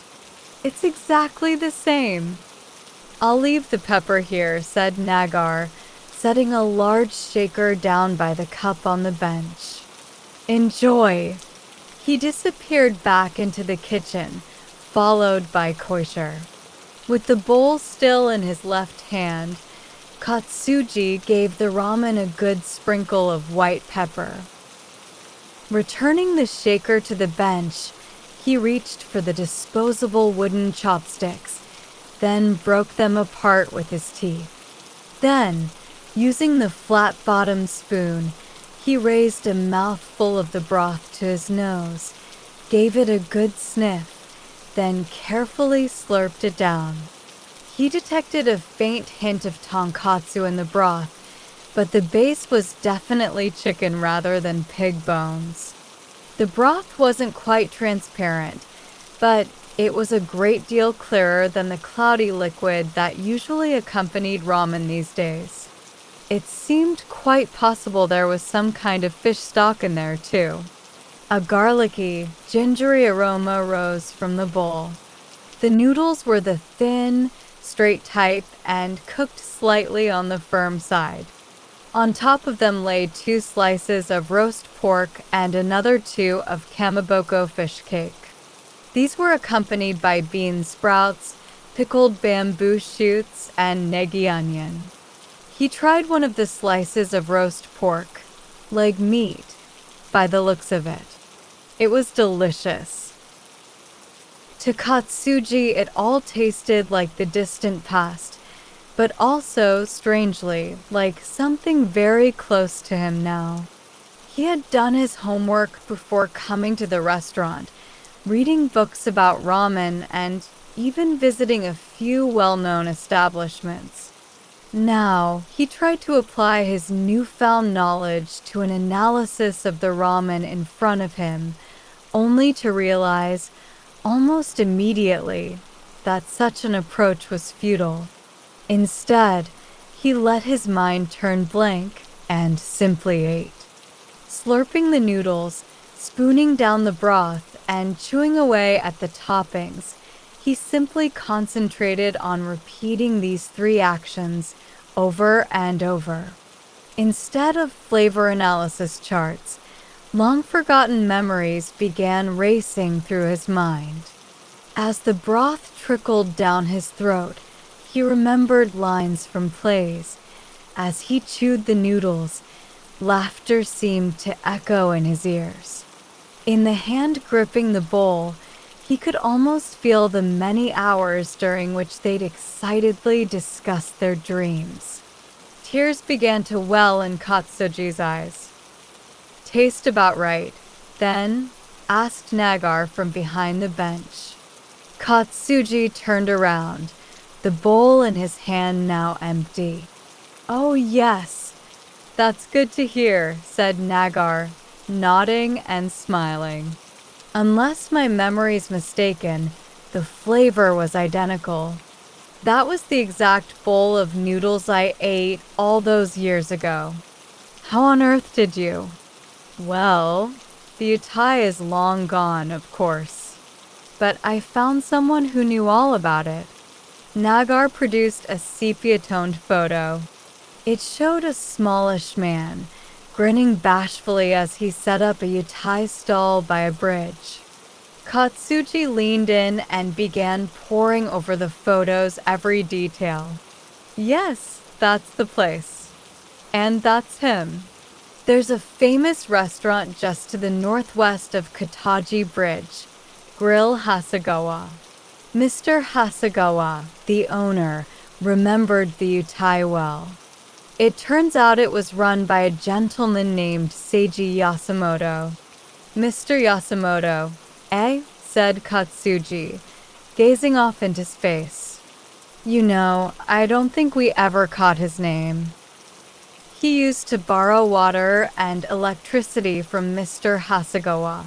It's exactly the same. I'll leave the pepper here, said Nagar, setting a large shaker down by the cup on the bench. Enjoy. He disappeared back into the kitchen, followed by Koisher. With the bowl still in his left hand, Katsuji gave the ramen a good sprinkle of white pepper. Returning the shaker to the bench, he reached for the disposable wooden chopsticks, then broke them apart with his teeth. Then, using the flat-bottomed spoon, he raised a mouthful of the broth to his nose, gave it a good sniff, then carefully slurped it down. He detected a faint hint of tonkatsu in the broth, but the base was definitely chicken rather than pig bones. The broth wasn't quite transparent, but it was a great deal clearer than the cloudy liquid that usually accompanied ramen these days. It seemed quite possible there was some kind of fish stock in there, too. A garlicky, gingery aroma rose from the bowl. The noodles were the thin, straight type and cooked slightly on the firm side. On top of them lay 2 slices of roast pork and another 2 of kamaboko fish cake. These were accompanied by bean sprouts, pickled bamboo shoots, and negi onion. He tried one of the slices of roast pork, leg meat, by the looks of it. It was delicious. To Katsuji, it all tasted like the distant past, but also, strangely, like something very close to him now. He had done his homework before coming to the restaurant, reading books about ramen and even visiting a few well-known establishments. Now, he tried to apply his newfound knowledge to an analysis of the ramen in front of him, only to realize, almost immediately, that such an approach was futile. Instead, he let his mind turn blank and simply ate. Slurping the noodles, spooning down the broth, and chewing away at the toppings, he simply concentrated on repeating these 3 actions over and over. Instead of flavor analysis charts, long-forgotten memories began racing through his mind. As the broth trickled down his throat, he remembered lines from plays. As he chewed the noodles, laughter seemed to echo in his ears. In the hand gripping the bowl, he could almost feel the many hours during which they'd excitedly discussed their dreams. Tears began to well in Katsuji's eyes. "Taste about right, then?" asked Nagar from behind the bench. Katsuji turned around, the bowl in his hand now empty. "Oh yes, that's good to hear," said Nagar, nodding and smiling. Unless my memory's mistaken, the flavor was identical. That was the exact bowl of noodles I ate all those years ago. How on earth did you? Well, the utai is long gone, of course. But I found someone who knew all about it. Nagar produced a sepia-toned photo. It showed a smallish man, grinning bashfully as he set up a utai stall by a bridge. Katsuji leaned in and began poring over the photo's every detail. "Yes, that's the place. And that's him. There's a famous restaurant just to the northwest of Kataji Bridge, Grill Hasegawa. Mr. Hasegawa, the owner, remembered the utai well. It turns out it was run by a gentleman named Seiji Yasumoto." "Mr. Yasumoto, eh?" said Katsuji, gazing off into space. "You know, I don't think we ever caught his name. He used to borrow water and electricity from Mr. Hasegawa.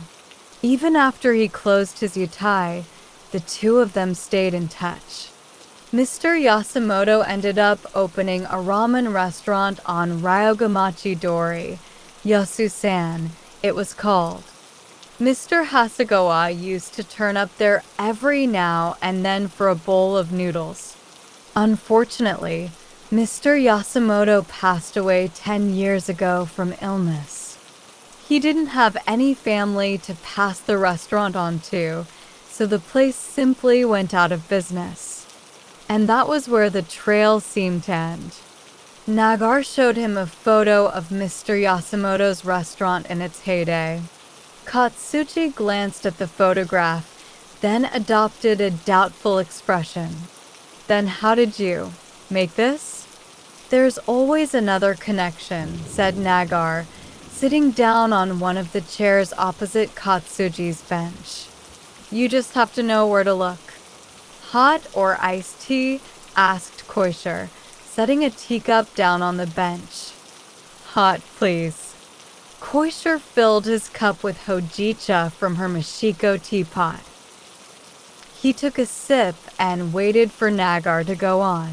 Even after he closed his utai, the 2 of them stayed in touch. Mr. Yasumoto ended up opening a ramen restaurant on Ryogamachi Dori, Yasusan, it was called. Mr. Hasegawa used to turn up there every now and then for a bowl of noodles. Unfortunately, Mr. Yasumoto passed away 10 years ago from illness. He didn't have any family to pass the restaurant on to, so the place simply went out of business. And that was where the trail seemed to end." Nagar showed him a photo of Mr. Yasumoto's restaurant in its heyday. Katsuji glanced at the photograph, then adopted a doubtful expression. "Then how did you make this?" "There's always another connection," said Nagar, sitting down on one of the chairs opposite Katsuji's bench. You just have to know where to look. Hot or iced tea? Asked Koisher, setting a teacup down on the bench. Hot, please. Koisher filled his cup with hojicha from her Mashiko teapot. He took a sip and waited for Nagar to go on.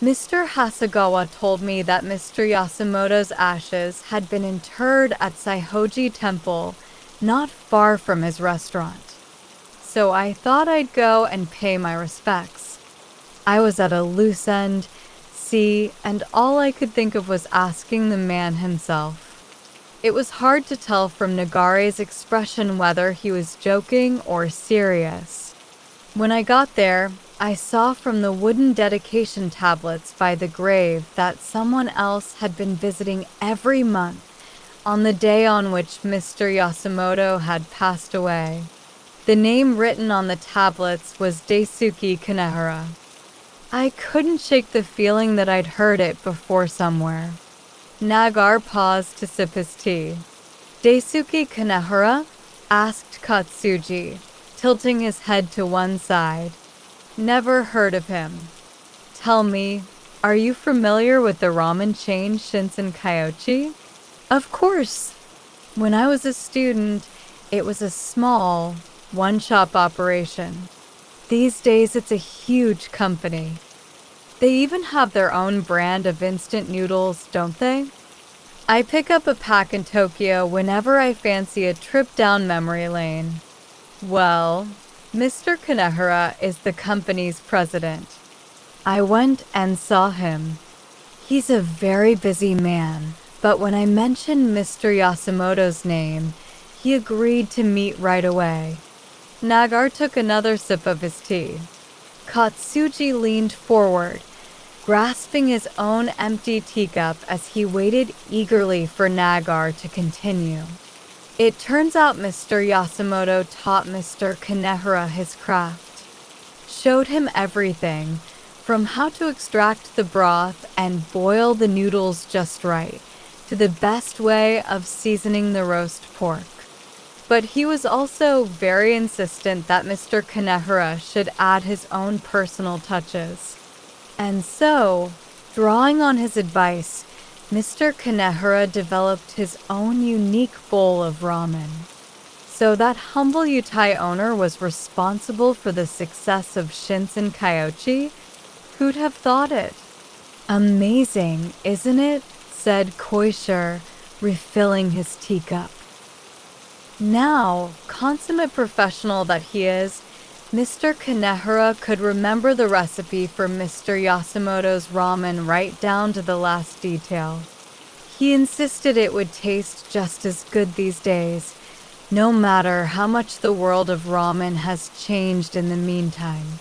Mr. Hasegawa told me that Mr. Yasumoto's ashes had been interred at Saihoji Temple, not far from his restaurant. So I thought I'd go and pay my respects. I was at a loose end, and all I could think of was asking the man himself. It was hard to tell from Nagare's expression whether he was joking or serious. When I got there, I saw from the wooden dedication tablets by the grave that someone else had been visiting every month on the day on which Mr. Yasumoto had passed away. The name written on the tablets was Daisuke Kanehara. I couldn't shake the feeling that I'd heard it before somewhere. Nagar paused to sip his tea. Daisuke Kanehara? Asked Katsuji, tilting his head to one side. Never heard of him. Tell me, are you familiar with the ramen chain Shinsen Kyochi? Of course. When I was a student, it was a small, one-shop operation. These days it's a huge company. They even have their own brand of instant noodles, don't they? I pick up a pack in Tokyo whenever I fancy a trip down memory lane. Well, Mr. Kanehara is the company's president. I went and saw him. He's a very busy man, but when I mentioned Mr. Yasumoto's name, he agreed to meet right away. Nagar took another sip of his tea. Katsuji leaned forward, grasping his own empty teacup as he waited eagerly for Nagar to continue. It turns out Mr. Yasumoto taught Mr. Kanehara his craft, showed him everything, from how to extract the broth and boil the noodles just right, to the best way of seasoning the roast pork. But he was also very insistent that Mr. Kanehara should add his own personal touches. And so, drawing on his advice, Mr. Kanehara developed his own unique bowl of ramen. So that humble Yutai owner was responsible for the success of Shinsen Kyochi? Who'd have thought it? Amazing, isn't it? Said Koisher, refilling his teacup. Now, consummate professional that he is, Mr. Kanehara could remember the recipe for Mr. Yasumoto's ramen right down to the last detail. He insisted it would taste just as good these days, no matter how much the world of ramen has changed in the meantime.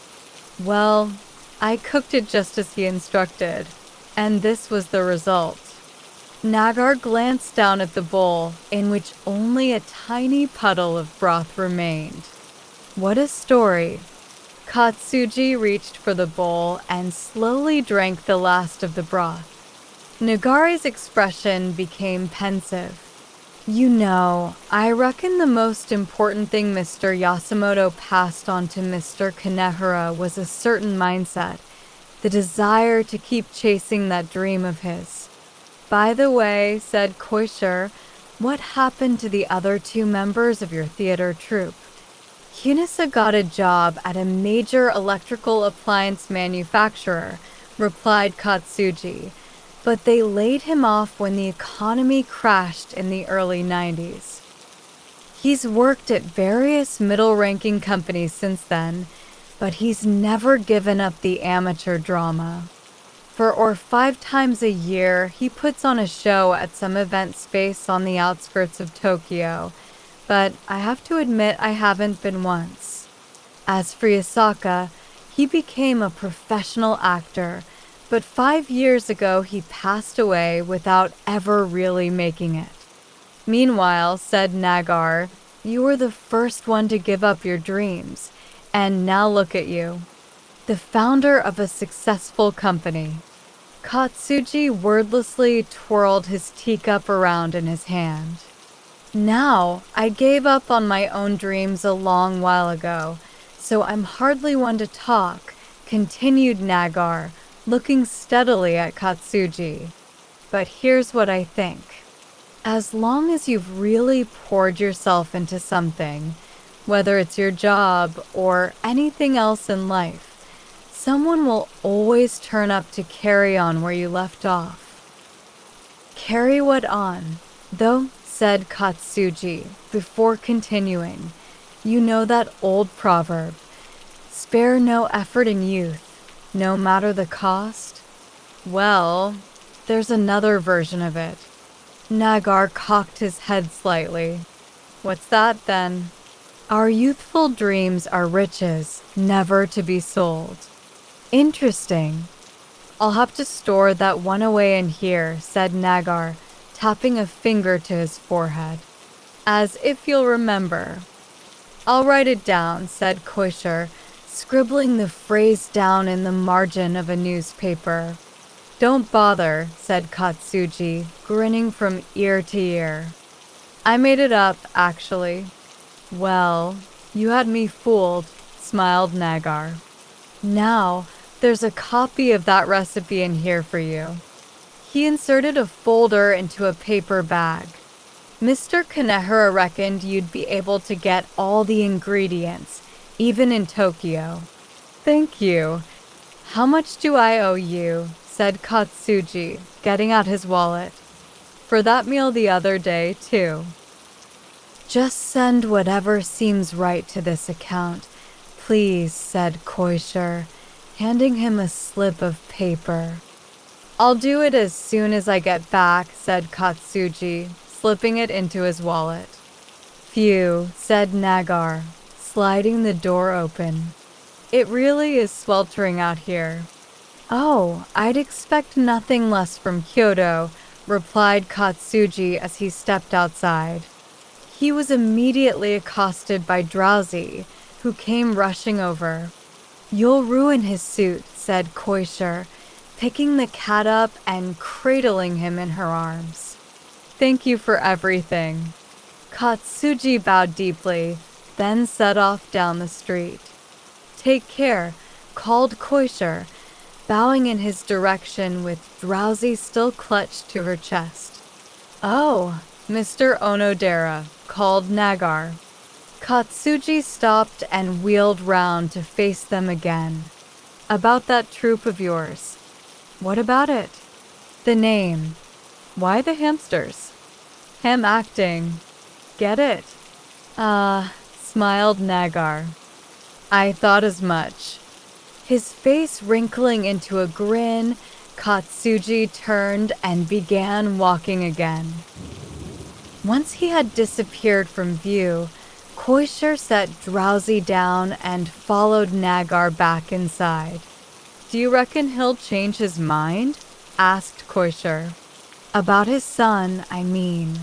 Well, I cooked it just as he instructed, and this was the result. Nagar glanced down at the bowl, in which only a tiny puddle of broth remained. What a story. Katsuji reached for the bowl and slowly drank the last of the broth. Nagare's expression became pensive. You know, I reckon the most important thing Mr. Yasumoto passed on to Mr. Kanehara was a certain mindset, the desire to keep chasing that dream of his. By the way, said Koisher, what happened to the other two members of your theater troupe? Hunisa got a job at a major electrical appliance manufacturer, replied Katsuji, but they laid him off when the economy crashed in the early 90s. He's worked at various middle-ranking companies since then, but he's never given up the amateur drama. 4 or 5 times a year, he puts on a show at some event space on the outskirts of Tokyo, but I have to admit I haven't been once. As for Yasaka, he became a professional actor, but 5 years ago he passed away without ever really making it. Meanwhile, said Nagar, you were the first one to give up your dreams, and now look at you, the founder of a successful company. Katsuji wordlessly twirled his teacup around in his hand. Now, I gave up on my own dreams a long while ago, so I'm hardly one to talk, continued Nagar, looking steadily at Katsuji. But here's what I think. As long as you've really poured yourself into something, whether it's your job or anything else in life, someone will always turn up to carry on where you left off. Carry what on, though, said Katsuji before continuing. You know that old proverb, spare no effort in youth, no matter the cost? Well, there's another version of it. Nagar cocked his head slightly. What's that then? Our youthful dreams are riches, never to be sold. Interesting. I'll have to store that one away in here, said Nagar, tapping a finger to his forehead. As if you'll remember. I'll write it down, said Koisher, scribbling the phrase down in the margin of a newspaper. Don't bother, said Katsuji, grinning from ear to ear. I made it up, actually. Well, you had me fooled, smiled Nagar. Now, there's a copy of that recipe in here for you. He inserted a folder into a paper bag. Mr. Kanehara reckoned you'd be able to get all the ingredients, even in Tokyo. Thank you. How much do I owe you? Said Katsuji, getting out his wallet. For that meal the other day, too. Just send whatever seems right to this account, please, said Koisher, handing him a slip of paper. I'll do it as soon as I get back, said Katsuji, slipping it into his wallet. Phew, said Nagar, sliding the door open. It really is sweltering out here. Oh, I'd expect nothing less from Kyoto, replied Katsuji as he stepped outside. He was immediately accosted by Drowsy, who came rushing over. You'll ruin his suit, said Koisher, picking the cat up and cradling him in her arms. Thank you for everything. Katsuji bowed deeply, then set off down the street. Take care, called Koisher, bowing in his direction with Drowsy still clutched to her chest. Oh, Mr. Onodera, called Nagar. Katsuji stopped and wheeled round to face them again. About that troupe of yours. What about it? The name. Why the hamsters? Ham acting. Get it? Smiled Nagar. I thought as much. His face wrinkling into a grin, Katsuji turned and began walking again. Once he had disappeared from view, Koisher set Drowsy down and followed Nagar back inside. Do you reckon he'll change his mind? Asked Koisher. About his son, I mean.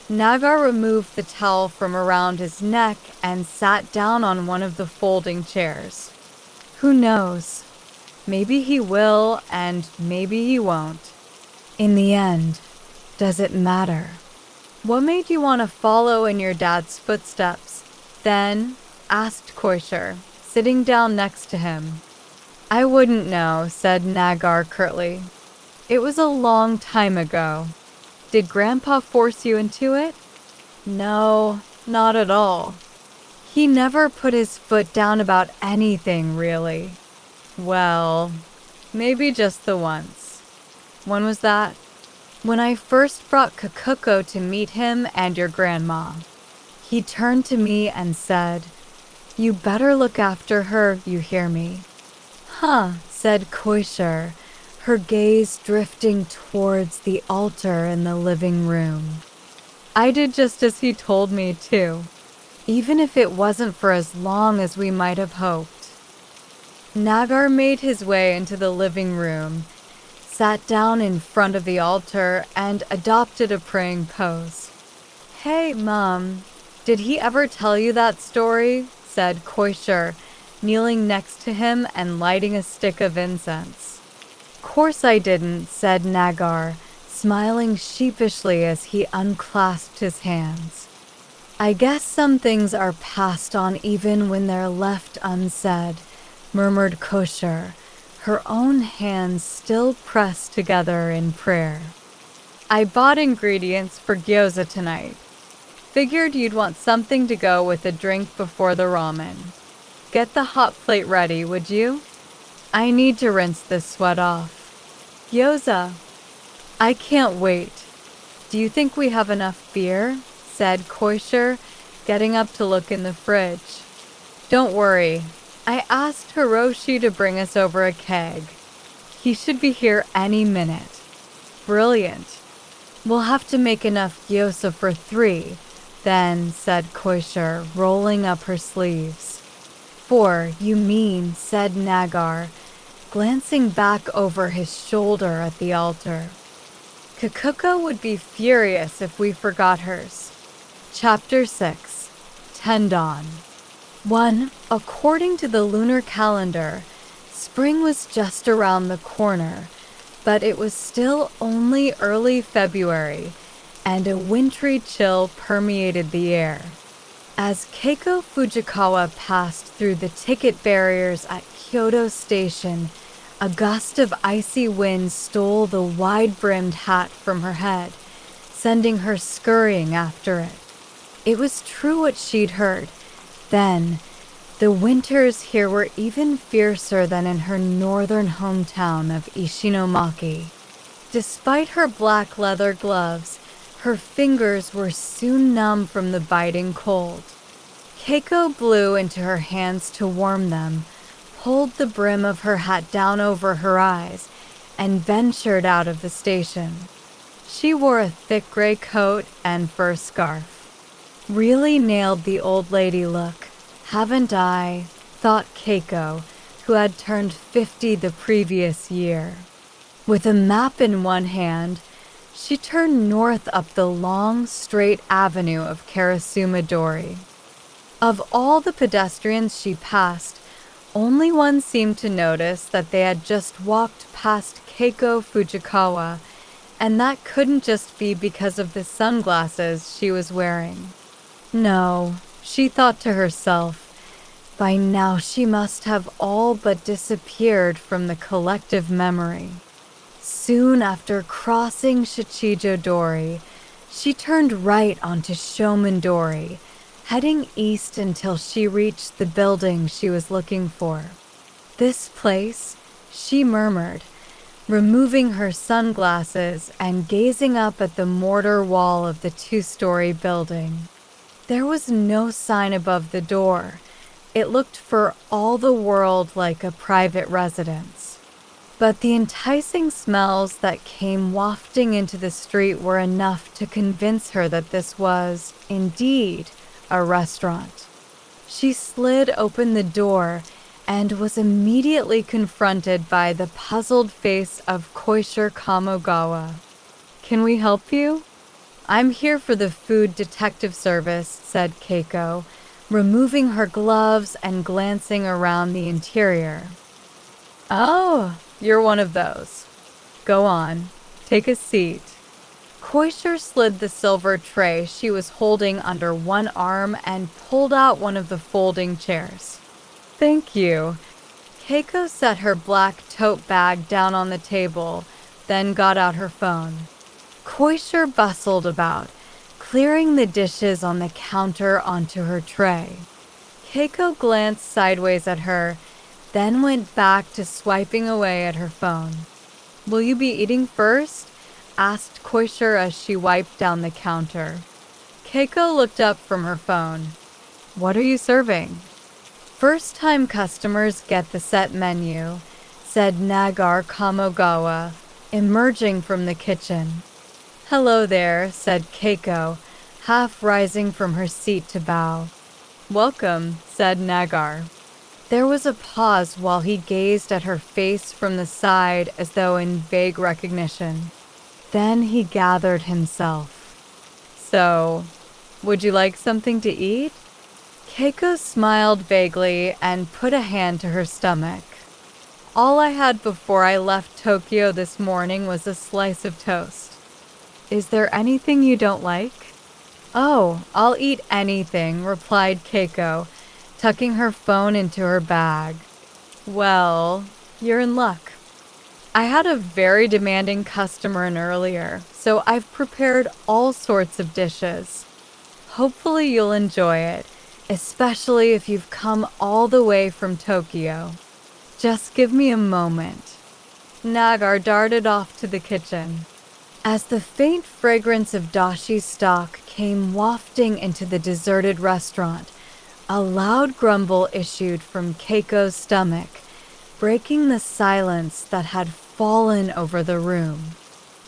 Nagar removed the towel from around his neck and sat down on one of the folding chairs. Who knows? Maybe he will, and maybe he won't. In the end, does it matter? What made you want to follow in your dad's footsteps? Then, asked Koisher, sitting down next to him. I wouldn't know, said Nagar curtly. It was a long time ago. Did Grandpa force you into it? No, not at all. He never put his foot down about anything, really. Well, maybe just the once. When was that? When I first brought Kakuko to meet him and your grandma. He turned to me and said, You better look after her, you hear me. Huh, said Koisher, her gaze drifting towards the altar in the living room. I did just as he told me to, even if it wasn't for as long as we might have hoped. Nagar made his way into the living room, sat down in front of the altar, and adopted a praying pose. Hey, Mom, did he ever tell you that story? Said Koisher, kneeling next to him and lighting a stick of incense. Course I didn't, said Nagar, smiling sheepishly as he unclasped his hands. "I guess some things are passed on even when they're left unsaid," murmured Kosher, her own hands still pressed together in prayer. "I bought ingredients for gyoza tonight. Figured you'd want something to go with a drink before the ramen. Get the hot plate ready, would you? I need to rinse this sweat off." "Gyoza. I can't wait. Do you think we have enough beer?" said Koisher, getting up to look in the fridge. "Don't worry. I asked Hiroshi to bring us over a keg. He should be here any minute." "Brilliant. We'll have to make enough gyoza for 3, then," said Koisher, rolling up her sleeves. "4, you mean," said Nagar, glancing back over his shoulder at the altar. "Kikuko would be furious if we forgot hers." Chapter 6. Tendon. 1. According to the lunar calendar, spring was just around the corner, but it was still only early February, and a wintry chill permeated the air. As Keiko Fujikawa passed through the ticket barriers at Kyoto Station, a gust of icy wind stole the wide-brimmed hat from her head, sending her scurrying after it. It was true what she'd heard. Then, the winters here were even fiercer than in her northern hometown of Ishinomaki. Despite her black leather gloves, her fingers were soon numb from the biting cold. Keiko blew into her hands to warm them, pulled the brim of her hat down over her eyes, and ventured out of the station. She wore a thick gray coat and fur scarf. "Really nailed the old lady look, haven't I?" thought Keiko, who had turned 50 the previous year. With a map in one hand, she turned north up the long, straight avenue of Karasumadori. Of all the pedestrians she passed, only one seemed to notice that they had just walked past Keiko Fujikawa, and that couldn't just be because of the sunglasses she was wearing. No, she thought to herself, by now she must have all but disappeared from the collective memory. Soon after crossing Shichijo-dori, she turned right onto Shomon-dori, heading east until she reached the building she was looking for. "This place," she murmured, removing her sunglasses and gazing up at the mortar wall of the 2-story building. There was no sign above the door. It looked for all the world like a private residence. But the enticing smells that came wafting into the street were enough to convince her that this was, indeed, a restaurant. She slid open the door and was immediately confronted by the puzzled face of Koisher Kamogawa. "Can we help you?" "I'm here for the food detective service," said Keiko, removing her gloves and glancing around the interior. "Oh, you're one of those. Go on, take a seat." Koisher slid the silver tray she was holding under one arm and pulled out one of the folding chairs. "Thank you." Keiko set her black tote bag down on the table, then got out her phone. Koisher bustled about, clearing the dishes on the counter onto her tray. Keiko glanced sideways at her, then went back to swiping away at her phone. "Will you be eating first?" asked Koisher as she wiped down the counter. Keiko looked up from her phone. "What are you serving?" "First-time customers get the set menu," said Nagar Kamogawa, emerging from the kitchen. "Hello there," said Keiko, half rising from her seat to bow. "Welcome," said Nagar. There was a pause while he gazed at her face from the side as though in vague recognition. Then he gathered himself. "So, would you like something to eat?" Keiko smiled vaguely and put a hand to her stomach. "All I had before I left Tokyo this morning was a slice of toast." Is there anything you don't like? Oh, I'll eat anything, replied Keiko, tucking her phone into her bag. Well, you're in luck. I had a very demanding customer in earlier, so I've prepared all sorts of dishes. Hopefully you'll enjoy it, especially if you've come all the way from Tokyo. Just give me a moment. Nagar darted off to the kitchen. As the faint fragrance of dashi stock came wafting into the deserted restaurant, a loud grumble issued from Keiko's stomach, breaking the silence that had fallen over the room.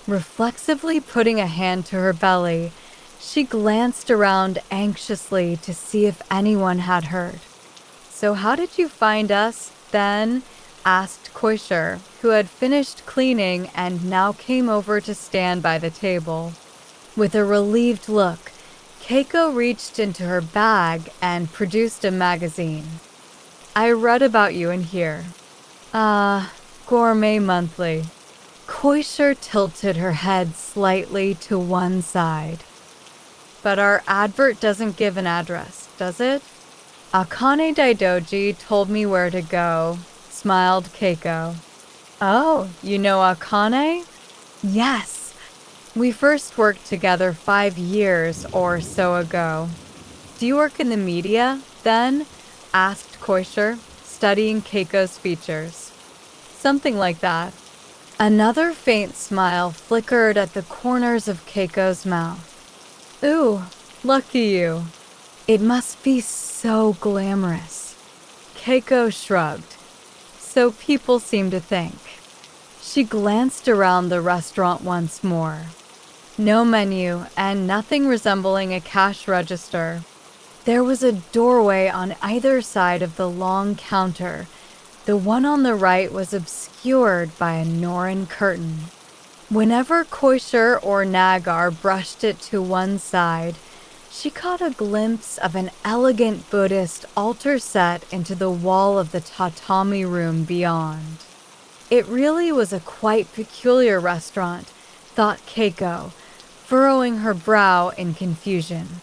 Reflexively putting a hand to her belly, she glanced around anxiously to see if anyone had heard. "So how did you find us, then?" asked Koisher, who had finished cleaning and now came over to stand by the table. With a relieved look, Keiko reached into her bag and produced a magazine. "I read about you in here." Gourmet Monthly." Koisher tilted her head slightly to one side. "But our advert doesn't give an address, does it?" "Akane Daidoji told me where to go," smiled Keiko. "Oh, you know Akane?" "Yes. We first worked together 5 years or so ago." "Do you work in the media, then?" asked Koisher, studying Keiko's features. "Something like that." Another faint smile flickered at the corners of Keiko's mouth. "Ooh, lucky you. It must be so glamorous." Keiko shrugged. "So people seem to think." She glanced around the restaurant once more. No menu and nothing resembling a cash register. There was a doorway on either side of the long counter. The one on the right was obscured by a Norin curtain. Whenever Koisher or Nagar brushed it to one side, she caught a glimpse of an elegant Buddhist altar set into the wall of the tatami room beyond. It really was a quite peculiar restaurant, thought Keiko, furrowing her brow in confusion.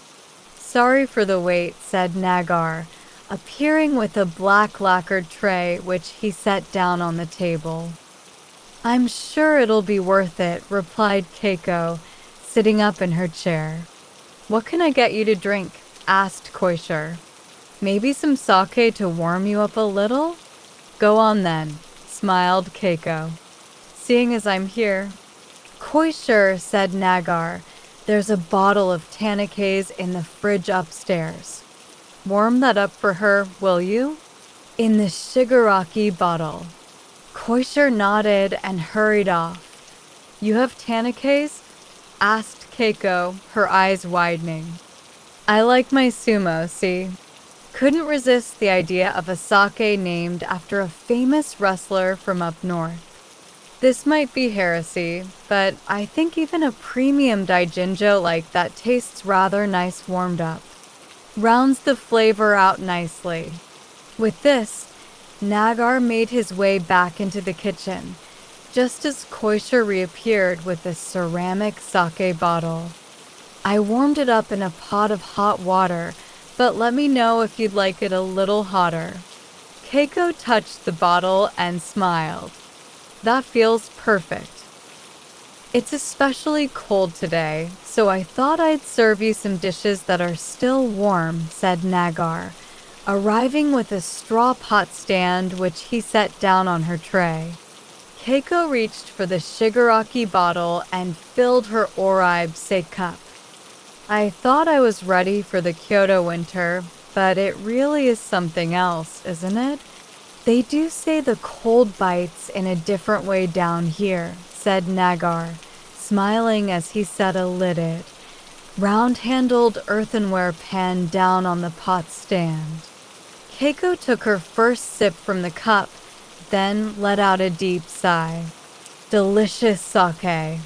"Sorry for the wait," said Nagar, appearing with a black lacquered tray which he set down on the table. "I'm sure it'll be worth it," replied Keiko, sitting up in her chair. "What can I get you to drink?" asked Koisher. "Maybe some sake to warm you up a little?" "Go on then," smiled Keiko. "Seeing as I'm here." "Koisher," said Nagar, "there's a bottle of Tanikaze in the fridge upstairs. Warm that up for her, will you?" "In the Shigaraki bottle." Koisher nodded and hurried off. "You have Tanikaze?" asked Keiko, her eyes widening. "I like my sumo, see?" Couldn't resist the idea of a sake named after a famous wrestler from up north. This might be heresy, but I think even a premium daijinjo like that tastes rather nice warmed up. Rounds the flavor out nicely. With this, Nagar made his way back into the kitchen, just as Koisher reappeared with a ceramic sake bottle. "I warmed it up in a pot of hot water, but let me know if you'd like it a little hotter." Keiko touched the bottle and smiled. "That feels perfect." "It's especially cold today, so I thought I'd serve you some dishes that are still warm," said Nagar, arriving with a straw pot stand which he set down on her tray. Keiko reached for the Shigaraki bottle and filled her Oribe cup. "I thought I was ready for the Kyoto winter, but it really is something else, isn't it? They do say the cold bites in a different way down here," said Nagar, smiling as he set a lidded, round-handled earthenware pan down on the pot stand. Keiko took her first sip from the cup, then let out a deep sigh. "Delicious sake.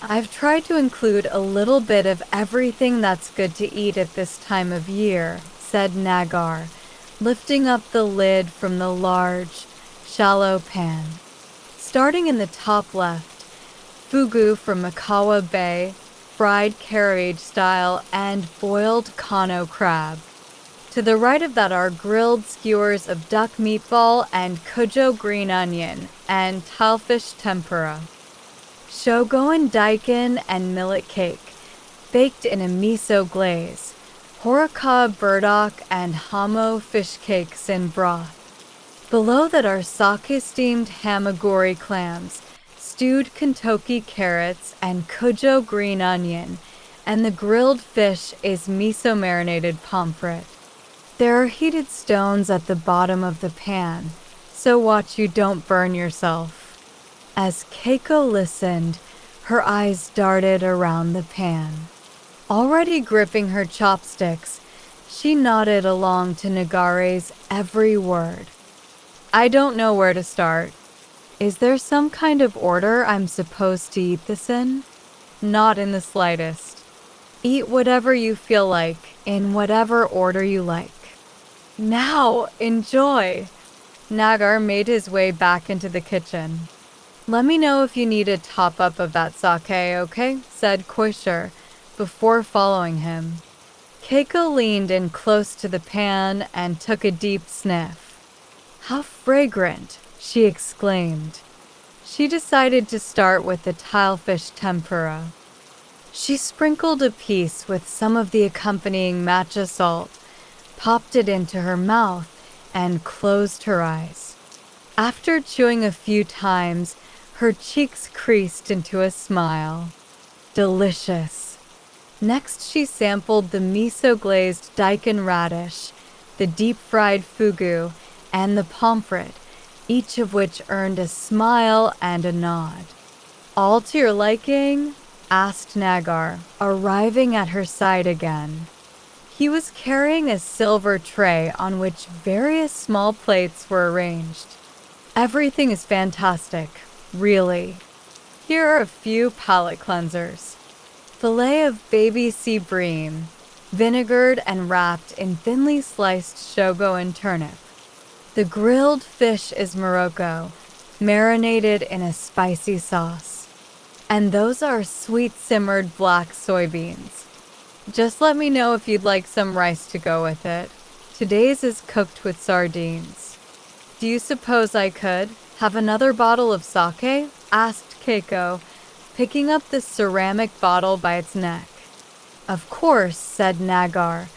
I've tried to include a little bit of everything that's good to eat at this time of year," said Nagar, lifting up the lid from the large, shallow pan. Starting in the top left, fugu from Makawa Bay, fried carriage style, and boiled Kano crab. To the right of that are grilled skewers of duck meatball and Kojo green onion and tilefish tempura. Shogun daikon and millet cake, baked in a miso glaze. Horikawa burdock and hamo fish cakes in broth. Below that are sake-steamed hamagori clams, stewed Kentucky carrots, and Kojo green onion, and the grilled fish is miso-marinated pomfret. There are heated stones at the bottom of the pan, so watch you don't burn yourself. As Keiko listened, her eyes darted around the pan. Already gripping her chopsticks, she nodded along to Nagare's every word. I don't know where to start. Is there some kind of order I'm supposed to eat this in? Not in the slightest. Eat whatever you feel like, in whatever order you like. Now, enjoy! Nagar made his way back into the kitchen. Let me know if you need a top-up of that sake, okay? Said Koisher, before following him. Keiko leaned in close to the pan and took a deep sniff. How fragrant, she exclaimed. She decided to start with the tilefish tempura. She sprinkled a piece with some of the accompanying matcha salt, popped it into her mouth, and closed her eyes. After chewing a few times, her cheeks creased into a smile. Delicious. Next, she sampled the miso-glazed daikon radish, the deep-fried fugu, and the pomfret, each of which earned a smile and a nod. All to your liking? Asked Nagar, arriving at her side again. He was carrying a silver tray on which various small plates were arranged. Everything is fantastic, really. Here are a few palate cleansers. Filet of baby sea bream, vinegared and wrapped in thinly sliced shogo and turnip. The grilled fish is Morocco, marinated in a spicy sauce. And those are sweet-simmered black soybeans. Just let me know if you'd like some rice to go with it. Today's is cooked with sardines. Do you suppose I could have another bottle of sake? Asked Keiko, picking up the ceramic bottle by its neck. Of course, said Nagar,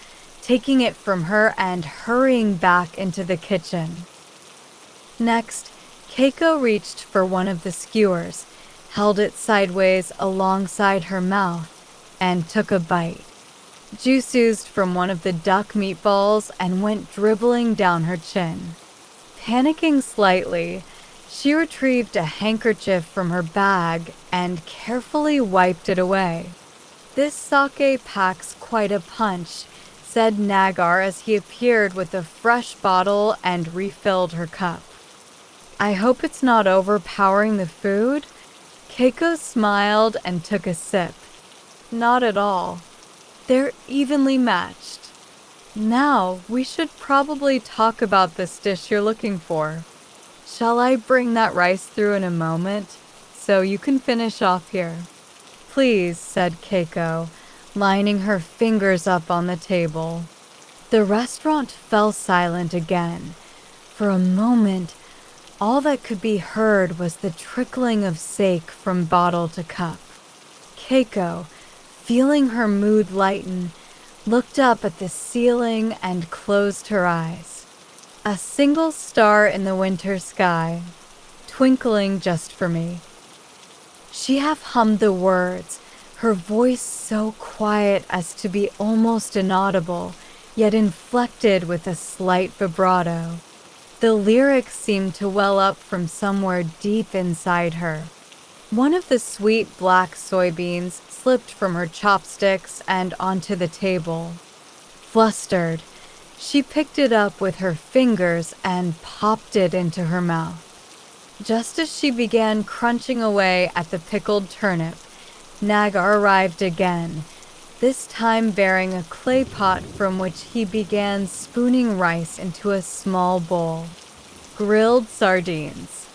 taking it from her and hurrying back into the kitchen. Next, Keiko reached for one of the skewers, held it sideways alongside her mouth, and took a bite. Juice oozed from one of the duck meatballs and went dribbling down her chin. Panicking slightly, she retrieved a handkerchief from her bag and carefully wiped it away. This sake packs quite a punch, said Nagar as he appeared with a fresh bottle and refilled her cup. I hope it's not overpowering the food? Keiko smiled and took a sip. Not at all. They're evenly matched. Now, we should probably talk about this dish you're looking for. Shall I bring that rice through in a moment, so you can finish off here? Please, said Keiko, lining her fingers up on the table. The restaurant fell silent again. For a moment, all that could be heard was the trickling of sake from bottle to cup. Keiko, feeling her mood lighten, looked up at the ceiling and closed her eyes. A single star in the winter sky, twinkling just for me. She half hummed the words, her voice so quiet as to be almost inaudible, yet inflected with a slight vibrato. The lyrics seemed to well up from somewhere deep inside her. One of the sweet black soybeans slipped from her chopsticks and onto the table. Flustered, she picked it up with her fingers and popped it into her mouth. Just as she began crunching away at the pickled turnip, Nagar arrived again, this time bearing a clay pot from which he began spooning rice into a small bowl. Grilled sardines.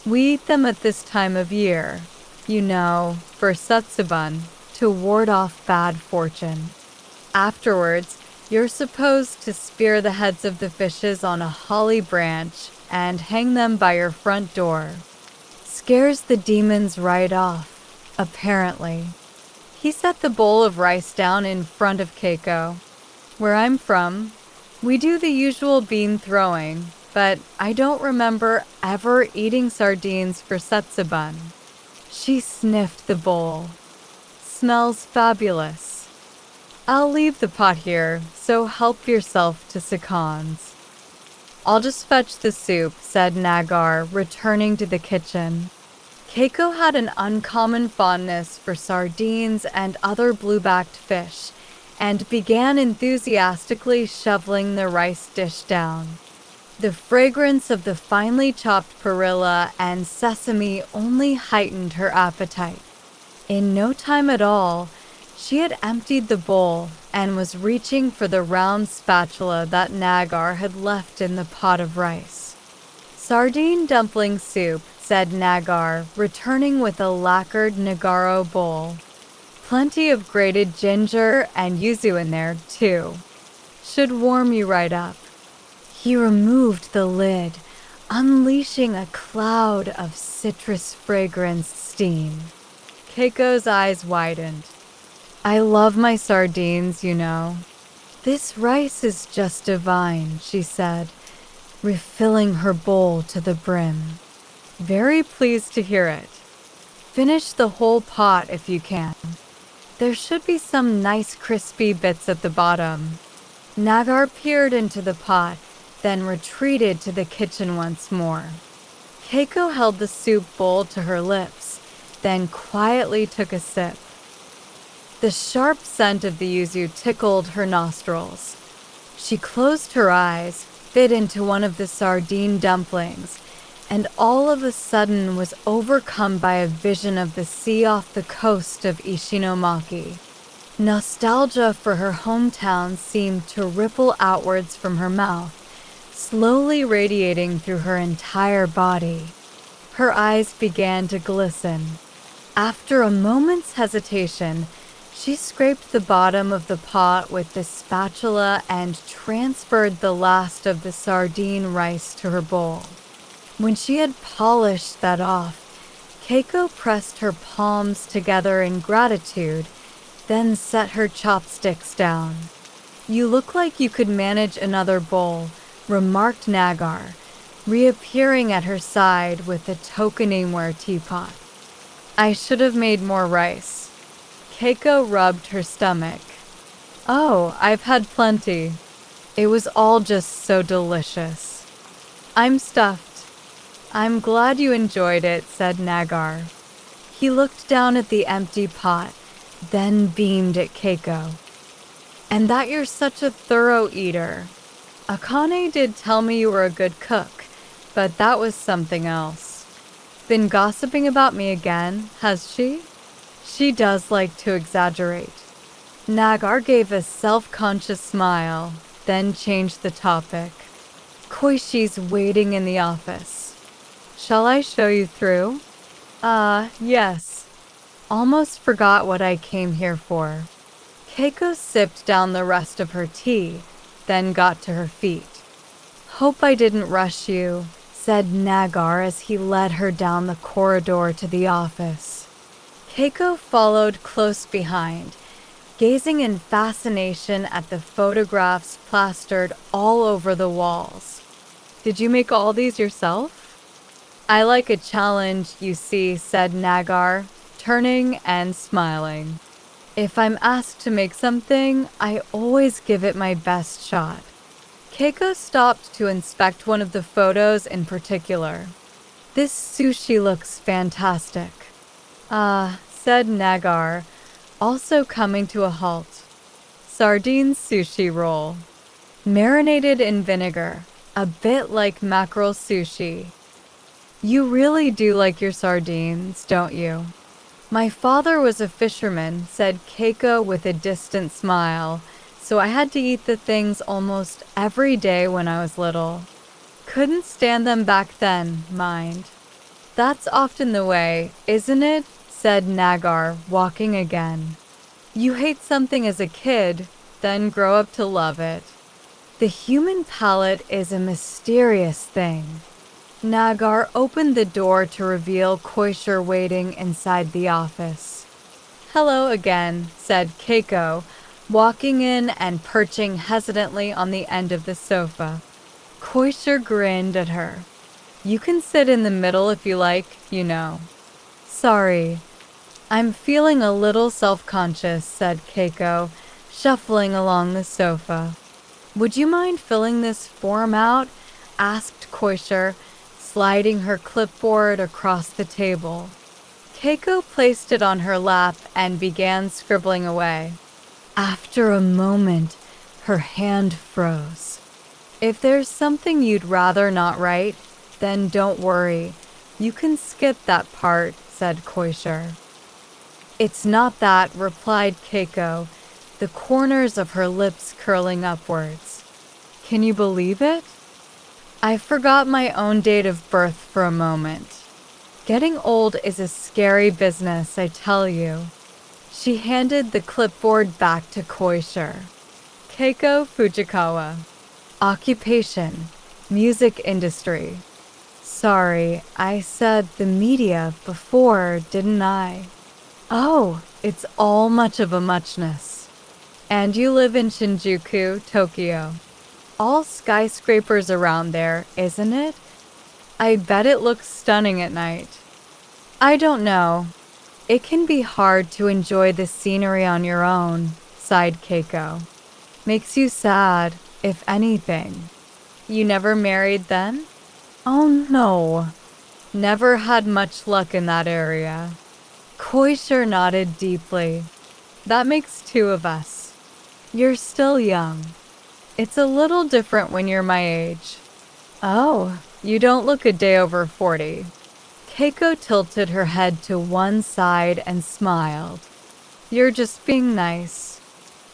We eat them at this time of year, you know, for Satsuban, to ward off bad fortune. Afterwards, you're supposed to spear the heads of the fishes on a holly branch and hang them by your front door. Scares the demons right off, apparently. He set the bowl of rice down in front of Keiko. Where I'm from, we do the usual bean throwing, but I don't remember ever eating sardines for Setsubun. She sniffed the bowl. Smells fabulous. I'll leave the pot here, so help yourself to seconds. I'll just fetch the soup, said Nagar, returning to the kitchen. Keiko had an uncommon fondness for sardines and other blue-backed fish, and began enthusiastically shoveling the rice dish down. The fragrance of the finely chopped perilla and sesame only heightened her appetite. In no time at all, she had emptied the bowl and was reaching for the round spatula that Nagar had left in the pot of rice. Sardine dumpling soup, said Nagar, returning with a lacquered Nagaro bowl. Plenty of grated ginger and yuzu in there, too. Should warm you right up. He removed the lid, unleashing a cloud of citrus fragrance steam. Keiko's eyes widened. I love my sardines, you know. This rice is just divine, she said, refilling her bowl to the brim. Very pleased to hear it. Finish the whole pot if you can. There should be some nice crispy bits at the bottom. Nagar peered into the pot, then retreated to the kitchen once more. Keiko held the soup bowl to her lips, then quietly took a sip. The sharp scent of the yuzu tickled her nostrils. She closed her eyes, bit into one of the sardine dumplings, and all of a sudden was overcome by a vision of the sea off the coast of Ishinomaki. Nostalgia for her hometown seemed to ripple outwards from her mouth, slowly radiating through her entire body. Her eyes began to glisten. After a moment's hesitation, she scraped the bottom of the pot with the spatula and transferred the last of the sardine rice to her bowl. When she had polished that off, Keiko pressed her palms together in gratitude, then set her chopsticks down. You look like you could manage another bowl, remarked Nagar, reappearing at her side with a tokeningware teapot. I should have made more rice. Keiko rubbed her stomach. Oh, I've had plenty. It was all just so delicious. I'm stuffed. I'm glad you enjoyed it, said Nagar. He looked down at the empty pot, then beamed at Keiko. And that you're such a thorough eater. Akane did tell me you were a good cook, but that was something else. Been gossiping about me again, has she? She does like to exaggerate. Nagar gave a self-conscious smile, then changed the topic. Koishi's waiting in the office. Shall I show you through? Yes. Almost forgot what I came here for. Keiko sipped down the rest of her tea, then got to her feet. Hope I didn't rush you, said Nagar as he led her down the corridor to the office. Keiko followed close behind, gazing in fascination at the photographs plastered all over the walls. Did you make all these yourself? I like a challenge, you see, said Nagar, turning and smiling. If I'm asked to make something, I always give it my best shot. Keiko stopped to inspect one of the photos in particular. This sushi looks fantastic. Said Nagar, also coming to a halt. Sardine sushi roll. Marinated in vinegar, a bit like mackerel sushi. You really do like your sardines, don't you? My father was a fisherman, said Keiko with a distant smile, so I had to eat the things almost every day when I was little. Couldn't stand them back then, mind. That's often the way, isn't it? Said Nagar, walking again. You hate something as a kid, then grow up to love it. The human palate is a mysterious thing. Nagar opened the door to reveal Koisher waiting inside the office. "Hello again," said Keiko, walking in and perching hesitantly on the end of the sofa. Koisher grinned at her. "You can sit in the middle if you like, you know." "Sorry, I'm feeling a little self-conscious," said Keiko, shuffling along the sofa. "Would you mind filling this form out?" asked Koisher, sliding her clipboard across the table. Keiko placed it on her lap and began scribbling away. After a moment, her hand froze. "If there's something you'd rather not write, then don't worry. You can skip that part," said Koisher. "It's not that," replied Keiko, the corners of her lips curling upwards. "Can you believe it? I forgot my own date of birth for a moment. Getting old is a scary business, I tell you." She handed the clipboard back to Koisher. "Keiko Fujikawa. Occupation, music industry." "Sorry, I said the media before, didn't I?" "Oh, it's all much of a muchness." "And you live in Shinjuku, Tokyo. All skyscrapers around there, isn't it? I bet it looks stunning at night." "I don't know. It can be hard to enjoy the scenery on your own," sighed Keiko. "Makes you sad, if anything." "You never married then?" "Oh no. Never had much luck in that area." Koisher nodded deeply. "That makes two of us. You're still young. It's a little different when you're my age." "Oh, you don't look a day over 40. Keiko tilted her head to one side and smiled. "You're just being nice.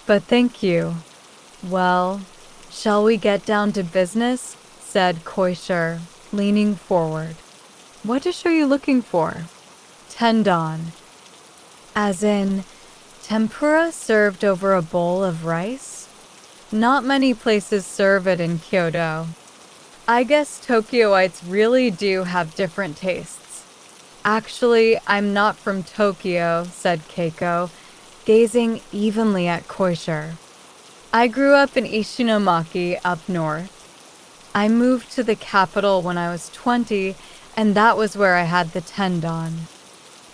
But thank you." "Well, shall we get down to business?" said Koisher, leaning forward. "What dish are you looking for?" "Tendon." "As in, tempura served over a bowl of rice?" "Not many places serve it in Kyoto. I guess Tokyoites really do have different tastes." "Actually, I'm not from Tokyo," said Keiko, gazing evenly at Koisher. "I grew up in Ishinomaki up north. I moved to the capital when I was 20, and that was where I had the tendon.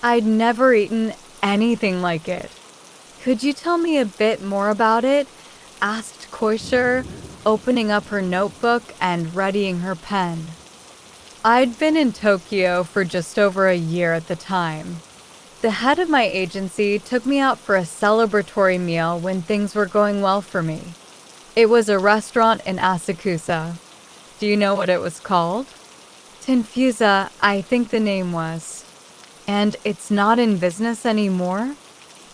I'd never eaten anything like it." "Could you tell me a bit more about it?" asked Koisher, opening up her notebook and readying her pen. "I'd been in Tokyo for just over a year at the time. The head of my agency took me out for a celebratory meal when things were going well for me. It was a restaurant in Asakusa. Do you know what it was called?" "Tinfusa, I think the name was." "And it's not in business anymore?"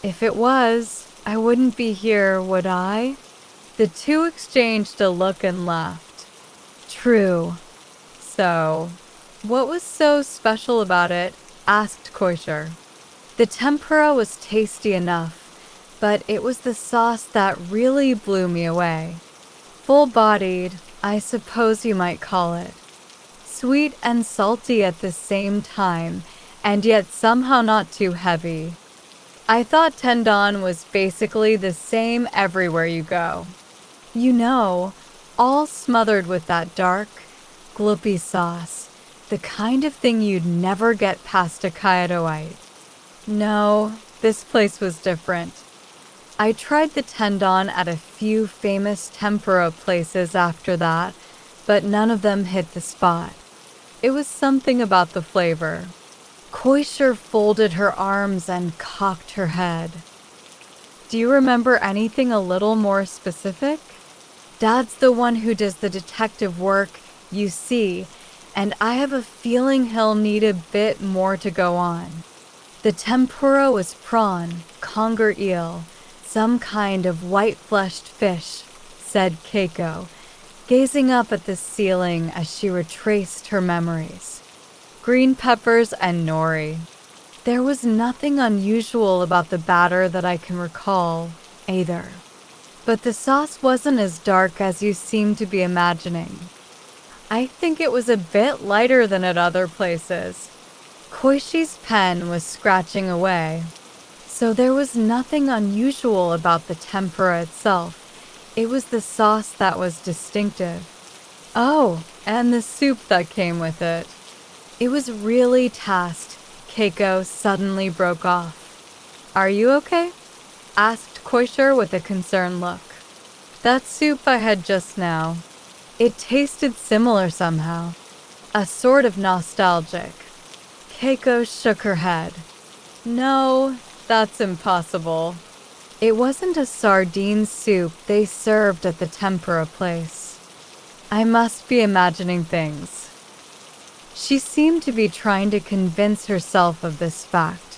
"If it was, I wouldn't be here, would I?" The two exchanged a look and laughed. "True. So, what was so special about it?" asked Koisher. "The tempura was tasty enough, but it was the sauce that really blew me away. Full-bodied, I suppose you might call it. Sweet and salty at the same time, and yet somehow not too heavy. I thought tendon was basically the same everywhere you go. You know, all smothered with that dark, gloopy sauce, the kind of thing you'd never get past a Kyotoite. No, this place was different. I tried the tendon at a few famous tempura places after that, but none of them hit the spot. It was something about the flavor." Koisher folded her arms and cocked her head. "Do you remember anything a little more specific?" "Dad's the one who does the detective work, you see, and I have a feeling he'll need a bit more to go on. The tempura was prawn, conger eel, some kind of white-fleshed fish," said Keiko, gazing up at the ceiling as she retraced her memories. "Green peppers and nori. There was nothing unusual about the batter that I can recall, either. But the sauce wasn't as dark as you seem to be imagining. I think it was a bit lighter than at other places. Koishi's pen was scratching away. So there was nothing unusual about the tempura itself. It was the sauce that was distinctive. Oh, and the soup that came with it. It was really tasked. Keiko suddenly broke off. Are you okay? Asked Koisher with a concerned look. That soup I had just now. It tasted similar somehow. A sort of nostalgic. Keiko shook her head. No, that's impossible. It wasn't a sardine soup they served at the tempura place. I must be imagining things. She seemed to be trying to convince herself of this fact.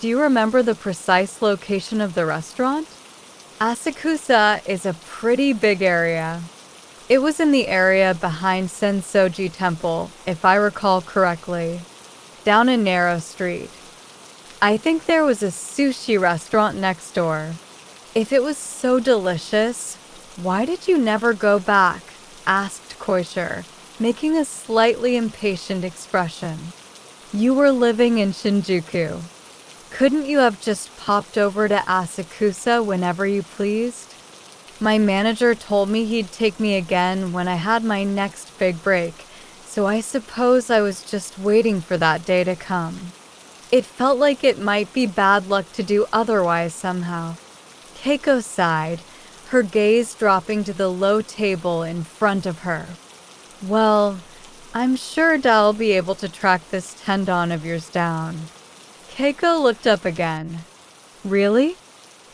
Do you remember the precise location of the restaurant? Asakusa is a pretty big area. It was in the area behind Sensoji Temple, if I recall correctly, down a narrow street. I think there was a sushi restaurant next door. If it was so delicious, why did you never go back? Asked Koisher, making a slightly impatient expression. You were living in Shinjuku. Couldn't you have just popped over to Asakusa whenever you pleased? My manager told me he'd take me again when I had my next big break, so I suppose I was just waiting for that day to come. It felt like it might be bad luck to do otherwise somehow. Keiko sighed, her gaze dropping to the low table in front of her. Well, I'm sure Da'll be able to track this Tendon of yours down. Keiko looked up again. Really?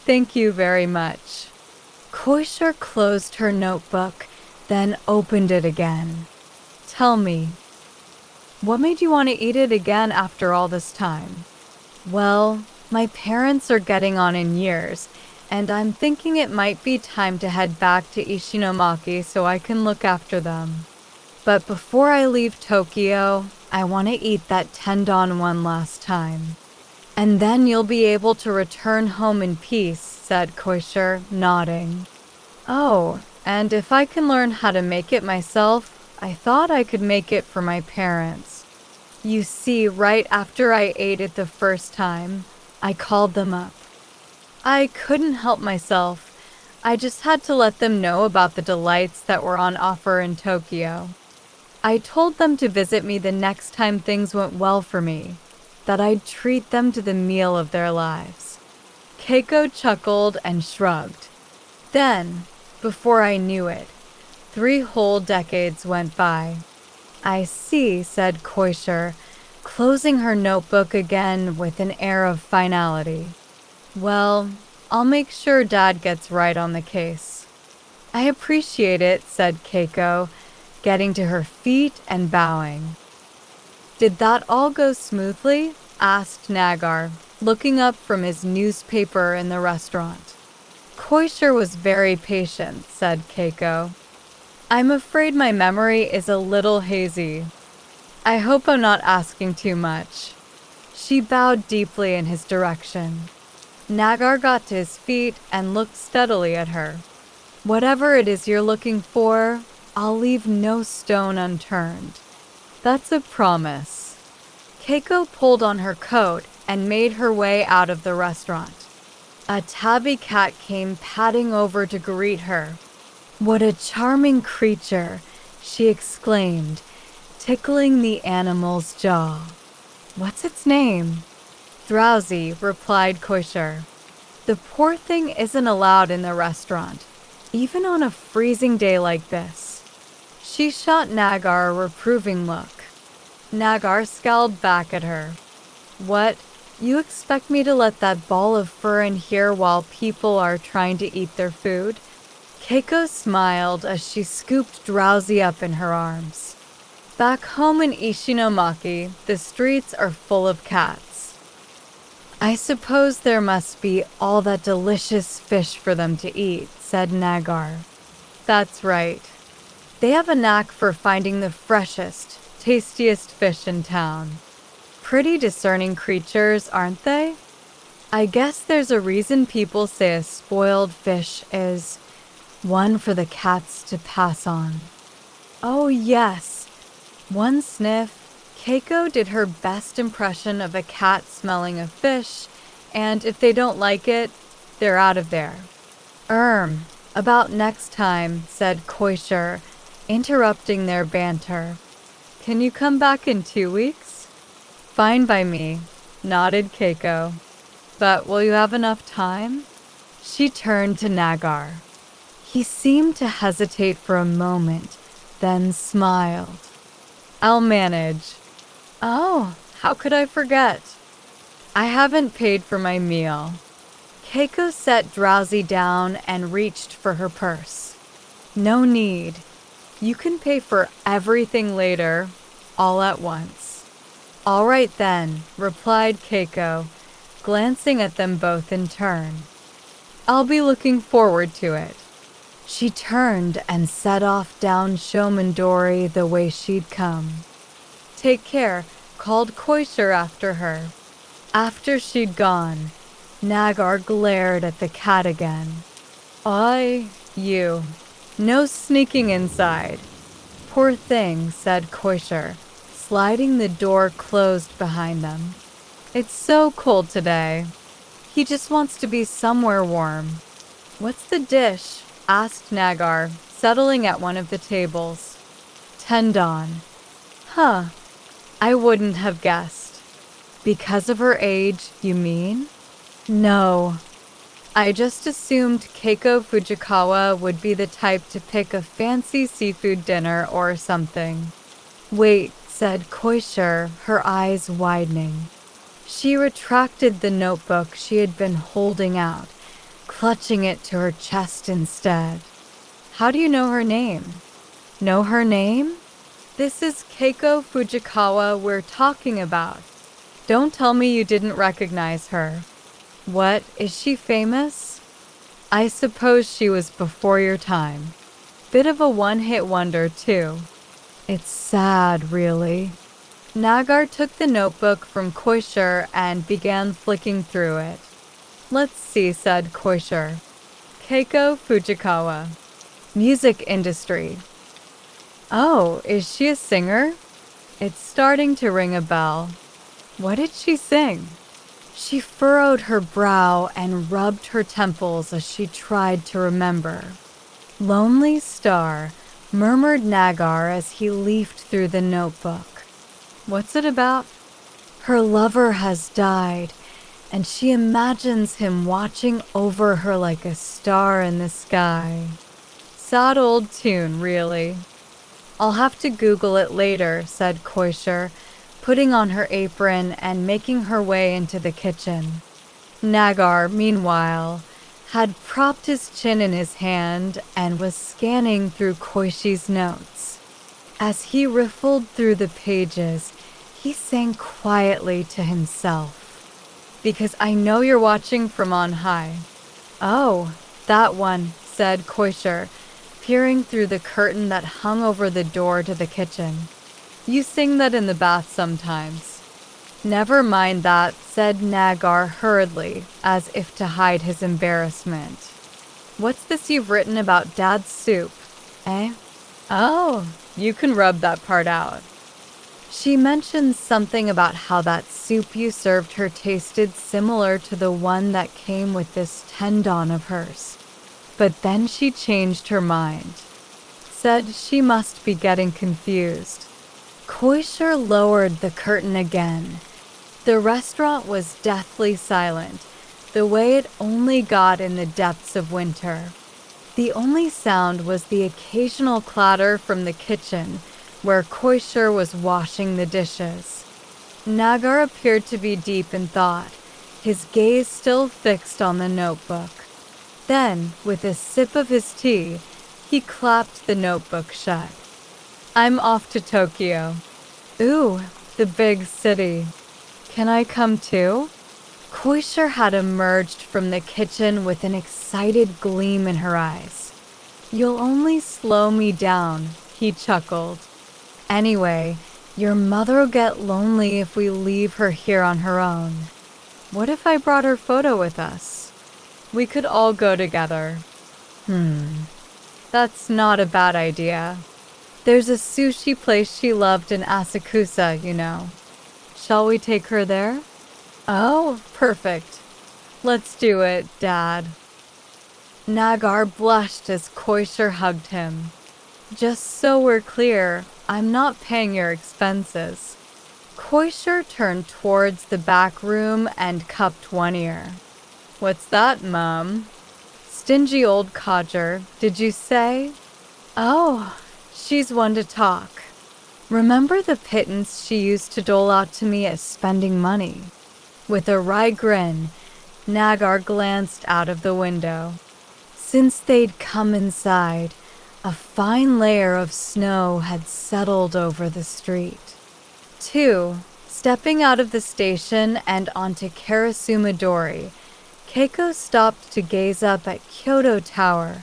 Thank you very much. Koisher closed her notebook, then opened it again. Tell me, what made you want to eat it again after all this time? Well, my parents are getting on in years, and I'm thinking it might be time to head back to Ishinomaki so I can look after them. But before I leave Tokyo, I want to eat that Tendon one last time. And then you'll be able to return home in peace, said Koisher, nodding. Oh, and if I can learn how to make it myself, I thought I could make it for my parents. You see, right after I ate it the first time, I called them up. I couldn't help myself. I just had to let them know about the delights that were on offer in Tokyo. I told them to visit me the next time things went well for me, that I'd treat them to the meal of their lives. Keiko chuckled and shrugged. Then, before I knew it, 3 whole decades went by. I see, said Koisher, closing her notebook again with an air of finality. Well, I'll make sure Dad gets right on the case. I appreciate it, said Keiko, getting to her feet and bowing. Did that all go smoothly? Asked Nagar, looking up from his newspaper in the restaurant. Koisher was very patient, said Keiko. I'm afraid my memory is a little hazy. I hope I'm not asking too much. She bowed deeply in his direction. Nagar got to his feet and looked steadily at her. Whatever it is you're looking for, I'll leave no stone unturned. That's a promise. Keiko pulled on her coat and made her way out of the restaurant. A tabby cat came padding over to greet her. What a charming creature, she exclaimed, tickling the animal's jaw. What's its name? Drowsy, replied Koisher. The poor thing isn't allowed in the restaurant, even on a freezing day like this. She shot Nagar a reproving look. Nagar scowled back at her. What? You expect me to let that ball of fur in here while people are trying to eat their food? Keiko smiled as she scooped Drowsy up in her arms. Back home in Ishinomaki, the streets are full of cats. I suppose there must be all that delicious fish for them to eat, said Nagar. That's right. They have a knack for finding the freshest, tastiest fish in town. Pretty discerning creatures, aren't they? I guess there's a reason people say a spoiled fish is one for the cats to pass on. Oh yes. One sniff, Keiko did her best impression of a cat smelling a fish, and if they don't like it, they're out of there. About next time, said Koisher, interrupting their banter. Can you come back in 2 weeks? Fine by me, nodded Keiko. But will you have enough time? She turned to Nagar. He seemed to hesitate for a moment, then smiled. I'll manage. Oh, how could I forget? I haven't paid for my meal. Keiko set Drowsy down and reached for her purse. No need. You can pay for everything later, all at once. All right then, replied Keiko, glancing at them both in turn. I'll be looking forward to it. She turned and set off down Shomondori the way she'd come. Take care, called Koisher after her. After she'd gone, Nagar glared at the cat again. You. No sneaking inside. Poor thing, said Koisher, sliding the door closed behind them. It's so cold today. He just wants to be somewhere warm. What's the dish? Asked Nagar, settling at one of the tables. Tendon. Huh. I wouldn't have guessed. Because of her age, you mean? No. I just assumed Keiko Fujikawa would be the type to pick a fancy seafood dinner or something. Wait, said Koisher, her eyes widening. She retracted the notebook she had been holding out, clutching it to her chest instead. How do you know her name? Know her name? This is Keiko Fujikawa we're talking about. Don't tell me you didn't recognize her. What, is she famous? I suppose she was before your time. Bit of a one-hit wonder, too. It's sad, really. Nagar took the notebook from Koisher and began flicking through it. Let's see, said Koisher. Keiko Fujikawa. Music industry. Oh, is she a singer? It's starting to ring a bell. What did she sing? She furrowed her brow and rubbed her temples as she tried to remember. Lonely Star, murmured Nagar as he leafed through the notebook. What's it about? Her lover has died, and she imagines him watching over her like a star in the sky. Sad old tune, really. I'll have to Google it later, said Koisher, putting on her apron and making her way into the kitchen. Nagar, meanwhile, had propped his chin in his hand and was scanning through Koishi's notes. As he riffled through the pages, he sang quietly to himself. Because I know you're watching from on high. Oh, that one, said Koisher, peering through the curtain that hung over the door to the kitchen. You sing that in the bath sometimes. Never mind that, said Nagar hurriedly, as if to hide his embarrassment. What's this you've written about Dad's soup, eh? Oh, you can rub that part out. She mentioned something about how that soup you served her tasted similar to the one that came with this tendon of hers. But then she changed her mind. Said she must be getting confused. Koisher lowered the curtain again. The restaurant was deathly silent, the way it only got in the depths of winter. The only sound was the occasional clatter from the kitchen, where Koisher was washing the dishes. Nagar appeared to be deep in thought, his gaze still fixed on the notebook. Then, with a sip of his tea, he clapped the notebook shut. I'm off to Tokyo. Ooh, the big city. Can I come too? Koisher had emerged from the kitchen with an excited gleam in her eyes. You'll only slow me down, he chuckled. Anyway, Your mother'll get lonely if we leave her here on her own. What if I brought her photo with us? We could all go together. That's not a bad idea. There's a sushi place she loved in Asakusa, you know. Shall we take her there? Oh, perfect. Let's do it, Dad. Nagar blushed as Koisher hugged him. Just so we're clear, I'm not paying your expenses. Koisher turned towards the back room and cupped one ear. What's that, Mum? Stingy old codger, did you say? Oh, she's one to talk. Remember the pittance she used to dole out to me as spending money? With a wry grin, Nagar glanced out of the window. Since they'd come inside, a fine layer of snow had settled over the street. 2. Stepping out of the station and onto Karasumadori, Keiko stopped to gaze up at Kyoto Tower,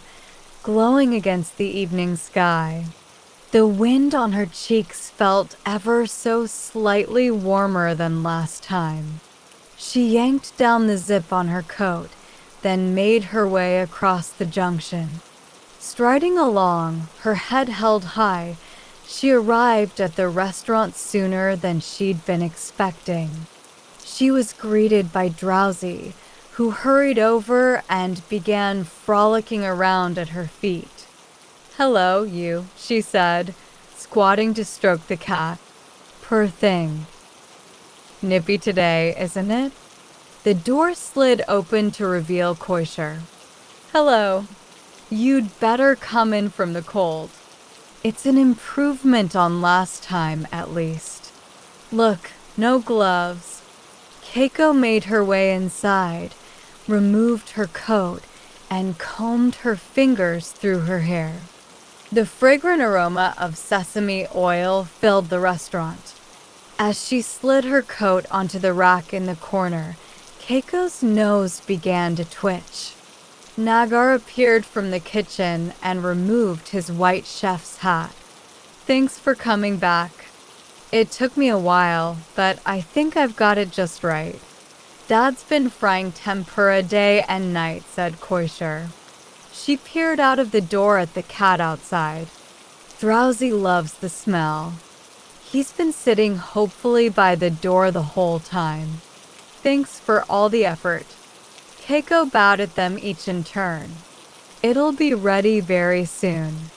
glowing against the evening sky. The wind on her cheeks felt ever so slightly warmer than last time. She yanked down the zip on her coat, then made her way across the junction. Striding along, her head held high, she arrived at the restaurant sooner than she'd been expecting. She was greeted by Drowsy, who hurried over and began frolicking around at her feet. Hello, you, she said, squatting to stroke the cat. Poor thing. Nippy today, isn't it? The door slid open to reveal Koisher. Hello. You'd better come in from the cold. It's an improvement on last time, at least. Look, no gloves. Keiko made her way inside, removed her coat, and combed her fingers through her hair. The fragrant aroma of sesame oil filled the restaurant. As she slid her coat onto the rack in the corner, Keiko's nose began to twitch. Nagar appeared from the kitchen and removed his white chef's hat. Thanks for coming back. It took me a while, but I think I've got it just right. Dad's been frying tempura day and night, said Koisher. She peered out of the door at the cat outside. Drowsy loves the smell. He's been sitting hopefully by the door the whole time. Thanks for all the effort. Keiko bowed at them each in turn. It'll be ready very soon.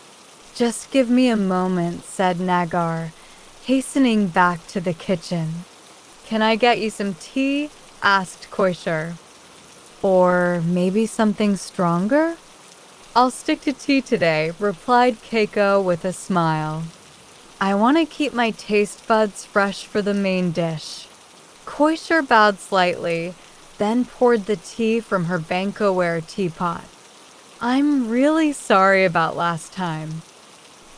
Just give me a moment, said Nagar, hastening back to the kitchen. Can I get you some tea? Asked Koisher. Or maybe something stronger? I'll stick to tea today, replied Keiko with a smile. I want to keep my taste buds fresh for the main dish. Koisher bowed slightly, then poured the tea from her Banco-ware teapot. I'm really sorry about last time.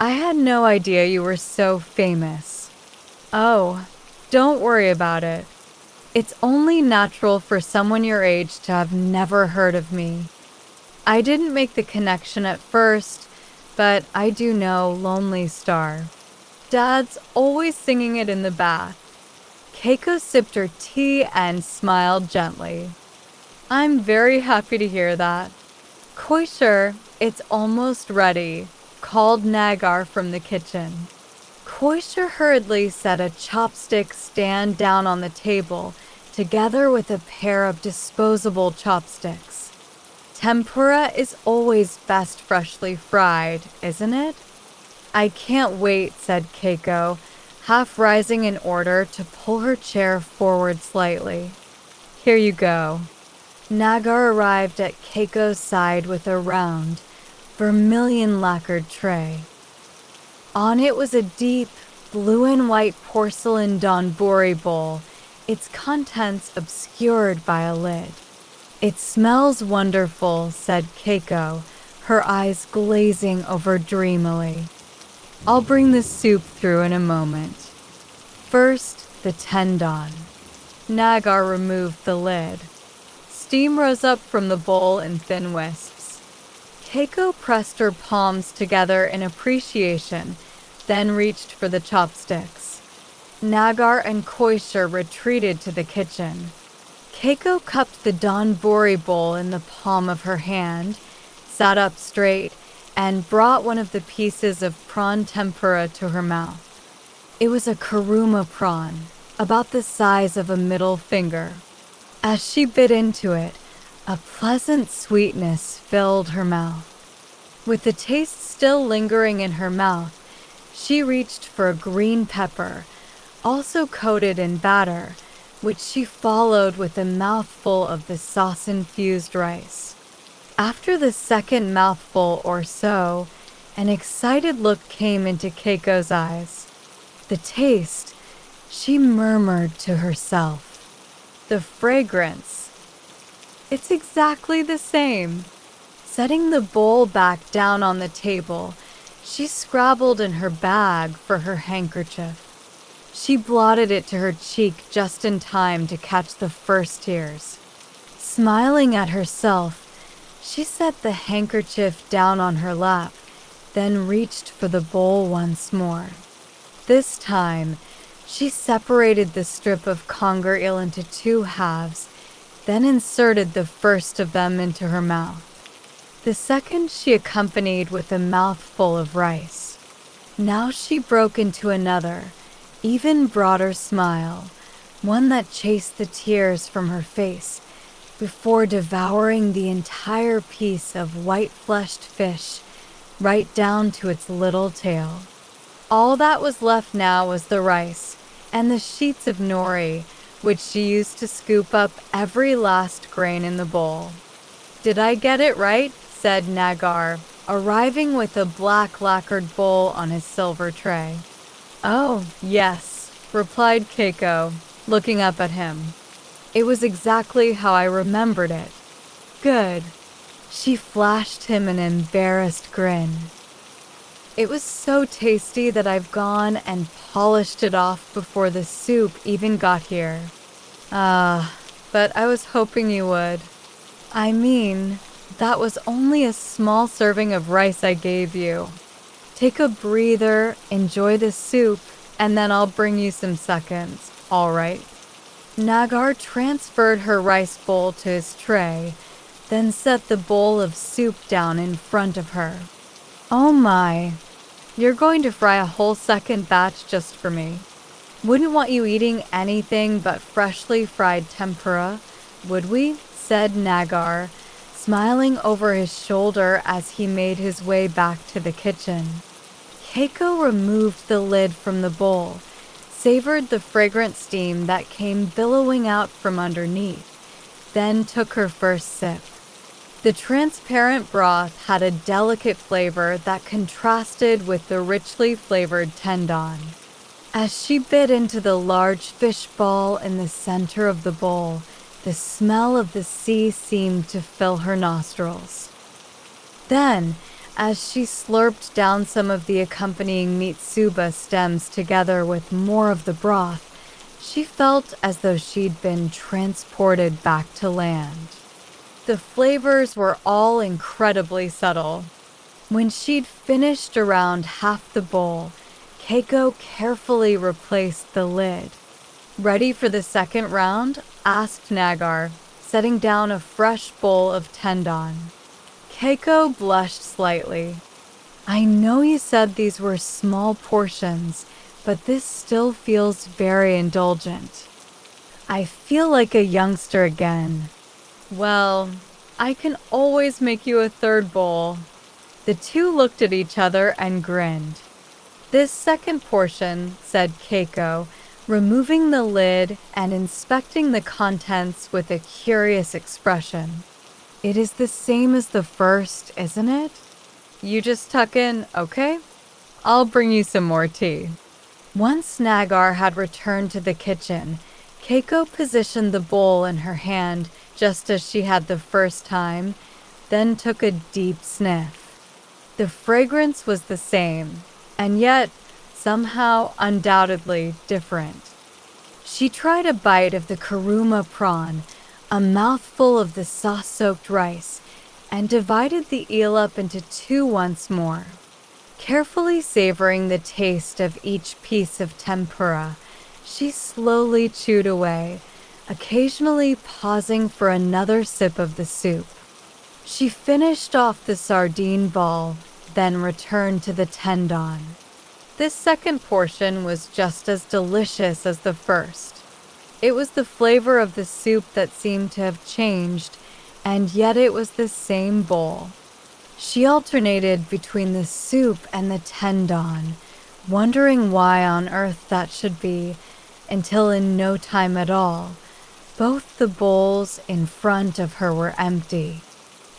I had no idea you were so famous. Oh, don't worry about it. It's only natural for someone your age to have never heard of me. I didn't make the connection at first, but I do know Lonely Star. Dad's always singing it in the bath. Keiko sipped her tea and smiled gently. I'm very happy to hear that. Koisher, it's almost ready, called Nagar from the kitchen. Koisher hurriedly set a chopstick stand down on the table, together with a pair of disposable chopsticks. Tempura is always best freshly fried, isn't it? I can't wait, said Keiko, half rising in order to pull her chair forward slightly. Here you go. Nagar arrived at Keiko's side with a round, vermilion lacquered tray. On it was a deep, blue and white porcelain donburi bowl, its contents obscured by a lid. It smells wonderful, said Keiko, her eyes glazing over dreamily. I'll bring the soup through in a moment. First, the tendon. Nagar removed the lid. Steam rose up from the bowl in thin wisps. Keiko pressed her palms together in appreciation, then reached for the chopsticks. Nagar and Koisha retreated to the kitchen. Keiko cupped the donbori bowl in the palm of her hand, sat up straight, and brought one of the pieces of prawn tempura to her mouth. It was a kuruma prawn, about the size of a middle finger. As she bit into it, a pleasant sweetness filled her mouth. With the taste still lingering in her mouth, she reached for a green pepper, also coated in batter, which she followed with a mouthful of the sauce-infused rice. After the second mouthful or so, an excited look came into Keiko's eyes. The taste, she murmured to herself. The fragrance. It's exactly the same. Setting the bowl back down on the table, she scrabbled in her bag for her handkerchief. She blotted it to her cheek just in time to catch the first tears. Smiling at herself, she set the handkerchief down on her lap, then reached for the bowl once more. This time, she separated the strip of conger eel into 2 halves, then inserted the first of them into her mouth. The second she accompanied with a mouthful of rice. Now she broke into another, even broader smile, one that chased the tears from her face, before devouring the entire piece of white-fleshed fish, right down to its little tail. All that was left now was the rice, and the sheets of nori, which she used to scoop up every last grain in the bowl. "Did I get it right?" said Nagar, arriving with a black lacquered bowl on his silver tray. "Oh, yes," replied Keiko, looking up at him. "It was exactly how I remembered it." "Good." She flashed him an embarrassed grin. "It was so tasty that I've gone and polished it off before the soup even got here." But I was hoping you would." "I mean, that was only a small serving of rice I gave you. Take a breather, enjoy the soup, and then I'll bring you some seconds, all right?" Nagar transferred her rice bowl to his tray, then set the bowl of soup down in front of her. "Oh my, you're going to fry a whole second batch just for me. Wouldn't want you eating anything but freshly fried tempura, would we?" said Nagar, smiling over his shoulder as he made his way back to the kitchen. Keiko removed the lid from the bowl, savored the fragrant steam that came billowing out from underneath, then took her first sip. The transparent broth had a delicate flavor that contrasted with the richly flavored tendon. As she bit into the large fish ball in the center of the bowl, the smell of the sea seemed to fill her nostrils. Then, as she slurped down some of the accompanying mitsuba stems together with more of the broth, she felt as though she'd been transported back to land. The flavors were all incredibly subtle. When she'd finished around half the bowl, Keiko carefully replaced the lid. "Ready for the second round?" asked Nagar, setting down a fresh bowl of tendon. Keiko blushed slightly. "I know you said these were small portions, but this still feels very indulgent. I feel like a youngster again." "Well, I can always make you a third bowl." The two looked at each other and grinned. "This second portion," said Keiko, removing the lid and inspecting the contents with a curious expression. "It is the same as the first, isn't it? You just tuck in, okay? I'll bring you some more tea." Once Nagar had returned to the kitchen, Keiko positioned the bowl in her hand just as she had the first time, then took a deep sniff. The fragrance was the same, and yet somehow undoubtedly different. She tried a bite of the kuruma prawn, a mouthful of the sauce-soaked rice, and divided the eel up into 2 once more. Carefully savoring the taste of each piece of tempura, She slowly chewed away, occasionally pausing for another sip of the soup. She finished off the sardine ball, then returned to the tendon. This second portion was just as delicious as the first. It was the flavor of the soup that seemed to have changed, and yet it was the same bowl. She alternated between the soup and the tendon, wondering why on earth that should be, until in no time at all, both the bowls in front of her were empty.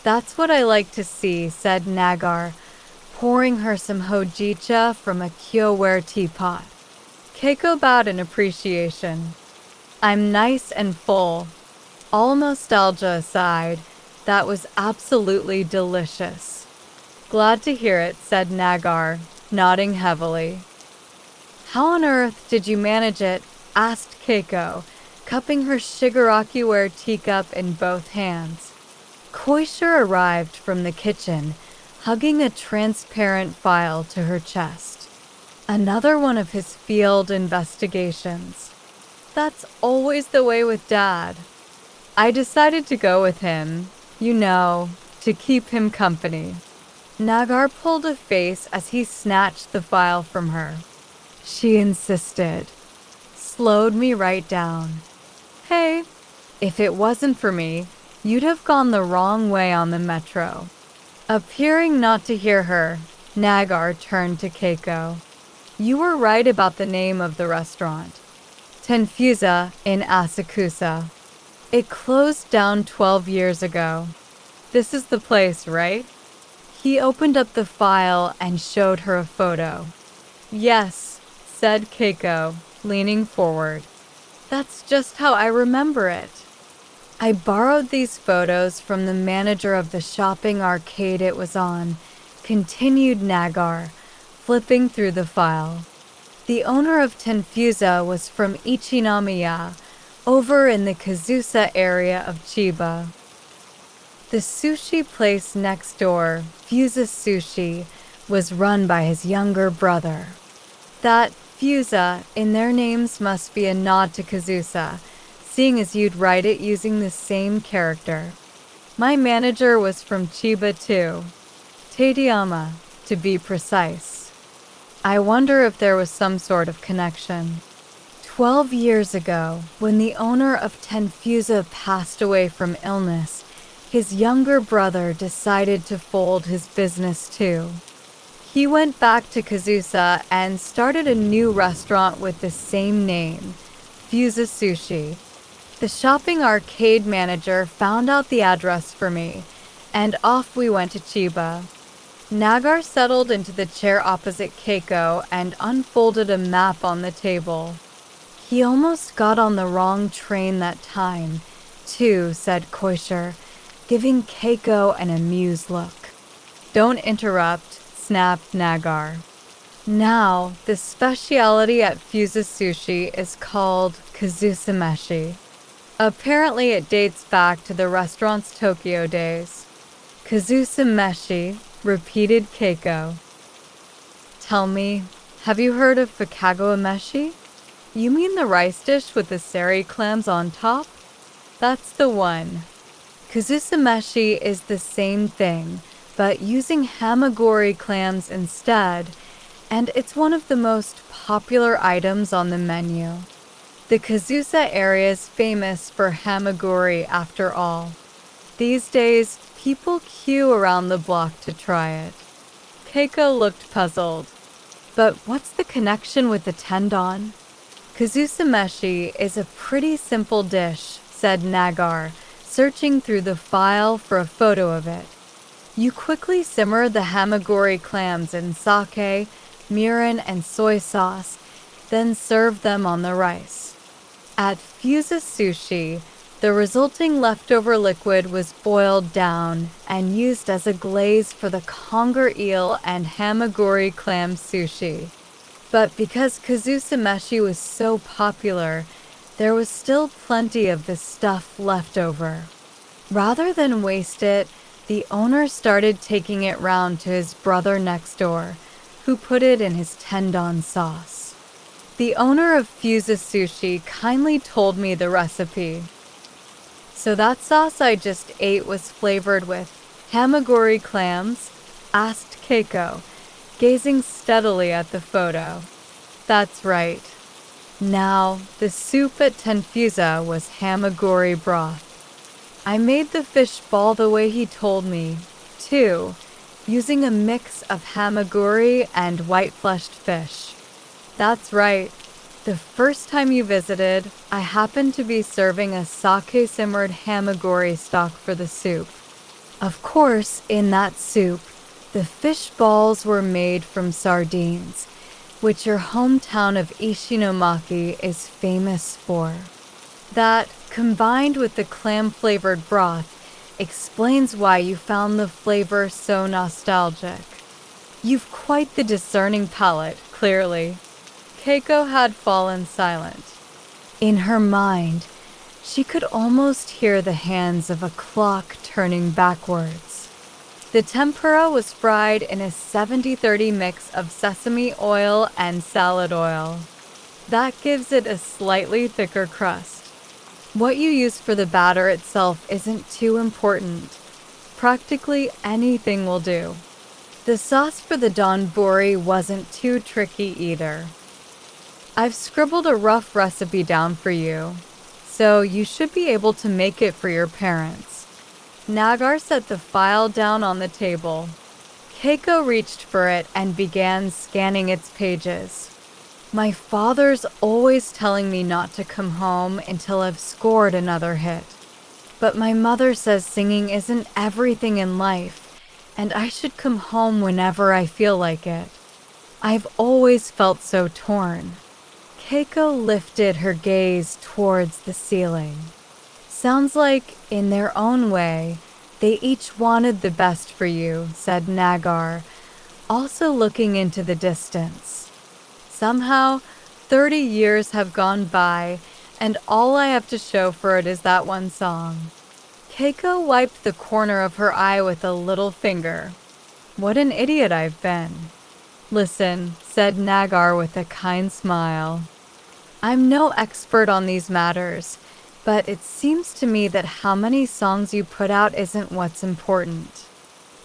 "That's what I like to see," said Nagar, pouring her some hojicha from a Kyoware teapot. Keiko bowed in appreciation. "I'm nice and full." All nostalgia aside, that was absolutely delicious. "Glad to hear it," said Nagar, nodding heavily. "How on earth did you manage it?" asked Keiko, cupping her Shigaraki-ware teacup in both hands. Koisher arrived from the kitchen, hugging a transparent file to her chest. Another one of his field investigations. That's always the way with Dad. I decided to go with him, to keep him company. Nagar pulled a face as he snatched the file from her. She insisted. Slowed me right down. "Hey, if it wasn't for me, you'd have gone the wrong way on the metro." Appearing not to hear her, Nagar turned to Keiko. "You were right about the name of the restaurant. Tenfusa in Asakusa. It closed down 12 years ago. This is the place, right?" He opened up the file and showed her a photo. "Yes," said Keiko, leaning forward. "That's just how I remember it. I borrowed these photos from the manager of the shopping arcade it was on," continued Nagar, flipping through the file. "The owner of Tenfusa was from Ichinomiya, over in the Kazusa area of Chiba. The sushi place next door, Fusa Sushi, was run by his younger brother. That Fusa in their names must be a nod to Kazusa, seeing as you'd write it using the same character. My manager was from Chiba too, Tadayama, to be precise. I wonder if there was some sort of connection. 12 years ago, when the owner of Tenfusa passed away from illness, his younger brother decided to fold his business too. He went back to Kazusa and started a new restaurant with the same name, Fusa Sushi. The shopping arcade manager found out the address for me, and off we went to Chiba." Nagar settled into the chair opposite Keiko and unfolded a map on the table. "He almost got on the wrong train that time, too," said Koisher, giving Keiko an amused look. "Don't interrupt," snapped Nagar. "Now, the specialty at Fusa Sushi is called Kazusa Meshi. Apparently it dates back to the restaurant's Tokyo days." "Kazusa Meshi," repeated Keiko. "Tell me, have you heard of Fukagawa Meshi? You mean the rice dish with the sari clams on top? That's the one. Kazusa Meshi is the same thing, but using hamagori clams instead, and it's one of the most popular items on the menu. The Kazusa area is famous for hamagori after all. These days, people queue around the block to try it." Keiko looked puzzled. "But what's the connection with the tendon?" "Kazusa Meshi is a pretty simple dish," said Nagar, searching through the file for a photo of it. "You quickly simmer the hamagori clams in sake, mirin, and soy sauce, then serve them on the rice. At Fusa Sushi, the resulting leftover liquid was boiled down and used as a glaze for the conger eel and hamagori clam sushi. But because Kazusa Meshi was so popular, there was still plenty of the stuff left over. Rather than waste it, the owner started taking it round to his brother next door, who put it in his tendon sauce. The owner of Fusa Sushi kindly told me the recipe. So that sauce I just ate was flavored with hamagori clams? Asked Keiko, gazing steadily at the photo. That's right. Now, the soup at Tenfusa was hamagori broth. I made the fish ball the way he told me, too, using a mix of hamagori and white-fleshed fish. That's right. The first time you visited, I happened to be serving a sake-simmered hamagori stock for the soup. Of course, in that soup, the fish balls were made from sardines, which your hometown of Ishinomaki is famous for. That, combined with the clam-flavored broth, explains why you found the flavor so nostalgic. You've quite the discerning palate, clearly. Keiko had fallen silent. In her mind, she could almost hear the hands of a clock turning backwards. The tempura was fried in a 70-30 mix of sesame oil and salad oil. That gives it a slightly thicker crust. What you use for the batter itself isn't too important. Practically anything will do. The sauce for the donburi wasn't too tricky either. I've scribbled a rough recipe down for you, so you should be able to make it for your parents. Nagar set the file down on the table. Keiko reached for it and began scanning its pages. My father's always telling me not to come home until I've scored another hit. But my mother says singing isn't everything in life, and I should come home whenever I feel like it. I've always felt so torn. Keiko lifted her gaze towards the ceiling. Sounds like, in their own way, they each wanted the best for you, said Nagar, also looking into the distance. Somehow, 30 years have gone by, and all I have to show for it is that one song. Keiko wiped the corner of her eye with a little finger. What an idiot I've been. Listen, said Nagar with a kind smile. I'm no expert on these matters, but it seems to me that how many songs you put out isn't what's important.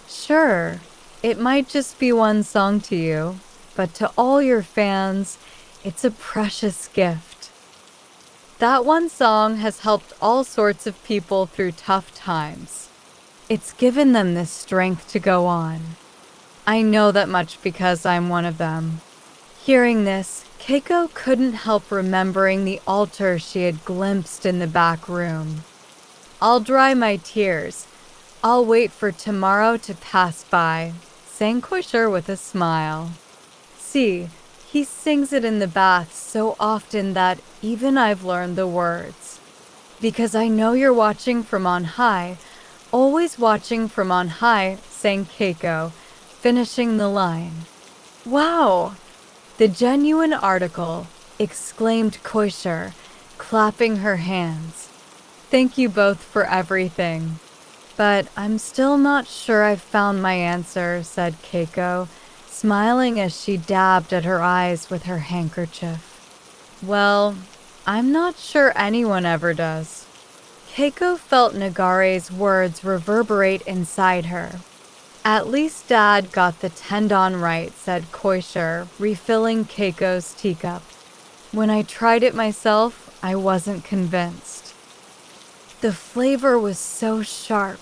Sure, it might just be one song to you, but to all your fans, it's a precious gift. That one song has helped all sorts of people through tough times. It's given them the strength to go on. I know that much because I'm one of them. Hearing this, Keiko couldn't help remembering the altar she had glimpsed in the back room. I'll dry my tears. I'll wait for tomorrow to pass by, sang Koisher with a smile. See, he sings it in the bath so often that even I've learned the words. Because I know you're watching from on high, always watching from on high, sang Keiko, finishing the line. Wow! The genuine article, exclaimed Koisher, clapping her hands. Thank you both for everything. But I'm still not sure I've found my answer, said Keiko, smiling as she dabbed at her eyes with her handkerchief. Well, I'm not sure anyone ever does. Keiko felt Nagare's words reverberate inside her. At least Dad got the Tendon right, said Koisher, refilling Keiko's teacup. When I tried it myself, I wasn't convinced. The flavor was so sharp,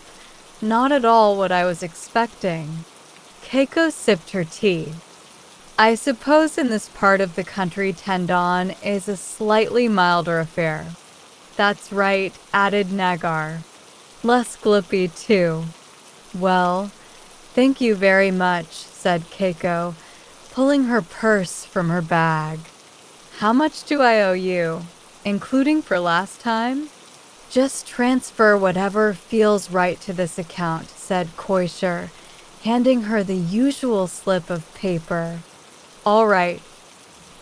not at all what I was expecting. Keiko sipped her tea. I suppose in this part of the country Tendon is a slightly milder affair. That's right, added Nagar. Less glippy, too. Well, thank you very much, said Keiko, pulling her purse from her bag. How much do I owe you, including for last time? Just transfer whatever feels right to this account, said Koisher, handing her the usual slip of paper. All right.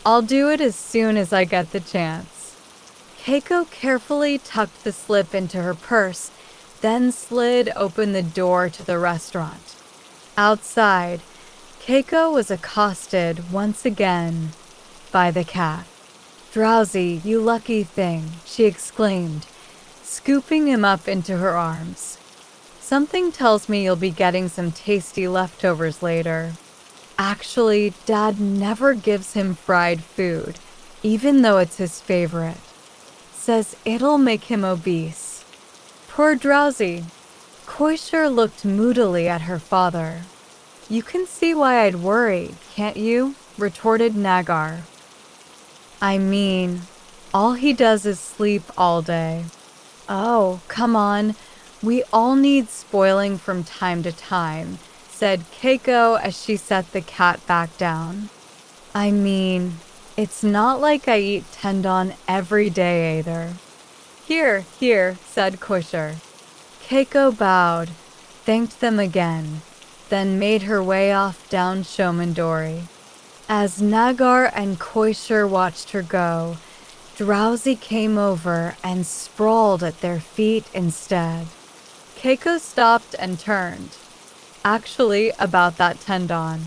I'll do it as soon as I get the chance. Keiko carefully tucked the slip into her purse, then slid open the door to the restaurant. Outside, Keiko was accosted once again by the cat. Drowsy, you lucky thing, she exclaimed, scooping him up into her arms. Something tells me you'll be getting some tasty leftovers later. Actually, Dad never gives him fried food, even though it's his favorite. Says it'll make him obese. Poor Drowsy. Koisher looked moodily at her father. You can see why I'd worry, can't you? Retorted Nagar. I mean, all he does is sleep all day. Oh, come on. We all need spoiling from time to time, said Keiko as she set the cat back down. I mean, it's not like I eat Tendon every day either. Here, said Koisher. Keiko bowed, thanked them again, then made her way off down Shomandori. As Nagar and Koisher watched her go, Drowsy came over and sprawled at their feet instead. Keiko stopped and turned. Actually, about that Tendon.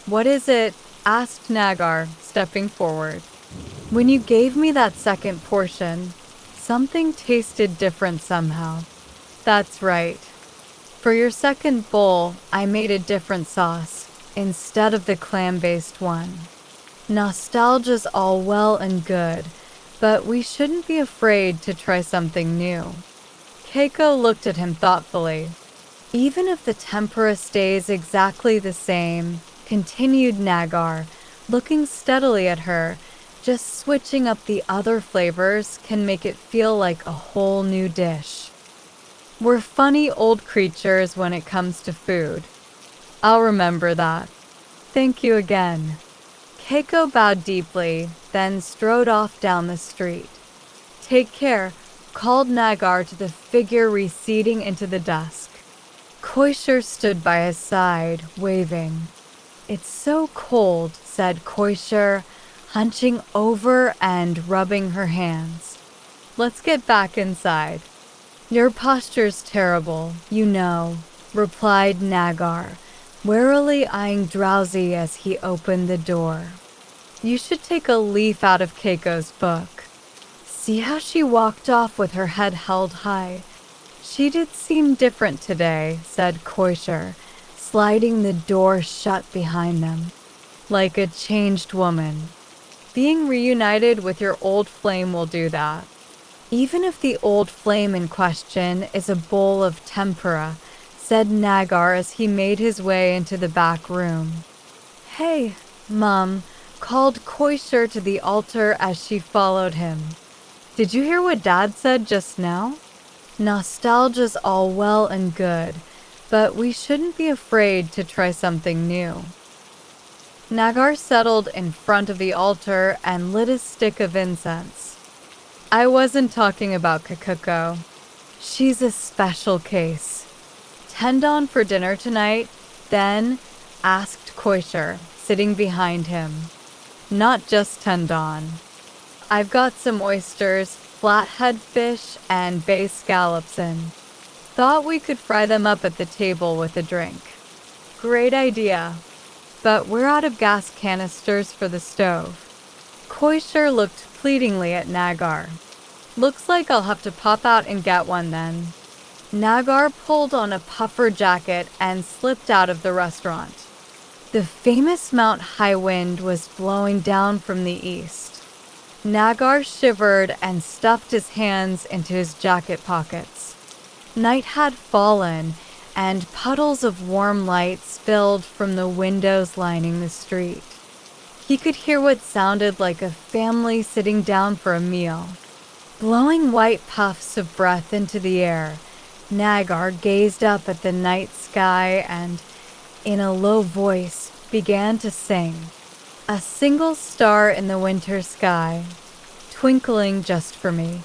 What is it? Asked Nagar, stepping forward. When you gave me that second portion, something tasted different somehow. That's right. For your second bowl, I made a different sauce, instead of the clam-based one. Nostalgia's all well and good, but we shouldn't be afraid to try something new. Keiko looked at him thoughtfully. Even if the tempura stays exactly the same, continued Nagar, looking steadily at her, just switching up the other flavors can make it feel like a whole new dish. We're funny old creatures when it comes to food. I'll remember that. Thank you again. Keiko bowed deeply, then strode off down the street. Take care, called Nagar to the figure receding into the dusk. Koisher stood by his side, waving. It's so cold, said Koisher, hunching over and rubbing her hands. Let's get back inside. Your posture's terrible, you know, replied Nagar, warily eyeing Drowsy as he opened the door. You should take a leaf out of Keiko's book. See how she walked off with her head held high. She did seem different today, said Koisher, sliding the door shut behind them. Like a changed woman. Being reunited with your old flame will do that. Even if the old flame in question is a bowl of tempura, said Nagar as he made his way into the back room. Hey, Mum, called Koisher to the altar as she followed him. Did you hear what Dad said just now? Nostalgia's all well and good, but we shouldn't be afraid to try something new. Nagar settled in front of the altar and lit a stick of incense. I wasn't talking about Kakuko. She's a special case. Tendon for dinner tonight, then? Asked Koisher, sitting behind him. Not just Tendon. I've got some oysters, flathead fish, and bay scallops in. Thought we could fry them up at the table with a drink. Great idea. But we're out of gas canisters for the stove. Koisher looked pleadingly at Nagar. Looks like I'll have to pop out and get one then. Nagar pulled on a puffer jacket and slipped out of the restaurant. The famous Mount High Wind was blowing down from the east. Nagar shivered and stuffed his hands into his jacket pockets. Night had fallen, and puddles of warm light spilled from the windows lining the street. He could hear what sounded like a family sitting down for a meal. Blowing white puffs of breath into the air, Nagar gazed up at the night sky and, in a low voice, began to sing. A single star in the winter sky, twinkling just for me.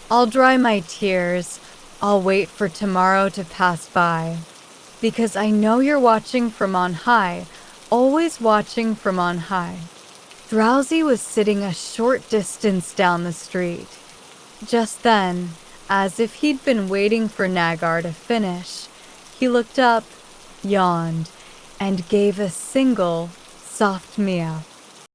I'll dry my tears, I'll wait for tomorrow to pass by, because I know you're watching from on high, always watching from on high. Drowsy was sitting a short distance down the street. Just then, as if he'd been waiting for Nagar to finish, he looked up, yawned, and gave a single, soft meow.